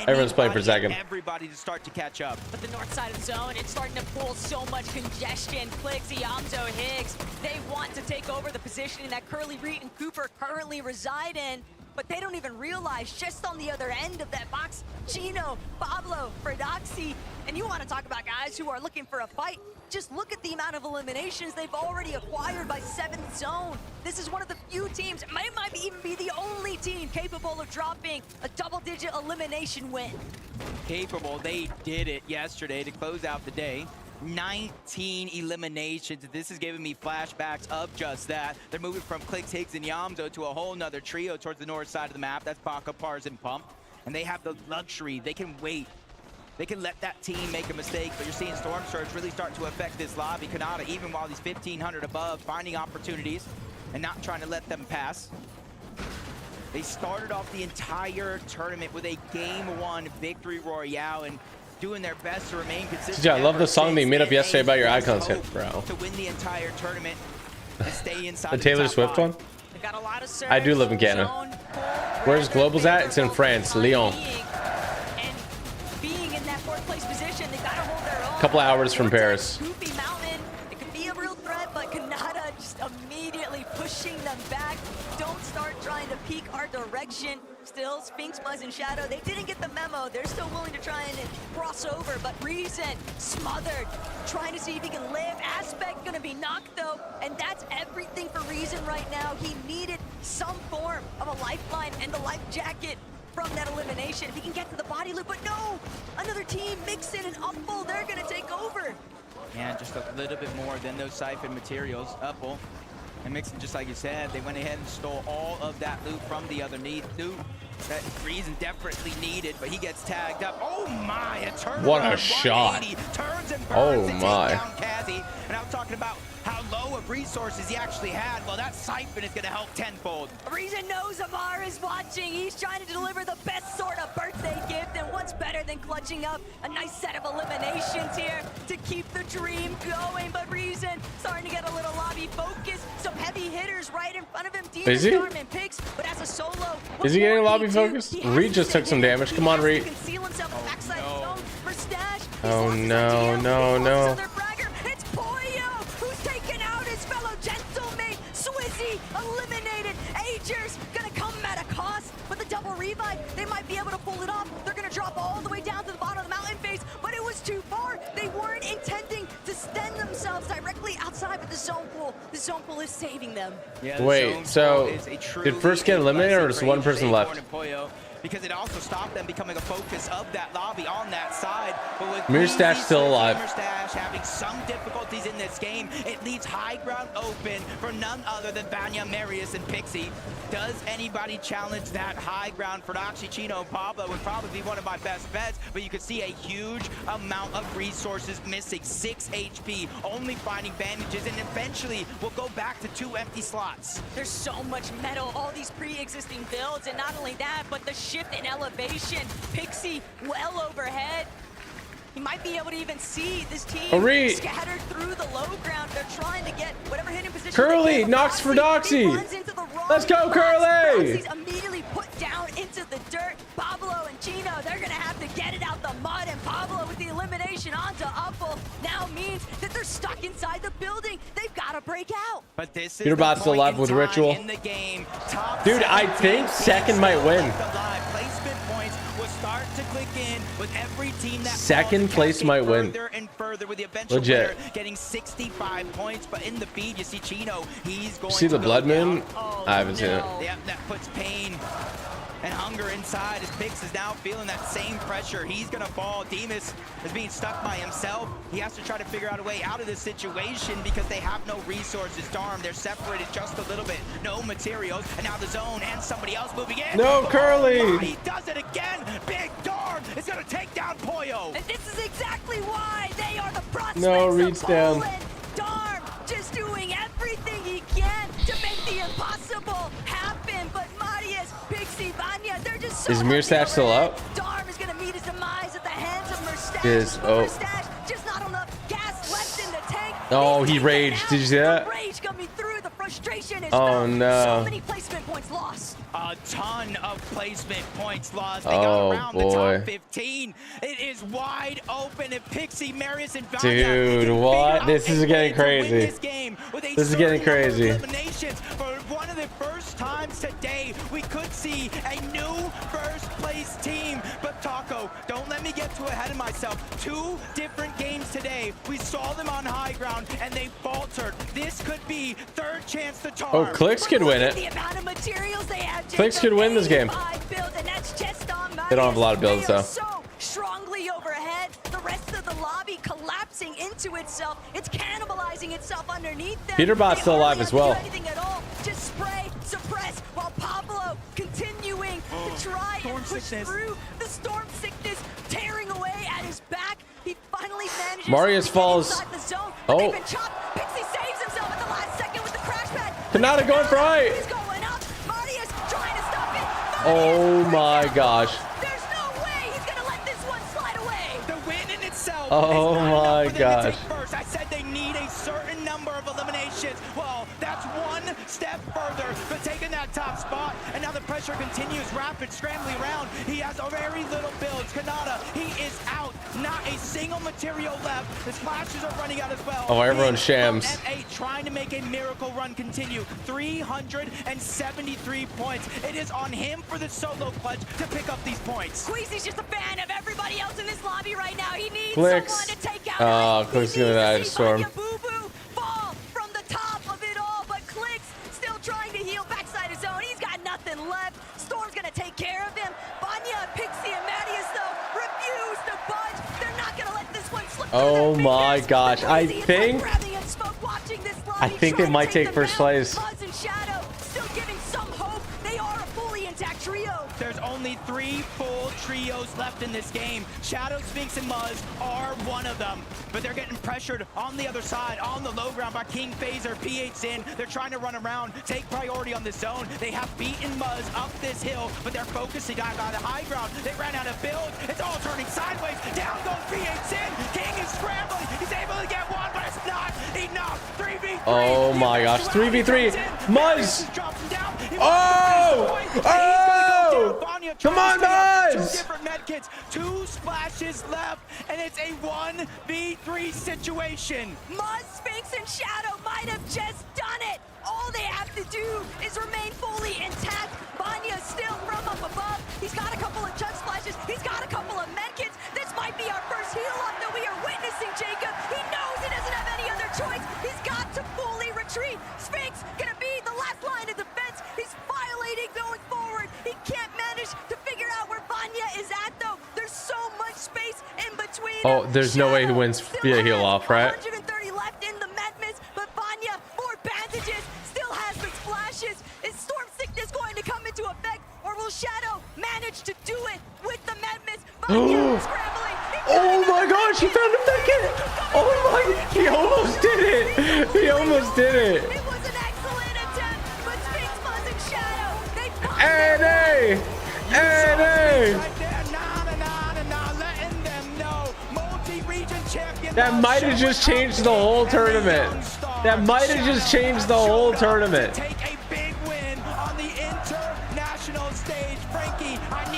Everyone's playing for second. Everybody to start to catch up. But the north side of the zone, it's starting to pull so much congestion. Clicks, Iamzo, Higgs, they want to take over the position that Curly Reed and Cooper currently reside in. but they don't even realize just on the other end of that box, Chino, Pablo, Fredoxy, and you want to talk about guys who are looking for a fight. Just look at the amount of eliminations they've already acquired by 7th Zone. This is one of the few teams, it might even be the only team capable of dropping a double-digit elimination win. Capable, they did it yesterday to close out the day. 19 eliminations. This is giving me flashbacks of just that. They're moving from Clicks, Higgs, and Yamzo to a whole nother trio towards the north side of the map. That's Baka, Pars, and Pump. And they have the luxury. They can wait. They can let that team make a mistake, but you're seeing Storm Surge really start to affect this lobby. Kanata, even while he's 1,500 above, finding opportunities and not trying to let them pass. They started off the entire tournament with a Game 1 victory royale and doing their best to remain consistent. Yeah, I love the song they made up yesterday about your icons hit, bro. To win the entire tournament and stay inside The Taylor Swift one? I do live in Canada. Where's Global's at? It's in France, Lyon. Being in that 4th place position, they gotta hold their own. Couple hours from Paris. Goofy Mountain, it could be a real threat, but Kanata just immediately pushing them back. Don't start trying to peek our direction. Still, Sphinx, Buzz, and Shadow, they didn't get the memo. They're still willing to try and cross over, but Reason smothered, trying to see if he can live. Aspect gonna be knocked though, and that's everything for Reason right now. He needed some form of a lifeline and the life jacket from that elimination. If he can get to the body loop, but no! Another team, Mixin and Upful, they're gonna take over. Yeah, just a little bit more than those siphon materials. Upful and Mixin, just like you said, they went ahead and stole all of that loot from the other loot that Reason desperately needed, but he gets tagged up. Oh my, a turn. What a shot. Turns and burns Oh and my. take down Kazi. And I'm talking about how low of resources he actually had. Well, that siphon is gonna help tenfold. Reason knows Amar is watching. He's trying to deliver the best sort of birthday gift, and what's better than clutching up a nice set of eliminations here to keep the dream going. But Reason starting to get a little lobby focus. Some heavy hitters right in front of him. Demon Is he? Storm and Picks, but as a solo, Is he getting lobby focus? Reed just took some damage. Come on, Reed. conceal himself in the backside of zone for Stash. Oh no, no, no. It's Poyo who's taken out his fellow gentlemate. Swizzy eliminated. Agers gonna come at a cost, but the double revive, they might be able to pull it off. They're gonna drop all the way down to the bottom of the mountain face, but it was too far. They weren't intending to stand themselves directly outside, but the zone pool is saving them. Yeah, Wait, so did first get eliminated or just one person left? Because it also stopped them becoming a focus of that lobby on that side. But with Mirror Stash still alive. Mirror Stash having some difficulties in this game, it leaves high ground open for none other than Vanya, Marius, and Pixie. Does anybody challenge that high ground for Doxy? Chino Pablo would probably be one of my best bets, but you can see a huge amount of resources missing. 6 HP, only finding bandages, and eventually we'll go back to 2 empty slots. There's so much metal, all these pre-existing builds, and not only that, but the shift in elevation. Pixie well overhead. He might be able to even see this team scattered through the low ground. They're trying to get whatever hidden position. Curly knocks for Doxy. Let's go, Curly! Immediately put down into the dirt. Pablo and Chino, they're gonna have to get it out the mud, and Pablo with the elimination onto Upful now means that they're stuck inside the building. They've got to break out. But this is Peter Bot's still alive with Ritual. in the game. Dude, I think second might win. Placement points will start to click in with every team that Second place might win. further and further with the eventual Legit. winner getting 65 points. But in the feed, you see Chino. He's going See the to blood go down. moon? I haven't seen it. Yeah, that puts pain and hunger inside as Pix is now feeling that same pressure. He's gonna fall. Demus is being stuck by himself. He has to try to figure out a way out of this situation because they have no resources. Darm, they're separated just a little bit. No materials, and now the zone and somebody else moving in. No, Curly! Oh, he does it again. Big Darm is gonna take down Poyo. And this is exactly why they are the prospects No, of Reed's down. Poland. Darm just doing everything he can to make the impossible happen, but Marius, Pixie, Vanya, they're just so Is Mirror Stash still up? Darm is gonna meet his demise at the hands of Merstash. Is- but oh. Merstash just not enough gas left in the tank. Oh, he raged. Did you see that? The rage coming through, the frustration is Oh, felt. no. So many placement points lost. A ton of placement points lost. They Oh, got around the boy. top 15. It is wide open, and Pixie, Marius, and Vanya. Dude, what? This is getting crazy. This is getting crazy. Eliminations. For one of the first times today, we could see a new first place team. But Taco, don't let me get too ahead of myself. 2 different games today. We saw them on high ground and they faltered. This could be third chance to tar. Oh, Clicks could win it. The amount of materials they have, Clicks could win this game. build, and that's just on They don't have a lot of builds, They are though. so strongly overhead. The rest of the lobby collapsing into itself. It's cannibalizing itself underneath them. Peterbot's still alive as well. They hardly have to do anything at all. Just spray, suppress, while Pablo continuing to try and push through the storm sickness, tearing away at his back. He finally manages Marius to get falls. inside the zone, but Oh. they've been chopped. Pixie saves himself at the last second with the crash pad. Kanata going for height. He's going up. Marius trying to stop it. Oh my gosh. There's no way he's gonna let this one slide away. The win in itself. Oh is not my enough for them to gosh. take first. I said they need a certain number of eliminations. Well, that's one step further, but taking that top spot, and now the pressure continues. Rapid scrambling around. He has very little builds. Kanata, he is out. Not a single material left. The splashes are running out as well. Oh, everyone's shams. M8 trying to make a miracle run continue. 373 points. It is on him for the solo clutch to pick up these points. Queasy's just a fan of everybody else in this lobby right now. He needs Clicks. someone to take out. Oh, Clicks is gonna die to Storm. Boo Boo fall from the top of it all, but Clicks still trying to heal backside his own. He's got nothing left. Storm's gonna take care of him. Vanya, Pixie, and Mattias though refuse to budge. They're not gonna let this one slip. Oh my gosh. I Queasy is think grabbing at smoke, watching this lobby, they trying to might take them first down. place. Muzz and Shadow still giving some hope. They are a fully intact trio. There's only 3 full trios left in this game. Shadow, Sphinx, and Muzz are one of them. But they're getting pressured on the other side, on the low ground by King Phaser, P8's in. They're trying to run around, take priority on this zone. They have beaten Muzz up this hill, but they're focusing on the high ground. They ran out of build. It's all turning sideways. Down goes P8's in. King is scrambling. He's able to get one, but it's not enough. 3v3. Oh my gosh. 3v3. Muzz. Oh! Oh! Come on, Muzz! 2 different medkits, 2 splashes left, and it's a 1v3 situation. Muzz, Sphinx, and Shadow might have just done it. All they have to do is remain fully intact. Vanya's still from up above. He's got a couple of chug splashes. He's got a couple of medkits. This might be our first heal-up that we are witnessing, Jacob. He knows he doesn't have any other choice. He's got to fully retreat. Sphinx gonna be the last line of defense. He's violating going forward. He can't manage to figure out where Vanya is at, though. There's so much space in between. Oh, there's no way he wins via heal off, right? 130 left in the Medmis, but Vanya, more bandages, still has the splashes. Is Storm Sickness going to come into effect, or will Shadow manage to do it with the Medmis? Vanya scrambling. Oh my gosh, he found a medkit! Oh my, he almost did it! He almost did it! It was an excellent attempt, but Sphinx, Muzz, and Shadow, they popped NA! NA! That might have just changed the whole tournament. That might have just changed the whole tournament.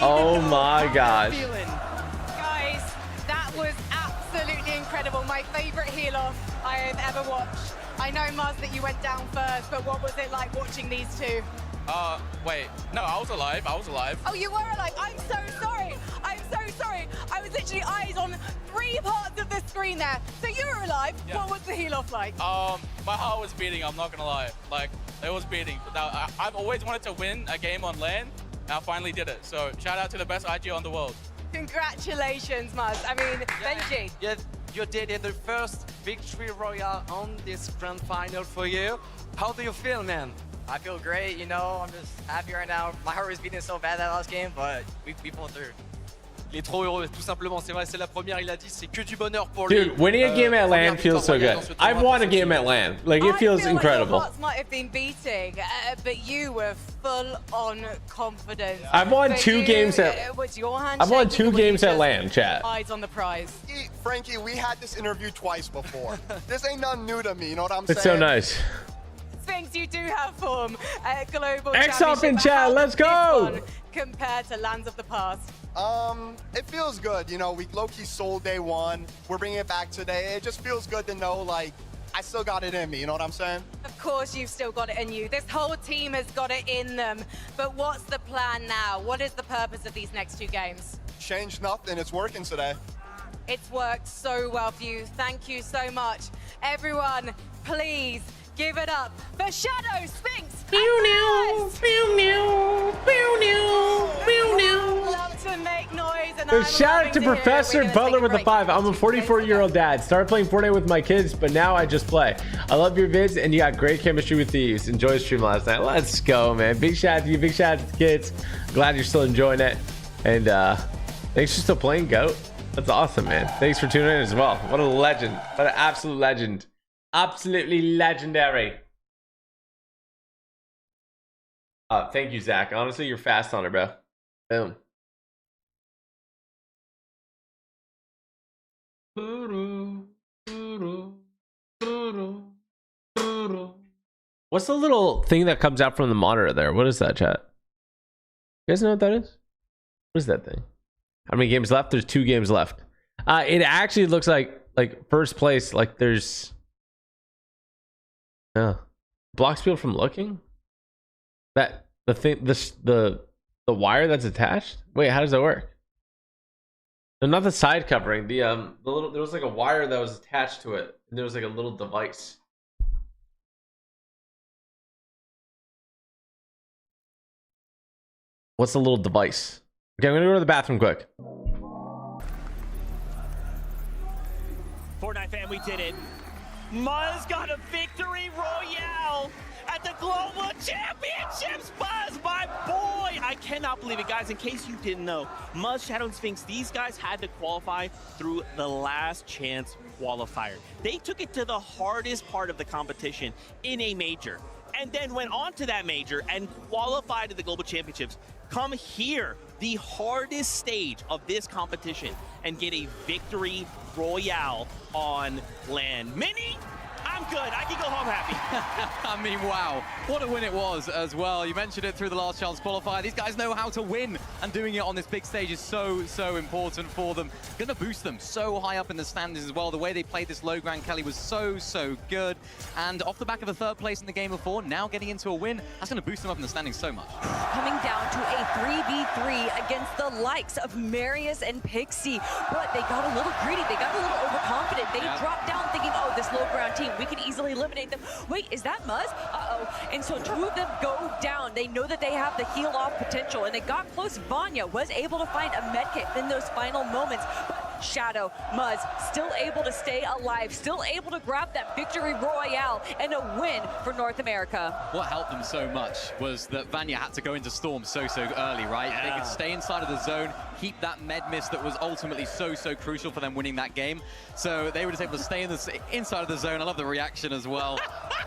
Oh my gosh. Guys, that was absolutely incredible. My favorite heal off I have ever watched. I know, Muzz, that you went down first, but what was it like watching these two? Wait, no, I was alive. Oh, you were alive. I'm so sorry. I'm so sorry. I was literally eyes on 3 parts of the screen there. So you were alive. Yeah. What was the heal off like? My heart was beating, I'm not gonna lie. Like, it was beating. Now, I've always wanted to win a game on LAN, and I finally did it. So, shout out to the best IG on the world. Congratulations, Muzz. I mean, Benji. Yeah, you did it, the first victory royale on this grand final for you. How do you feel, man? I feel great, you know, I'm just happy right now. My heart was beating so bad that last game, but we pulled through. Il est trop heureux, tout simplement. C'est vrai, c'est la première, il a dit, c'est que du bonheur pour lui. Dude, winning a game at LAN feels so good. I've won a game at LAN. Like, it feels incredible. Your hearts might have been beating, but you were full on confidence. I've won 2 games at. Was your hand I've won shaking, 2 or were you games at just LAN, chat. Eyes on the prize. Frankie, we had this interview twice before. This ain't nothing new to me, you know what I'm saying? It's so nice. Sphinx, you do have form at Global X up in Championship. chat, How let's does this go! one compared to Lands of the Past? It feels good. You know, we low-key sold day 1. We're bringing it back today. It just feels good to know, like, I still got it in me, you know what I'm saying? Of course you've still got it in you. This whole team has got it in them. But what's the plan now? What is the purpose of these next 2 games? Change nothing, it's working today. It's worked so well for you. Thank you so much. Everyone, please give it up for Shadow, Sphinx, love to make noise, and Shout out to Professor Butler with the 5. I'm a 44-year-old dad. Started playing Fortnite with my kids, but now I just play. I love your vids, and you got great chemistry with thieves. Enjoy the stream last night. Let's go, man. Big shout out to you. Big shout out to the kids. Glad you're still enjoying it. And thanks for still playing, GOAT. That's awesome, man. Thanks for tuning in as well. What a legend. What an absolute legend. Absolutely legendary. Thank you, Zach. Honestly, you're fast on it, bro. Boom. What's the little thing that comes out from the monitor there? What is that, chat? You guys know what that is? What is that thing? How many games left? There's 2 games left. It actually looks like first place. Like there's blocks people from looking. That the thing, the wire that's attached. Wait, how does that work? No, not the side covering. The little, there was like a wire that was attached to it, and there was like a little device. What's the little device? Okay, I'm gonna go to the bathroom quick. Fortnite fan, we did it. Muzz got a victory royale at the Global Championships. Buzz, my boy. I cannot believe it, guys. In case you didn't know, Muzz, Shadow, and Sphinx, these guys had to qualify through the last chance qualifier. They took it to the hardest part of the competition in a major, and then went on to that major and qualified to the Global Championships. Come here, the hardest stage of this competition, and get a victory royale on land. Mini, I'm good. I can go home happy. I mean, wow. What a win it was as well. You mentioned it through the last chance qualifier. These guys know how to win, and doing it on this big stage is so, so important for them. Gonna boost them so high up in the standings as well. The way they played this low ground, Kelly, was so, so good. And off the back of a 3rd place in the game before, now getting into a win, that's gonna boost them up in the standings so much. Coming down to a 3v3 against the likes of Marius and Pixie. But they got a little greedy. They got a little overconfident. They dropped down thinking, oh, this low ground team, we can easily eliminate them. Wait, is that Muzz? Uh-oh. And so 2 of them go down. They know that they have the heal off potential, and they got close. Vanya was able to find a medkit in those final moments. But Shadow, Muzz, still able to stay alive, still able to grab that victory royale and a win for North America. What helped them so much was that Vanya had to go into Storm so early, right? Yeah. They could stay inside of the zone, keep that med miss that was ultimately so crucial for them winning that game. So they were just able to stay inside of the zone. I love the reaction as well.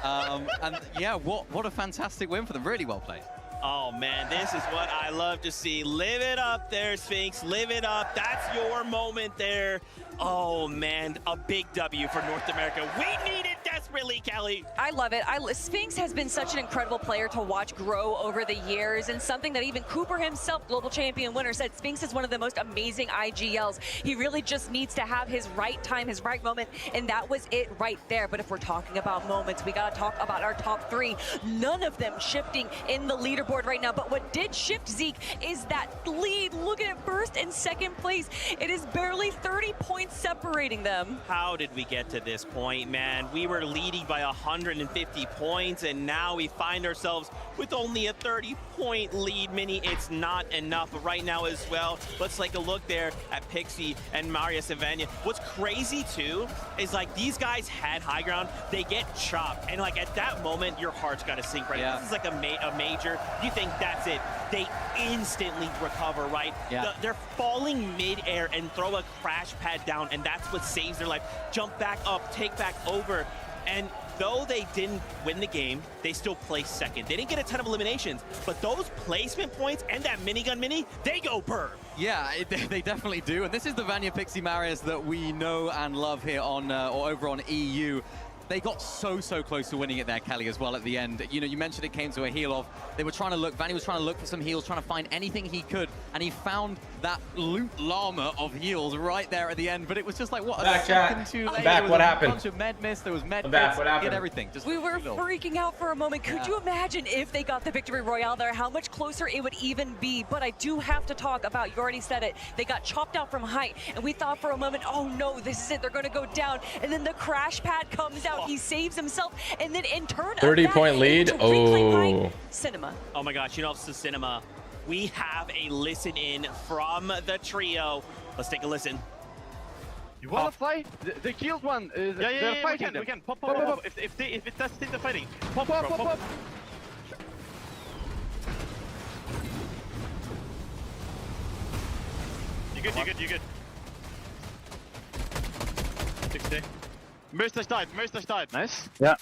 And yeah, what a fantastic win for them. Really well played. Oh man, this is what I love to see. Live it up there, Sphinx. Live it up. That's your moment there. Oh man, a big W for North America. We need it desperately, Kelly. I love it. Sphinx has been such an incredible player to watch grow over the years, and something that even Cooper himself, global champion winner, said Sphinx is one of the most amazing IGLs. He really just needs to have his right time, his right moment, and that was it right there. But if we're talking about moments, we gotta talk about our top 3. None of them shifting in the leaderboard right now, but what did shift, Zeke, is that lead. Look at it, 1st and 2nd place. It is barely 30 points separating them. How did we get to this point, man? We were leading by 150 points, and now we find ourselves with only a 30-point lead. Mini, it's not enough. But right now as well, let's take a look there at Pixie and Marius and Vanya. What's crazy too is like these guys had high ground, they get chopped, and like at that moment your heart's got to sink, right? This is like a major. You think that's it, they instantly recover, right? They're falling mid-air and throw a crash pad down, and that's what saves their life. Jump back up, take back over, and though they didn't win the game, they still placed 2nd. They didn't get a ton of eliminations, but those placement points and that minigun mini, they go burr. Yeah, they definitely do. And this is the Vanya Pixie Marius that we know and love here on or over on EU. they got so close to winning it there, Kelly, as well at the end. You know, you mentioned it came to a heal off. They were trying to look, Vanny was trying to look for some heals, trying to find anything he could, and he found that loot llama of heals right there at the end. But it was just like, what, a second too late? Back, what happened? A bunch of med mist, there was med Back, kits, what happened? he had everything. Just we were freaking out for a moment. Could you imagine if they got the victory royale there, how much closer it would even be? But I do have to talk about, you already said it, they got chopped out from height, and we thought for a moment, oh no, this is it, they're going to go down. And then the crash pad comes out, he saves himself, and then in turn 30-point lead. Oh. Cinema. Oh my gosh, you know, it's the cinema. We have a listen in from the trio. Let's take a listen. You wanna fight? They killed one. They're fighting. We can. Pop. If it does still the fighting. Pop. You good. 60. Mustache died. Nice. Yeah.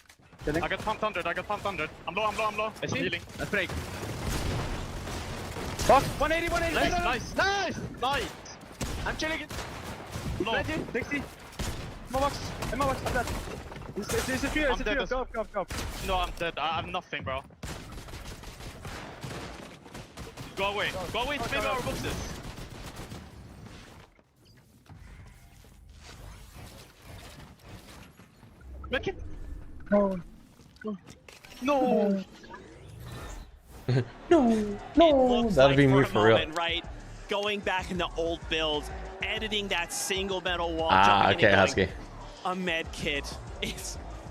I got pumped 100. I'm low. I see. Healing. Let's break. Fuck. 180. Nice. I'm chilling it. Low. 90, 60. My box. I'm dead. It's a trio. Go. No, I'm dead. I have nothing, bro. Go away. Maybe our boxes. Make it. No. No. That'll be me for real. Right? Going back in the old builds, editing that single metal wall. Okay, Husky. A med kit.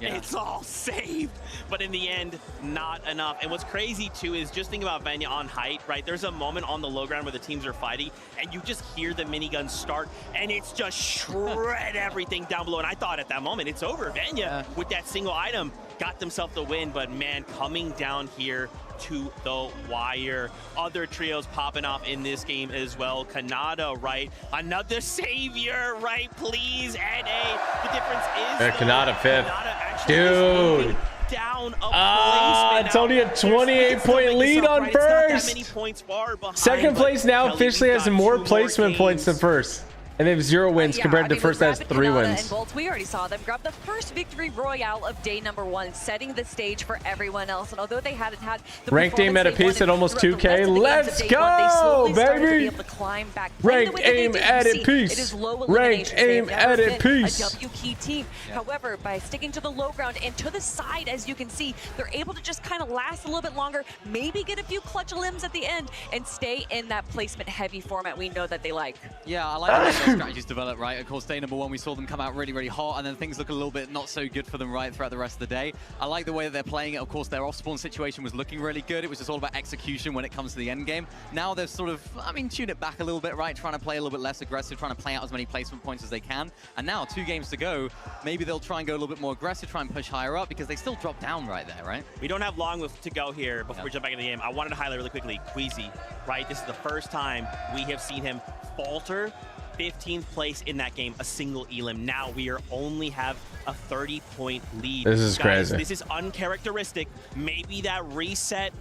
It's all saved, but in the end, not enough. And what's crazy too is just think about Vanya on height, right? There's a moment on the low ground where the teams are fighting, and you just hear the miniguns start, and it's just shred everything down below. And I thought at that moment, it's over. Vanya, with that single item, got themselves the win, but man, coming down here to the wire. Other trios popping off in this game as well. Kanata, right? Another savior, right? Please, NA. The difference is Kanata fifth. Kanata dude. Down a it's only a 28-point lead on first. Second place now officially has more placement points than first. And they have 0 wins compared to first that has 3 wins. We already saw them grab the first victory royale of day number 1, setting the stage for everyone else. And although they hadn't had the ranked aim at a piece at almost 2K, let's go, baby! Ranked aim at a piece. Ranked aim at a piece. A W key team. However, by sticking to the low ground and to the side, as you can see, they're able to just kind of last a little bit longer, maybe get a few clutch limbs at the end, and stay in that placement heavy format we know that they like. Yeah, I like that. Strategies develop, right? Of course, day number 1, we saw them come out really hot, and then things look a little bit not so good for them, right, throughout the rest of the day. I like the way that they're playing it. Of course, their off-spawn situation was looking really good. It was just all about execution when it comes to the end game. Now they're sort of, tune it back a little bit, right? Trying to play a little bit less aggressive, trying to play out as many placement points as they can. And now, 2 games to go, maybe they'll try and go a little bit more aggressive, try and push higher up, because they still drop down right there, right? We don't have long to go here before we jump back into the game. I wanted to highlight really quickly, Queasy, right? This is the first time we have seen him falter. 15th place in that game, a single elim. Now we only have a 30-point lead. This is crazy. This is uncharacteristic. Maybe that reset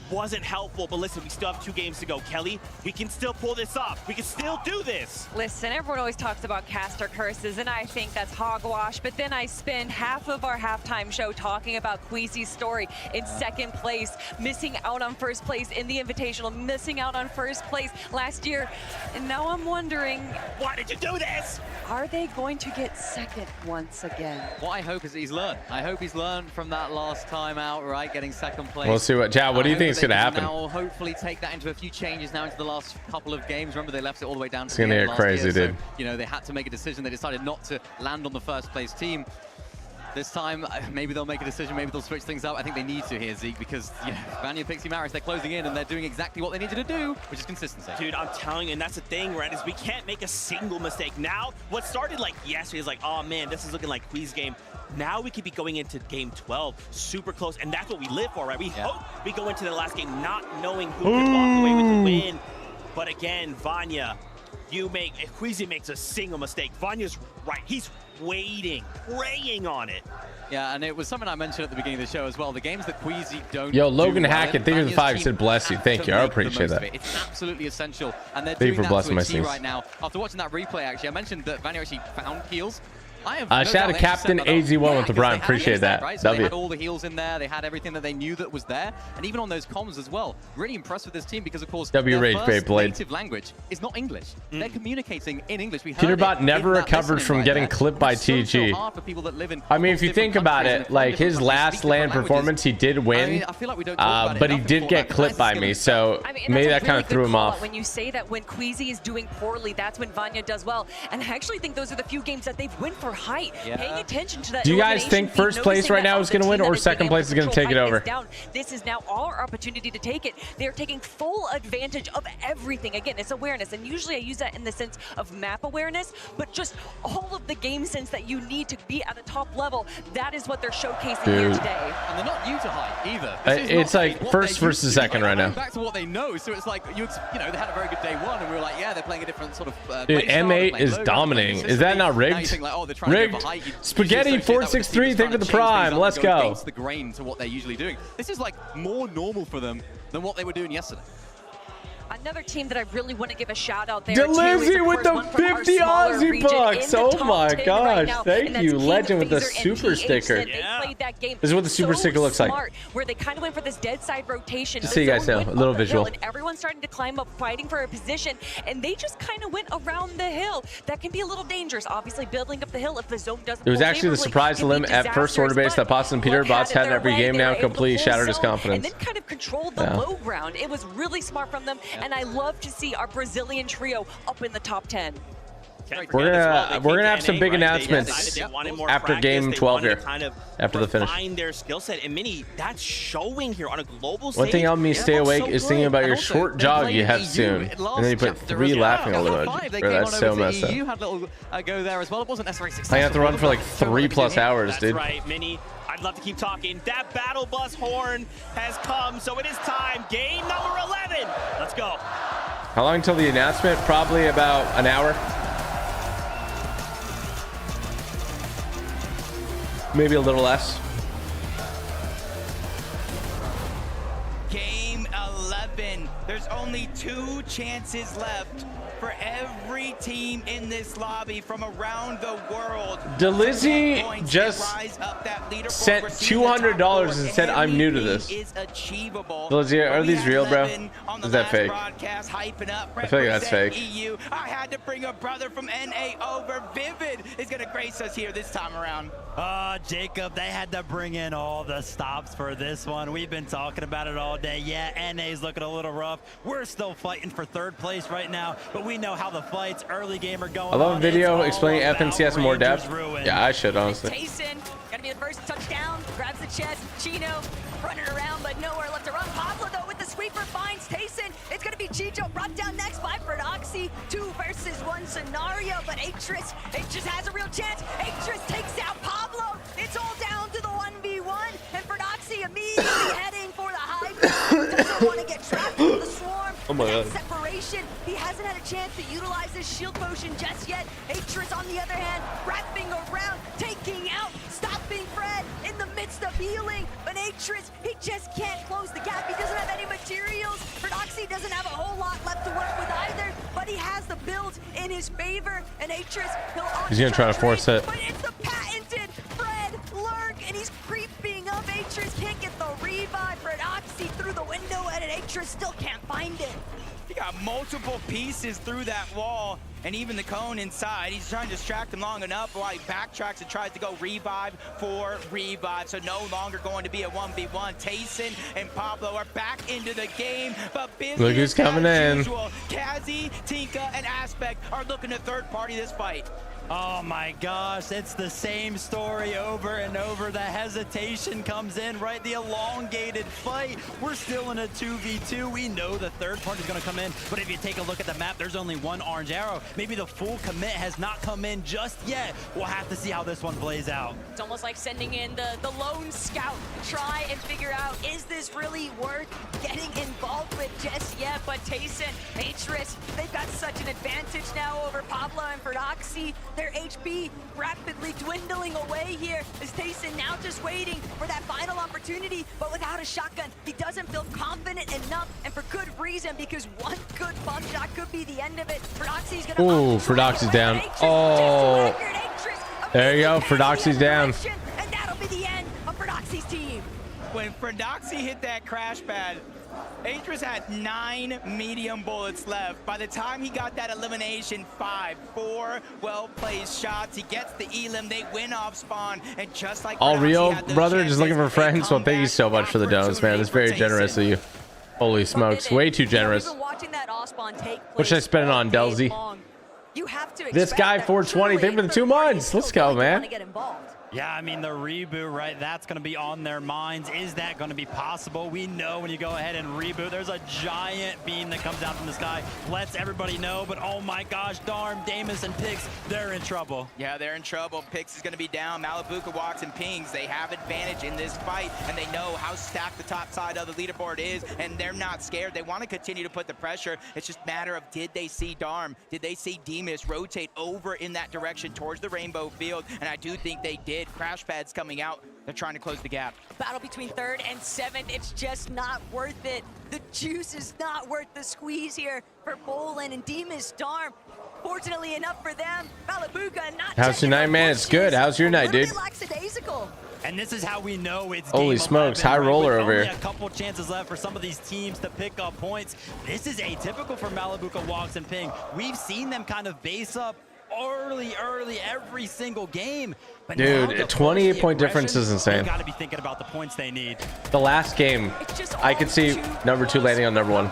wasn't helpful, but listen, we still have 2 games to go. Kelly, we can still pull this off. We can still do this. Listen, everyone always talks about caster curses, and I think that's hogwash, but then I spend half of our halftime show talking about Queasy's story in 2nd place, missing out on 1st place in the Invitational, missing out on 1st place last year. And now I'm wondering, why did you do this? Are they going to get 2nd once again? What I hope is he's learned. I hope he's learned from that last time out, right? Getting 2nd place. We'll see what, Chad, what do you think is going to happen? Now hopefully take that into a few changes now into the last couple of games. Remember, they left it all the way down to it's going to get crazy, dude. So, you know, they had to make a decision. They decided not to land on the 1st place team. This time, maybe they'll make a decision, maybe they'll switch things up. I think they need to here, Zeke, because Vanya, Pixie, Maris, they're closing in and they're doing exactly what they needed to do, which is consistency. Dude, I'm telling you, and that's the thing, right, is we can't make a single mistake. Now, what started like yesterday is like, oh man, this is looking like Queez game. Now we could be going into game 12, super close, and that's what we live for, right? We hope we go into the last game not knowing who can walk away with the win. But again, Vanya, if Queasy makes a single mistake, Vanya's right. He's waiting, praying on it. Yeah, and it was something I mentioned at the beginning of the show as well. The games that Queasy don't Yo, Logan do Hackett, thank you for the 5. Said bless you. Thank you. I appreciate that. It's absolutely essential. And they're thank doing you for that blessing to my a T things right now. After watching that replay, actually, I mentioned that Vanya actually found heals. I shout out to Captain AZ1 with the Prime. Appreciate that. Right? So they W. had all the heals in there. They had everything that they knew that was there. And even on those comms as well. Really impressed with this team because, of course, W their Rage first Beyblade. native language is not English. They're communicating in English. We heard Peterbot it never in that recovered listening from right getting there. clipped by It's so TG. hard for people that live in I mean, if you different think about countries it, and like different his countries, last speak different LAN languages. performance, he did win, I feel like we don't talk about it but he enough did before, get but clipped by me, so and maybe that's that a kind really of threw good him call out off. when you say that when Queasy is doing poorly, that's when Vanya does well. And I actually think those are the few games that they've won for height. Paying attention to that. Do you guys think first place right now is going to win, or second place is going to take it over? This is now our opportunity to take it. They're taking full advantage of everything. Again, it's awareness, and usually I use that in the sense of map awareness, but just all of the game sense that you need to be at a top level. That is what they're showcasing here today. And they're not new to height either. It's like first versus second right now. Back to what they know, so it's like they had a very good day one, and we were like, yeah, they're playing a different sort of. Dude, M8 is dominating. Is that not rigged? Rigged. Spaghetti 463. Thank you for the Prime. Let's go. Against the grain to what they're usually doing. This is like more normal for them than what they were doing yesterday. Another team that I really want to give a shout out there. Delizzy with the 50 Aussie bucks. Oh my gosh. Thank you, Legend, with the super sticker. This is what the super sticker looks like. Where they kind of went for this dead side rotation. Just so you guys know, a little visual. And everyone's starting to climb up, fighting for a position, and they just kind of went around the hill. That can be a little dangerous. Obviously, building up the hill if the zone doesn't. It was actually the surprise to limb at first order base that Boston Peter Bots had every game now completely shattered his confidence. And then kind of controlled the low ground. It was really smart from them, and I love to see our Brazilian trio up in the top 10. We're gonna have some big announcements after game 12 here, after the finish. Find their skill set, and Mini, that's showing here on a global stage. One thing helping me stay awake is thinking about your short jog you have soon, and then you put 3 laughing emojis. That's so messed up. You had a little go there as well. It wasn't necessarily successful. I have to run for like 3+ hours, dude. That's right, Mini. I'd love to keep talking. That battle bus horn has come, so it is time. Game number 11. Let's go. How long until the announcement? Probably about an hour. Maybe a little less. Game 11. There's only 2 chances left for every team in this lobby from around the world. Delizzy just sent $200 and said, "I'm new to this." Delizzy, are these real, bro? Is that fake? I feel like that's fake. I had to bring a brother from NA over. Vivid is going to grace us here this time around. Jacob, they had to bring in all the stops for this one. We've been talking about it all day. Yeah, NA's looking a little rough. We're still fighting for 3rd place right now, but we know how the fights early game are going. I love a video explaining FNCS in more depth. Yeah, I should, honestly. Tayson, gonna be the first touchdown, grabs the chest. Chino running around, but nowhere left to run. Pablo, though, with the sweeper finds Tayson. It's gonna be Chicho brought down next by Ferdoxy. 2 versus 1 scenario, but Atris has a real chance. Atris takes out Pablo. It's all down to the 1v1, and Ferdoxy immediately heading for the high ground. Doesn't want to get trapped in the swarm. Oh my God. Separation. He hasn't had a chance to utilize his shield potion just yet. Atris, on the other hand, wrapping around, taking out, stopping Fred in the midst of healing. But Atris, he just can't close the gap. He doesn't have any materials. Ferdoxy doesn't have a whole lot left to work with either, but he has the build in his favor. And Atris, he's gonna try to force it. But it's the patented Fred lurk, and he's creeping up. Atris can't get the revive. Ferdoxy through the window, and Atris still can't find it. He got multiple pieces through that wall, and even the cone inside. He's trying to distract him long enough while he backtracks and tries to go revive for revive. So no longer going to be a 1v1. Tayson and Pablo are back into the game, but look who's coming in. Kazi, Tinka, and Aspect are looking to third party this fight. Oh my gosh, it's the same story over and over. The hesitation comes in, right? The elongated fight. We're still in a 2v2. We know the third party's gonna come in, but if you take a look at the map, there's only 1 orange arrow. Maybe the full commit has not come in just yet. We'll have to see how this one plays out. It's almost like sending in the lone scout to try and figure out, is this really worth getting involved with just yet? But Tayson, Atris, they've got such an advantage now over Pablo and Ferdoxy. Their HP rapidly dwindling away here as Tayson now just waiting for that final opportunity, but without a shotgun, he doesn't feel confident enough, and for good reason, because one good bump shot could be the end of it. Ferdoxy's gonna Ferdoxy's down. Oh, There you go. Ferdoxy's down. And that'll be the end of Ferdoxy's team. When Ferdoxy hit that crash pad, Atris had 9 medium bullets left. By the time he got that elimination, 4 well-placed shots. He gets the elim, they win off spawn, and just like All Ferdoxy real, had those brother. chances, Just looking for they friends. come Well, thank you back. so much for the donuts, man. That's very generous of you. Holy smokes, way too generous. Watching that Ospawn take What should I spend it on, Delzy? You have to This guy 420. Thank you for the 2 months. Let's go, man. Yeah, I mean, the reboot, right? That's going to be on their minds. Is that going to be possible? We know when you go ahead and reboot, there's a giant beam that comes down from the sky. Lets everybody know, but oh my gosh, Darm, Damus, and Pix, they're in trouble. Yeah, they're in trouble. Pix is going to be down. Malabuka walks and pings. They have advantage in this fight, and they know how stacked the top side of the leaderboard is, and they're not scared. They want to continue to put the pressure. It's just a matter of, did they see Darm? Did they see Demus rotate over in that direction towards the rainbow field? And I do think they did. Crash pads coming out. They're trying to close the gap. Battle between 3rd and 7th. It's just not worth it. The juice is not worth the squeeze here for Bolin and Demus Darm. Fortunately enough for them, Malabuka not. How's your night, man? It's good. How's your night, dude? Lackadaisical. And this is how we know it's Holy game smokes, 11, high right? roller With over only here. A couple chances left for some of these teams to pick up points. This is atypical for Malabuka walks and ping. We've seen them kind of base up early every single game. But Dude, a 28-point difference is insane. Got to be thinking about the points they need. The last game, I could see number 2 landing on number 1.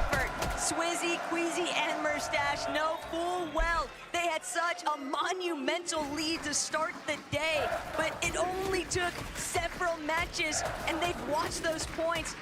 Swizzy, Queasy, and Murstache know full well they had such a monumental lead to start the day, but it only took several matches, and they've watched those points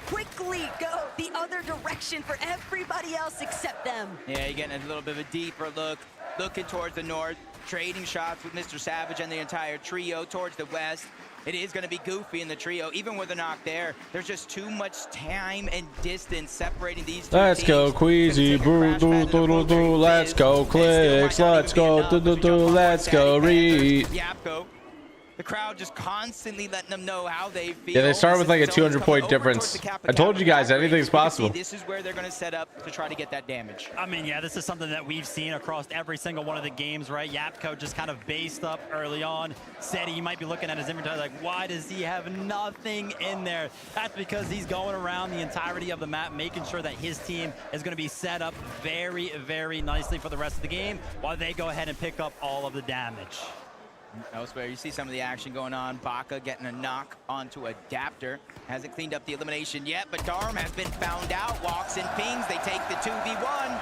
quickly go the other direction for everybody else except them. Yeah, you're getting a little bit of a deeper look, looking towards the north, trading shots with Mr. Savage and the entire trio towards the west. It is going to be goofy in the trio, even with a knock there. There's just too much time and distance separating these two Let's teams. go, Queasy, boo, doo, doo, doo, doo. Let's go, Clicks. Let's go, doo, doo, doo. Let's go, Reed. Yapko. The crowd just constantly letting them know how they feel. Yeah, they started with like a 200-point difference. I told you guys, anything's possible. This is where they're going to set up to try to get that damage. I mean, yeah, this is something that we've seen across every single one of the games, right? Yapko just kind of based up early on. Said he might be looking at his inventory like, why does he have nothing in there? That's because he's going around the entirety of the map, making sure that his team is going to be set up very, very nicely for the rest of the game while they go ahead and pick up all of the damage. Elsewhere, you see some of the action going on. Baka getting a knock onto Adapter. Hasn't cleaned up the elimination yet, but Darm has been found out. Walks and pings. They take the 2v1.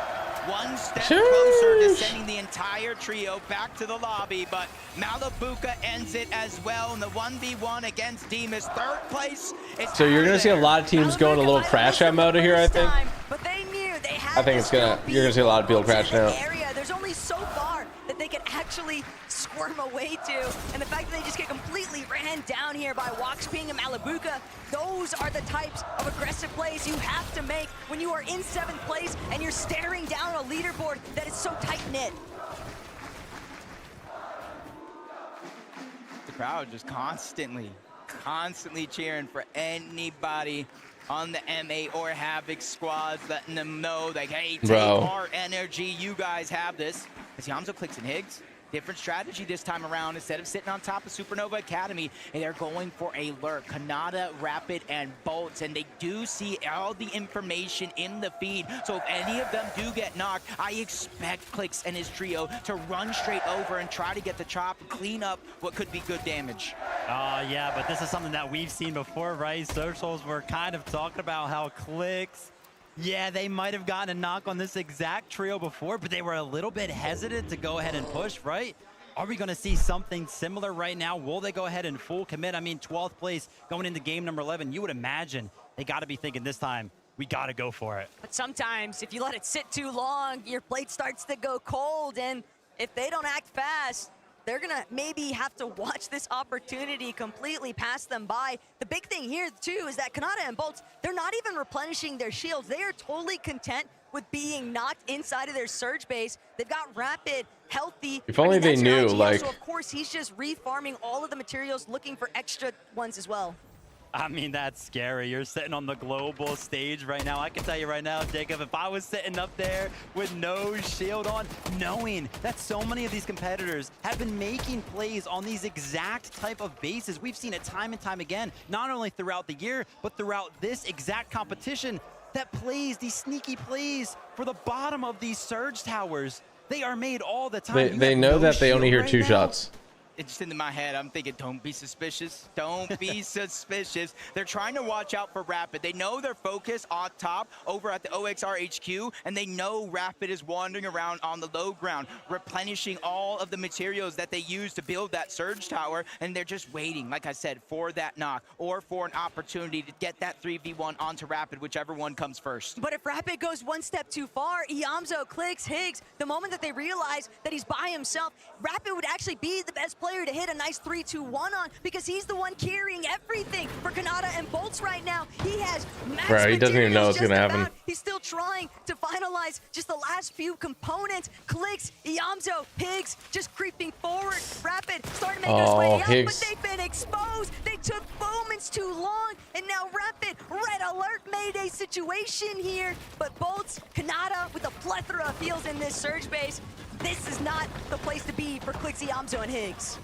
One step closer to sending the entire trio back to the lobby, but Malabuka ends it as well in the 1v1 against Demus. 3rd place. So you're going to see a lot of teams going a little crash out mode here, I think. But they knew they had I think it's going to, you're going to see a lot of people crashing out. There's only so far that they can actually squirm away to, and the fact that they just get completely ran down here by Walks, Ping, and Malabuka, those are the types of aggressive plays you have to make when you are in 7th place and you're staring down a leaderboard that is so tight-knit. The crowd just constantly cheering for anybody on the MA or Havoc squads, letting them know, like, hey, take our energy, you guys have this. As Yamzo clicks and Higgs, different strategy this time around. Instead of sitting on top of Supernova Academy, and they're going for a lurk. Kanata, Rapid, and Bolts, and they do see all the information in the feed. So if any of them do get knocked, I expect Clicks and his trio to run straight over and try to get the chop and clean up what could be good damage. Yeah, but this is something that we've seen before, right? Socials were kind of talking about how Clicks, yeah, they might have gotten a knock on this exact trio before, but they were a little bit hesitant to go ahead and push, right? Are we going to see something similar right now? Will they go ahead and full commit? I mean, 12th place going into game number 11, you would imagine they got to be thinking this time, we got to go for it. But sometimes if you let it sit too long, your plate starts to go cold, and if they don't act fast, they're gonna maybe have to watch this opportunity completely pass them by. The big thing here too is that Kanata and Bolts, they're not even replenishing their shields. They are totally content with being knocked inside of their surge base. They've got Rapid, healthy. If only they knew, like. So of course he's just refarming all of the materials, looking for extra ones as well. I mean, that's scary. You're sitting on the global stage right now. I can tell you right now, Jacob, if I was sitting up there with no shield on, knowing that so many of these competitors have been making plays on these exact type of bases. We've seen it time and time again, not only throughout the year, but throughout this exact competition, that plays, these sneaky plays for the bottom of these surge towers. They are made all the time. They know that they only hear two shots. It's just into my head. I'm thinking, don't be suspicious. Don't be suspicious. They're trying to watch out for Rapid. They know they're focused on top over at the OXR HQ, and they know Rapid is wandering around on the low ground, replenishing all of the materials that they use to build that surge tower, and they're just waiting, like I said, for that knock or for an opportunity to get that 3v1 onto Rapid, whichever one comes first. But if Rapid goes one step too far, Iamzo, Clicks, Higgs, the moment that they realize that he's by himself, Rapid would actually be the best player to hit a nice 3-2-1 on, because he's the one carrying everything for Kanata and Bolts right now. He has max Bro, he doesn't even know what's gonna happen. He's still trying to finalize just the last few components. Clicks, Iamzo, Higgs just creeping forward. Rapid starting to make his way out, but they've been exposed. They took moments too long, and now Rapid, red alert Mayday situation here. But Bolts, Kanata with a plethora of heals in this surge base. This is not the place to be for Clicks, Iamzo, and Higgs.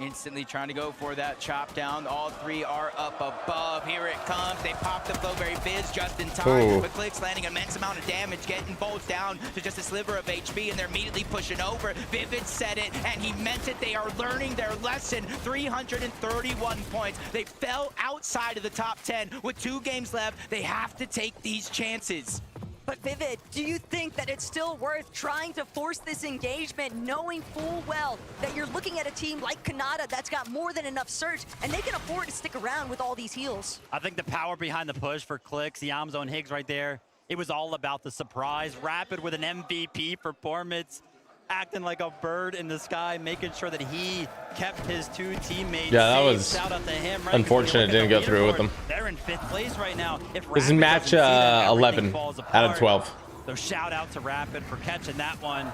Instantly trying to go for that chop down. All three are up above. Here it comes. They pop the Flowberry Fizz just in time. But Clicks landing an immense amount of damage, getting Bolts down to just a sliver of HP, and they're immediately pushing over. Vivid said it, and he meant it. They are learning their lesson. 331 points. They fell outside of the top 10 with 2 games left. They have to take these chances. But Vivid, do you think that it's still worth trying to force this engagement, knowing full well that you're looking at a team like Kanata that's got more than enough surge, and they can afford to stick around with all these heals? I think the power behind the push for Clicks, Iamzo, and Higgs right there, it was all about the surprise. Rapid with an MVP performance, acting like a bird in the sky, making sure that he kept his 2 teammates. Yeah, that safe. was Shout out to him, right? unfortunate it didn't go through with them. They're in 5th place right now. If This is match 11 out of 12. So shout out to Rapid for catching that one.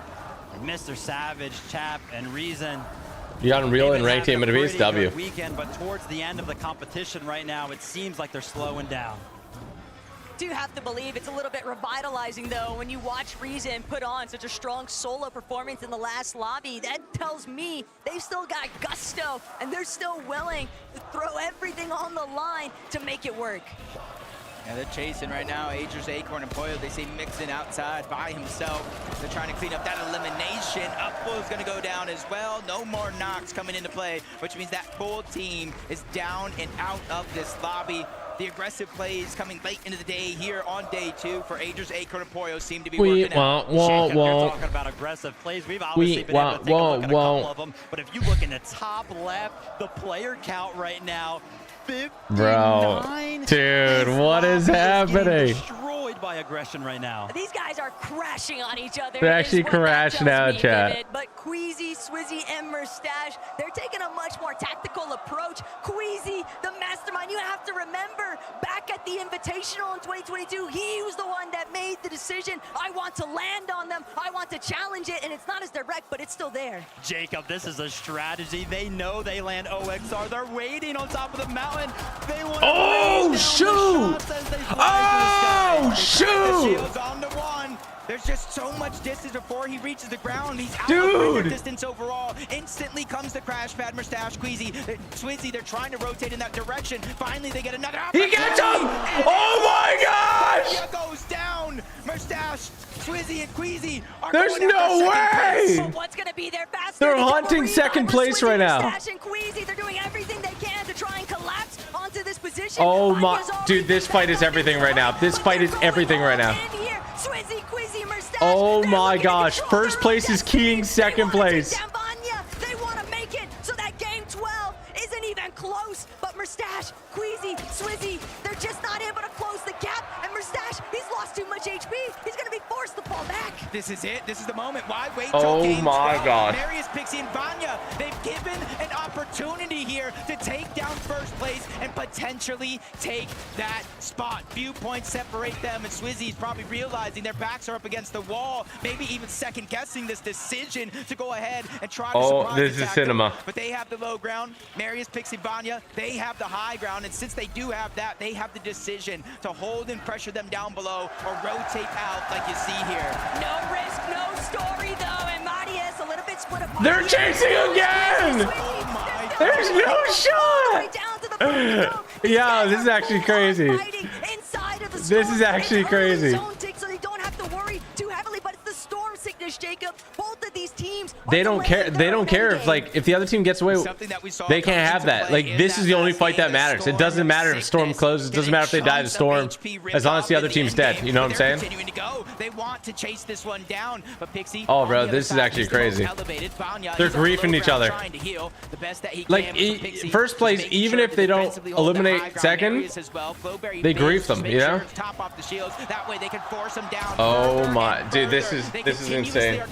And Mr. Savage, Chap, and Reason. You got Unreal and ranked him at a base W. Weekend, but towards the end of the competition right now, it seems like they're slowing down. Do have to believe it's a little bit revitalizing, though, when you watch Reason put on such a strong solo performance in the last lobby. That tells me they've still got gusto, and they're still willing to throw everything on the line to make it work. Yeah, they're chasing right now. Aegis, Acorn, and Poyo, they see Mixon outside by himself. They're trying to clean up that elimination. Upflow's gonna go down as well. No more knocks coming into play, which means that full team is down and out of this lobby. The aggressive plays coming late into the day here on day 2 for Aegis, Acorn, and Poyo seem to be working out. Jacob, you're talking about aggressive plays. We've obviously been able to take a look at a couple of them, but if you look in the top left, the player count right now, 59. Bro, dude, what is happening? Destroyed by aggression right now. These guys are crashing on each other. They're actually crashing out, chat. Vivid. But Queasy, Swizzy, and Mustache, they're taking a much more tactical approach. Queasy, the mastermind, you have to remember, back at the Invitational in 2022, he was the one that made the decision. I want to land on them. I want to challenge it, and it's not as direct, but it's still there. Jacob, this is a strategy. They know they land OXR. They're waiting on top of the mountain. They want to shoot! Oh, shoot! There's just so much distance before he reaches the ground. He's out of distance overall. Instantly comes the crash pad. Mustache, Queasy, Swizzy, they're trying to rotate in that direction. Finally, they get another opportunity. He gets him! Oh my gosh! Goes down. Mustache, Swizzy, and Queasy are There's going no way! But what's going to be their fast? They're hunting second place right now. Mustache and Queasy, they're doing everything they can to try and collapse onto this position. Oh my, dude, this fight is everything right now. This fight is everything right now. Swizzy, Queasy, Mustache, oh my gosh, first place is keying second place. They want to make it so that game 12 isn't even close. But Mustache, Queasy, Swizzy, they're just not able to close the gap. And Mustache, he's lost too much HP. He's going to be forced to fall back. This This is it. This is the moment. Why wait till Oh game my 12? God. Marius, Pixie, and Vanya, they've given an opportunity here to take down first place and potentially take that spot. Few points separate them, and Swizzy's probably realizing their backs are up against the wall, maybe even second-guessing this decision to go ahead and try to surprise this is attack cinema. them. But they have the low ground. Marius, Pixie, Vanya, they have the high ground, and since they do have that, they have the decision to hold and pressure them down below or rotate out like you see here. No risk, no story though, and Marius a little bit split apart. They're chasing again! There's no shot! Yeah, this is actually crazy. This is actually crazy. So they don't have to worry too heavily, but it's the storm sickness, Jacob. Both of these teams They don't care. They don't care if if the other team gets away. They can't have that. Like, this is the only fight that matters. It doesn't matter if Storm closes. It doesn't matter if they die to Storm, as long as the other team's dead. You know what I'm saying? They want to chase this one down, but Pixie. Oh, bro, this is actually crazy. They're griefing each other. Like, first place, even if they don't eliminate second, they grief them. You know? Oh my, dude, this is insane.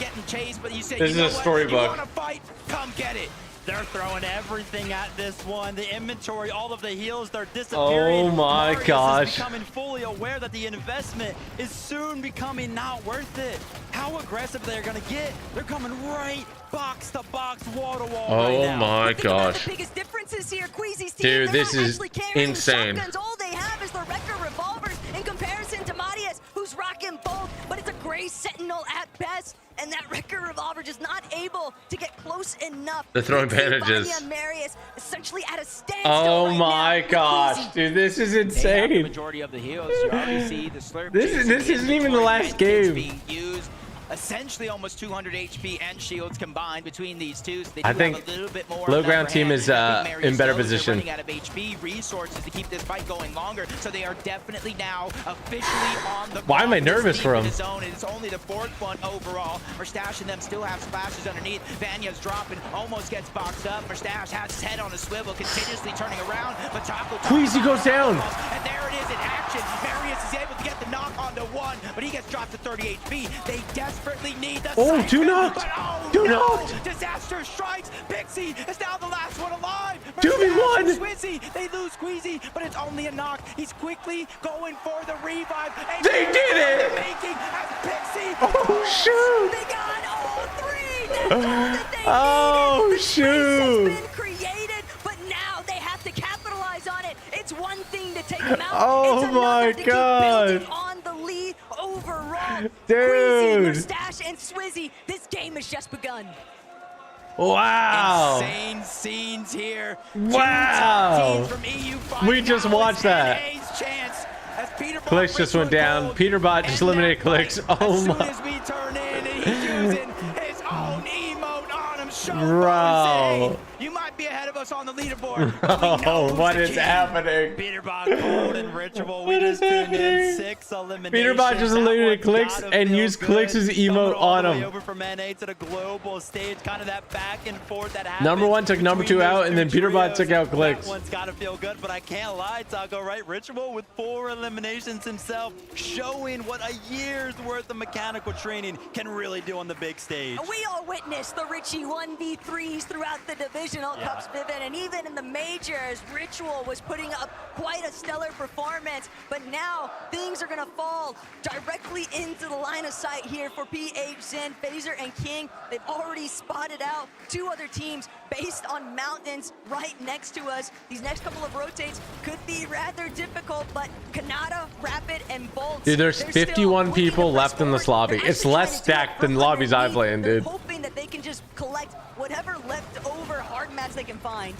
This is a storybook. Come get it. They're throwing everything at this one. The inventory, all of the heals, they're disappearing. Oh my Marius gosh. is becoming fully aware that the investment is soon becoming not worth it. How aggressive they're going to get. They're coming right box to box, wall to wall. Oh my gosh. The biggest differences here, Queasy's team, Dude, this is insane. Shotguns. All they have is the Wrecker revolvers in comparison to Marius, who's rocking both, but it's a gray sentinel at best. And that Wrecker revolver just not able to get close enough. They're throwing bandages. Marius essentially at a standstill. Oh my gosh, dude, this is insane. The majority of the heals. You already see the slurp. This isn't even the last game. Essentially almost 200 HP and shields combined between these two. So they I do think have a little bit more low ground team is in better position. Running out of HP resources to keep this fight going longer, so they are definitely now officially on the. Why am I nervous for him? It's only the fourth one overall. Mustache and them still have splashes underneath. Vanya's dropping, almost gets boxed up. Mustache has his head on a swivel, continuously turning around. But Taco Queasy goes down. And there it is in action. Marius is able to get the knock onto one, but he gets dropped to 30 HP. They desperately need the Oh, two knocked. Two knocked. Disaster strikes. Pixie is now the last one alive. 2v1. Swizzy, they lose Queasy, but it's only a knock. He's quickly going for the revive. They did it. Making as Pixie. Oh shoot. They got all three. That's all that they Oh needed. shoot. Has been created, but now they have to capitalize on it. It's one thing to take them out. Oh it's my to god. keep building on the lead overall. Dude. Queasy, Mustache, and Swizzy. This game has just begun. Wow. Insane scenes here. Wow. We just watched that. Clicks just went down. Peterbot just eliminated Clicks. Oh my. Bro. You might be ahead of us on the leaderboard. Oh, what is happening? Peterbot, Gold, and Ritual. We just tuned in 6 eliminations. Peterbot just eliminated Clicks and used Clicks' emote on him. Over from NA to the global stage, kind of that back and forth that happened. Number one took number two out, and then Peterbot took out Clicks. That one's got to feel good, but I can't lie, Taco, right? Ritual with 4 eliminations himself, showing what a year's worth of mechanical training can really do on the big stage. We all witnessed the Richie 1v3s throughout the divisional cups, Vivian, and even in the majors, Ritual was putting up quite a stellar performance, but now things are gonna fall directly into the line of sight here for PH, Zen, Phaser, and King. They've already spotted out 2 other teams based on mountains right next to us. These next couple of rotates could be rather difficult, but Kanata, Rapid, and Bolt. Dude, there's 51 people left in this lobby. It's less stacked than lobbies I play in, dude. Hoping that they can just collect whatever leftover hard mats they can find.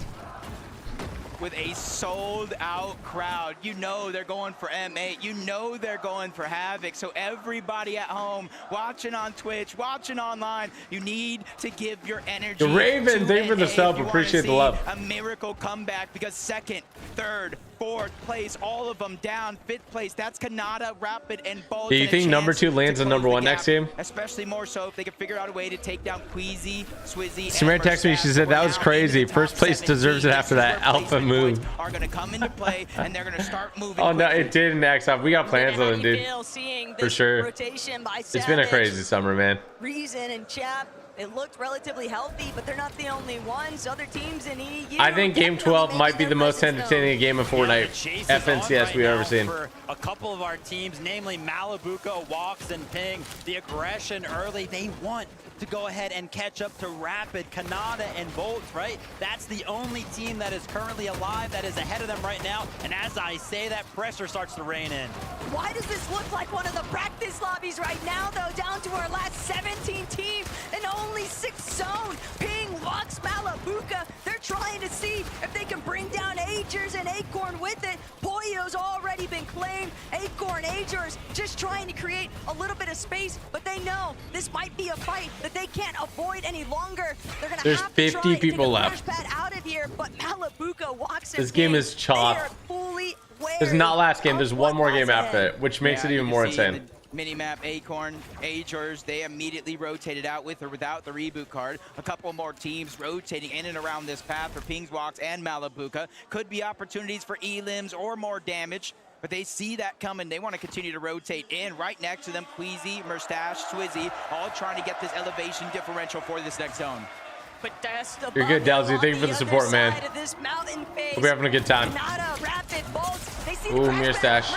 With a sold-out crowd, you know they're going for M8. You know they're going for Havoc. So everybody at home, watching on Twitch, watching online, you need to give your energy. The Raven, thank you for the sub. Appreciate the love. A miracle comeback, because second, third, 4th place, all of them down. 5th place, that's Kanata, Rapid, and both. Do you think number 2 lands on number 1 next game? Especially more so if they can figure out a way to take down Queasy, Swizzy. Samara texted me. She said that was crazy. First place deserves it after that alpha move. Are going to come into play and they're going to start moving. Oh no, it did next up. We got plans on it, dude. For sure. It's been a crazy summer, man. Reason and Chap, it looked relatively healthy, but they're not the only ones. Other teams in EU. I think Game 12 might be the most entertaining game of Fortnite FNCS we've ever seen. For a couple of our teams, namely Malibuca, Walks, and Ping, the aggression early, they want to go ahead and catch up to Rapid, Kanata, and Bolts, right? That's the only team that is currently alive that is ahead of them right now. And as I say, that pressure starts to rain in. Why does this look like one of the practice lobbies right now, though? Down to our last 17 teams and only 6 zone. Ping, Walks, Malibuca. They're trying to see if they can bring down Agers and Acorn with it. Pollo's already been claimed. Acorn, Agers just trying to create a little bit of space, but they know this might be a fight that they can't avoid any longer. They're gonna There's have 50 to try people and left. take a crash pad out of here, but Malibuca, Walks, and This game Ping, is chalk. they are fully This is not last game. There's one more game after it, which makes it even more insane. Minimap, Acorn, Agers, they immediately rotated out with or without the reboot card. A couple more teams rotating in and around this path for Pings, Walks, and Malibuca. Could be opportunities for elims or more damage, but they see that coming. They want to continue to rotate in. Right next to them, Queasy, Mustache, Swizzy, all trying to get this elevation differential for this next zone. But just You're good, Dalsy. Thank you for the support, man. Hope you're having a good time. Ooh, Mustache.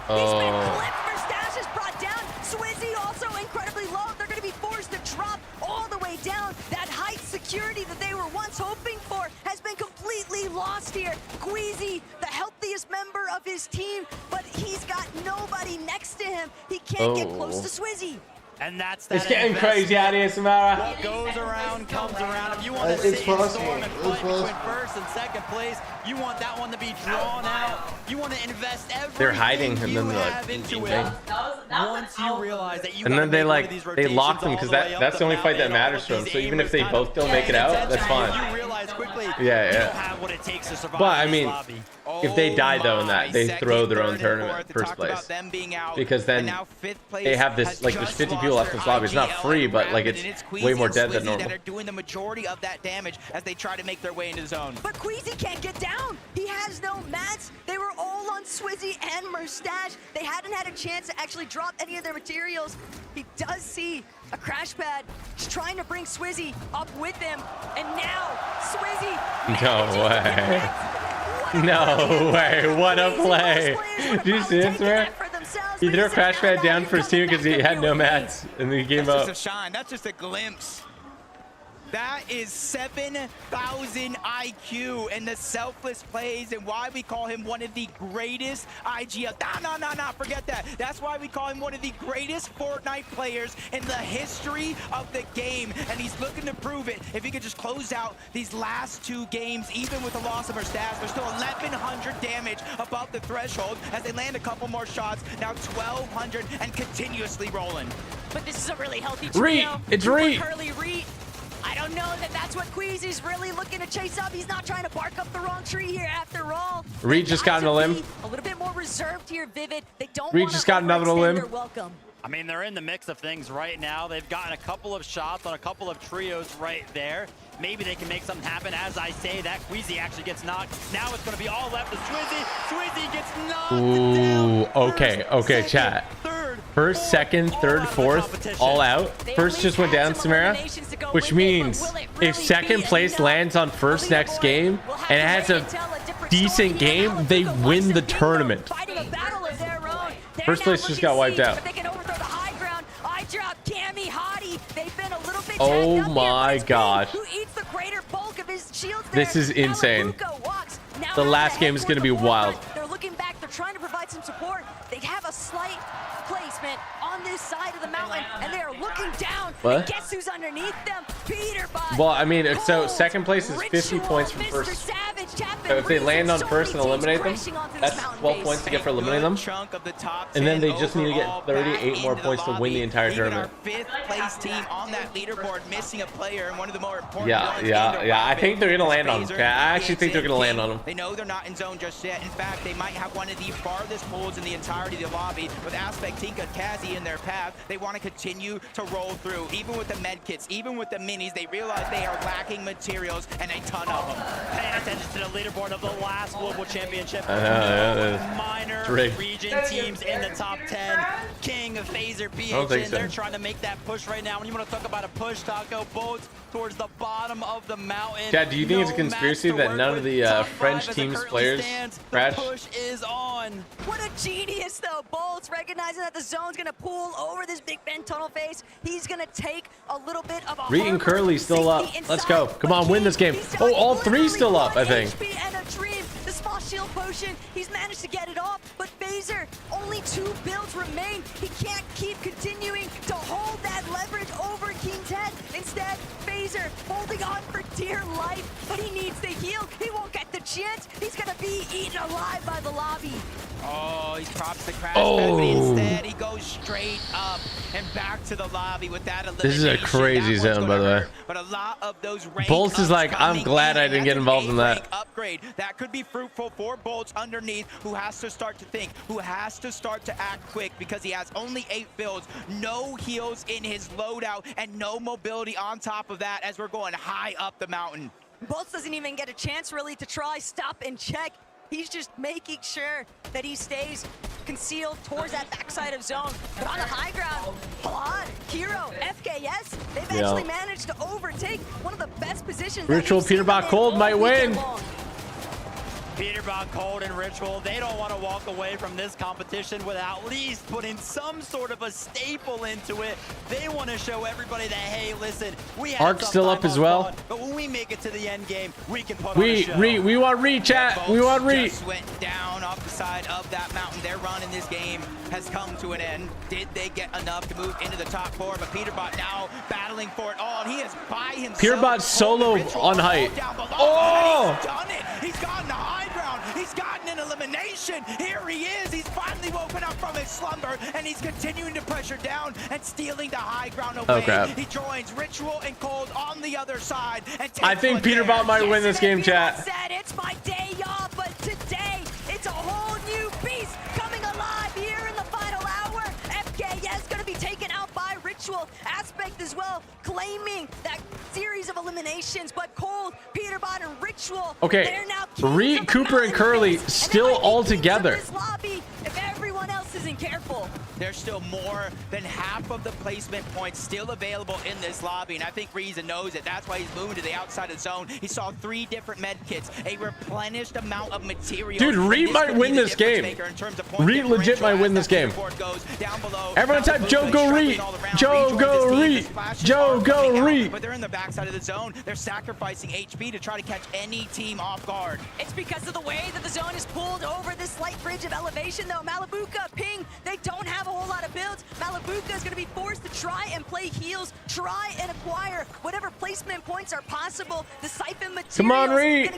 Oh. Mustache is brought down. Swizzy also incredibly low. They're going to be forced to drop all the way down. That height security that they were once hoping for has been completely lost here. Queasy, the healthiest member of his team, but he's got nobody next to him. He can't get close to Swizzy. And that's It's getting crazy out here, Samara. What goes around comes around. If you want to sit in storm and fight between first and second place, you want that one to be drawn out. You want to invest everything They're hiding, and then they're have into it. Once you realize that you And then they lock them because that's the only fight that matters to them. So even if they both don't make it out, that's fine. You realize quickly Yeah, you yeah. don't have what it takes to survive. But I mean, if they die though in that, they throw their own tournament first place, because then they have this, like, there's 50 people left in this lobby. It's not free, but like it's way more dead than normal. That are doing the majority of that damage as they try to make their way into the zone. But Queasy can't get down. He has no mats. They were all on Swizzy and Mustache. They hadn't had a chance to actually drop any of their materials. He does see a crash pad. He's trying to bring Swizzy up with him. And now Swizzy. No way. No way. What a play. Did you see this, man? He threw a crash pad down for his team because he had no mats, and then he gave up. That's just a shine. That's just a glimpse. That is 7,000 IQ and the selfless plays, and why we call him one of the greatest IGL. No, forget that. That's why we call him one of the greatest Fortnite players in the history of the game, and he's looking to prove it. If he could just close out these last 2 games, even with the loss of our stats, there's still 1,100 damage above the threshold as they land a couple more shots. Now 1,200 and continuously rolling. But this is a really healthy trio. It's Reet. Curly Reet. I don't know that that's what Queasy's really looking to chase up. He's not trying to bark up the wrong tree here after all. Reed just got on a limb. A little bit more reserved here, Vivid. They don't Reed just got another limb. Welcome. I mean, they're in the mix of things right now. They've gotten a couple of shots on a couple of trios right there. Maybe they can make something happen. As I say, that Queasy actually gets knocked. Now it's going to be all left to Swizzy. Swizzy gets knocked down. Okay, chat. First, second, third, fourth, all out. First just went down, Samara, which means if second place lands on first next game and it has a decent game, they win the tournament. First place just got wiped out. Oh my gosh. This is insane. The last game is going to be wild. They're looking back. They're trying to provide some support. They have a slight placement on this side of the mountain, and they are looking down. What? And guess who's underneath them? Peter Bot. Well, I mean, so second place is 50 points from first. if they land on first and eliminate them, that's 12 points to get for eliminating them. And then they just need to get 38 more points to win the entire tournament. Fifth place team on that leaderboard, missing a player and one of the more important. Yeah. I think they're gonna land on them. I actually think they're gonna land on them. They know they're not in zone just yet. In fact, they might have one of the farthest pulls in the entirety of the lobby. With Aspect, Tinka, Kazi in their path, they want to continue to roll through. Even with the med kits, even with the minis, they realize they are lacking materials and a ton of them. Paying attention to the leaderboard of the last global championship. Minor region teams in the top 10. King, Phaser, BHN, they're trying to make that push right now. When you want to talk about a push, Taco, boats towards the bottom of the mountain. Chad, do you think it's a conspiracy that none of the French team's players crash? Push is on. What a genius, though. Bolts recognizing that the zone's going to pull over this Big Ben tunnel face. He's going to take a little bit of a Reed and Curly still up. Let's go. Come on, win this game. Oh, all three still up, I think. And a dream. The small shield potion, he's managed to get it off, but Phaser, only 2 builds remain. He can't keep continuing to hold that leverage over King's head. Instead, Phaser holding on for dear life, but he needs the heal. He won't get the chance. He's gonna be eaten alive by the lobby. Oh, he drops the crash pad, but instead he goes straight up and back to the lobby with that elimination. This is a crazy zone, by the way. But a lot of those Bolts is like, I'm glad I didn't get involved in that. Upgrade that could be fruitful for Bolts underneath, who has to start to think, who has to start to act quick, because he has only 8 builds, no heals in his loadout, and no mobility on top of that as we're going high up the mountain. Bolts doesn't even get a chance really to try stop and check. He's just making sure that he stays concealed towards that backside of zone. But on the high ground, Vlad, Hero, FKS, they've actually managed to overtake one of the best positions. Ritual Peterbot Cold might win. Peterbot, Cold, and Ritual, they don't want to walk away from this competition without at least putting some sort of a staple into it. They want to show everybody that, hey, listen, we have Ark's still up as well. fun, but when we make it to the end game, we can put on a show. We want Reed, chat. We want Reed. Just went down off the side of that mountain. Their run in this game has come to an end. Did they get enough to move into the top 4? But Peterbot now battling for it all, and he is by himself. Peterbot solo on height. Oh! He's done it. He's gotten the high ground. He's gotten an elimination. Here he is. He's finally woken up from his slumber, and he's continuing to pressure down and stealing the high ground away. Oh, crap. He joins Ritual and Cold on the other side. And I think Peterbot might win this game, chat. Said it's my day off, but today it's a whole new beast coming alive here in the final hour. FKS going to be taken out by Ritual. Aspect as well, claiming that series of eliminations, but Cold, Peterbot, and Ritual. Okay, Reed, Cooper, and Curly still all together. If everyone else isn't careful. There's still more than half of the placement points still available in this lobby, and I think Reason knows it. That's why he's moving to the outside of the zone. He saw 3 different med kits, a replenished amount of material. Dude, Reed might win this game. Reed legit might win this game. Everyone type Joe go Reed. Joe go Reed. Joe go Reed. But they're in the backside of the zone. They're sacrificing HP to try to catch any team off guard. It's because of the way that the zone is pulled over this slight bridge of elevation, though. Malibuca, Ping, they don't have a whole lot of builds. Malibuca is going to be forced to try and play heals, try and acquire whatever placement points are possible. The siphon materials. Come on, Reed.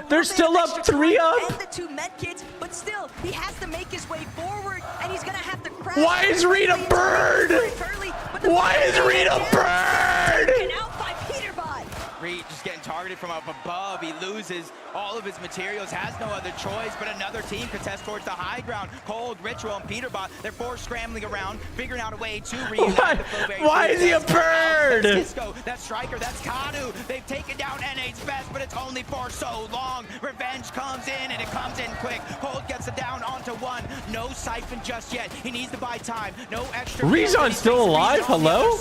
They're still up 3 up. And the 2 med kits, but still, he has to make his way forward, and he's going to have to crash. Why is Reed a bird? Why is Reed a bird? Out by Peterbot. Reed just getting targeted from up above. He loses all of his materials, has no other choice, but another team contests towards the high ground. Cold, Ritual, and Peterbot, they're forced scrambling around, figuring out a way to reunite the Flowberry. Why is he a bird? That's Cisco, that's Striker, that's Kadu. They've taken down NA's best, but it's only for so long. Revenge comes in, and it comes in quick. Cold gets it down onto 1. No siphon just yet. He needs to buy time. No extra. Rezon's still alive? Hello?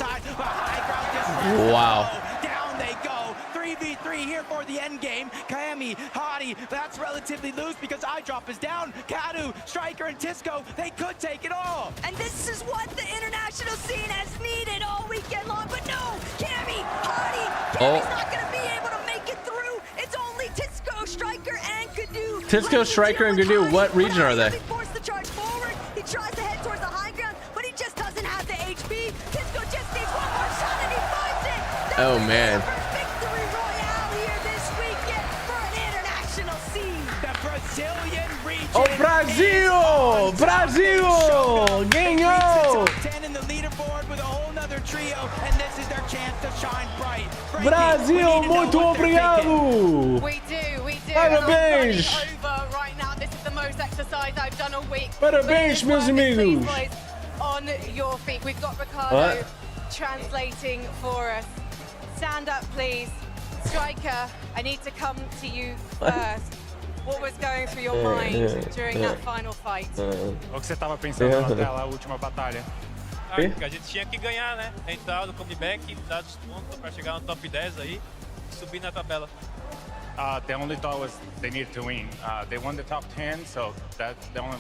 Wow. Down they go. 3v3 here for the end game. Kami, Hadi, that's relatively loose because iDrop is down. Kadu, Striker, and Tisco, they could take it all. And this is what the international scene has needed all weekend long, but no, Kami, Hadi, Kami's not going to be able to make it through. It's only Tisco, Striker, and Kadu. Tisco, Striker, and Kadu, what region are they? Forced to charge forward. He tries to head towards the high ground, but he just doesn't have the HP. Tisco just needs one more shot, and he finds it. Oh, man. Oh, Brasil! Brasil! Ganhou! 10 in the leaderboard with a whole nother trio, and this is their chance to shine bright. Brasil, muito obrigado! We do. Parabéns! Over right now. This is the most exercise I've done all week. Parabéns, meus amigos! Please, on your feet. We've got Ricardo translating for us. Stand up, please. Striker, I need to come to you first. What was going through your mind during that final fight? O que você estava pensando naquela última batalha? Que a gente tinha que ganhar, né? Entrar no comeback, dar desconto para chegar no top 10 aí e subir na tabela. The only thought was they needed to win. They won the top 10, so that's the only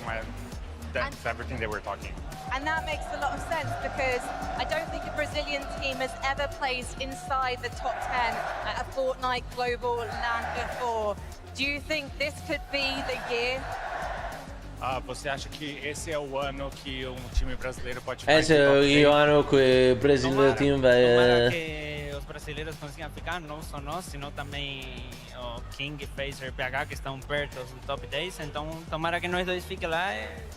that's everything they were talking. And that makes a lot of sense because I don't think a Brazilian team has ever placed inside the top 10 at a Fortnite Global LAN before. Do you think this could be the year? Você acha que esse é o ano que um time brasileiro pode Esse é o ano que o brasileiro time vai... que os brasileiros consigam ficar, não só nós, sino também o King, Phaser, PH, que estão perto do top 10, então tomara que nós dois fiquem lá,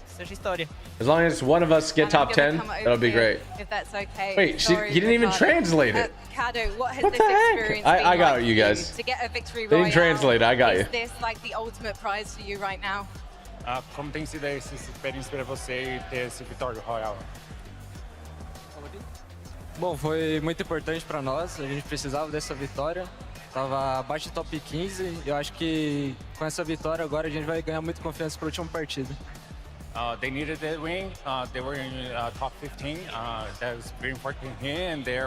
seja história. As long as one of us get top 10, that'll be great. If that's okay. Wait, he didn't even translate it. Kado, what has What this the heck? experience I been got like it, you for guys. To get a victory They didn't royale, translate it, I got you. Is this like the ultimate prize for you right now? Como tem sido essa experiência para você ter esse vitória royal? Bom, foi muito importante para nós, a gente precisava dessa vitória. Tava abaixo do top 15 e eu acho que com essa vitória agora a gente vai ganhar muita confiança para a última partida. They needed that win. They were in top 15. That was very important here, and they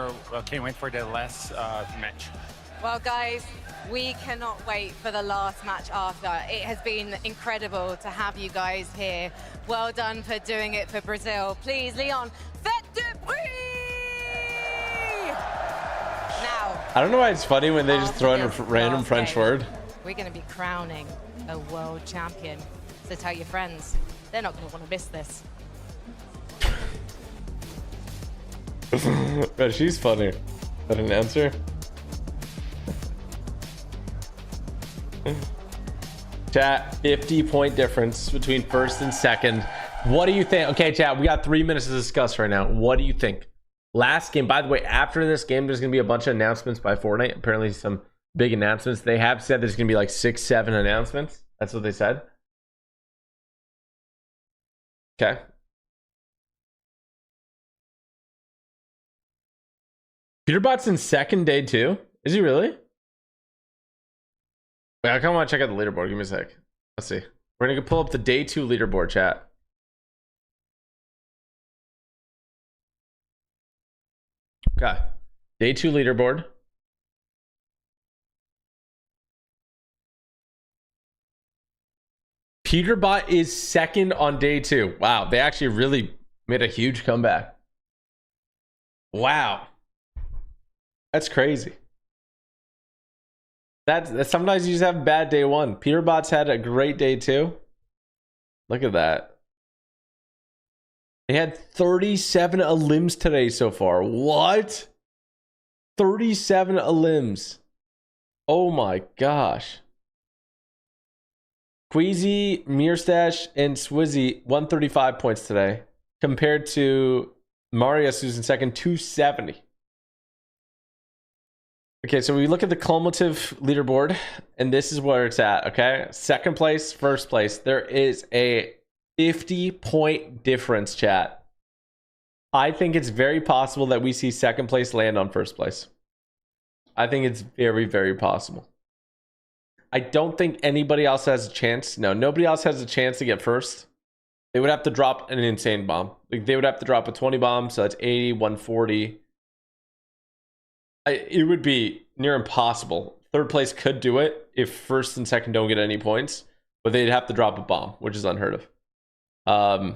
can't wait for the last match. Well, guys, we cannot wait for the last match after. It has been incredible to have you guys here. Well done for doing it for Brazil. Please, Leon, faites du bruit! Now, I don't know why it's funny when they just throw in a random French word. we're going to be crowning a world champion. So tell your friends, they're not going to want to miss this. But she's funny. Is that an answer? Chat, 50-point difference between first and second. What do you think? Okay, chat, we got 3 minutes to discuss right now. What do you think? Last game, by the way, after this game, there's going to be a bunch of announcements by Fortnite. Apparently some big announcements. They have said there's going to be like 6-7 announcements. That's what they said. Okay. Peterbot's in second day too. Is he really? Wait, I kind of want to check out the leaderboard. Give me a sec. Let's see. We're going to pull up the day 2 leaderboard, chat. Okay. Day 2 leaderboard. Peterbot is second on day 2. Wow, they actually really made a huge comeback. Wow. That's crazy. That's sometimes you just have a bad day 1. Peterbot's had a great day 2. Look at that. They had 37 elims today so far. What? 37 elims. Oh my gosh. Queasy, Mirstash, and Swizzy 135 points today compared to Marius, who's in second, 270. Okay, so we look at the cumulative leaderboard, and this is where it's at, okay? Second place, first place. There is a 50-point difference, chat. I think it's very possible that we see second place land on first place. I think it's very, very possible. I don't think anybody else has a chance. No, nobody else has a chance to get first. They would have to drop an insane bomb. Like, they would have to drop a 20 bomb, so that's 80, 140. It would be near impossible. Third place could do it if first and second don't get any points, but they'd have to drop a bomb, which is unheard of.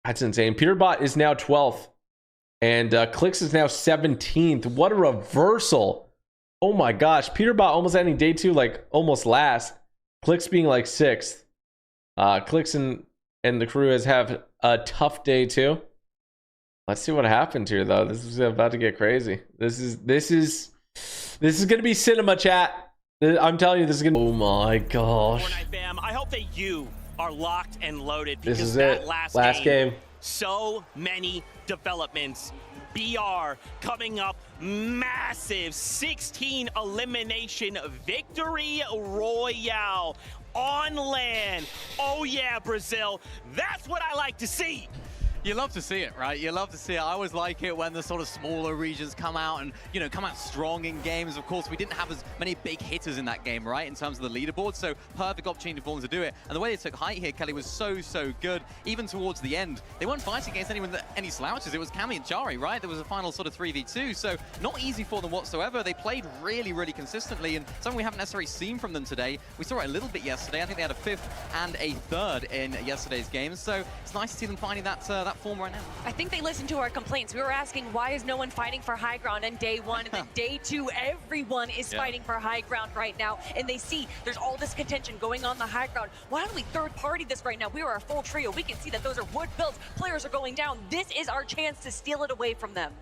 That's insane. Peterbot is now 12th, and Clicks is now 17th. What a reversal! Oh my gosh, Peterbot almost ending day 2 like almost last. Clicks being like 6th. Clicks and the crew have a tough day 2. Let's see what happens here though. This is about to get crazy. This is gonna be cinema, chat. I'm telling you, this is gonna. Oh my gosh. Fortnite fam, I hope that you are locked and loaded. This Because is that it. last game. So many developments. BR coming up, massive 16 elimination victory royale on land. Oh yeah, Brazil, that's what I like to see. You love to see it, right? You love to see it. I always like it when the sort of smaller regions come out and, you know, come out strong in games. Of course, we didn't have as many big hitters in that game, right, in terms of the leaderboard, so perfect opportunity for them to do it. And the way they took height here, Kelly, was so, so good. Even towards the end, they weren't fighting against any slouches. It was Cammy and Jari, right? There was a final sort of 3v2, so not easy for them whatsoever. They played really, really consistently, and something we haven't necessarily seen from them today. We saw it a little bit yesterday. I think they had a 5th and a 3rd in yesterday's game, so it's nice to see them finding that form right now. I think they listened to our complaints. We were asking, why is no one fighting for high ground on day 1? And then day 2, everyone is fighting for high ground right now. And they see there's all this contention going on the high ground. Why don't we third party this right now? We are a full trio. We can see that those are wood builds. Players are going down. This is our chance to steal it away from them.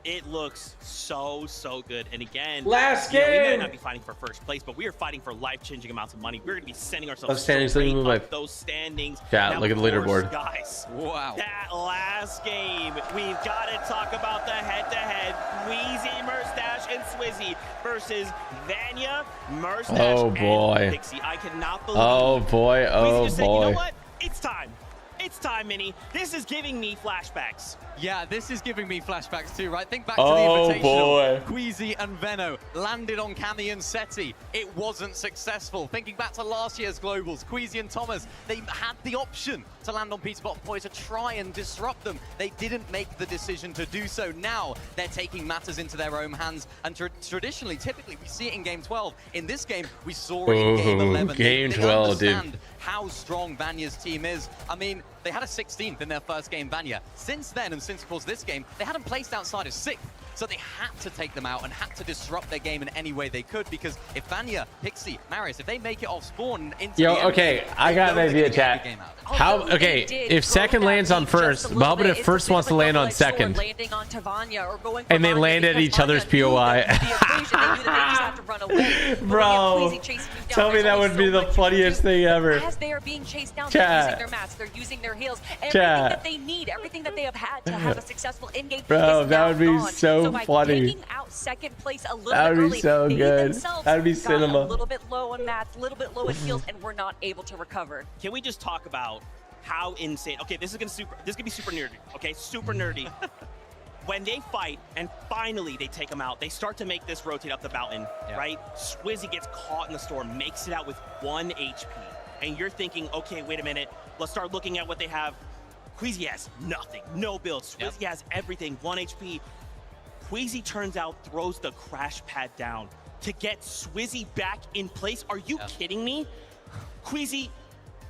It looks so, so good. And again, last we may game. not be fighting for first place, but we are fighting for life-changing amounts of money. We're going to be sending ourselves Standings, straight look at up those standings. Yeah, now, look at the of course, leaderboard. Guys, wow. That last game, we've got to talk about the head-to-head. Wheezy, Merstash, and Swizzy versus Vanya, Merstash, and Pixie. I cannot believe Wheezy just said, you know what? It's time. It's time, Mini. This is giving me flashbacks. Yeah, this is giving me flashbacks too, right? Think back to the Invitational. Queasy and Venno landed on Cammy and Seti. It wasn't successful. Thinking back to last year's Globals, Queasy and Thomas, they had the option to land on Peter Bottom Boy to try and disrupt them. They didn't make the decision to do so. Now they're taking matters into their own hands. And traditionally, typically, we see it in Game 12. In this game, we saw it in Game 11. Game they 12, understand dude. how strong Vanya's team is. I mean, they had a 16th in their first game, Vanya. Since then, and since, of course, this game, they hadn't placed outside of 6th. So they had to take them out and had to disrupt their game in any way they could, because if Vanya, Pixie, Marius, if they make it off spawn into I got an idea, chat. If second lands on first, how about if first wants to land on second? And they land at each other's POI. Bro, tell me that would be the funniest thing ever. As they are being chased down, they're using their mats, they're using their heals, everything that they need, everything that they have had to have a successful in-game. Bro, that would be so by funny. taking out second place a little That bit would early, be so they good. themselves That would be got cinema. a little bit low on mats, a little bit low in heals, and we're not able to recover. Can we just talk about how insane? Okay, this is gonna be super nerdy. Okay, super nerdy. When they fight and finally they take them out, they start to make this rotate up the mountain, right? Swizzy gets caught in the storm, makes it out with 1 HP, and you're thinking, okay, wait a minute, let's start looking at what they have. Queasy has nothing, no build. Swizzy has everything, 1 HP. Queasy turns out, throws the crash pad down to get Swizzy back in place. Are you kidding me? Queasy,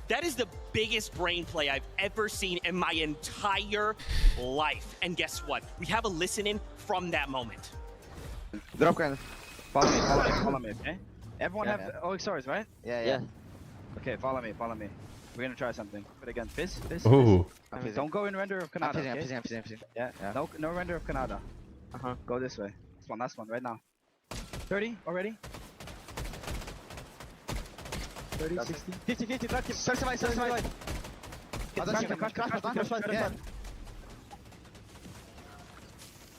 that is the biggest brain play I've ever seen in my entire life. And guess what? We have a listen in from that moment. Drop can. Follow me, okay? Everyone have OXRs, right? Yeah. Okay, follow me. We're gonna try something. But again, Fizz. Ooh. Don't go in render of Canada. I'm Okay? fizzing. Yeah. No render of Canada. Go this way. Last one, right now. 30 already. 30, 60. 50, 50, 30. 35.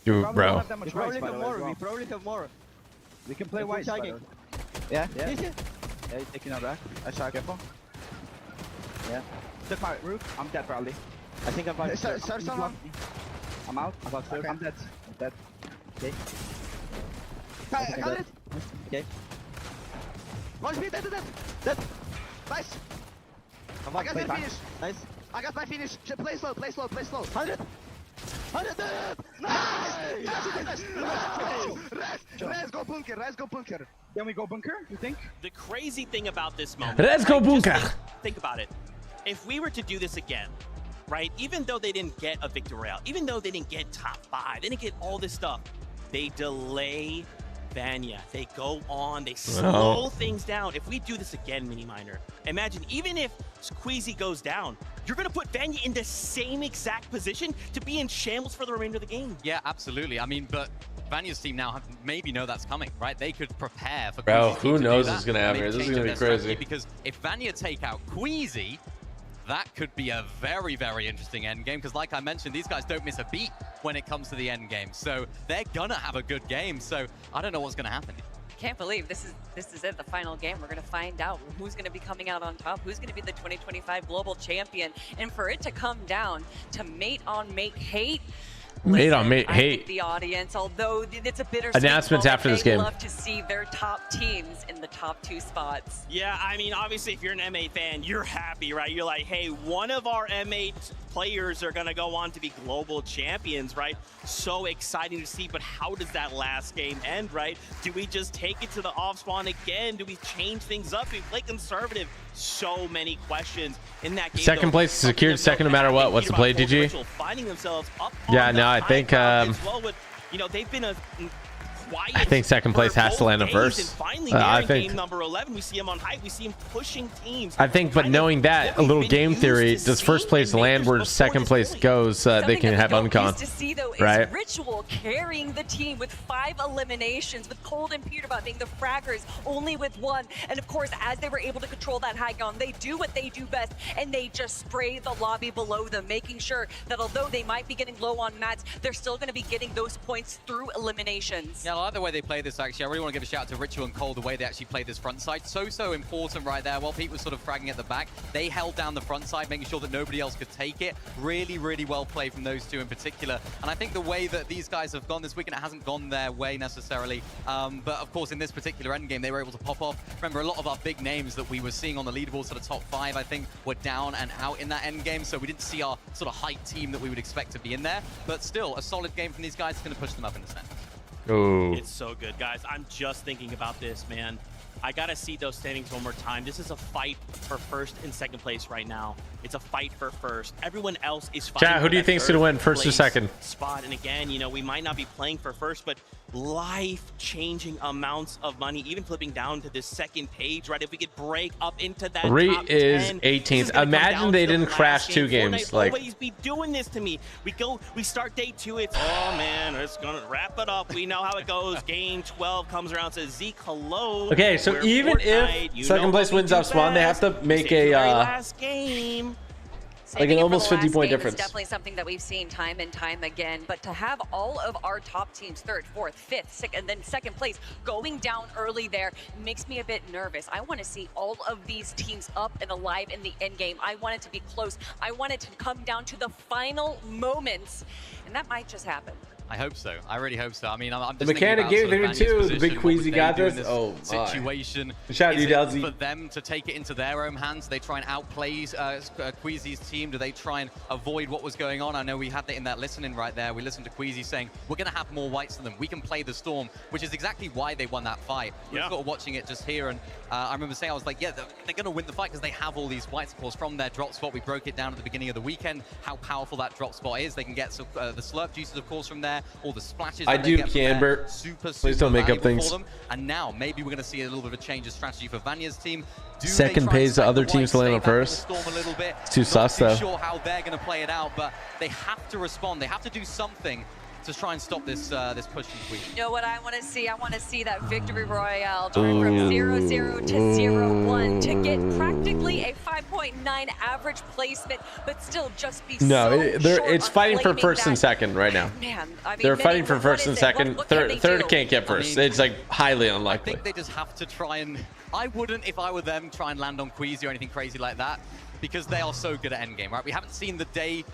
Dude, bro. We probably have more. We can play white. Yeah. Yeah, you're taking our back. I shot, careful. Yeah. Took my roof. I'm dead probably. I think I'm about to. I'm out. I'm dead. Okay. I got it. Okay. One speed, dead. Nice. I got my finish. Nice. I got my finish. Play slow. 100. Nice. Let's go bunker. Can we go bunker, you think? The crazy thing about this moment. Let's go bunker. Think about it. If we were to do this again, right? Even though they didn't get a victory royale, even though they didn't get top 5, they didn't get all this stuff, they delay Vanya. They go on, they slow things down. If we do this again, Mini Miner, imagine even if Queasy goes down, you're going to put Vanya in the same exact position to be in shambles for the remainder of the game. Yeah, absolutely. I mean, but Vanya's team now maybe know that's coming, right? They could prepare for Bro, Queasy's who team to knows do what's that, going to and happen? maybe This is change going to up be their crazy. strategy, because if Vanya take out Queasy, that could be a very, very interesting end game, because like I mentioned, these guys don't miss a beat when it comes to the end game. So they're gonna have a good game. So I don't know what's gonna happen. Can't believe this is it, the final game. We're going to find out who's going to be coming out on top, who's going to be the 2025 global champion. And for it to come down to mate on mate hate, Mate on mate I hate. think the audience, although it's a bittersweet Announcements moment, after this they game. love to see their top teams in the top 2 spots. Yeah, I mean, obviously, if you're an M8 fan, you're happy, right? You're like, hey, one of our M8 players are going to go on to be global champions, right? So exciting to see, but how does that last game end, right? Do we just take it to the off spawn again? Do we change things up? Do we play conservative? So many questions in that game. Second place is secured, second no matter what. What's the play, DG? Finding themselves up Yeah, no, I think as well with, you know, they've been a quiet. I think second place has to land on first. And finally, I think. game number 11, we see him on hype. We see him pushing teams. I think, but knowing that, a little game theory, does first place land where second place goes so that they can have uncon? To see, though, is right? Ritual carrying the team with 5 eliminations, with Cold and Peterbot being the fraggers only with 1. And of course, as they were able to control that high ground, they do what they do best, and they just spray the lobby below them, making sure that although they might be getting low on mats, they're still going to be getting those points through eliminations. Yeah, I like the way they play this, actually. I really want to give a shout out to Ritual and Cole, the way they actually played this front side. So important right there. While Pete was sort of fragging at the back, they held down the front side, making sure that nobody else could take it. Really, really well played from those two in particular. And I think the way that these guys have gone this weekend, it hasn't gone their way necessarily. But of course, in this particular endgame, they were able to pop off. Remember, a lot of our big names that we were seeing on the leaderboard, sort of top 5, I think, were down and out in that endgame. So we didn't see our sort of hype team that we would expect to be in there. But still, a solid game from these guys is going to push them up in the standings. Ooh. It's so good, guys. I'm just thinking about this, man. I gotta see those standings one more time. This is a fight for first and second place right now. It's a fight for first. Everyone else is fighting. Chat, who do you think's gonna win, first or second? Spot. And again, you know, we might not be playing for first, but life-changing amounts of money, even flipping down to this second page, right? If we could break up into that Reed top is 10, 18th. Imagine they didn't crash 2 games. Fortnite Like, always be doing this to me. We start day 2. It's oh man, it's gonna wrap it up. We know how it goes. Game 12 comes around, says Zeke hello. okay, so even Fortnite, if second place wins off spawn, they have to make a last game. like an almost 50-point difference. It's definitely something that we've seen time and time again. But to have all of our top teams, 3rd, 4th, 5th, 6th, and then 2nd place going down early there makes me a bit nervous. I want to see all of these teams up and alive in the end game. I want it to be close. I want it to come down to the final moments, and that might just happen. I hope so. I really hope so. I mean, I'm The just mechanic thinking gave about it sort of too. Vanya's The big position, what Queasy would got they do this. in Oh, my. situation. Shout out Is to it Dalsy. for them to take it into their own hands? Do they try and outplay Queasy's team? Do they try and avoid what was going on? I know we had that in that listening right there. We listened to Queasy saying, we're going to have more whites than them. We can play the storm, which is exactly why they won that fight. We were sort of watching it just here, and I remember saying, I was like, yeah, they're going to win the fight because they have all these whites, of course, from their drop spot. We broke it down at the beginning of the weekend, how powerful that drop spot is. They can get the slurp juices, of course, from there, all the splashes. I do, Kianbert. Please don't make up things. For them. And now maybe we're going to see a little bit of a change of strategy for Vanya's team. Second pays the other teams to land on first. It's too sus, though. Not too sure how they're going to play it out, but they have to respond. They have to do something to try and stop this this push from Queen. You know what I want to see? I want to see that victory royale going from 0-0 to 0-1 to get practically a 5.9 average placement, but still just be it's fighting for first and second right now. Man, I mean, they're fighting for first and second. Third can't get first. It's like highly unlikely. I think they just have to try and... I wouldn't, if I were them, try and land on Queasy or anything crazy like that, because they are so good at endgame, right? We haven't seen the day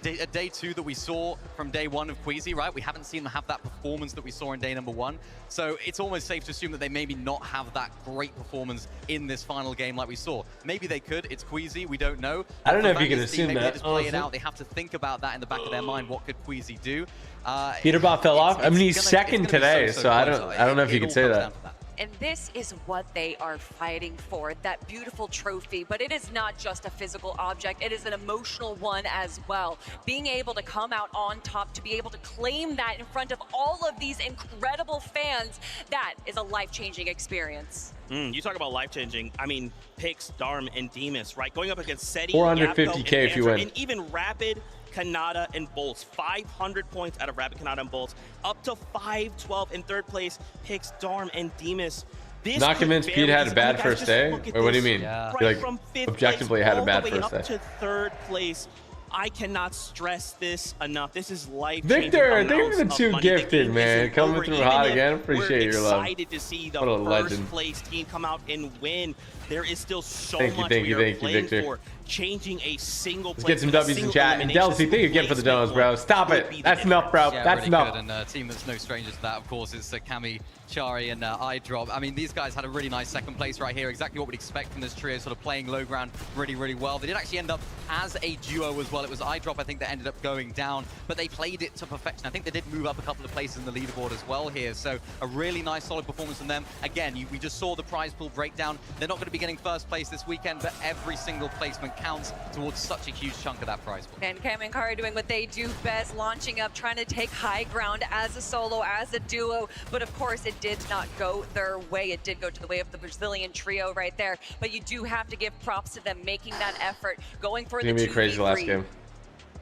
2 that we saw from day 1 of Queasy, right? We haven't seen them have that performance that we saw in day number 1. So it's almost safe to assume that they maybe not have that great performance in this final game like we saw. Maybe they could. It's Queasy. We don't know. I don't know if you can assume maybe that. They just play it out. They have to think about that in the back of their mind. What could Queasy do? Peterbot fell off. I mean, he's second today, so I don't know if you can say that. And this is what they are fighting for, that beautiful trophy. But it is not just a physical object, it is an emotional one as well. Being able to come out on top, to be able to claim that in front of all of these incredible fans, that is a life-changing experience. You talk about life-changing. I mean, Pix, Darm, and Demus, right? Going up against SETI, 450K if you win. And even Rapid, Kanata, and Bolts. 500 points out of Rapid, Kanata, and Bolts. Up to 512 in 3rd place, Pix, Darm, and Demus. This Not convinced Pete had a bad first day? Wait, what do you mean? Yeah. He, like, from fifth objectively place had a all bad the way first up day. to third place. I cannot stress this enough. This is life. Victor, thank you for the 2 gifted, man. Coming through hot again. Appreciate your love. Excited to see the What a first legend. place team come out and win. There is still so Thank you, much thank we you, are thank you, playing Victor. for. Changing a single Let's place get some with a W's in single chat. And elimination Delcy, thank you again for the donos, bro. Stop would it. be the That's enough, bro. Yeah, That's really enough. good. And a team that's no strangers to that, of course, is Cami, Chari, and iDrop. I mean, these guys had a really nice second place right here. Exactly what we'd expect from this trio, sort of playing low ground really, really well. They did actually end up as a duo as well. It was iDrop, I think, that ended up going down, but they played it to perfection. I think they did move up a couple of places in the leaderboard as well here. So a really nice, solid performance from them. Again, we just saw the prize pool breakdown. They're not going to be getting first place this weekend, but every single placement counts towards such a huge chunk of that prize pool. And Cam and Kari doing what they do best, launching up, trying to take high ground as a solo, as a duo. But of course, it did not go their way. It did go to the way of the Brazilian trio right there. But you do have to give props to them making that effort, going for the 2v3. It's gonna be a crazy last game.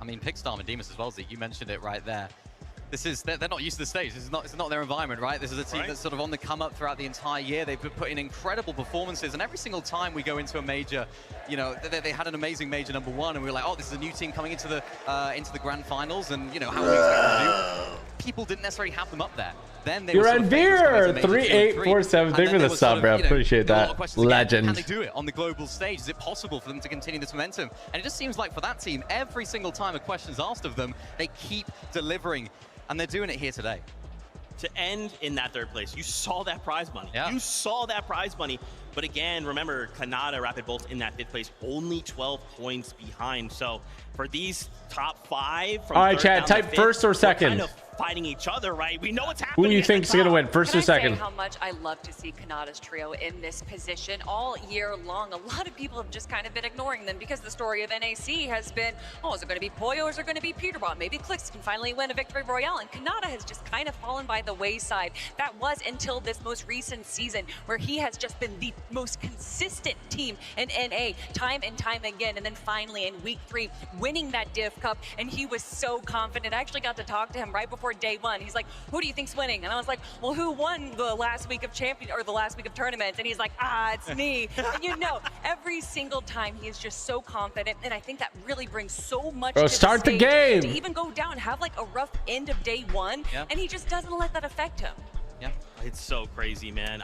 I mean, Pickstorm and Demus as well, Zeke, you mentioned it right there. This is, they're not used to the stage. It's not their environment, right? This is a team that's sort of on the come up throughout the entire year. They've been putting incredible performances, and every single time we go into a major, you know, they had an amazing major number 1, and we were like, oh, this is a new team coming into the grand finals, and you know, how are we expecting to do? People didn't necessarily have them up there. Then they You're were on Veer 3847. Thank you for the sub, bro. Appreciate that. Legend. Can they do it on the global stage? Is it possible for them to continue this momentum? And it just seems like for that team, every single time a question's asked of them, they keep delivering. And they're doing it here today. To end in that third place, you saw that prize money. You saw that prize money. But again, remember, Kanata, Rapid Bolt in that 5th place, only 12 points behind. So for these top 5, from all right, third Chad, down to type fifth, first or we're second. kind of fighting each other, right? We know what's Who happening. do you think is going to win, first or second? How much I love to see Kanata's trio in this position all year long. A lot of people have just kind of been ignoring them because the story of NAC has been, oh, is it going to be Poyo or is it going to be Peterbot? Maybe Clicks can finally win a victory royale, and Kanata has just kind of fallen by the wayside. That was until this most recent season where he has just been the most consistent team in NA time and time again, and then finally in week 3 winning that Div Cup, and he was so confident. I actually got to talk to him right before day 1. He's like, who do you think's winning? And I was like, well, who won the last week of the last week of tournaments? And he's like, it's me. And you know, every single time he is just so confident, and I think that really brings so much to start the stage game. to even go down, have like a rough end of day 1, and he just doesn't let that affect him. Yeah, it's so crazy, man.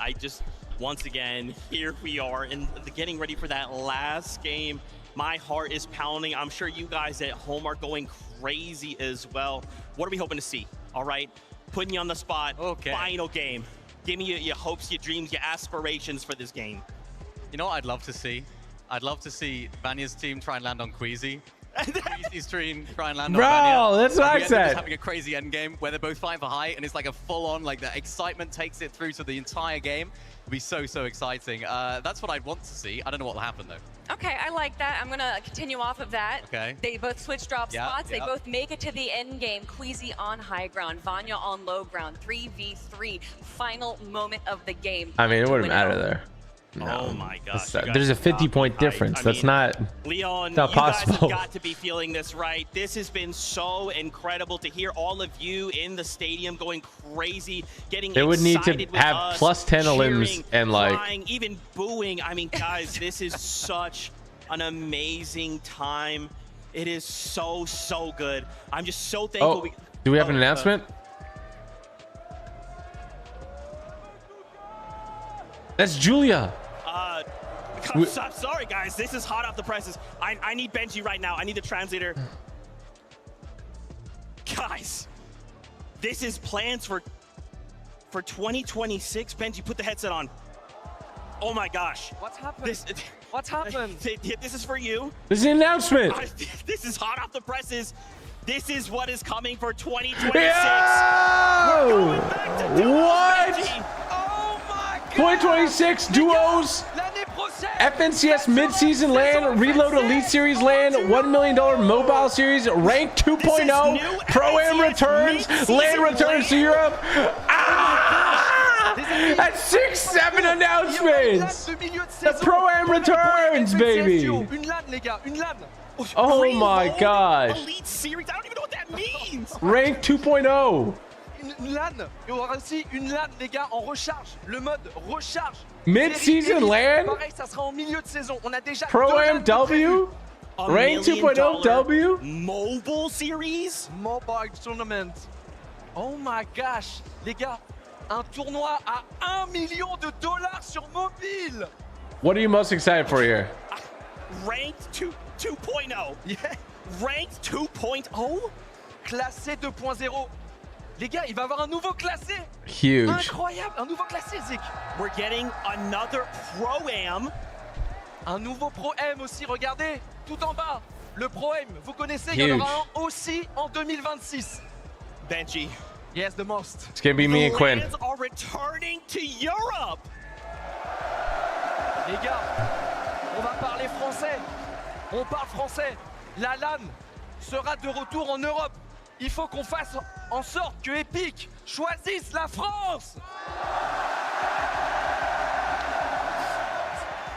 Once again, here we are in getting ready for that last game. My heart is pounding. I'm sure you guys at home are going crazy as well. What are we hoping to see? All right, putting you on the spot. Okay. Final game. Give me your hopes, your dreams, your aspirations for this game. You know what I'd love to see? I'd love to see Vanya's team try and land on Queasy. Queasy's team try and land on Vanya. That's what I Just said. having a crazy end game where they're both fighting for height, and it's like a full-on, like the excitement takes it through to the entire game. It'd be so, so exciting. That's what I'd want to see. I don't know what will happen though. Okay, I like that. I'm gonna continue off of that. Okay. They both switch drop spots. They yeah. both make it to the end game. Queasy on high ground, Vanya on low ground. 3v3, final moment of the game. I mean, it wouldn't matter there. No. Oh my gosh. There's a 50-point difference. That's not Leon, not possible. You guys have got to be feeling this, right? This has been so incredible to hear all of you in the stadium going crazy, getting They would need to excited with have us, plus 10 elims cheering, and like crying, even booing. I mean, guys, this is such an amazing time. It is so, so good. I'm just so thankful. Oh, do we have an announcement? That's Julia. I'm sorry, guys. This is hot off the presses. I need Benji right now. I need the translator. Guys, this is plans for 2026. Benji, put the headset on. Oh my gosh. What's happened? What's happened? This is for you. This is an announcement. This is hot off the presses. This is what is coming for 2026. Yo! We're going back to What? Benji. 2026 duos, FNCS mid-season LAN, Reload Elite Series LAN, $1 million mobile series, Rank 2.0, Pro-Am returns, LAN returns to Europe. That's 6-7 announcements. The Pro-Am returns, baby. Oh my gosh. Elite series. I don't even know what that means. Rank 2.0. une LAN. Il y aura aussi une LAN, les gars, en recharge. Le mode recharge. Mid-season LAN? Pareil, ça sera en milieu de saison. On a déjà Pro-Am W? Rank 2.0 W? Mobile series? Mobile tournament. Oh my gosh. Les gars, un tournoi à $1 million sur mobile. What are you most excited for here? Ranked 2.0. Yeah. Ranked 2.0? Classé 2.0. Les gars, il va y avoir un nouveau classé. Huge. Incroyable, un nouveau classé, Zik. We're getting another Pro-Am. Un nouveau Pro-Am aussi, regardez, tout en bas. Le Pro-Am, vous connaissez, il y en aura un aussi en 2026. Benji. Yes, the most. It's gonna be me and Quinn. Lions are returning to Europe. Les gars, on va parler français. On parle français. La LAN sera de retour en Europe. Il faut qu'on fasse en sorte que Epic choisisse la France.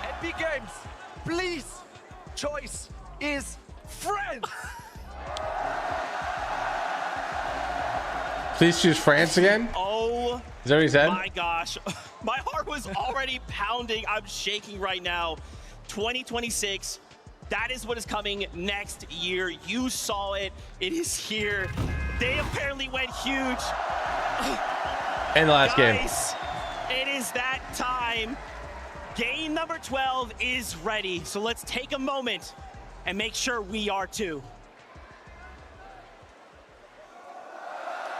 Epic Games, please, choice is France. Please choose France again? Oh, is that what he said? My gosh, my heart was already pounding. I'm shaking right now. 2026. That is what is coming next year. You saw it. It is here. They apparently went huge. In the last game. It is that time. Game number 12 is ready. So let's take a moment and make sure we are too.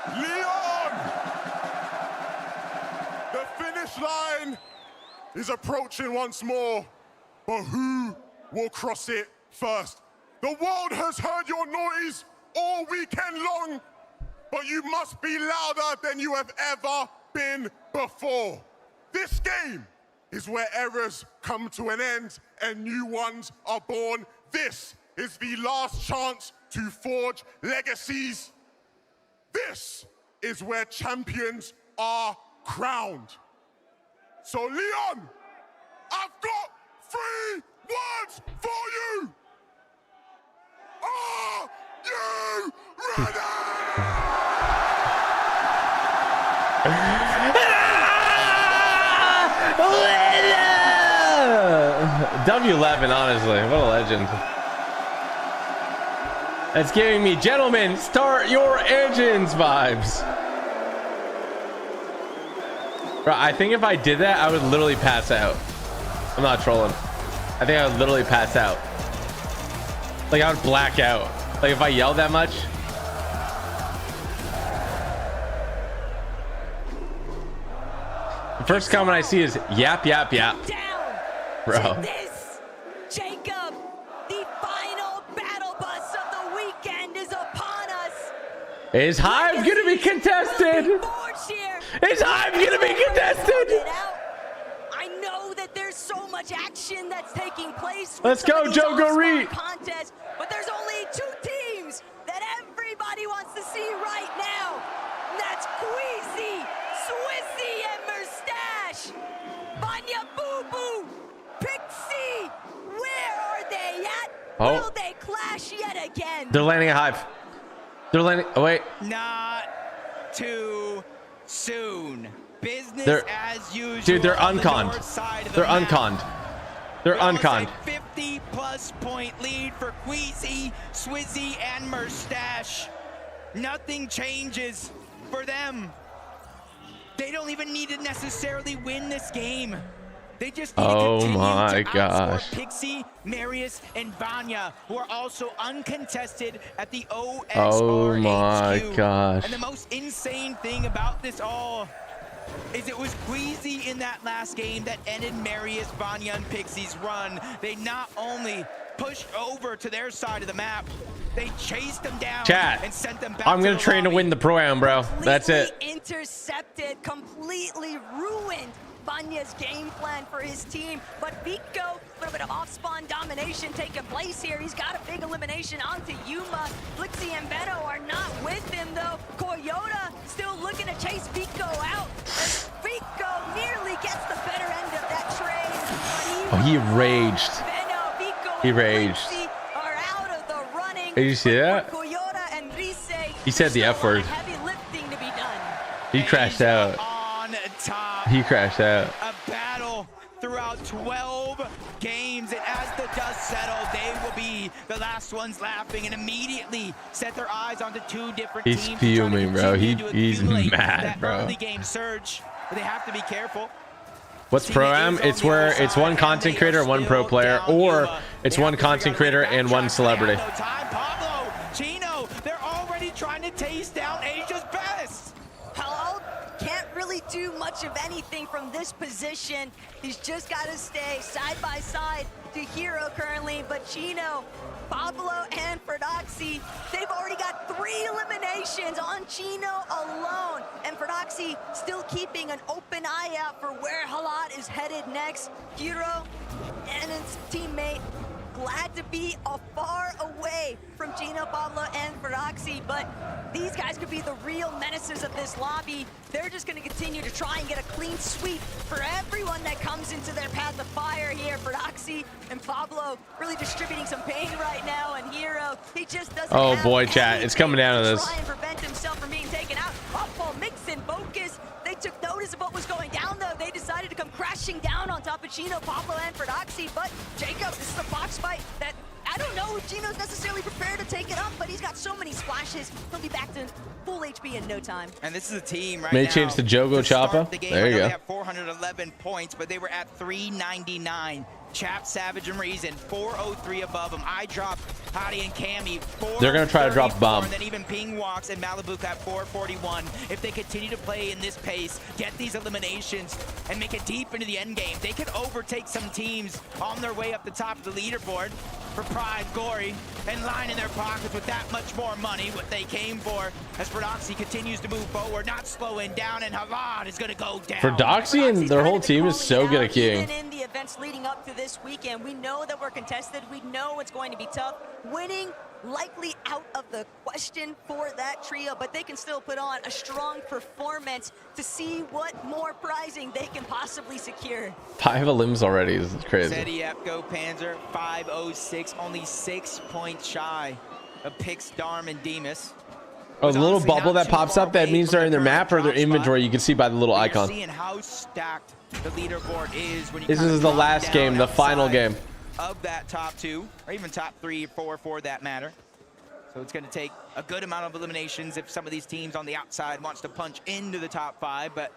Leon! The finish line is approaching once more, but who will cross it first? The world has heard your noise all weekend long, but you must be louder than you have ever been before. This game is where errors come to an end and new ones are born. This is the last chance to forge legacies. This is where champions are crowned. So Leon, I've got 3 words for you. Are you ready? W11, honestly, what a legend. That's giving me, gentlemen, start your engines vibes. Bro, I think if I did that, I would literally pass out. I'm not trolling. I think I would literally pass out. Like, I would black out. Like, if I yelled that much. The first comment I see is yap, yap, yap. Bro. This, Jacob, the final battle bus of the weekend is upon us. Is Hive gonna be contested? Is Hive gonna be contested? I know that there's so much action that's taking place. Let's go, Joe Goree. Contest, but there's only 2 teams that everybody wants to see right now. And that's Queasy, Swissy, and Merstache. Vanya Boo Boo, Pixie, where are they at? Oh. Will they clash yet again? They're landing a Hive. They're landing. Oh, wait. Not too soon. Business as usual. Dude, they're unconned. They're unconned. They're unconned. 50+ point lead for Queasy, Swizzy, and Merstache. Nothing changes for them. They don't even need to necessarily win this game. They just need to continue to outscore Pixie, Marius, and Vanya, who are also uncontested at the OSR Oh my HQ. gosh. And the most insane thing about this all is it was Queasy in that last game that ended Marius, Vanya, and Pixie's run. They not only pushed over to their side of the map, they chased them down and sent them back. I'm gonna train to win the Pro-Am, bro. That's it. Intercepted, completely ruined Vanya's game plan for his team. But Vico, a little bit of off-spawn domination taking place here. He's got a big elimination onto Yuma. Blixie and Beto are not with him, though. Coyota still looking to chase Vico out. As Vico nearly gets the better end of that trade. Oh, he raged. He raged. Are out of the running. Did you see that? Coyota and Rize, He said the F word. heavy lifting to be done. He crashed out. On top. He crashed out. A battle throughout 12 games, and as the dust settles, they will be the last ones laughing and immediately set their eyes onto two different teams. He's fuming, bro. He's mad, that bro. early game surge, but they have to be careful. What's pro-am? It's where it's one content creator, one pro player, or it's one content creator and one celebrity. Pablo, Chino, they're already trying to taste down Asia's best. Hello? Can't really do much of anything from this position. He's just got to stay side by side to Hero currently, but Chino, Pablo, and Ferdoxy, they've already got 3 eliminations on Chino alone. And Ferdoxy still keeping an open eye out for where Halat is headed next. Hero and his teammate glad to be far away from Chino, Pablo, and Ferdoxy, but these guys could be the real menaces of this lobby. They're just going to continue to try and get a clean sweep for everyone that comes into their path of fire here. Ferdoxy and Pablo really distributing some pain right now, and Hero, he just doesn't have boy, chat, it's coming down to this. try and prevent himself from being taken out. Up-ball mix and focus. They took notice of what was going down, though. They decided to come crashing down on top of Chino, Pablo, and Ferdoxy, but Jacob, this is a box fight that I don't know if Chino's necessarily prepared to take it up, but he's got so many splashes. He'll be back to full HP in no time. And this is a team right May now. change to Jogo Choppa. There you go. They have 411 points, but they were at 399. Chap, Savage, and Reason, 403 above them. I dropped Hadi and Cammy, They're going to try to drop a bomb. And then even Ping Walks and Malibu at 441. If they continue to play in this pace, get these eliminations, and make it deep into the end game, they could overtake some teams on their way up the top of the leaderboard for pride, glory, and line in their pockets with that much more money, what they came for, as Ferdoxy continues to move forward, not slowing down, and Halad is going to go down. Ferdoxy and their whole team is so good at keying. Even in the events leading up to this weekend, we know that we're contested. We know it's going to be tough. Winning likely out of the question for that trio, but they can still put on a strong performance to see what more prizing they can possibly secure. 5 elims already is crazy. Zediep, Go Panzer, 506, only 6 points shy of Pix, Darm, and Demas. Oh, the little bubble that pops up, that means they're in their map or their inventory. You can see by the little icon. Seeing how stacked the leaderboard is when you This is the last game, the final game. Of that top 2, or even top 3 or 4 for that matter. So it's going to take a good amount of eliminations if some of these teams on the outside wants to punch into the top 5, but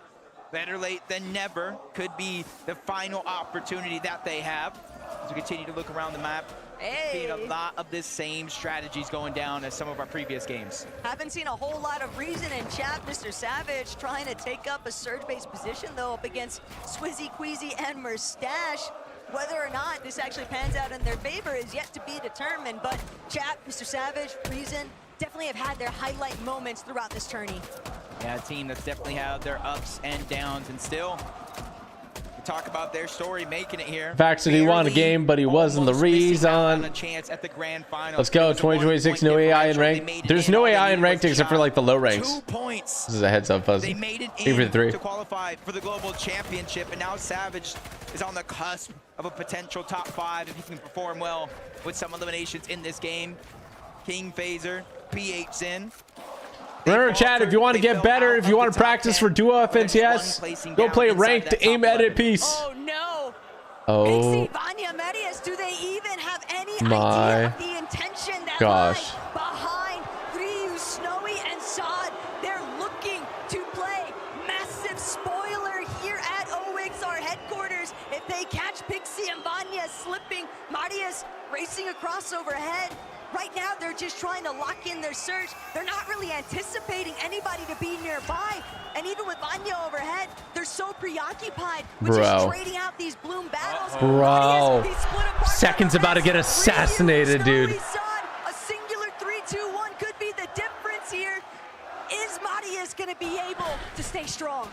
better late than never could be the final opportunity that they have. As we continue to look around the map, seeing a lot of this same strategies going down as some of our previous games. Haven't seen a whole lot of reason in chat. Mr. Savage trying to take up a surge-based position, though, up against Swizzy, Queasy, and Merstache. Whether or not this actually pans out in their favor is yet to be determined, but chat, Mr. Savage, Reason, definitely have had their highlight moments throughout this tourney. Yeah, a team that's definitely had their ups and downs, and still talk about their story making it here. Facts that he won a game, but he wasn't the reason. Let's go. 2026, no AI in ranked. There's no AI in ranked except for like the low ranks. 2 points. This is a heads up, Fuzzy. They made it Even in 3. to qualify for the global championship, and now Savage is on the cusp of a potential top 5 if he can perform well with some eliminations in this game. King Phaser, PH Sin. Remember, chat, if you want to get better, if you want to practice for Duo FNCS, go play ranked aim edit piece. Oh, no. Oh, Vanya Medias, do they even have any my idea of the intention that gosh. lie behind Ryu, Snowy, and Sod? They're looking to play massive spoiler here at OXR headquarters. If they catch Pixie and Vanya slipping, Marius racing across overhead. Right now, they're just trying to lock in their surge. They're not really anticipating anybody to be nearby. And even with Vanya overhead, they're so preoccupied with just trading out these bloom battles. Bro. Second's about to get assassinated, dude. A singular 3-2-1 could be the difference here. Is Marius going to be able to stay strong?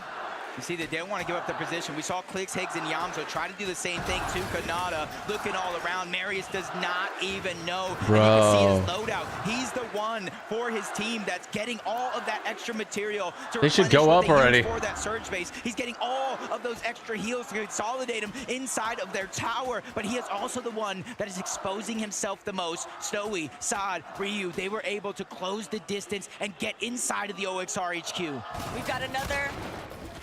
You see, they didn't want to give up their position. We saw Clicks, Higgs, and Yamzo try to do the same thing to Kanata, looking all around. Marius does not even know. Bro. And you can see his loadout. He's the one for his team that's getting all of that extra material to They should go up already. for that surge base. He's getting all of those extra heals to consolidate him inside of their tower, but he is also the one that is exposing himself the most. Snowy, Saad, Ryu, they were able to close the distance and get inside of the OXR HQ. We've got another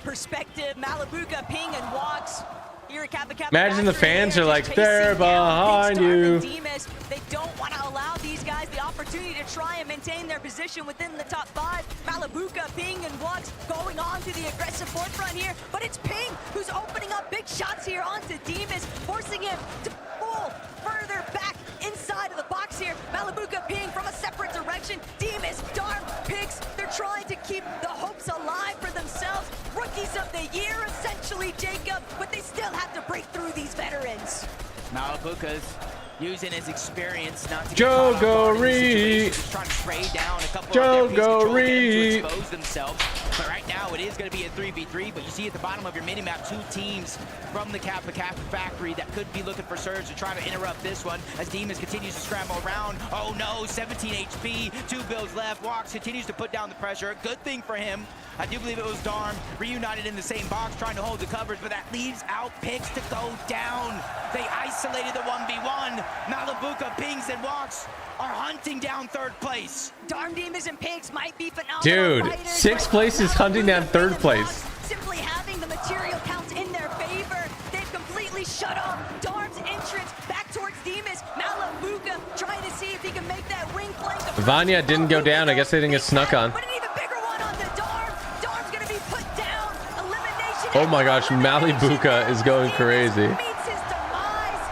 perspective. Malabuka ping and walks here at Kappa Kappa. Imagine the fans are like, they're behind you. They don't want to allow these guys the opportunity to try and maintain their position within the top 5. Malabuka, Ping, and Walks going on to the aggressive forefront here, but it's Ping who's opening up big shots here onto Demas, forcing him to pull further back inside of the box here. Malabuka, Ping from a separate direction. Demas, Darm, Pigs, they're trying to keep the hopes alive for themselves. Rookies of the year, essentially, Jacob, but they still have to break through these veterans. Malabuka's using his experience not to Jogori. trying to spray down a couple of their Jogori. to expose themselves. But right now it is going to be a 3v3, but you see at the bottom of your minimap 2 teams from the Kappa Kappa factory that could be looking for Surge to try to interrupt this one as Demas continues to scramble around. Oh no, 17 HP, 2 builds left. Walks continues to put down the pressure. Good thing for him. I do believe it was Darm reunited in the same box trying to hold the coverage, but that leaves out Picks to go down. They isolated the 1v1. Malabuka, Pings, and Walks are hunting down 3rd place. Darm, Demas, and Pigs might be phenomenal. Dude, fighters, 6th place is hunting down 3rd place. Simply having the material counts in their favor, they've completely shut off Darm's entrance back towards Demas. Malabuka trying to see if he can make that wing flank. Vanya didn't go down. I guess they didn't get snuck on. But an even bigger one on the Darm. Darm's gonna be put down. Elimination. Oh my gosh, Malabuka is going crazy. Meets his demise.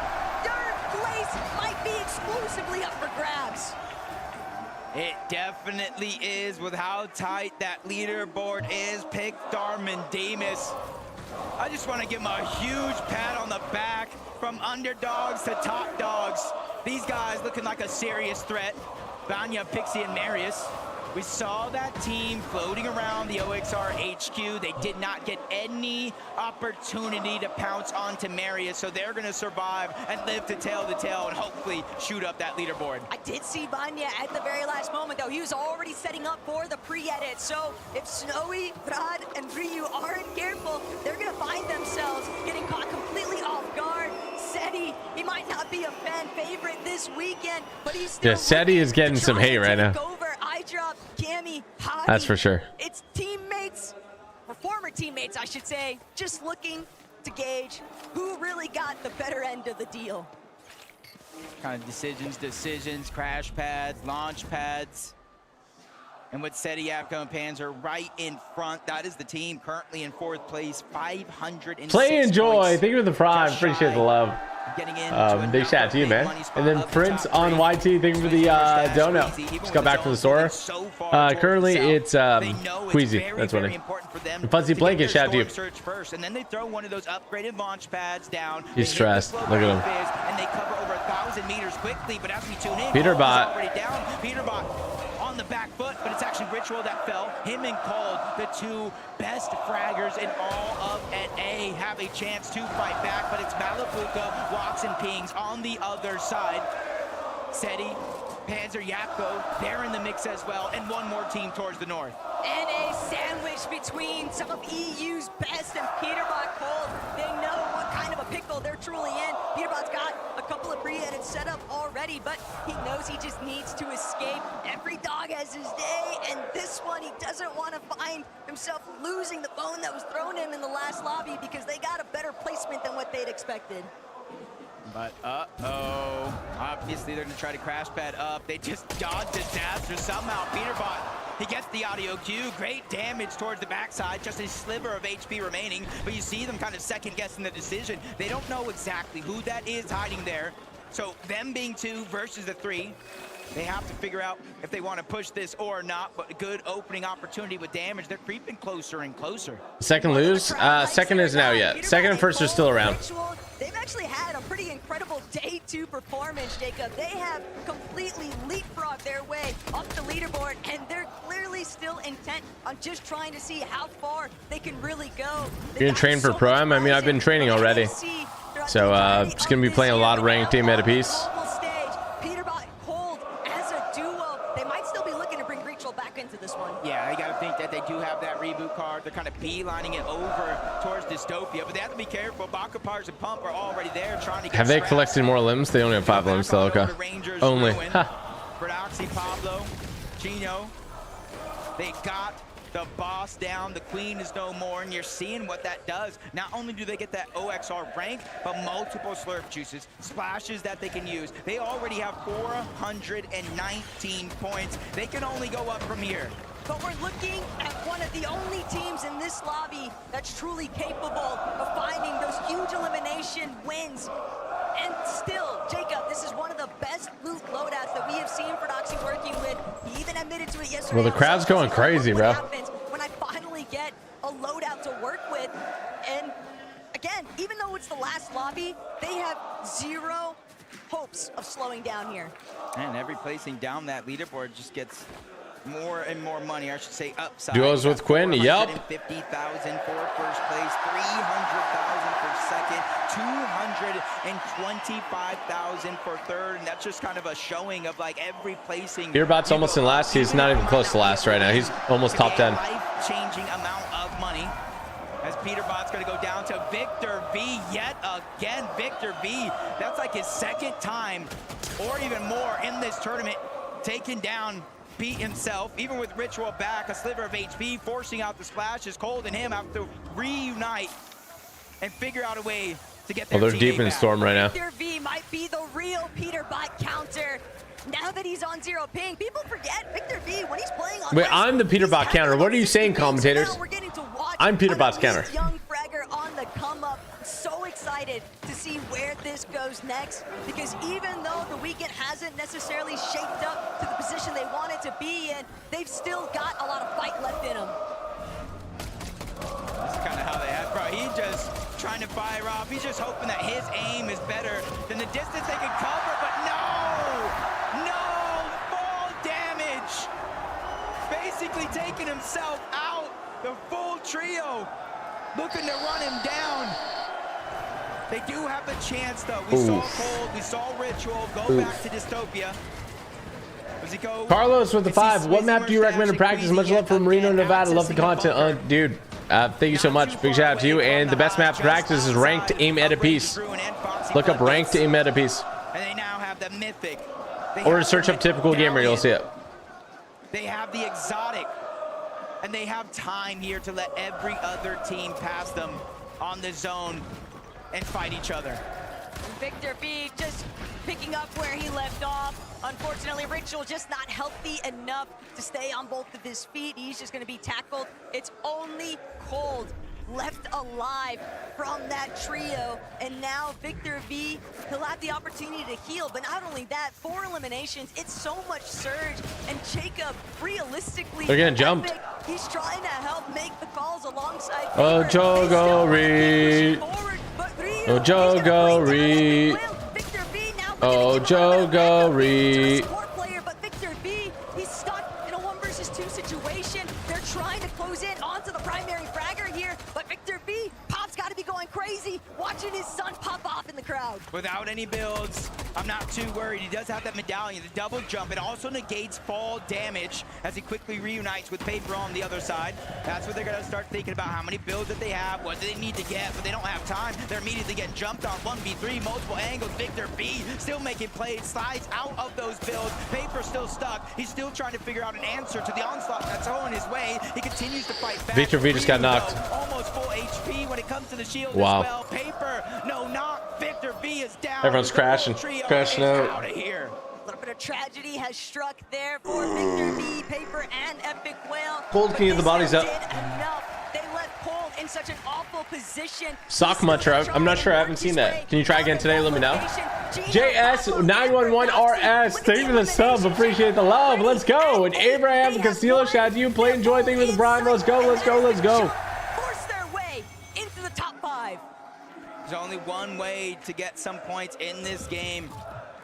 3rd place might be exclusively up for grabs. It definitely is with how tight that leaderboard is. Pick Darm and Demas. I just want to give them a huge pat on the back from underdogs to top dogs. These guys looking like a serious threat. Vanya, Pixie, and Marius. We saw that team floating around the OXR HQ. They did not get any opportunity to pounce onto Marius, so they're going to survive and live to tell the tale and hopefully shoot up that leaderboard. I did see Vanya at the very last moment, though. He was already setting up for the pre-edit. So if Snowy, Brad, and Ryu aren't careful, they're going to find themselves getting caught completely off guard. Seti, he might not be a fan favorite this weekend, but he's still... Yeah, Seti is getting some hate right now. iDrop, Cammy, Hadi. That's for sure. It's teammates, or former teammates, I should say, just looking to gauge who really got the better end of the deal. Kind of decisions, crash pads, launch pads. And with Seti, Avco, and Panzer right in front, that is the team currently in 4th place, 506 Play Enjoy. points. Thank you for the prime. Appreciate the love. Big shout out to you, man. And then Prince on YT, thank you for the dono. Just got back from the store. Currently it's Queasy. That's what it is. And Fuzzy Blanket, shout out to you. First, and then they throw one of those upgraded launch pads down. He's stressed. Look at him. And they cover over 1,000 meters quickly, but as we tune in, Peterbot. already down. Peterbot on the back foot, but it's actually Ritual that fell. Him and Cold, the 2 best fraggers in all of NA, have a chance to fight back, but it's Malabuka, Walks, and Pings on the other side. Seti, Panzer, Yapko, they're in the mix as well, and one more team towards the north. And a sandwich between some of EU's best and Peterbot Cold. They know what kind of a pickle they're truly in. Peterbot's got a couple of pre-edits set up already, but he knows he just needs to escape. Every dog has his day, and this one, he doesn't want to find himself losing the bone that was thrown him in the last lobby because they got a better placement than what they'd expected. But uh-oh, obviously they're gonna try to crash pad up. They just dodged disaster somehow. Peterbot, he gets the audio cue. Great damage towards the backside, just a sliver of HP remaining. But you see them kind of second guessing the decision. They don't know exactly who that is hiding there. So them being 2 versus the 3, they have to figure out if they want to push this or not, but a good opening opportunity with damage. They're creeping closer and closer. Second lose? Second isn't out yet. Second and first are still around. They've actually had a pretty really incredible day 2 performance, Jacob. They have completely leapfrogged their way up the leaderboard, and they're clearly still intent on just trying to see how far they can really go. You're gonna train for Pro Am? I mean, I've been training already. So just gonna be playing a lot of ranked team meta piece. Into this one. Yeah, you got to think that they do have that reboot card. They're kind of beelining it over towards Dystopia, but they have to be careful. Bakapars and Pump are already there trying to get Have they collected more limbs? They only have 5 limbs still. Okay. Only. Prodoxy, Pablo, Chino. They got the boss down. The queen is no more, and you're seeing what that does. Not only do they get that OXR rank, but multiple slurp juices, splashes that they can use. They already have 419 points. They can only go up from here. But we're looking at one of the only teams in this lobby that's truly capable of finding those huge elimination wins. And still, Jacob, this is one of the best loot loadouts that we have seen Prodoxy working with. He even admitted to it yesterday. Well, the crowd's going crazy, bro. What happens when I finally get a loadout to work with? And again, even though it's the last lobby, they have 0 hopes of slowing down here. And every placing down that leaderboard just gets more and more money, I should say upside. Duos with Quinn, yep. 50,000 for first place, 300,000 for second, 225,000 for third, and that's just kind of a showing of like every placing. Beerbot's almost in last. He's not even close to last right now. He's almost top 10. Life-changing amount of money. As Peterbot's going to go down to Victor V yet again. Victor V, that's like his second time or even more in this tournament, taking down Pete himself, even with Ritual back, a sliver of HP, forcing out the splashes. Cold and him have to reunite and figure out a way to get their they're deep in Storm right now. Victor V might be the real Peterbot counter. Now that he's on 0 ping, people forget Victor V when he's playing on. Wait, I'm the Peterbot counter. What are you saying, commentators? I'm Peterbot's counter. Young fragger on the come up. So excited to see where this goes next, because even though the weekend hasn't necessarily shaped up to the position they wanted to be in, they've still got a lot of fight left in them. That's kind of how they have, bro. He just trying to fire off. He's just hoping that his aim is better than the distance they can cover, but no fall damage. Basically taking himself out. The full trio looking to run him down. They do have the chance, though. We saw Cold, we saw Ritual go back to Dystopia. Does he go? Carlos with the 5. What map do you recommend to practice? Much love from Reno, Nevada. Love the content. Dude, thank you so much. Big shout out to you. And the best map to practice is ranked aim at a piece. Look up ranked aim at a piece. And they now have the mythic. Or search up typical gamer, you'll see it. They have the exotic. And they have time here to let every other team pass them on the zone and fight each other. Victor B just picking up where he left off. Unfortunately, Ritual just not healthy enough to stay on both of his feet. He's just going to be tackled. It's only Cold left alive from that trio, and now Victor V, he'll have the opportunity to heal. But not only that, 4 eliminations, it's so much surge, and Jacob, realistically, they're getting jumped. He's trying to help make the calls alongside Oh, Jogo Reed. Oh, Jogo Reed. Oh, Jogo Reed. But Victor V, he's stuck in a 1 versus 2 situation. They're trying to close in onto the primary fragger here, but Victor V, Pop's got to be going crazy, watching his son pop off in the crowd. Without any builds, I'm not too worried. He does have that medallion, the double jump. It also negates fall damage as he quickly reunites with Paper on the other side. That's what they're going to start thinking about, how many builds that they have, what do they need to get, but they don't have time. They're immediately getting jumped on 1v3, multiple angles. Victor V still making plays, slides out of those builds. Paper still stuck. He's still trying to figure out an answer to the onslaught that's thrown his way. He continues to fight back. Victor V just got knocked. Almost full HP when it comes to the shield wow. as well. Paper, no knock. Victor V is down. Everyone's crashing out. Of here. A little bit of tragedy has struck there for Victor V, Paper, and Epic Whale. Cold, can you get the bodies up? They left Cold in such an awful position. Sock Muncher, I'm not sure. I haven't seen that. Can you try again today? Let me know. JS911RS, thank you for the sub. Appreciate the love. Let's go. And Abraham Castillo, shout out to you. Play, enjoy. Thank you for the prime. Let's go. Let's go. Let's go. Force their way into the top 5. There's only one way to get some points in this game.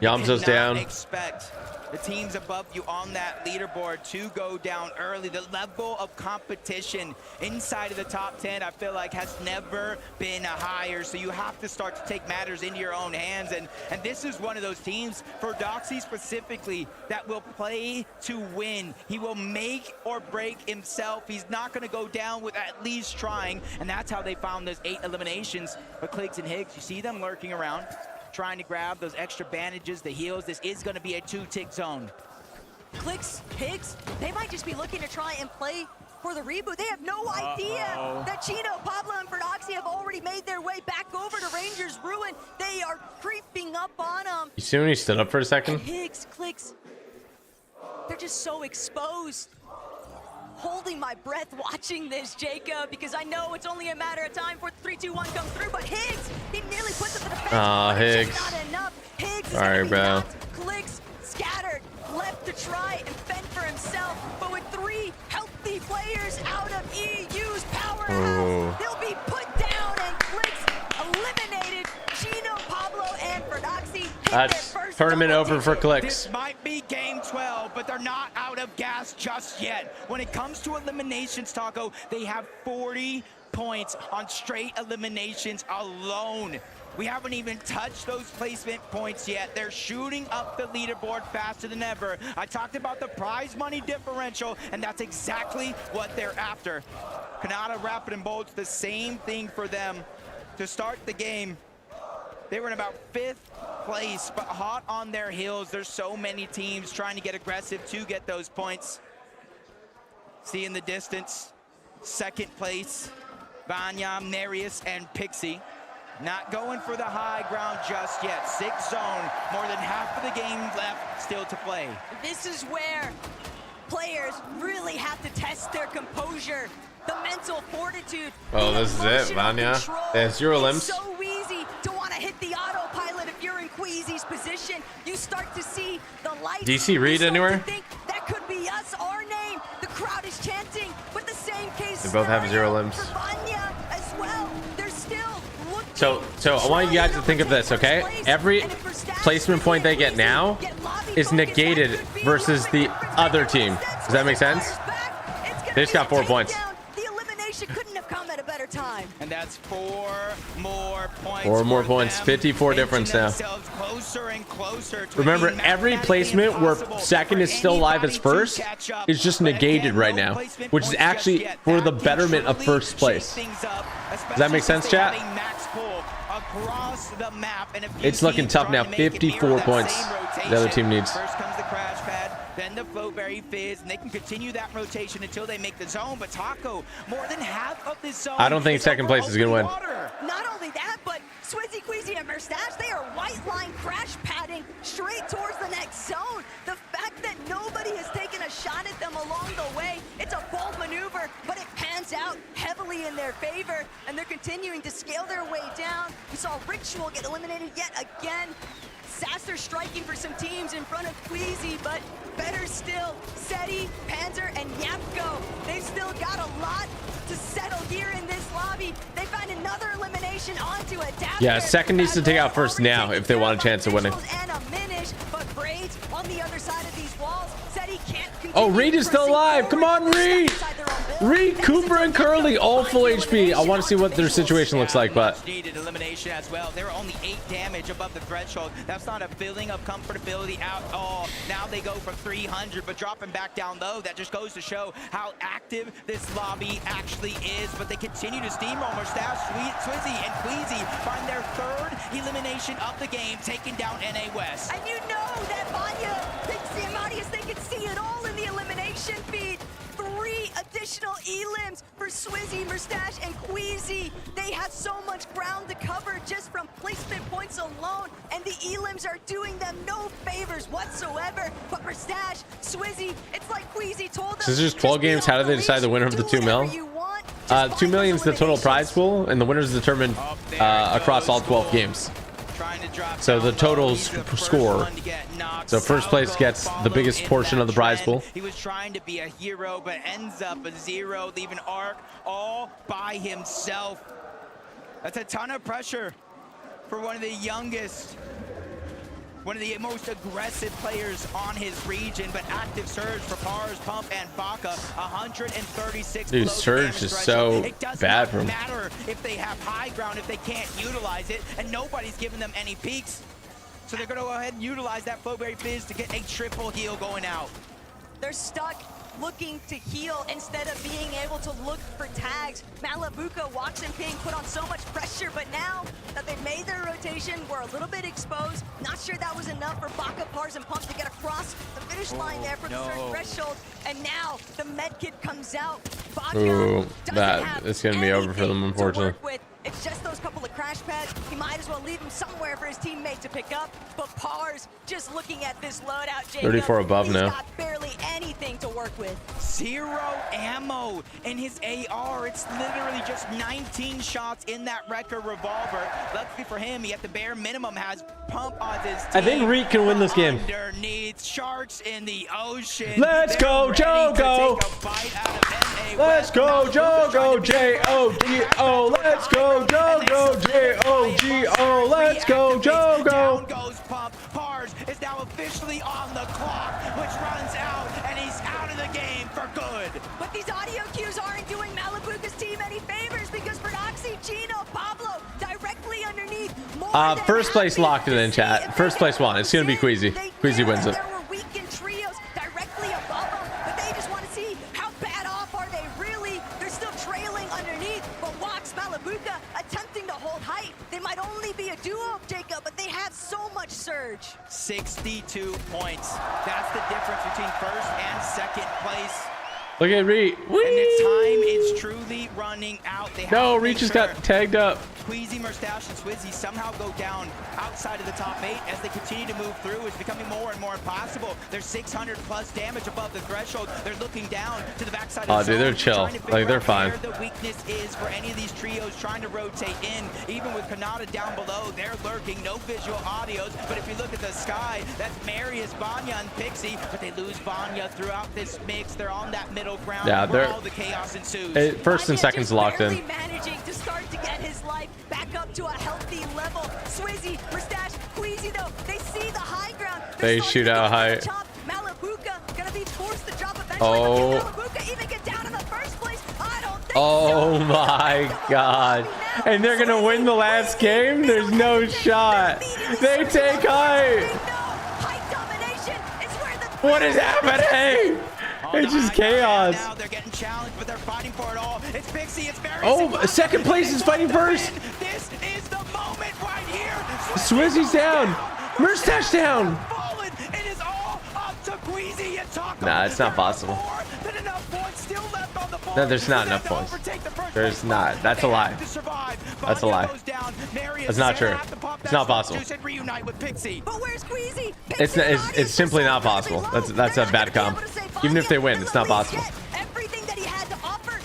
Yamso's down. Expect the teams above you on that leaderboard to go down early. The level of competition inside of the top 10, I feel like, has never been higher. So you have to start to take matters into your own hands. And this is one of those teams, for Doxy specifically, that will play to win. He will make or break himself. He's not going to go down with at least trying. And that's how they found those 8 eliminations. But Kligs and Higgs, you see them lurking around, trying to grab those extra bandages, the heals. This is going to be a 2-tick zone. Kligs, Higgs, they might just be looking to try and play for the reboot. They have no idea that Chino, Pablo, and Ferdoxy have already made their way back over to Rangers Ruin. They are creeping up on them. You see when he stood up for a second? And Higgs, Kligs, they're just so exposed. Holding my breath watching this, Jacob, because I know it's only a matter of time for 3, 2, 1 come through. But Higgs, he nearly puts up the defense. Aw, Higgs. Not enough. Higgs is Sorry, bro. Kligs scattered, left to try and fend for himself. But with 3 healthy players out of EU's powerhouse, they'll be put down, and Kligs eliminated. Chino, Pablo, and Ferdoxy. That's tournament over for Kligs. This might be game 12, but they're not out of gas just yet. When it comes to eliminations, Taco, they have 40 points on straight eliminations alone. We haven't even touched those placement points yet. They're shooting up the leaderboard faster than ever. I talked about the prize money differential, and that's exactly what they're after. Canada, Rapid, and Bolts, the same thing for them. To start the game, they were in about 5th place, but hot on their heels. There's so many teams trying to get aggressive to get those points. See in the distance, 2nd place, Vanya, Marius, and Pixie. Not going for the high ground just yet. 6th zone, more than half of the game left still to play. This is where players really have to test their composure, the mental fortitude. Oh, this is it, Vanya. There's 0 limbs. It's so easy to want to hit the autopilot if you're in Queasy's position. You start to see the lights. DC read anywhere? Think that could be us, our name. The crowd is chanting, but the same case. They both have 0 limbs. For Vanya as well. They're still looking. So I want you guys to think of this, okay? Every placement point they get now is negated versus the other team. Does that make sense? They just got 4 points. The elimination couldn't have come at a better time. And that's 4 more points. 4 more points. 54 difference now. Closer and closer to Remember, every placement where 2nd is still live as 1st is just negated right now, which is actually for the betterment of 1st place. Does that make sense, chat? It's looking tough now. 54 points the other team needs. First comes the crash pad, then the Flowberry Fizz, and they can continue that rotation until they make the zone. But Taco, more than half of this zone. I don't think 2nd place is going to win. Not only that, but Swizzy, Queasy, and Merstache, they are white line crash padding straight towards the next zone. The fact that nobody has taken a shot at them along the way, it's a bold maneuver, but it pans out heavily in their favor, and they're continuing to scale their way down. We saw Ritual get eliminated yet again. Sasser striking for some teams in front of Queasy, but better still, Seti, Panzer, and Yapko. They've still got a lot to settle here in this lobby. They find another elimination onto Adapter. Yeah, 2nd needs to take out 1st now if they want a chance of winning. And a Minish, but Braids on the other side of these walls. Seti can't continue. Oh, Reed is still alive. Come on, Reed. Reed, Cooper, and Curly all full HP. I want to see what their situation looks like, but needed elimination as well. They were only 8 damage above the threshold. That's not a feeling of comfortability at all. Now they go for 300, but dropping back down low. That just goes to show how active this lobby actually is. But they continue to steamroll. Merstache, Swizzy, and Queasy find their 3rd elimination of the game, taking down NA West. And you know that Vanya, Pixie, and Marius, they can see it all in the elimination feed. 3 additional elims for Swizzy, Merstache, and Queasy. They had so much ground to cover just from placement points alone, and the elims are doing them no favors whatsoever. But Merstache, Swizzy, it's like Queasy told them. This is just 12 games. How do they decide the winner of the 2 mil? 2 million is the total prize pool, and the winner is determined across all 12 games. So the total score. So 1st place gets the biggest portion of the prize pool. He was trying to be a hero, but ends up a 0, leaving Arc all by himself. That's a ton of pressure for one of the youngest, one of the most aggressive players on his region, but active surge for Pars, Pump, and Baka. 136. Dude, surge is so bad for him. It does not matter if they have high ground, if they can't utilize it, and nobody's giving them any peaks. So they're going to go ahead and utilize that Flowberry Fizz to get a triple heal going out. They're stuck looking to heal instead of being able to look for tags. Malabuka walks and Ping put on so much pressure, but now that they've made their rotation, we're a little bit exposed. Not sure that was enough for Baka, Pars, and Pump to get across the finish line there for the third threshold. And now the med kit comes out. Ooh, it's gonna be over for them, unfortunately. It's just those couple of crash pads. He might as well leave them somewhere for his teammate to pick up. But Pars, just looking at this loadout, Jacob, 34 above he's now. got barely anything to work with. 0 ammo in his AR. It's literally just 19 shots in that Wrecker revolver. Luckily for him, he at the bare minimum has Pump on his team. I think Reek can win this game. Underneath, sharks in the ocean. Let's go, Jogo! Let's go, Jogo! J-O-G-O! Let's go, Jogo! J-O-G-O! Let's go, Jogo! Down goes Pump. Pars is now officially on the clock, which runs out, and he's out of the game for good. But these audio cues aren't doing Malabuka's team any favors because Proxy, Chino, Pablo directly underneath. First place locked it in chat. First place won. It's gonna be Queasy. Queasy wins it. There were weakened trios directly above them, but they just want to see how bad off are they really. They're still trailing underneath, but Wax, Malabuka attempting to hold height. They might only be a duo, Jacob, but they have so much surge. 62 points. That's the difference between first and second place. Look at Reach. And its time is truly running out. They No, Reach just got tagged up. Queasy, Mustache, and Swizzy somehow go down outside of the top 8 as they continue to move through. It's becoming more and more impossible. There's 600 plus damage above the threshold. They're looking down to the backside of the dude, they're chill. Like, they're fine. Where the weakness is for any of these trios trying to rotate in. Even with Kanata down below, they're lurking. No visual audios. But if you look at the sky, that's Marius, Vanya, and Pixie. But they lose Vanya throughout this mix. They're on that middle ground. Yeah, where all the chaos ensues. First and second's locked in. Managing to start to get his life back up to a healthy level. Swizzy, Mustache, Queasy though, they see the high ground. They shoot out high. Malabuka gonna be forced to drop eventually. Oh. But can Malabuka even get down in the first place? I don't think Oh so. my god. And they're gonna win the last game? There's no shot. They take height. What is happening? It's just chaos. Now they're getting challenged, but they're fighting for it all. It's Pixie, it's very Oh, second place is fighting first. This is the moment right here. Swizzy's down. Mustache down. It is all up to Queasy and Taco. Nah, it's not possible. No, there's not enough points. There's not. That's a lie. That's a lie. That's not true. It's not possible. But where's Queasy? It's simply not possible. That's a bad comp. Even if they win, it's not possible.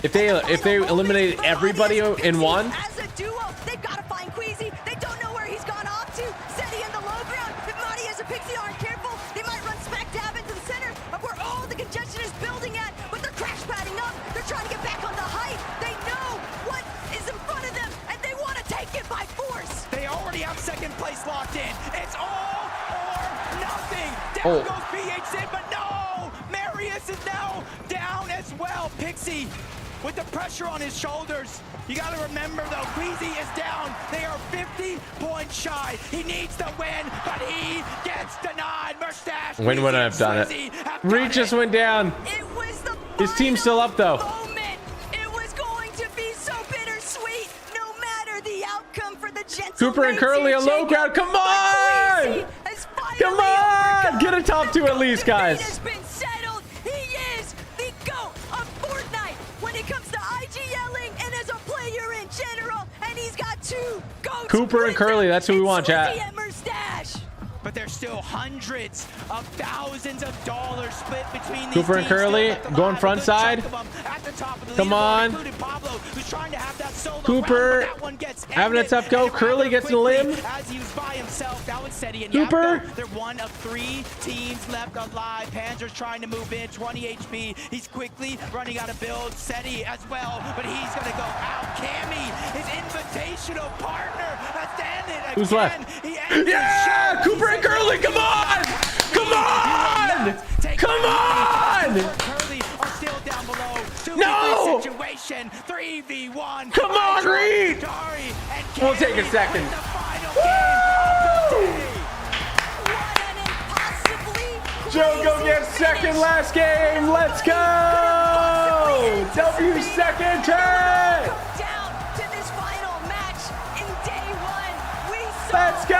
If they eliminated everybody in one, As a duo, they've got to find Queasy. They don't know where he's gone off to. Seti in the low ground. If Matias and Pixie aren't careful, they might run smack dab into the center of where all the congestion is building at. But they're crash padding up. They're trying to get back on the height. They know what is in front of them, and they want to take it by force. They already have second place locked in. It's all or nothing. Down Oh. goes PH in, but no! Marius is now down as well. Pixie with the pressure on his shoulders. You got to remember, though, Queasy is down. They are 50 points shy. He needs to win, but he gets denied. Mustache. win wouldn't have done it. Reach just went down. His team's still up though. It was going to be so bittersweet, no matter the outcome for the Gentlemen. Cooper and Curly a low ground. Come on! Come on! Get a top 2 at least, guys. Has been settled. He is the GOAT of Fortnite when it comes to IG yelling and as a player in general. And he's got 2 GOATs. Cooper and Curly, that's who we want, chat. And Mustache. But there's still hundreds of thousands of dollars split between these Cooper and teams. Curly going front side. Come on. Cooper having a tough go. Curly gets the limb. As he was by himself, that was Seti and Cooper. Yapko. They're one of 3 teams left alive. Panzer's trying to move in, 20 HP. He's quickly running out of builds. Seti as well, but he's gonna go out. Cammy, his invitational partner, has to end Who's left? Yeah! Cooper and Curly, come on! Come on! Come on! Curly are still down below. No! Situation. 3v1. Come on, Reed! We'll take a second. Joe, go get second last game. Let's go! W second turn! Let's go!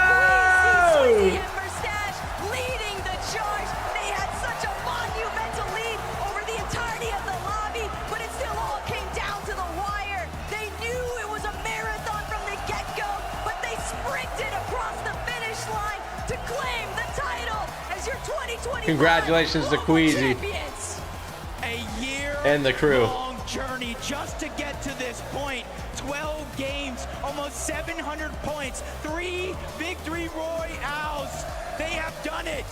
Leading the charge. They had such a monumental lead over the entirety of the lobby, but it still all came down to the wire. They knew it was a marathon from the get-go, but they sprinted across the finish line to claim the title as your 2020. Congratulations to Queasy and the crew. Long journey just to get to this point. 12 games, almost 700 points, 3 victory royales. They have done it.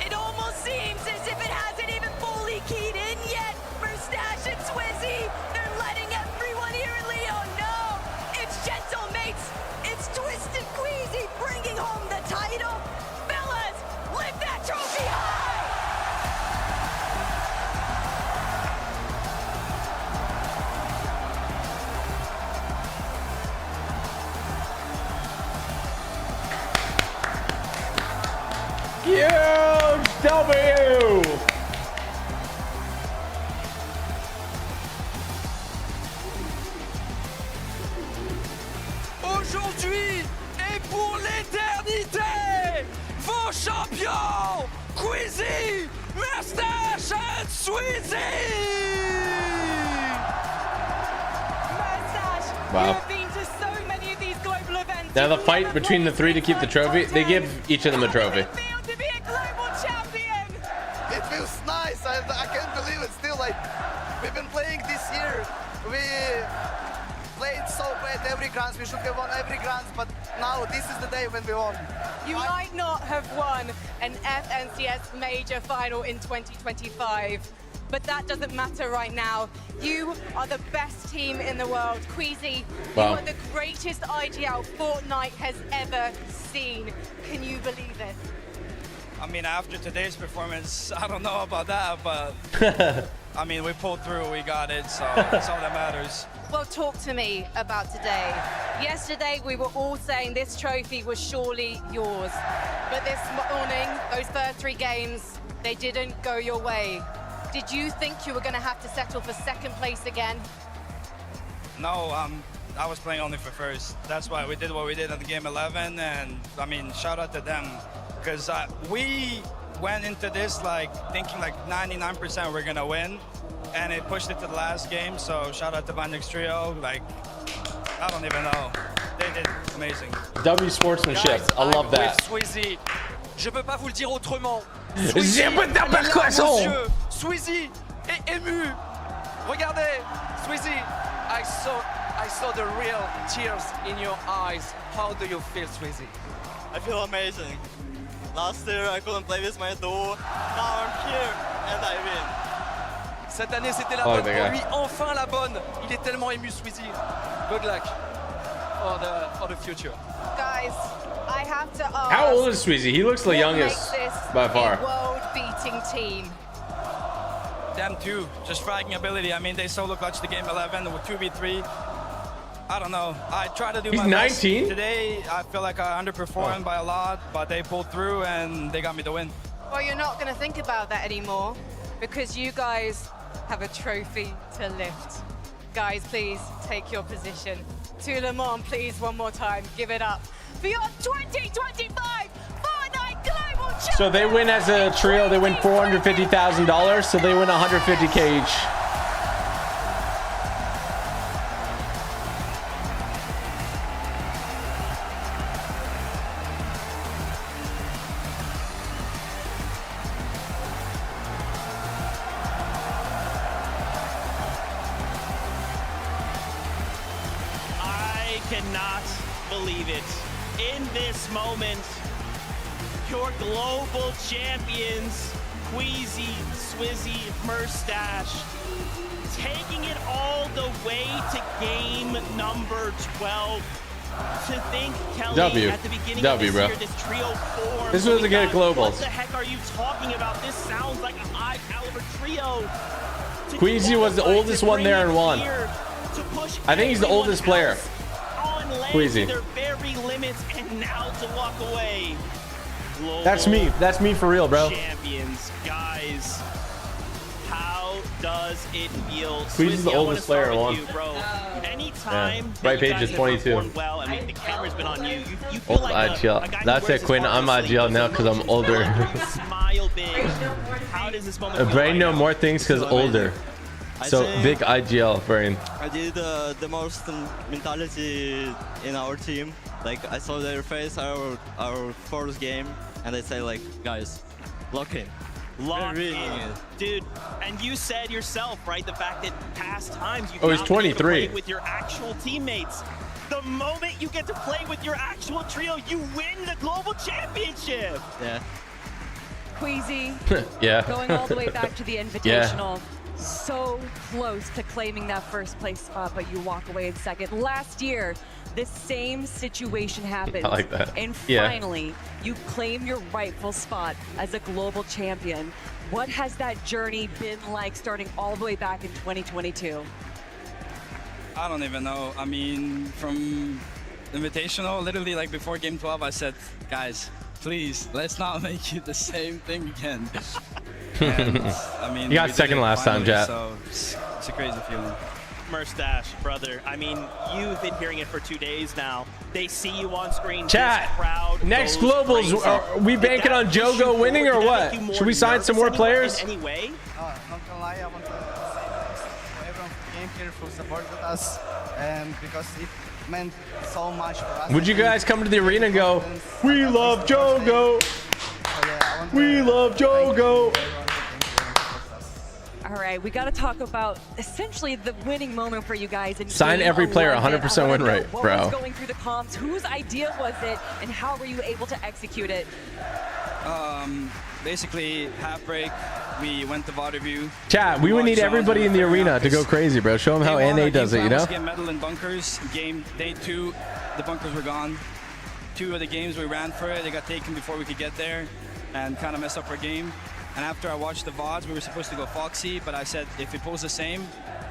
It almost seems as if it hasn't even fully keyed in yet. Mustache and Swizzy, they're letting everyone here in Leo know. It's Gentlemates, it's Twisted Queasy bringing home the title. Fellas, lift that trophy high! Huge W! Aujourd'hui et pour l'éternité, vos champions, Queasy, Mustache and Swizzy! Wow. Been to so many of these global events. Now the fight between the three to keep the trophy, they give each of them a trophy. It feels nice. I can't believe it. Still, like, we've been playing this year. We played so great every grand. We should have won every grand, but now this is the day when we won. You might not have won an FNCS major final in 2025, but that doesn't matter right now. You are the best team in the world. Queasy, Wow. you are the greatest IGL Fortnite has ever seen. Can you believe it? I mean, after today's performance, I don't know about that, but I mean, we pulled through, we got it, so that's all that matters. Well, talk to me about today. Yesterday, we were all saying this trophy was surely yours. But this morning, those first 3 games, they didn't go your way. Did you think you were going to have to settle for second place again? No, I was playing only for first. That's why we did what we did at the game 11, and I mean, shout out to them, because we went into this like thinking like 99% we're gonna win, and it pushed it to the last game. So shout out to Vanix Trio. Like, I don't even know, they did amazing. W sportsmanship, I love that. Swizzy, je peux pas vous le dire autrement. J'ai pas de percussion. Swizzy est ému. Regardez, Swizzy, I saw the real tears in your eyes. How do you feel, Swizzy? I feel amazing. Last year I couldn't play with my duo. Now I'm here and I win. Cette année c'était la bonne pour lui, enfin la bonne. Il est tellement ému, Swizzy. Good luck for the future. Guys, I have to ask. How old is Swizzy? He looks the youngest by far. World-beating team. Them too, just fragging ability. I mean, they solo clutched the game 11 with 2v3. I don't know. I try to do He's my best. 19? Today, I feel like I underperformed by a lot, but they pulled through and they got me the win. Well, you're not going to think about that anymore because you guys have a trophy to lift. Guys, please take your position. To Le Mans, please, one more time. Give it up for your 2025 Fortnite Global Champion. So they win as a trio, they win $450,000, so they win $150K each. Cannot believe it. In this moment, your global champions, Queasy, Swizzy, Mustache, taking it all the way to game number 12. To think, Kelly, W. at the beginning W, of bro. this year, this trio formed. This was a good globals. What the heck are you talking about? This sounds like a high caliber trio. Queasy was the oldest one there and won. I think he's the oldest player. Queasy. Their very limits, and now to walk away. That's me. That's me for real, bro. Champions, guys. How does it feel? Queasy's the oldest player in one. Anytime Right page is 22. well, I mean, the camera's been on you. You feel Old like IGL. That's it, Quinn. I'm IGL now because I'm older. smile big. How does this moment Brain know more things because older. So big IGL brain. I did the most mentality in our team. Like I saw their face our first game, and they say like, guys, lock in. Lock in. Dude, and you said yourself, right? The fact that past times you've he's 23 with your actual teammates. The moment you get to play with your actual trio, you win the global championship. Yeah. Queasy. Yeah. Going all the way back to the Invitational. So close to claiming that first place spot, but you walk away in second. Last year, this same situation happened. I like that. And Yeah. finally, you claim your rightful spot as a global champion. What has that journey been like starting all the way back in 2022? I don't even know. I mean, from Invitational, literally like before game 12, I said, guys, please, let's not make it the same thing again. And, I mean, You got second last time, Jet. So it's a crazy feeling. Merstash, brother. I mean, you've been hearing it for 2 days now. They see you on screen. Chat. This crowd Next goes globals, crazy. are we banking on Jogo winning or what? Should we sign some more players? Anyway, not gonna lie, I want to say thanks to everyone who came here for supporting us, and because it meant so much for us. Would you guys come to the arena and go, we love Jogo? We love Jogo. All right, we got to talk about essentially the winning moment for you guys. Sign every player 100% win rate, what bro. was going through the comms? Whose idea was it, and how were you able to execute it? Basically, half break, we went to VOD review. Chat, we would need everybody in the arena to go crazy, bro. Show them how NA does it, you know? Get medal in bunkers. Game day 2, the bunkers were gone. 2 of the games we ran for it, they got taken before we could get there, and kind of messed up our game. And after I watched the VODs, we were supposed to go Foxy, but I said if it pulls the same,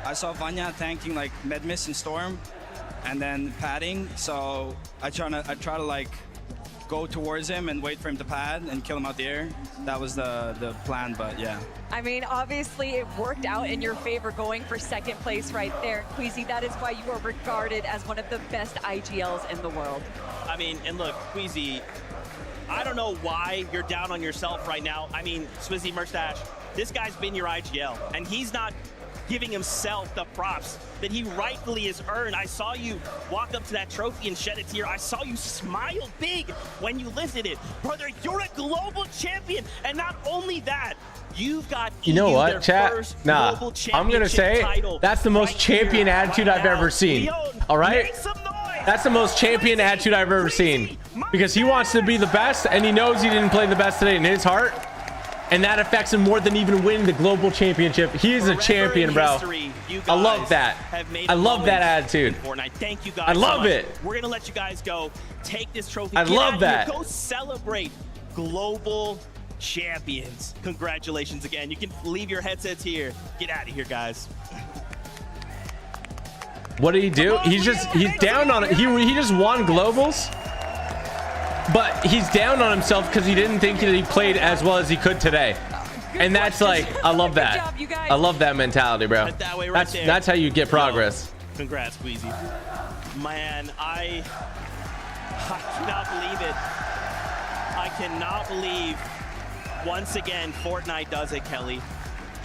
I saw Vanya tanking like Medmiss and Storm, and then padding. So I try to like go towards him and wait for him to pad and kill him out the air. That was the plan, but yeah. I mean, obviously it worked out in your favor going for second place right there. Queasy, that is why you are regarded as one of the best IGLs in the world. I mean, and look, Queasy, I don't know why you're down on yourself right now. I mean, Swizzy Merstash, this guy's been your IGL, and he's not giving himself the props that he rightfully has earned. I saw you walk up to that trophy and shed a tear. I saw you smile big when you lifted it. Brother, you're a global champion, and not only that, you've got You know what, their chat? first Nah, global I'm gonna say title that's the most right champion here, attitude right I've now. ever seen. Leon, All right? make some noise. That's the most champion attitude I've ever seen. Because he wants to be the best, and he knows he didn't play the best today in his heart. And that affects him more than even winning the global championship. He is a champion, bro. I love that. I love that attitude. Fortnite. Thank you guys. I love so much. it. We're gonna let you guys go. Take this trophy. I Get love out of here. that. Go celebrate global champions. Congratulations again. You can leave your headsets here. Get out of here, guys. What did he do? He's down on it. He just won globals. But he's down on himself because he didn't think that he played as well as he could today. And that's like, I love that. I love that mentality, bro. That's how you get progress. Congrats, Queasy. Man, I cannot believe it. I cannot believe once again Fortnite does it, Kelly.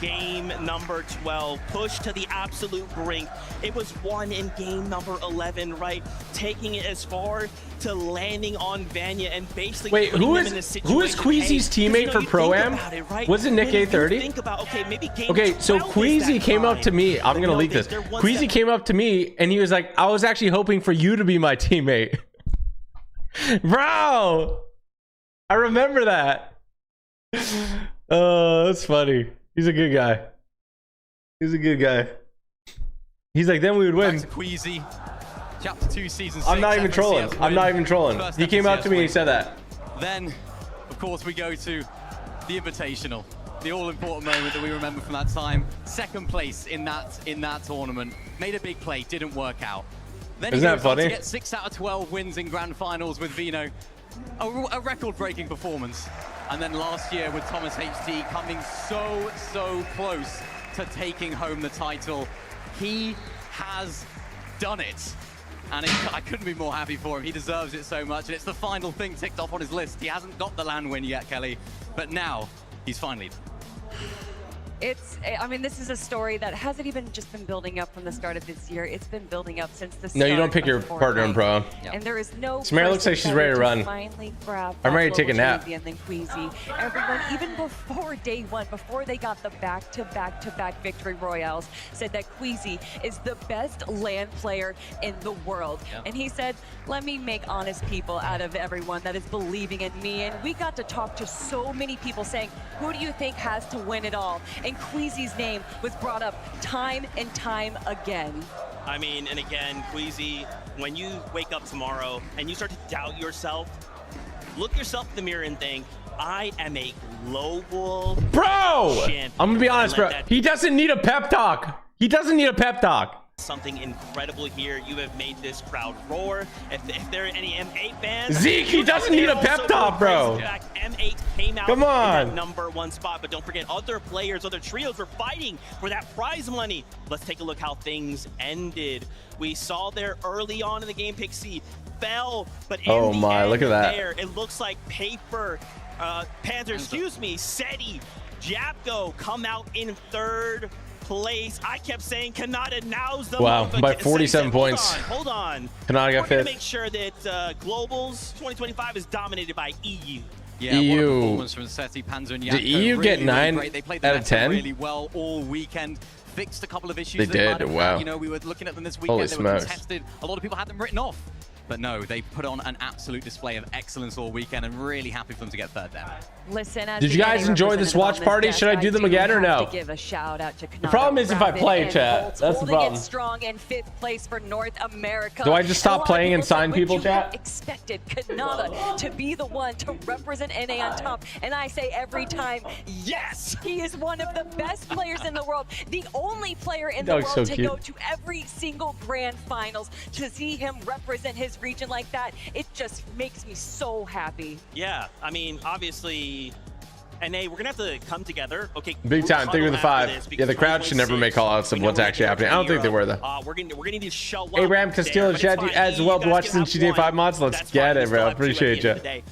Game number 12, pushed to the absolute brink. It was won in game number 11, right? Taking it as far to landing on Vanya and basically Wait, who is Queasy's teammate for Pro-Am? Right? Was it Nick When you A30? think about, okay, maybe game Okay, so 12 is Queasy that came up to me. I'm gonna leak this. Queasy came up to me and he was like, I was actually hoping for you to be my teammate. Bro, I remember that. Oh, that's funny. He's a good guy. He's a good guy. He's like, then we would win. Queasy. Chapter 2, Season 6. I'm not even trolling. FNCS I'm not win. even trolling. First He came up to FNCS me and win. he said that. Then, of course, we go to the Invitational, the all-important moment that we remember from that time. Second place in that tournament. Made a big play, didn't work out. Then Isn't that he goes on funny? to get 6 out of 12 wins in grand finals with Vino. A record-breaking performance. And then last year with Thomas HT coming so close to taking home the title. He has done it. And I couldn't be more happy for him. He deserves it so much. And it's the final thing ticked off on his list. He hasn't got the LAN win yet, Kelly. But now, he's finally done. I mean, this is a story that hasn't even just been building up from the start of this year. It's been building up since the start. No, you don't pick your of partner in pro. Fortnite. And there is no Samara looks like she's ready to run. Finally grab I'm ready to that take a global nap. champion, then Queasy. Everyone, even before day one, before they got the back-to-back victory royales, said that Queasy is the best LAN player in the world. Yeah. And he said, let me make honest people out of everyone that is believing in me. And we got to talk to so many people saying, who do you think has to win it all? And Queasy's name was brought up time and time again. I mean, and again, Queasy, when you wake up tomorrow and you start to doubt yourself, look yourself in the mirror and think, I am a global champion. I'm gonna be honest, bro. He doesn't need a pep talk. He doesn't need a pep talk. Something incredible here. You have made this crowd roar. If there are any M8 fans, Zeke, he doesn't need a pep talk, bro. In fact, M8 came out Come on. in that #1 spot, but don't forget, other players, other trios were fighting for that prize money. Let's take a look how things ended. We saw there early on in the game, Pixie fell, but in Oh the my, end look at that. there, it looks like Panther, Seti, Japko come out in third place. I kept saying Kanata now's the Wow, moment. by Seti 47 said, points. Hold on. Kanata got We're gonna fifth. make sure that Globals 2025 is dominated by EU. Yeah, EU. what a performance from Seti, Panzer, and Yapko. Did EU get Really 9 great. They played the out of meta 10? really well all weekend. Fixed a couple of issues. They that did, might have had. wow. You know, we were looking at them this Holy weekend. They were smokes. contested. A lot of people had them written off. But no, they put on an absolute display of excellence all weekend, and really happy for them to get third down. Listen, as Did you the guys NA enjoy this representative watch on this party? desk, Should I do them do again or have no? to give a shout out to The problem is if I Rapid play, and chat. Bolts, That's the holding problem. it strong in 5th place for North America. Do I just stop And a lot of playing and people said, sign "Would people, you chat?" have expected Kanata to be the one to represent NA on top, and I say every time, yes! He is one of the best players in the world, the only player in the That was world so to go cute. to every single grand finals. To see him represent his region like that, it just makes me so happy. Yeah, I mean, obviously, NA, we're gonna have to come together. Okay, Big time. Thank you for the huddle after 5. this Yeah, the because crowd should never make call-outs of what's actually happening. I don't think they were, though. We're gonna need to show up. Abraham Castillo, there, chat but it's as fine. well You to watch guys some can have GTA 5 one. mods. Let's That's get fine. it, We still bro. have two at the Appreciate end you. of the day.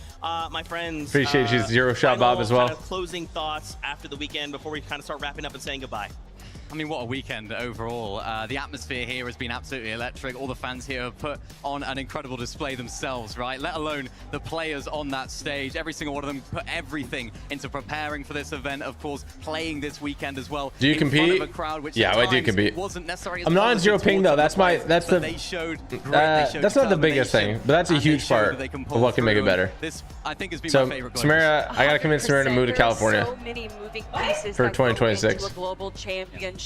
My friends. Appreciate you. Zero shot Bob as well. Kind of closing thoughts after the weekend before we kind of start wrapping up and saying goodbye. I mean, what a weekend overall. The atmosphere here has been absolutely electric. All the fans here have put on an incredible display themselves, right? Let alone the players on that stage. Every single one of them put everything into preparing for this event, of course, playing this weekend as well. Do you in front compete? of a crowd, which Yeah, at I do times compete. wasn't necessarily as I'm not on positive zero ping towards though. the That's my. players, That's but the. they showed great. They showed That's not the biggest thing, determination, but that's a and they huge showed part that they can of pull what can make it through. better. This, I think, has been So, my favorite. Samara, I gotta convince Samara to move to California So many moving pieces for that go 2026. into a global championships.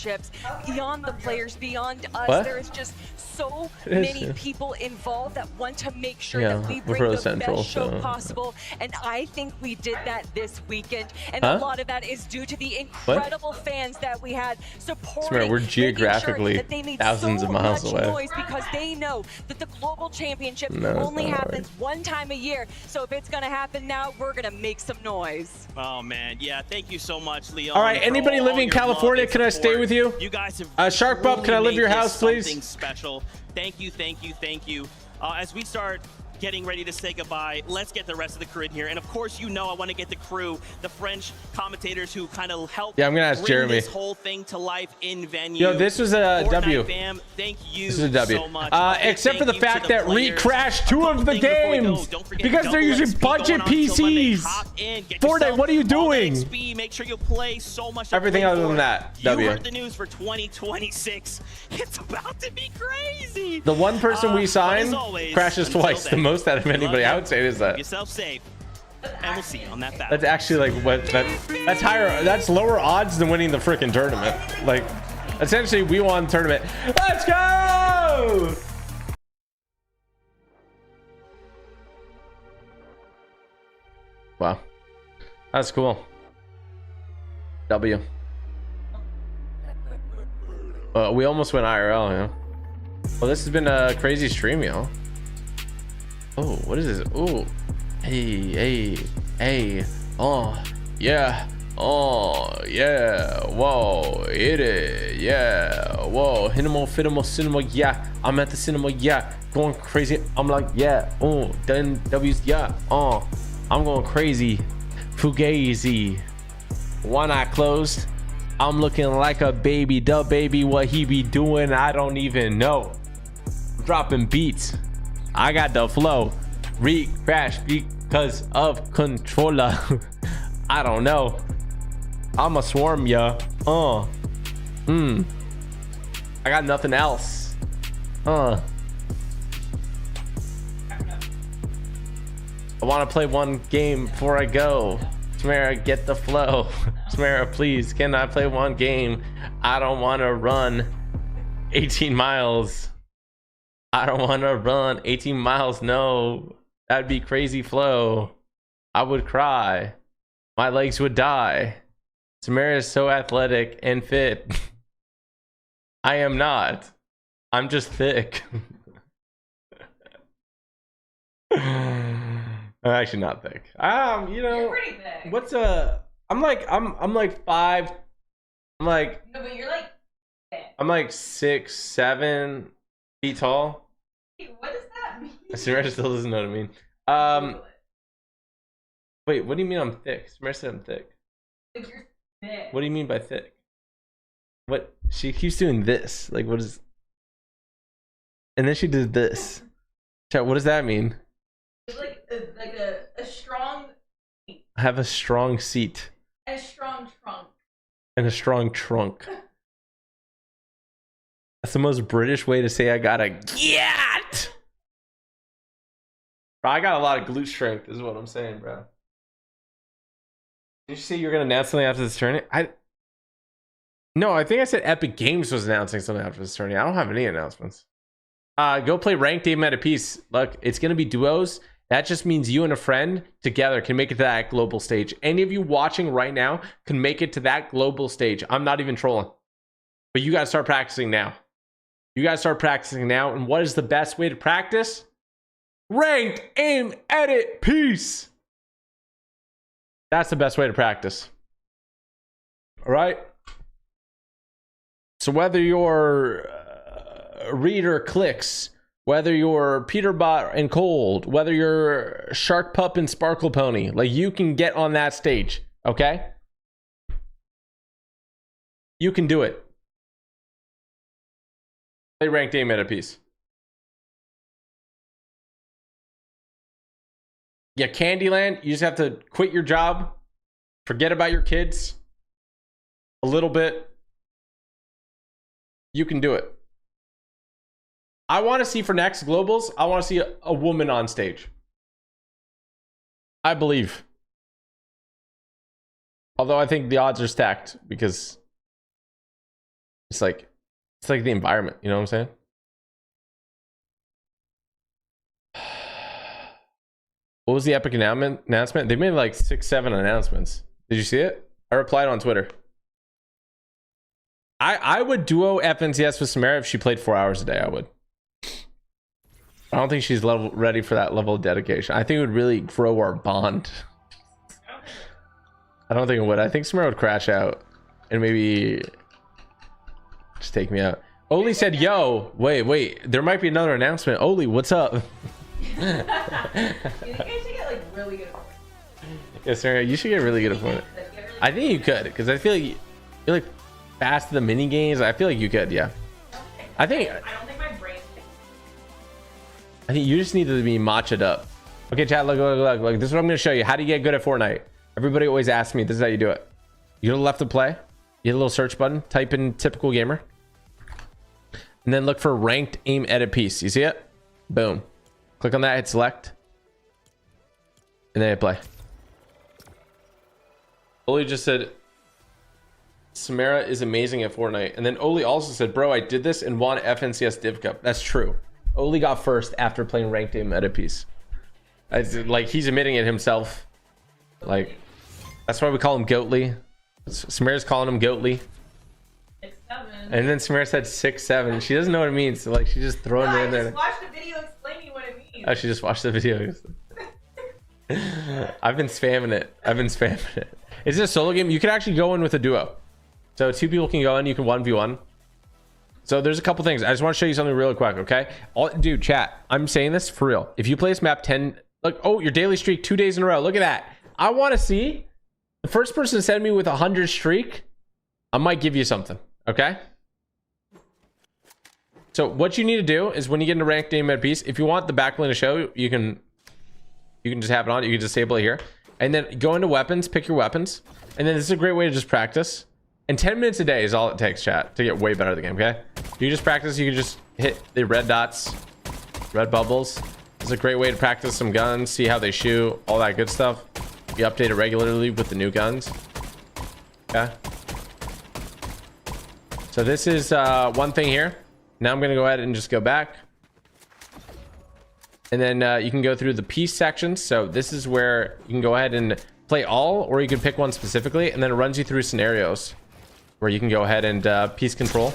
Beyond the players, beyond us, What? there is just so It is, many yeah. people involved that want to make sure Yeah, that we we're bring for the the Central, best show so- possible. And I think we did that this weekend. And Huh? a lot of that is due to the incredible fans that we had supporting. Samara, we're making sure geographically that they made thousands so of miles much away. noise because they know that the global championship No, it's only not right. happens one time a year. So if it's going to happen now, we're going to make some noise. Oh man, yeah, thank you so much, Leon. All right, for anybody all living in your love California, and can I stay support. with you? You guys have Shark Bub, can I live made your this house, please? something special. Thank you, thank you, thank you. As we start getting ready to say goodbye, let's get the rest of the crew in here. And of course, you know I want to get the crew, the French commentators who kind of helped Yeah, I'm gonna ask bring Jeremy. this whole thing to life in venue. Yo, this was a Fortnite W. Fam, thank you This is a W. so much. Except for the Thank you to fact that players. re-crashed 2 of the thing before we go, games don't forget because they're double using XP budget going on till Monday. PCs. Hop in, get Fortnite, yourself what are you all the doing? XP. Make sure you play so much. to Everything play other than for. that, You W. heard the news for 2026. It's about to be crazy. The one person we But as signed always, crashes until twice. The then, most out of love anybody. you. I would say is Keep that. yourself safe, and we'll see you on that battle. That's actually like what that's higher. That's lower odds than winning the freaking tournament. Like, essentially, we won the tournament. Let's go! Wow. That's cool. W. We almost went IRL, yeah. Well, this has been a crazy stream, yo. Oh, what is this? Oh, hey. Oh, yeah. Oh, yeah. Whoa, hit it. Yeah. Whoa, Hinamo, cinema. Yeah. I'm at the cinema. Yeah. Going crazy. I'm like, yeah. Oh, then W's. Yeah. Oh, I'm going crazy. Fugazi. One eye closed. I'm looking like a baby. The baby, what he be doing, I don't even know. Dropping beats. I got the flow. Crash because of controller. I don't know. I'ma swarm ya. I got nothing else. I want to play one game before I go. Samara, get the flow. Samara, please, can I play one game? I don't want to run 18 miles. I don't want to run 18 miles. No, that'd be crazy flow. I would cry. My legs would die. Samara is so athletic and fit. I am not. I'm just thick. I'm actually not thick. You know, you're pretty thick. What's I'm like 5. I'm like, no, but you're like thick. I'm like 6, 7 feet tall. What does that mean? Samara still doesn't know what I mean. Wait, what do you mean I'm thick? Samara said I'm thick. Like you're thick. What do you mean by thick? What? She keeps doing this. Like, what is? And then she did this. Chat, what does that mean? It's like a strong. I have a strong seat. A strong trunk. And a strong trunk. That's the most British way to say I got a get. Bro, I got a lot of glute strength, is what I'm saying, bro. Did you say you're gonna announce something after this tournament? No, I think I said Epic Games was announcing something after this tournament. I don't have any announcements. Go play ranked aim at a piece. Look, it's gonna be duos. That just means you and a friend together can make it to that global stage. Any of you watching right now can make it to that global stage. I'm not even trolling. But you gotta start practicing now. You gotta start practicing now. And what is the best way to practice? Ranked aim edit piece. That's the best way to practice. All right. So whether your reader clicks, whether you're Peterbot and Cold, whether you're Shark Pup and Sparkle Pony, like you can get on that stage, okay? You can do it. Play ranked aim at a piece. Yeah, Candyland, you just have to quit your job, forget about your kids a little bit. You can do it. I want to see for next globals, I want to see a woman on stage. I believe. Although I think the odds are stacked because it's like the environment, you know what I'm saying? What was the Epic announcement? They made like 6, 7 announcements. Did you see it? I replied on Twitter. I would duo FNCS with Samara if she played 4 hours a day. I would. I don't think she's ready for that level of dedication. I think it would really grow our bond. I don't think it would. I think Samara would crash out and maybe just take me out. Oli said, yo, wait, there might be another announcement. Oli, what's up? You think I should get like really good at Fortnite? Yes, Samara, you should get really good at Fortnite. I think you could, because I feel like you're like fast at the mini games. I feel like you could, yeah. I think you just need to be matched up. Okay, chat, look. This is what I'm gonna show you. How do you get good at Fortnite? Everybody always asks me, this is how you do it. You go to left to play, you hit a little search button, type in TypicalGamer, and then look for ranked aim edit piece. You see it? Boom. Click on that, hit select, and then hit play. Oli just said, Samara is amazing at Fortnite. And then Oli also said, bro, I did this and won FNCS Div Cup. That's true. Oli got first after playing ranked aim edit piece. Like, he's admitting it himself. Like, that's why we call him Goatly. Samira's calling him Goatly. 6'7". And then Samira said 6'7". She doesn't know what it means, so like she's just throwing it in there. Watch the video explaining what it means. Oh, she just watched the video. I've been spamming it. Is it a solo game? You can actually go in with a duo. So 2 people can go in. You can 1v1. So there's a couple things. I just want to show you something real quick, okay? Dude, chat. I'm saying this for real. If you play this map 10... Like, oh, your daily streak 2 days in a row. Look at that. I want to see the first person to send me with 100 streak. I might give you something, okay? So what you need to do is when you get into ranked game at piece, if you want the backline to show, you can just have it on. You can disable it here, and then go into weapons, pick your weapons, and then this is a great way to just practice. And 10 minutes a day is all it takes, chat, to get way better at the game. Okay, you just practice. You can just hit the red dots, red bubbles. It's a great way to practice some guns, see how they shoot, all that good stuff. You update it regularly with the new guns. Okay, so this is one thing here. Now I'm gonna go ahead and just go back, and then you can go through the piece sections. So this is where you can go ahead and play all, or you can pick one specifically, and then it runs you through scenarios where you can go ahead and piece control,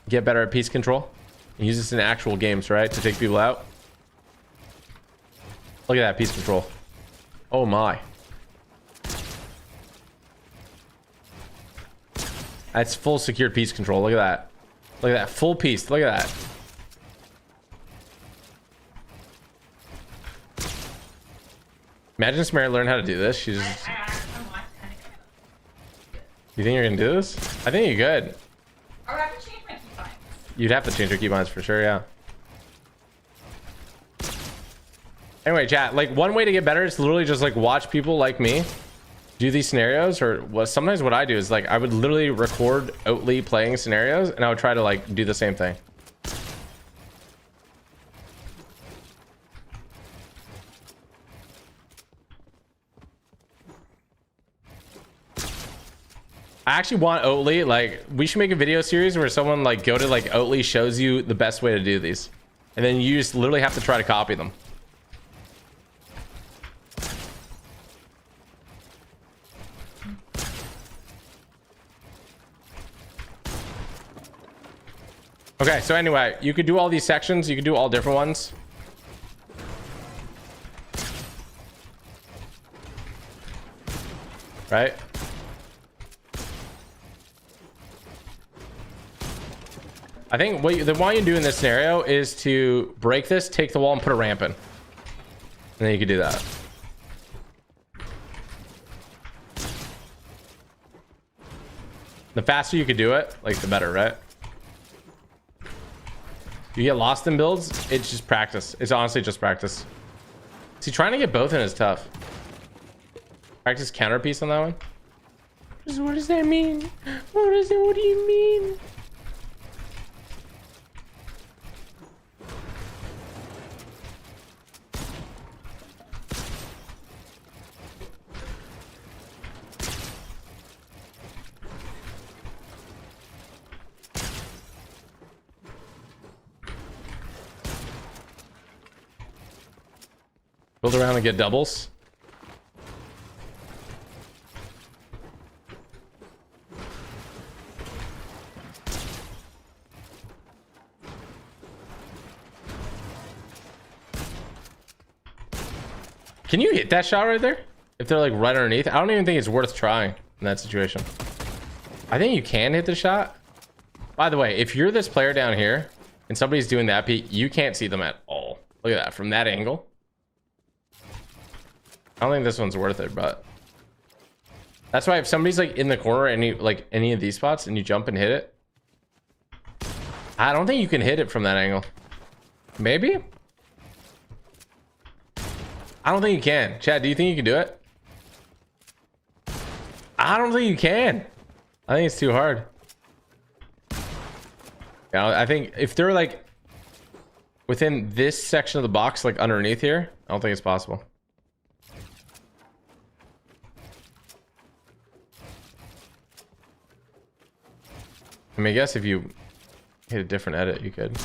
get better at piece control, and use this in actual games, right, to take people out. Look at that piece control. Oh my, that's full secured piece control. Look at that. Look at that full piece. Look at that. Imagine Samara learned how to do this. She's just... You think you're gonna do this? I think you're good. Or I have to change my keybinds. You'd have to change your keybinds for sure, yeah. Anyway, chat, like one way to get better is literally just like watch people like me do these scenarios, or sometimes what I do is like I would literally record Oatly playing scenarios, and I would try to like do the same thing. I actually want Oatly, like we should make a video series where someone like go to like Oatly shows you the best way to do these, and then you just literally have to try to copy them. Okay, so anyway, you could do all these sections. You could do all different ones. Right? I think what you want you to do in this scenario is to break this, take the wall, and put a ramp in. And then you could do that. The faster you could do it, like the better, right? You get lost in builds, it's just practice. It's honestly just practice. See, trying to get both in is tough. Practice counter piece on that one. What does that mean? What do you mean? Build around and get doubles. Can you hit that shot right there? If they're like right underneath? I don't even think it's worth trying in that situation. I think you can hit the shot. By the way, if you're this player down here and somebody's doing that peek, you can't see them at all. Look at that from that angle. I don't think this one's worth it, but that's why if somebody's like in the corner, any of these spots, and you jump and hit it, I don't think you can hit it from that angle. Maybe? I don't think you can. Chad, do you think you can do it? I don't think you can. I think it's too hard. Yeah, I think if they're like within this section of the box, like underneath here, I don't think it's possible. I mean, I guess if you hit a different edit, you could.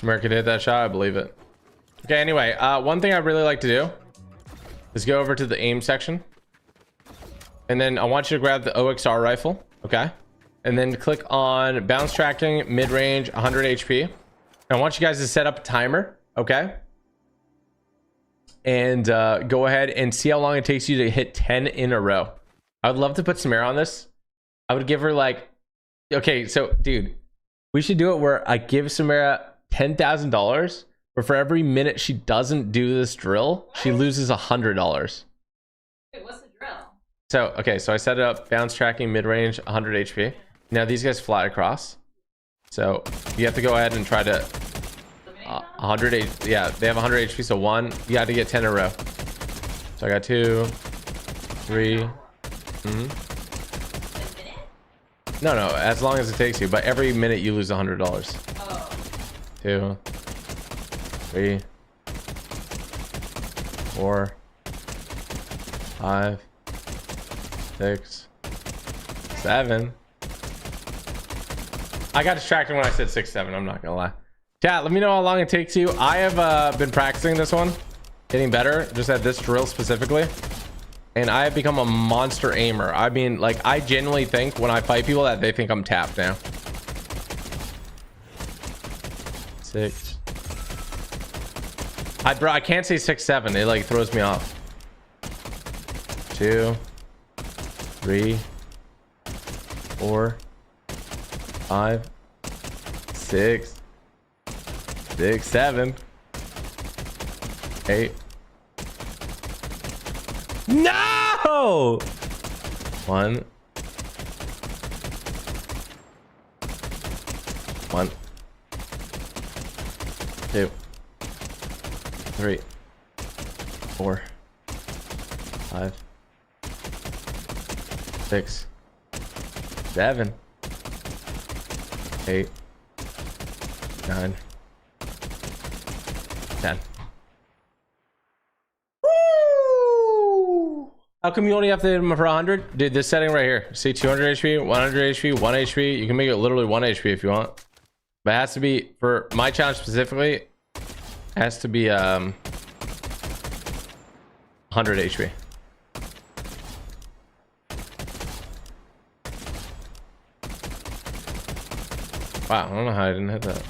Samara could hit that shot. I believe it. Okay, anyway, one thing I really like to do is go over to the aim section. And then I want you to grab the OXR rifle. Okay. And then click on bounce tracking, mid-range, 100 HP. And I want you guys to set up a timer. Okay. And go ahead and see how long it takes you to hit 10 in a row. I would love to put Samara on this. I would give her like, okay, so dude, we should do it where I give Samara $10,000, but for every minute she doesn't do this drill, she loses $100. Wait, what's the drill? So, okay, so I set it up, bounce tracking, mid-range, 100 HP. Now these guys fly across. So you have to go ahead and try to 100 HP. Yeah, they have 100 HP, so one, you got to get 10 in a row. So I got 2, 3. No, as long as it takes you, but every minute you lose $100. 2, 3, 4, 5, 6, 7. I got distracted when I said 6, 7. I'm not gonna lie. Chat, let me know how long it takes you. I have been practicing this one, getting better, just at this drill specifically. And I have become a monster aimer. I mean, like, I genuinely think when I fight people that they think I'm tapped now. 6. Bro, I can't say 6, 7. It like throws me off. 2, 3, 4, 5, 6, 7, 8. No! 1, 2, 3, 4, 5, 6, 7, 8, 9, 10. How come you only have to hit them for 100? Dude, this setting right here. See, 200 HP, 100 HP, 1 HP. You can make it literally 1 HP if you want. But it has to be, for my challenge specifically, it has to be 100 HP. Wow, I don't know how I didn't hit that.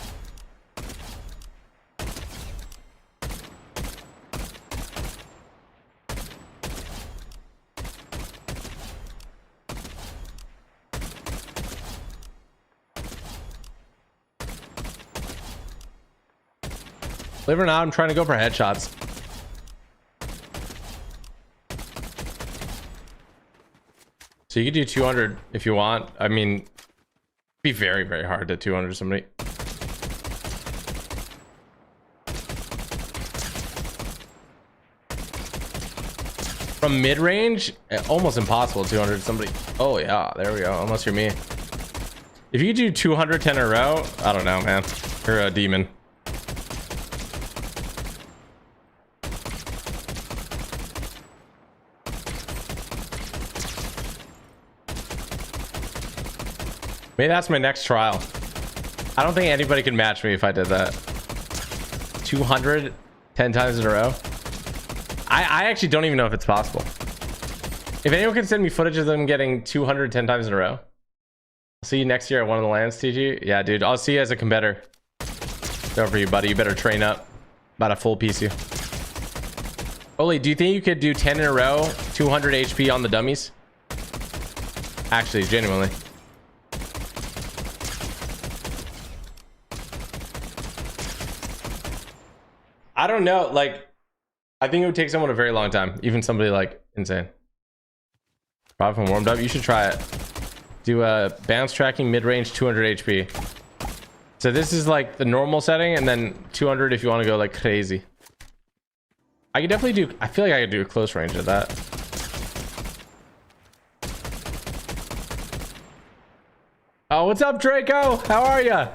Believe it or not, I'm trying to go for headshots. So you could do 200 if you want. I mean, it'd be very, very hard to 200 somebody. From mid-range, almost impossible 200 somebody. Oh yeah, there we go. Unless you're me. If you do 210 in a row, I don't know, man. You're a demon. Maybe that's my next trial. I don't think anybody can match me if I did that. 200 10 times in a row. I actually don't even know if it's possible. If anyone can send me footage of them getting 210 times in a row. I'll see you next year at one of the lands, TG. Yeah, dude. I'll see you as a competitor. Go for you, buddy. You better train up. About to full piece you. Oli, do you think you could do 10 in a row, 200 HP on the dummies? Actually, genuinely. I don't know, like, I think it would take someone a very long time, even somebody like insane. Probably from warmed up, you should try it. Do a bounce tracking mid-range 200 HP. So this is like the normal setting, and then 200 if you want to go like crazy. I could definitely do, I feel like I could do a close range of that. Oh, what's up, Draco? How are ya?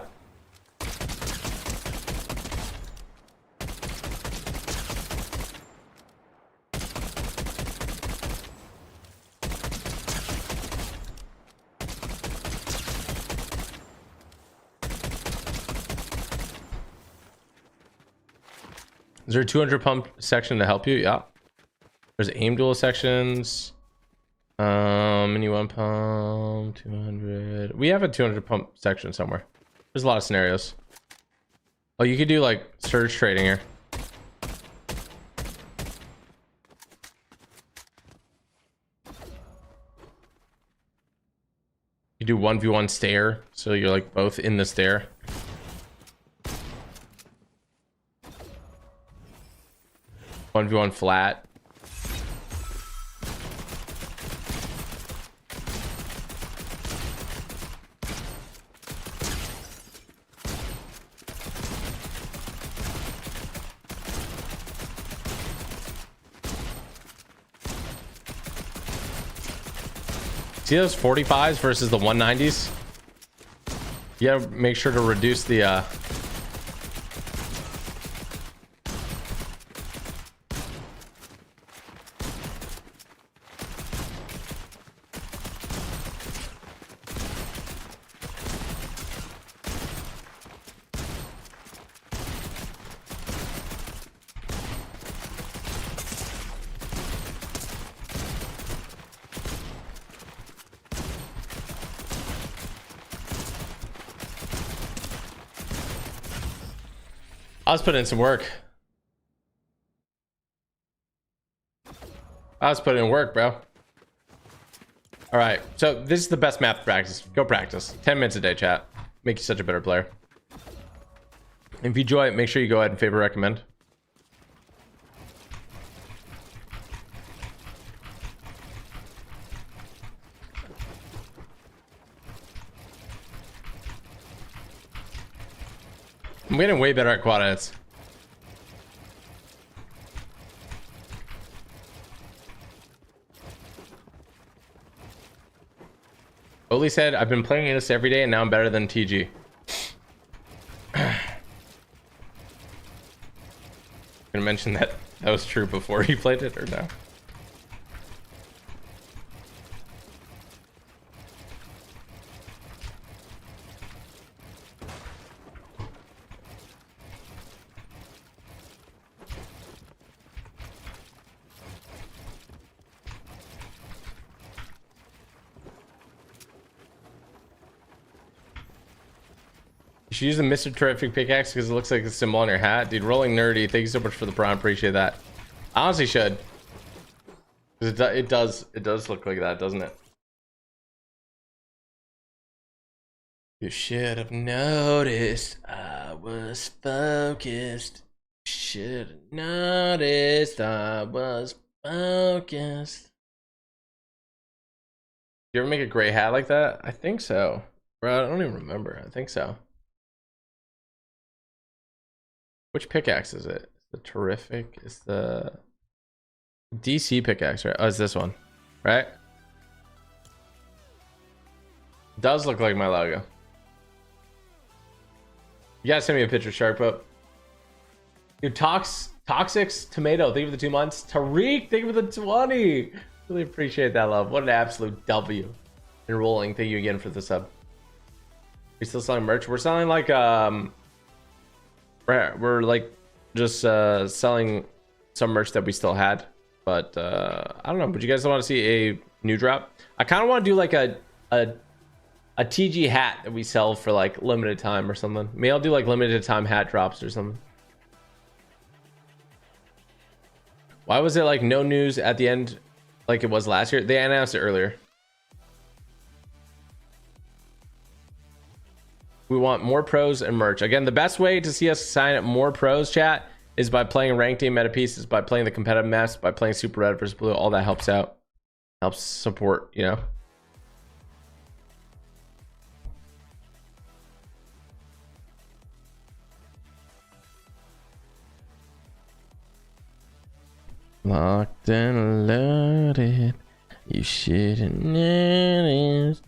Is there a 200 pump section to help you? Yeah. There's aim duel sections. Mini one pump, 200. We have a 200 pump section somewhere. There's a lot of scenarios. Oh, you could do like surge trading here. You do 1v1 stair, so you're like both in the stair. One v1 flat. See those 45s versus the 190s? You gotta make sure to reduce the I was putting in some work. I was putting in work, bro. All right, so this is the best map to practice. Go practice. 10 minutes a day, chat. Make you such a better player. If you enjoy it, make sure you go ahead and favorite recommend. I'm getting way better at quad edits. Oli said, I've been playing this every day and now I'm better than TG. I'm gonna mention that was true before he played it or no? You should use the Mr. Terrific pickaxe because it looks like a symbol on your hat. Dude, rolling nerdy. Thank you so much for the prime. Appreciate that. I honestly should. It does look like that, doesn't it? You should have noticed I was focused. Should have noticed I was focused. You ever make a gray hat like that? I think so. Bro, I don't even remember. I think so. Which pickaxe is it? The Terrific? It's the DC pickaxe, right? Oh, it's this one, right? Does look like my logo. You gotta send me a picture, Sharp Up. Dude, Toxic's Tomato, thank you for the 2 months. Tariq, thank you for the 20. Really appreciate that, love. What an absolute W. And rolling, thank you again for the sub. We still selling merch? We're selling like we're like just selling some merch that we still had, but I don't know. But you guys want to see a new drop? I kind of want to do like a TG hat that we sell for like limited time or something. Maybe I'll do like limited time hat drops or something. Why was it like no news at the end like it was last year? They announced it earlier. We want more pros and merch. Again, the best way to see us sign up more pros, chat, is by playing ranked game meta pieces, by playing the competitive maps, by playing Super Red versus Blue. All that helps out. Helps support, you know. Locked and loaded. You shouldn't notice.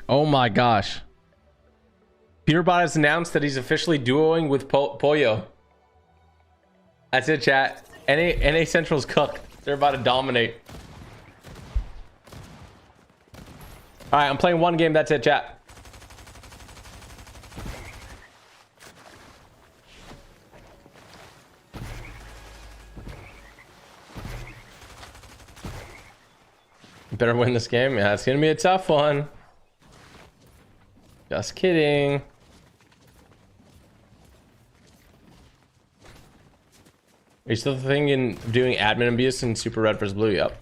Oh my gosh. Peterbot has announced that he's officially duoing with Pollo. That's it, chat. NA Central's cooked. They're about to dominate. All right, I'm playing one game. That's it, chat. Better win this game. Yeah, it's gonna be a tough one. Just kidding. Are you still thinking of doing admin abuse in Super Red vs. Blue? Yep.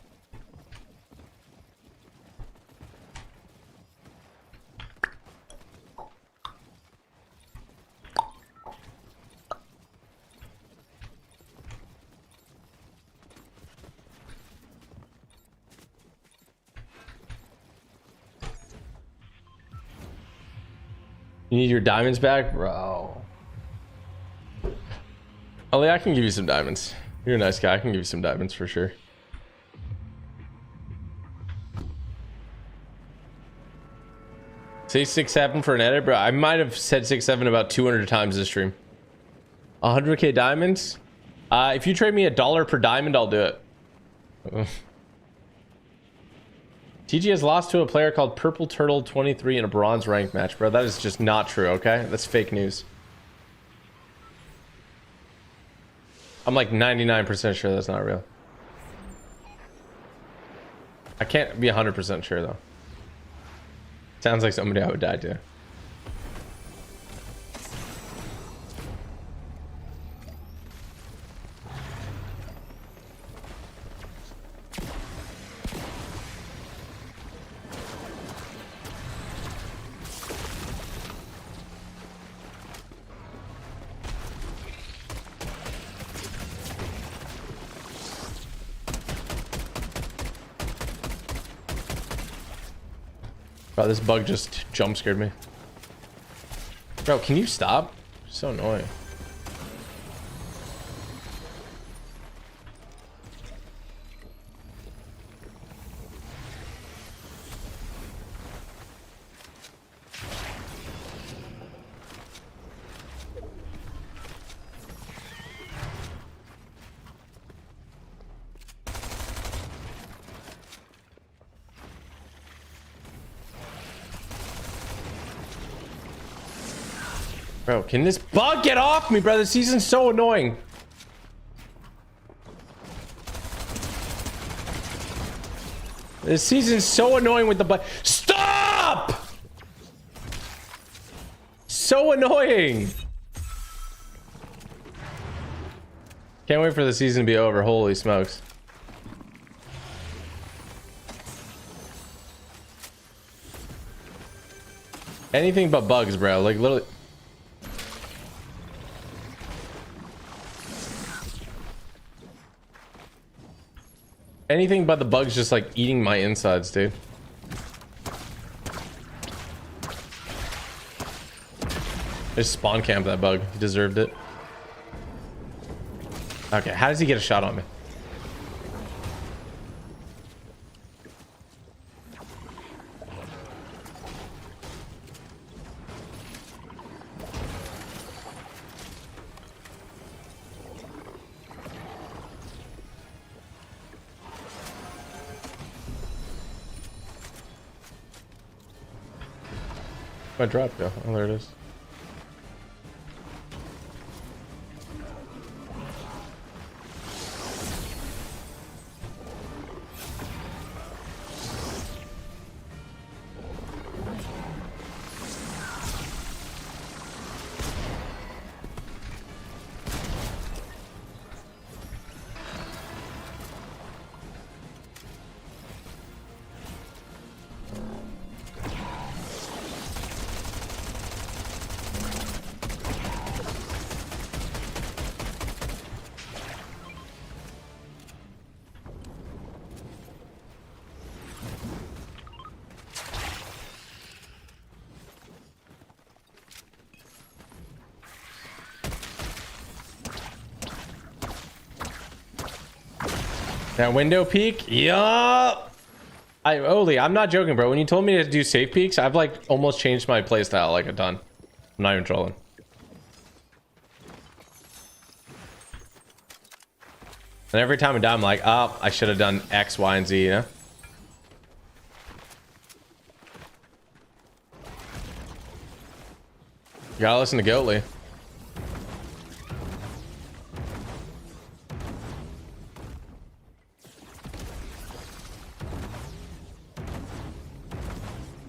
You need your diamonds back, bro. Ali, I can give you some diamonds. You're a nice guy. I can give you some diamonds for sure. Say 6-7 for an edit, bro. I might have said 6-7 about 200 times this stream. 100k diamonds. If you trade me $1 per diamond, I'll do it. TG has lost to a player called Purple Turtle 23 in a bronze rank match, bro. That is just not true, okay? That's fake news. I'm like 99% sure that's not real. I can't be 100% sure though. Sounds like somebody I would die to. Wow, this bug just jump scared me. Bro, can you stop? So annoying. Bro, can this bug get off me, bro? This season's so annoying. This season's so annoying with the bug. Stop! So annoying. Can't wait for the season to be over. Holy smokes. Anything but bugs, bro. Like literally. Anything but the bugs just like eating my insides, dude. Just spawn camp that bug. He deserved it. Okay, how does he get a shot on me? My drop go. Oh, there it is. That window peek? Yup. Oli, I'm not joking, bro. When you told me to do safe peeks, I've like almost changed my playstyle like a ton. I'm not even trolling. And every time I die, I'm like, oh, I should have done X, Y, and Z, you know? You gotta listen to Goatley.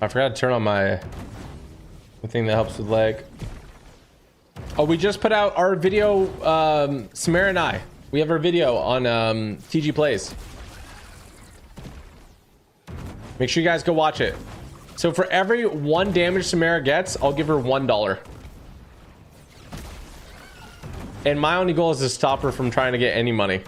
I forgot to turn on the thing that helps with lag. Oh, we just put out our video, Samara and I. We have our video on TG Plays. Make sure you guys go watch it. So for every 1 damage Samara gets, I'll give her $1. And my only goal is to stop her from trying to get any money.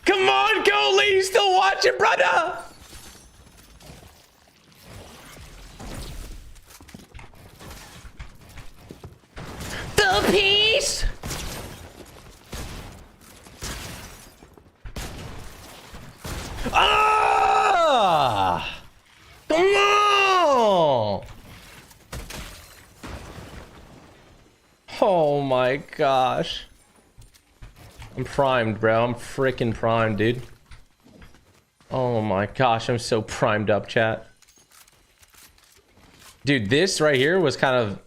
Come on, Goalie, you still watching, brother? The piece. Ah! Come on! Oh my gosh. I'm primed, bro. I'm freaking primed, dude. Oh my gosh, I'm so primed up, chat. Dude, this right here was kind of...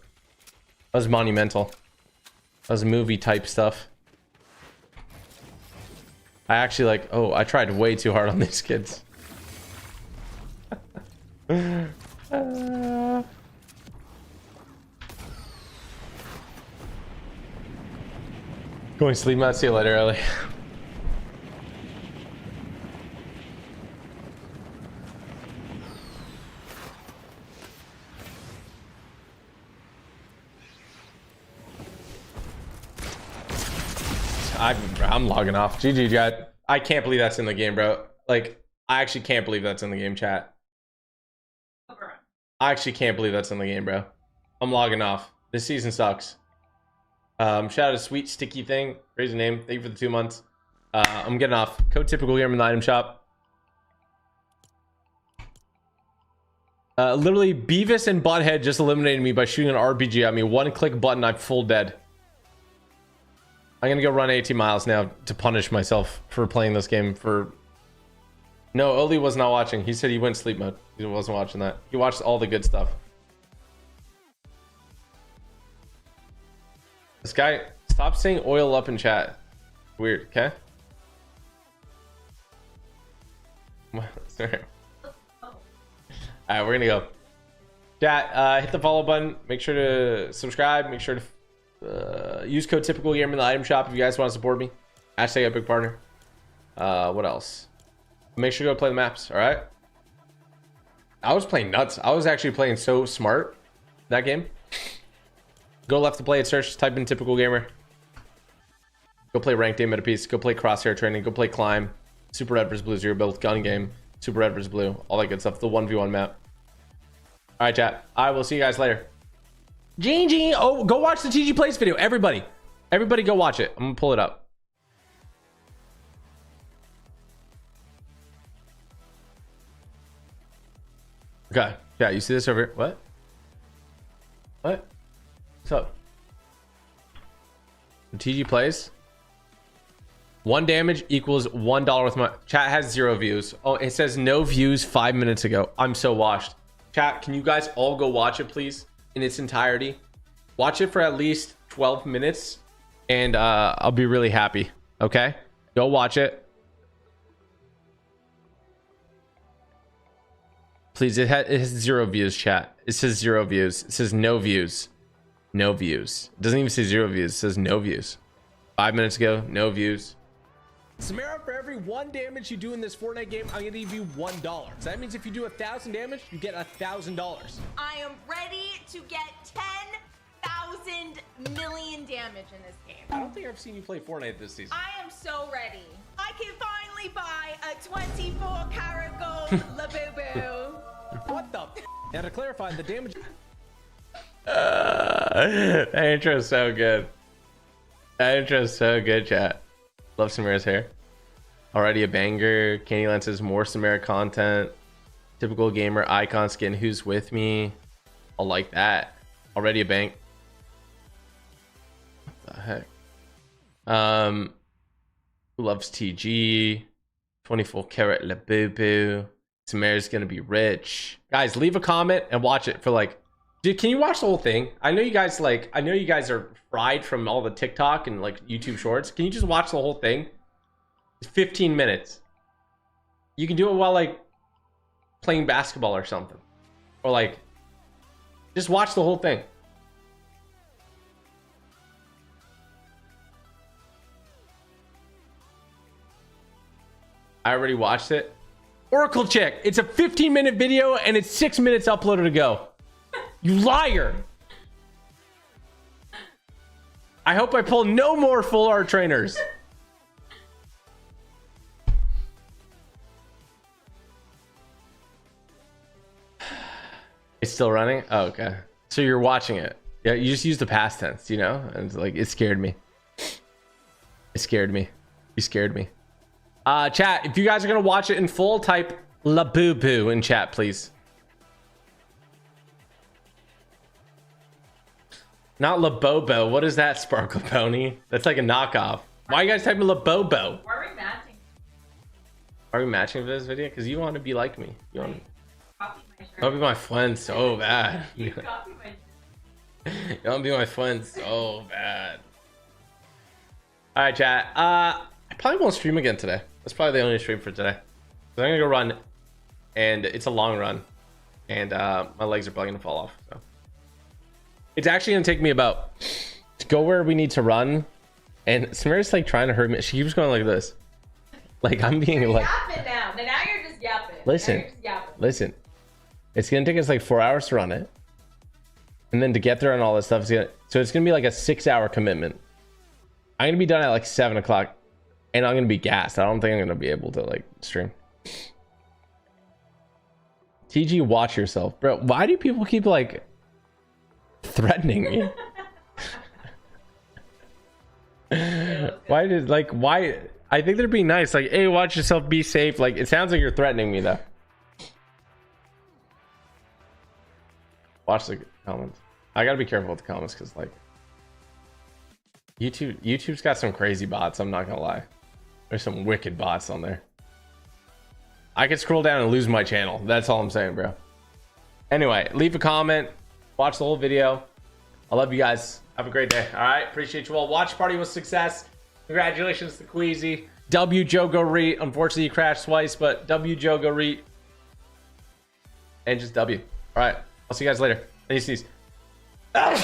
That was monumental. That was movie type stuff. I actually like... Oh, I tried way too hard on these kids. Going to sleep, Matt. See you later, early. I'm logging off. GG, chat. I can't believe that's in the game, bro. Like, I actually can't believe that's in the game, chat. I actually can't believe that's in the game, bro. I'm logging off. This season sucks. Shout out to Sweet Sticky Thing. Crazy name. Thank you for the 2 months. I'm getting off. Code TypicalGamer in the item shop. Literally, Beavis and Butthead just eliminated me by shooting an RPG at me. 1-click button, I'm full dead. I'm gonna go run 18 miles now to punish myself for playing this game for... No, Oli was not watching. He said he went sleep mode. He wasn't watching that. He watched all the good stuff. This guy, stop saying oil up in chat. Weird, okay? Sorry. Alright, we're gonna go. Chat, hit the follow button. Make sure to subscribe. Make sure to use code TypicalGamer in the item shop if you guys want to support me. Hashtag Epic Partner. What else? Make sure to go play the maps, alright? I was playing nuts. I was actually playing so smart that game. Go left to play it, search, type in TypicalGamer. Go play ranked game at a piece. Go play crosshair training. Go play climb. Super red versus blue, zero build, gun game. Super red versus blue. All that good stuff. The 1v1 map. Alright, chat. I will see you guys later. GG. Oh, go watch the TG Plays video. Everybody. Everybody go watch it. I'm gonna pull it up. Okay. Yeah, you see this over here? What? What? What's up? The TG Plays. 1 damage equals $1 with my... Chat has 0 views. Oh, it says no views 5 minutes ago. I'm so washed. Chat, can you guys all go watch it, please? In its entirety. Watch it for at least 12 minutes. And I'll be really happy. Okay? Go watch it. Please, it has 0 views, chat. It says 0 views. It says no views. No views. It doesn't even say 0 views. It says no views. 5 minutes ago, no views. Samara, for every 1 damage you do in this Fortnite game, I'm gonna give you $1. So that means if you do 1,000 damage, you get $1,000. I am ready to get 10,000 million damage in this game. I don't think I've seen you play Fortnite this season. I am so ready. I can finally buy a 24 karat gold Labubu. What the f? Now to clarify, the damage... that intro's so good. That intro's so good, chat. Love Samara's hair. Already a banger. Candy Lance says more Samara content. Typical gamer icon skin. Who's with me? I'll like that. Already a bang. What the heck? Who loves TG? 24 karat Labubu. Samara's gonna be rich. Guys, leave a comment and watch it for like... Dude, can you watch the whole thing? I know you guys are fried from all the TikTok and like YouTube shorts. Can you just watch the whole thing? It's 15 minutes. You can do it while like playing basketball or something. Or like just watch the whole thing. I already watched it. Oracle check. It's a 15-minute video and it's 6 minutes uploaded to go. You liar! I hope I pull no more full art trainers. It's still running? Oh, okay. So you're watching it. Yeah, you just use the past tense, you know? And it's like, it scared me. It scared me. You scared me. Chat, if you guys are gonna watch it in full, type Labubu in chat, please. Not Labobo. What is that, Sparkle Pony? That's like a knockoff. Why are you guys typing Labobo? Why are we matching? Are we matching for this video? Because you want to be like me. You want to Copy my shirt. be my friend so bad. You copy my shirt. You want to be my friend so bad. All right, chat. I probably won't stream again today. That's probably the only stream for today. So I'm gonna go run, and it's a long run, and my legs are probably gonna fall off. So. It's actually gonna take me about to go where we need to run, and Samara's like trying to hurt me. She keeps going like this, like I'm being You're like. yapping now. Now you're just yapping. Listen, Now you're just yapping. listen. It's gonna take us like 4 hours to run it, and then to get there and all this stuff. So it's gonna be like a 6-hour commitment. I'm gonna be done at like 7 o'clock, and I'm gonna be gassed. I don't think I'm gonna be able to like stream. TG, watch yourself, bro. Why do people keep like threatening me? Why I think they're being nice, like, hey, watch yourself, be safe. Like, it sounds like you're threatening me though. Watch the comments. I gotta be careful with the comments because like YouTube's got some crazy bots. I'm not gonna lie, there's some wicked bots on there. I could scroll down and lose my channel. That's all I'm saying, bro. Anyway, leave a comment, watch the whole video. I love you guys. Have a great day. All right, appreciate you all. Watch party was success. Congratulations to Queasy. W Jogo Reet. Unfortunately, you crashed twice, but W Jogo Reet. And just W. All right, I'll see you guys later. Peace. All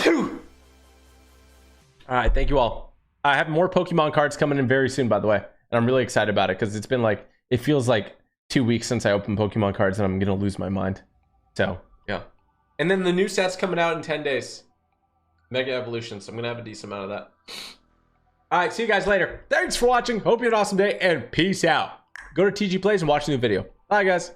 right, thank you all. I have more Pokemon cards coming in very soon, by the way, and I'm really excited about it because it's been like, it feels like 2 weeks since I opened Pokemon cards, and I'm gonna lose my mind. So yeah, and then the new set's coming out in 10 days. Mega Evolution, so I'm gonna have a decent amount of that. All right, see you guys later. Thanks for watching. Hope you had an awesome day, and peace out. Go to TG Plays and watch the new video. Bye, guys.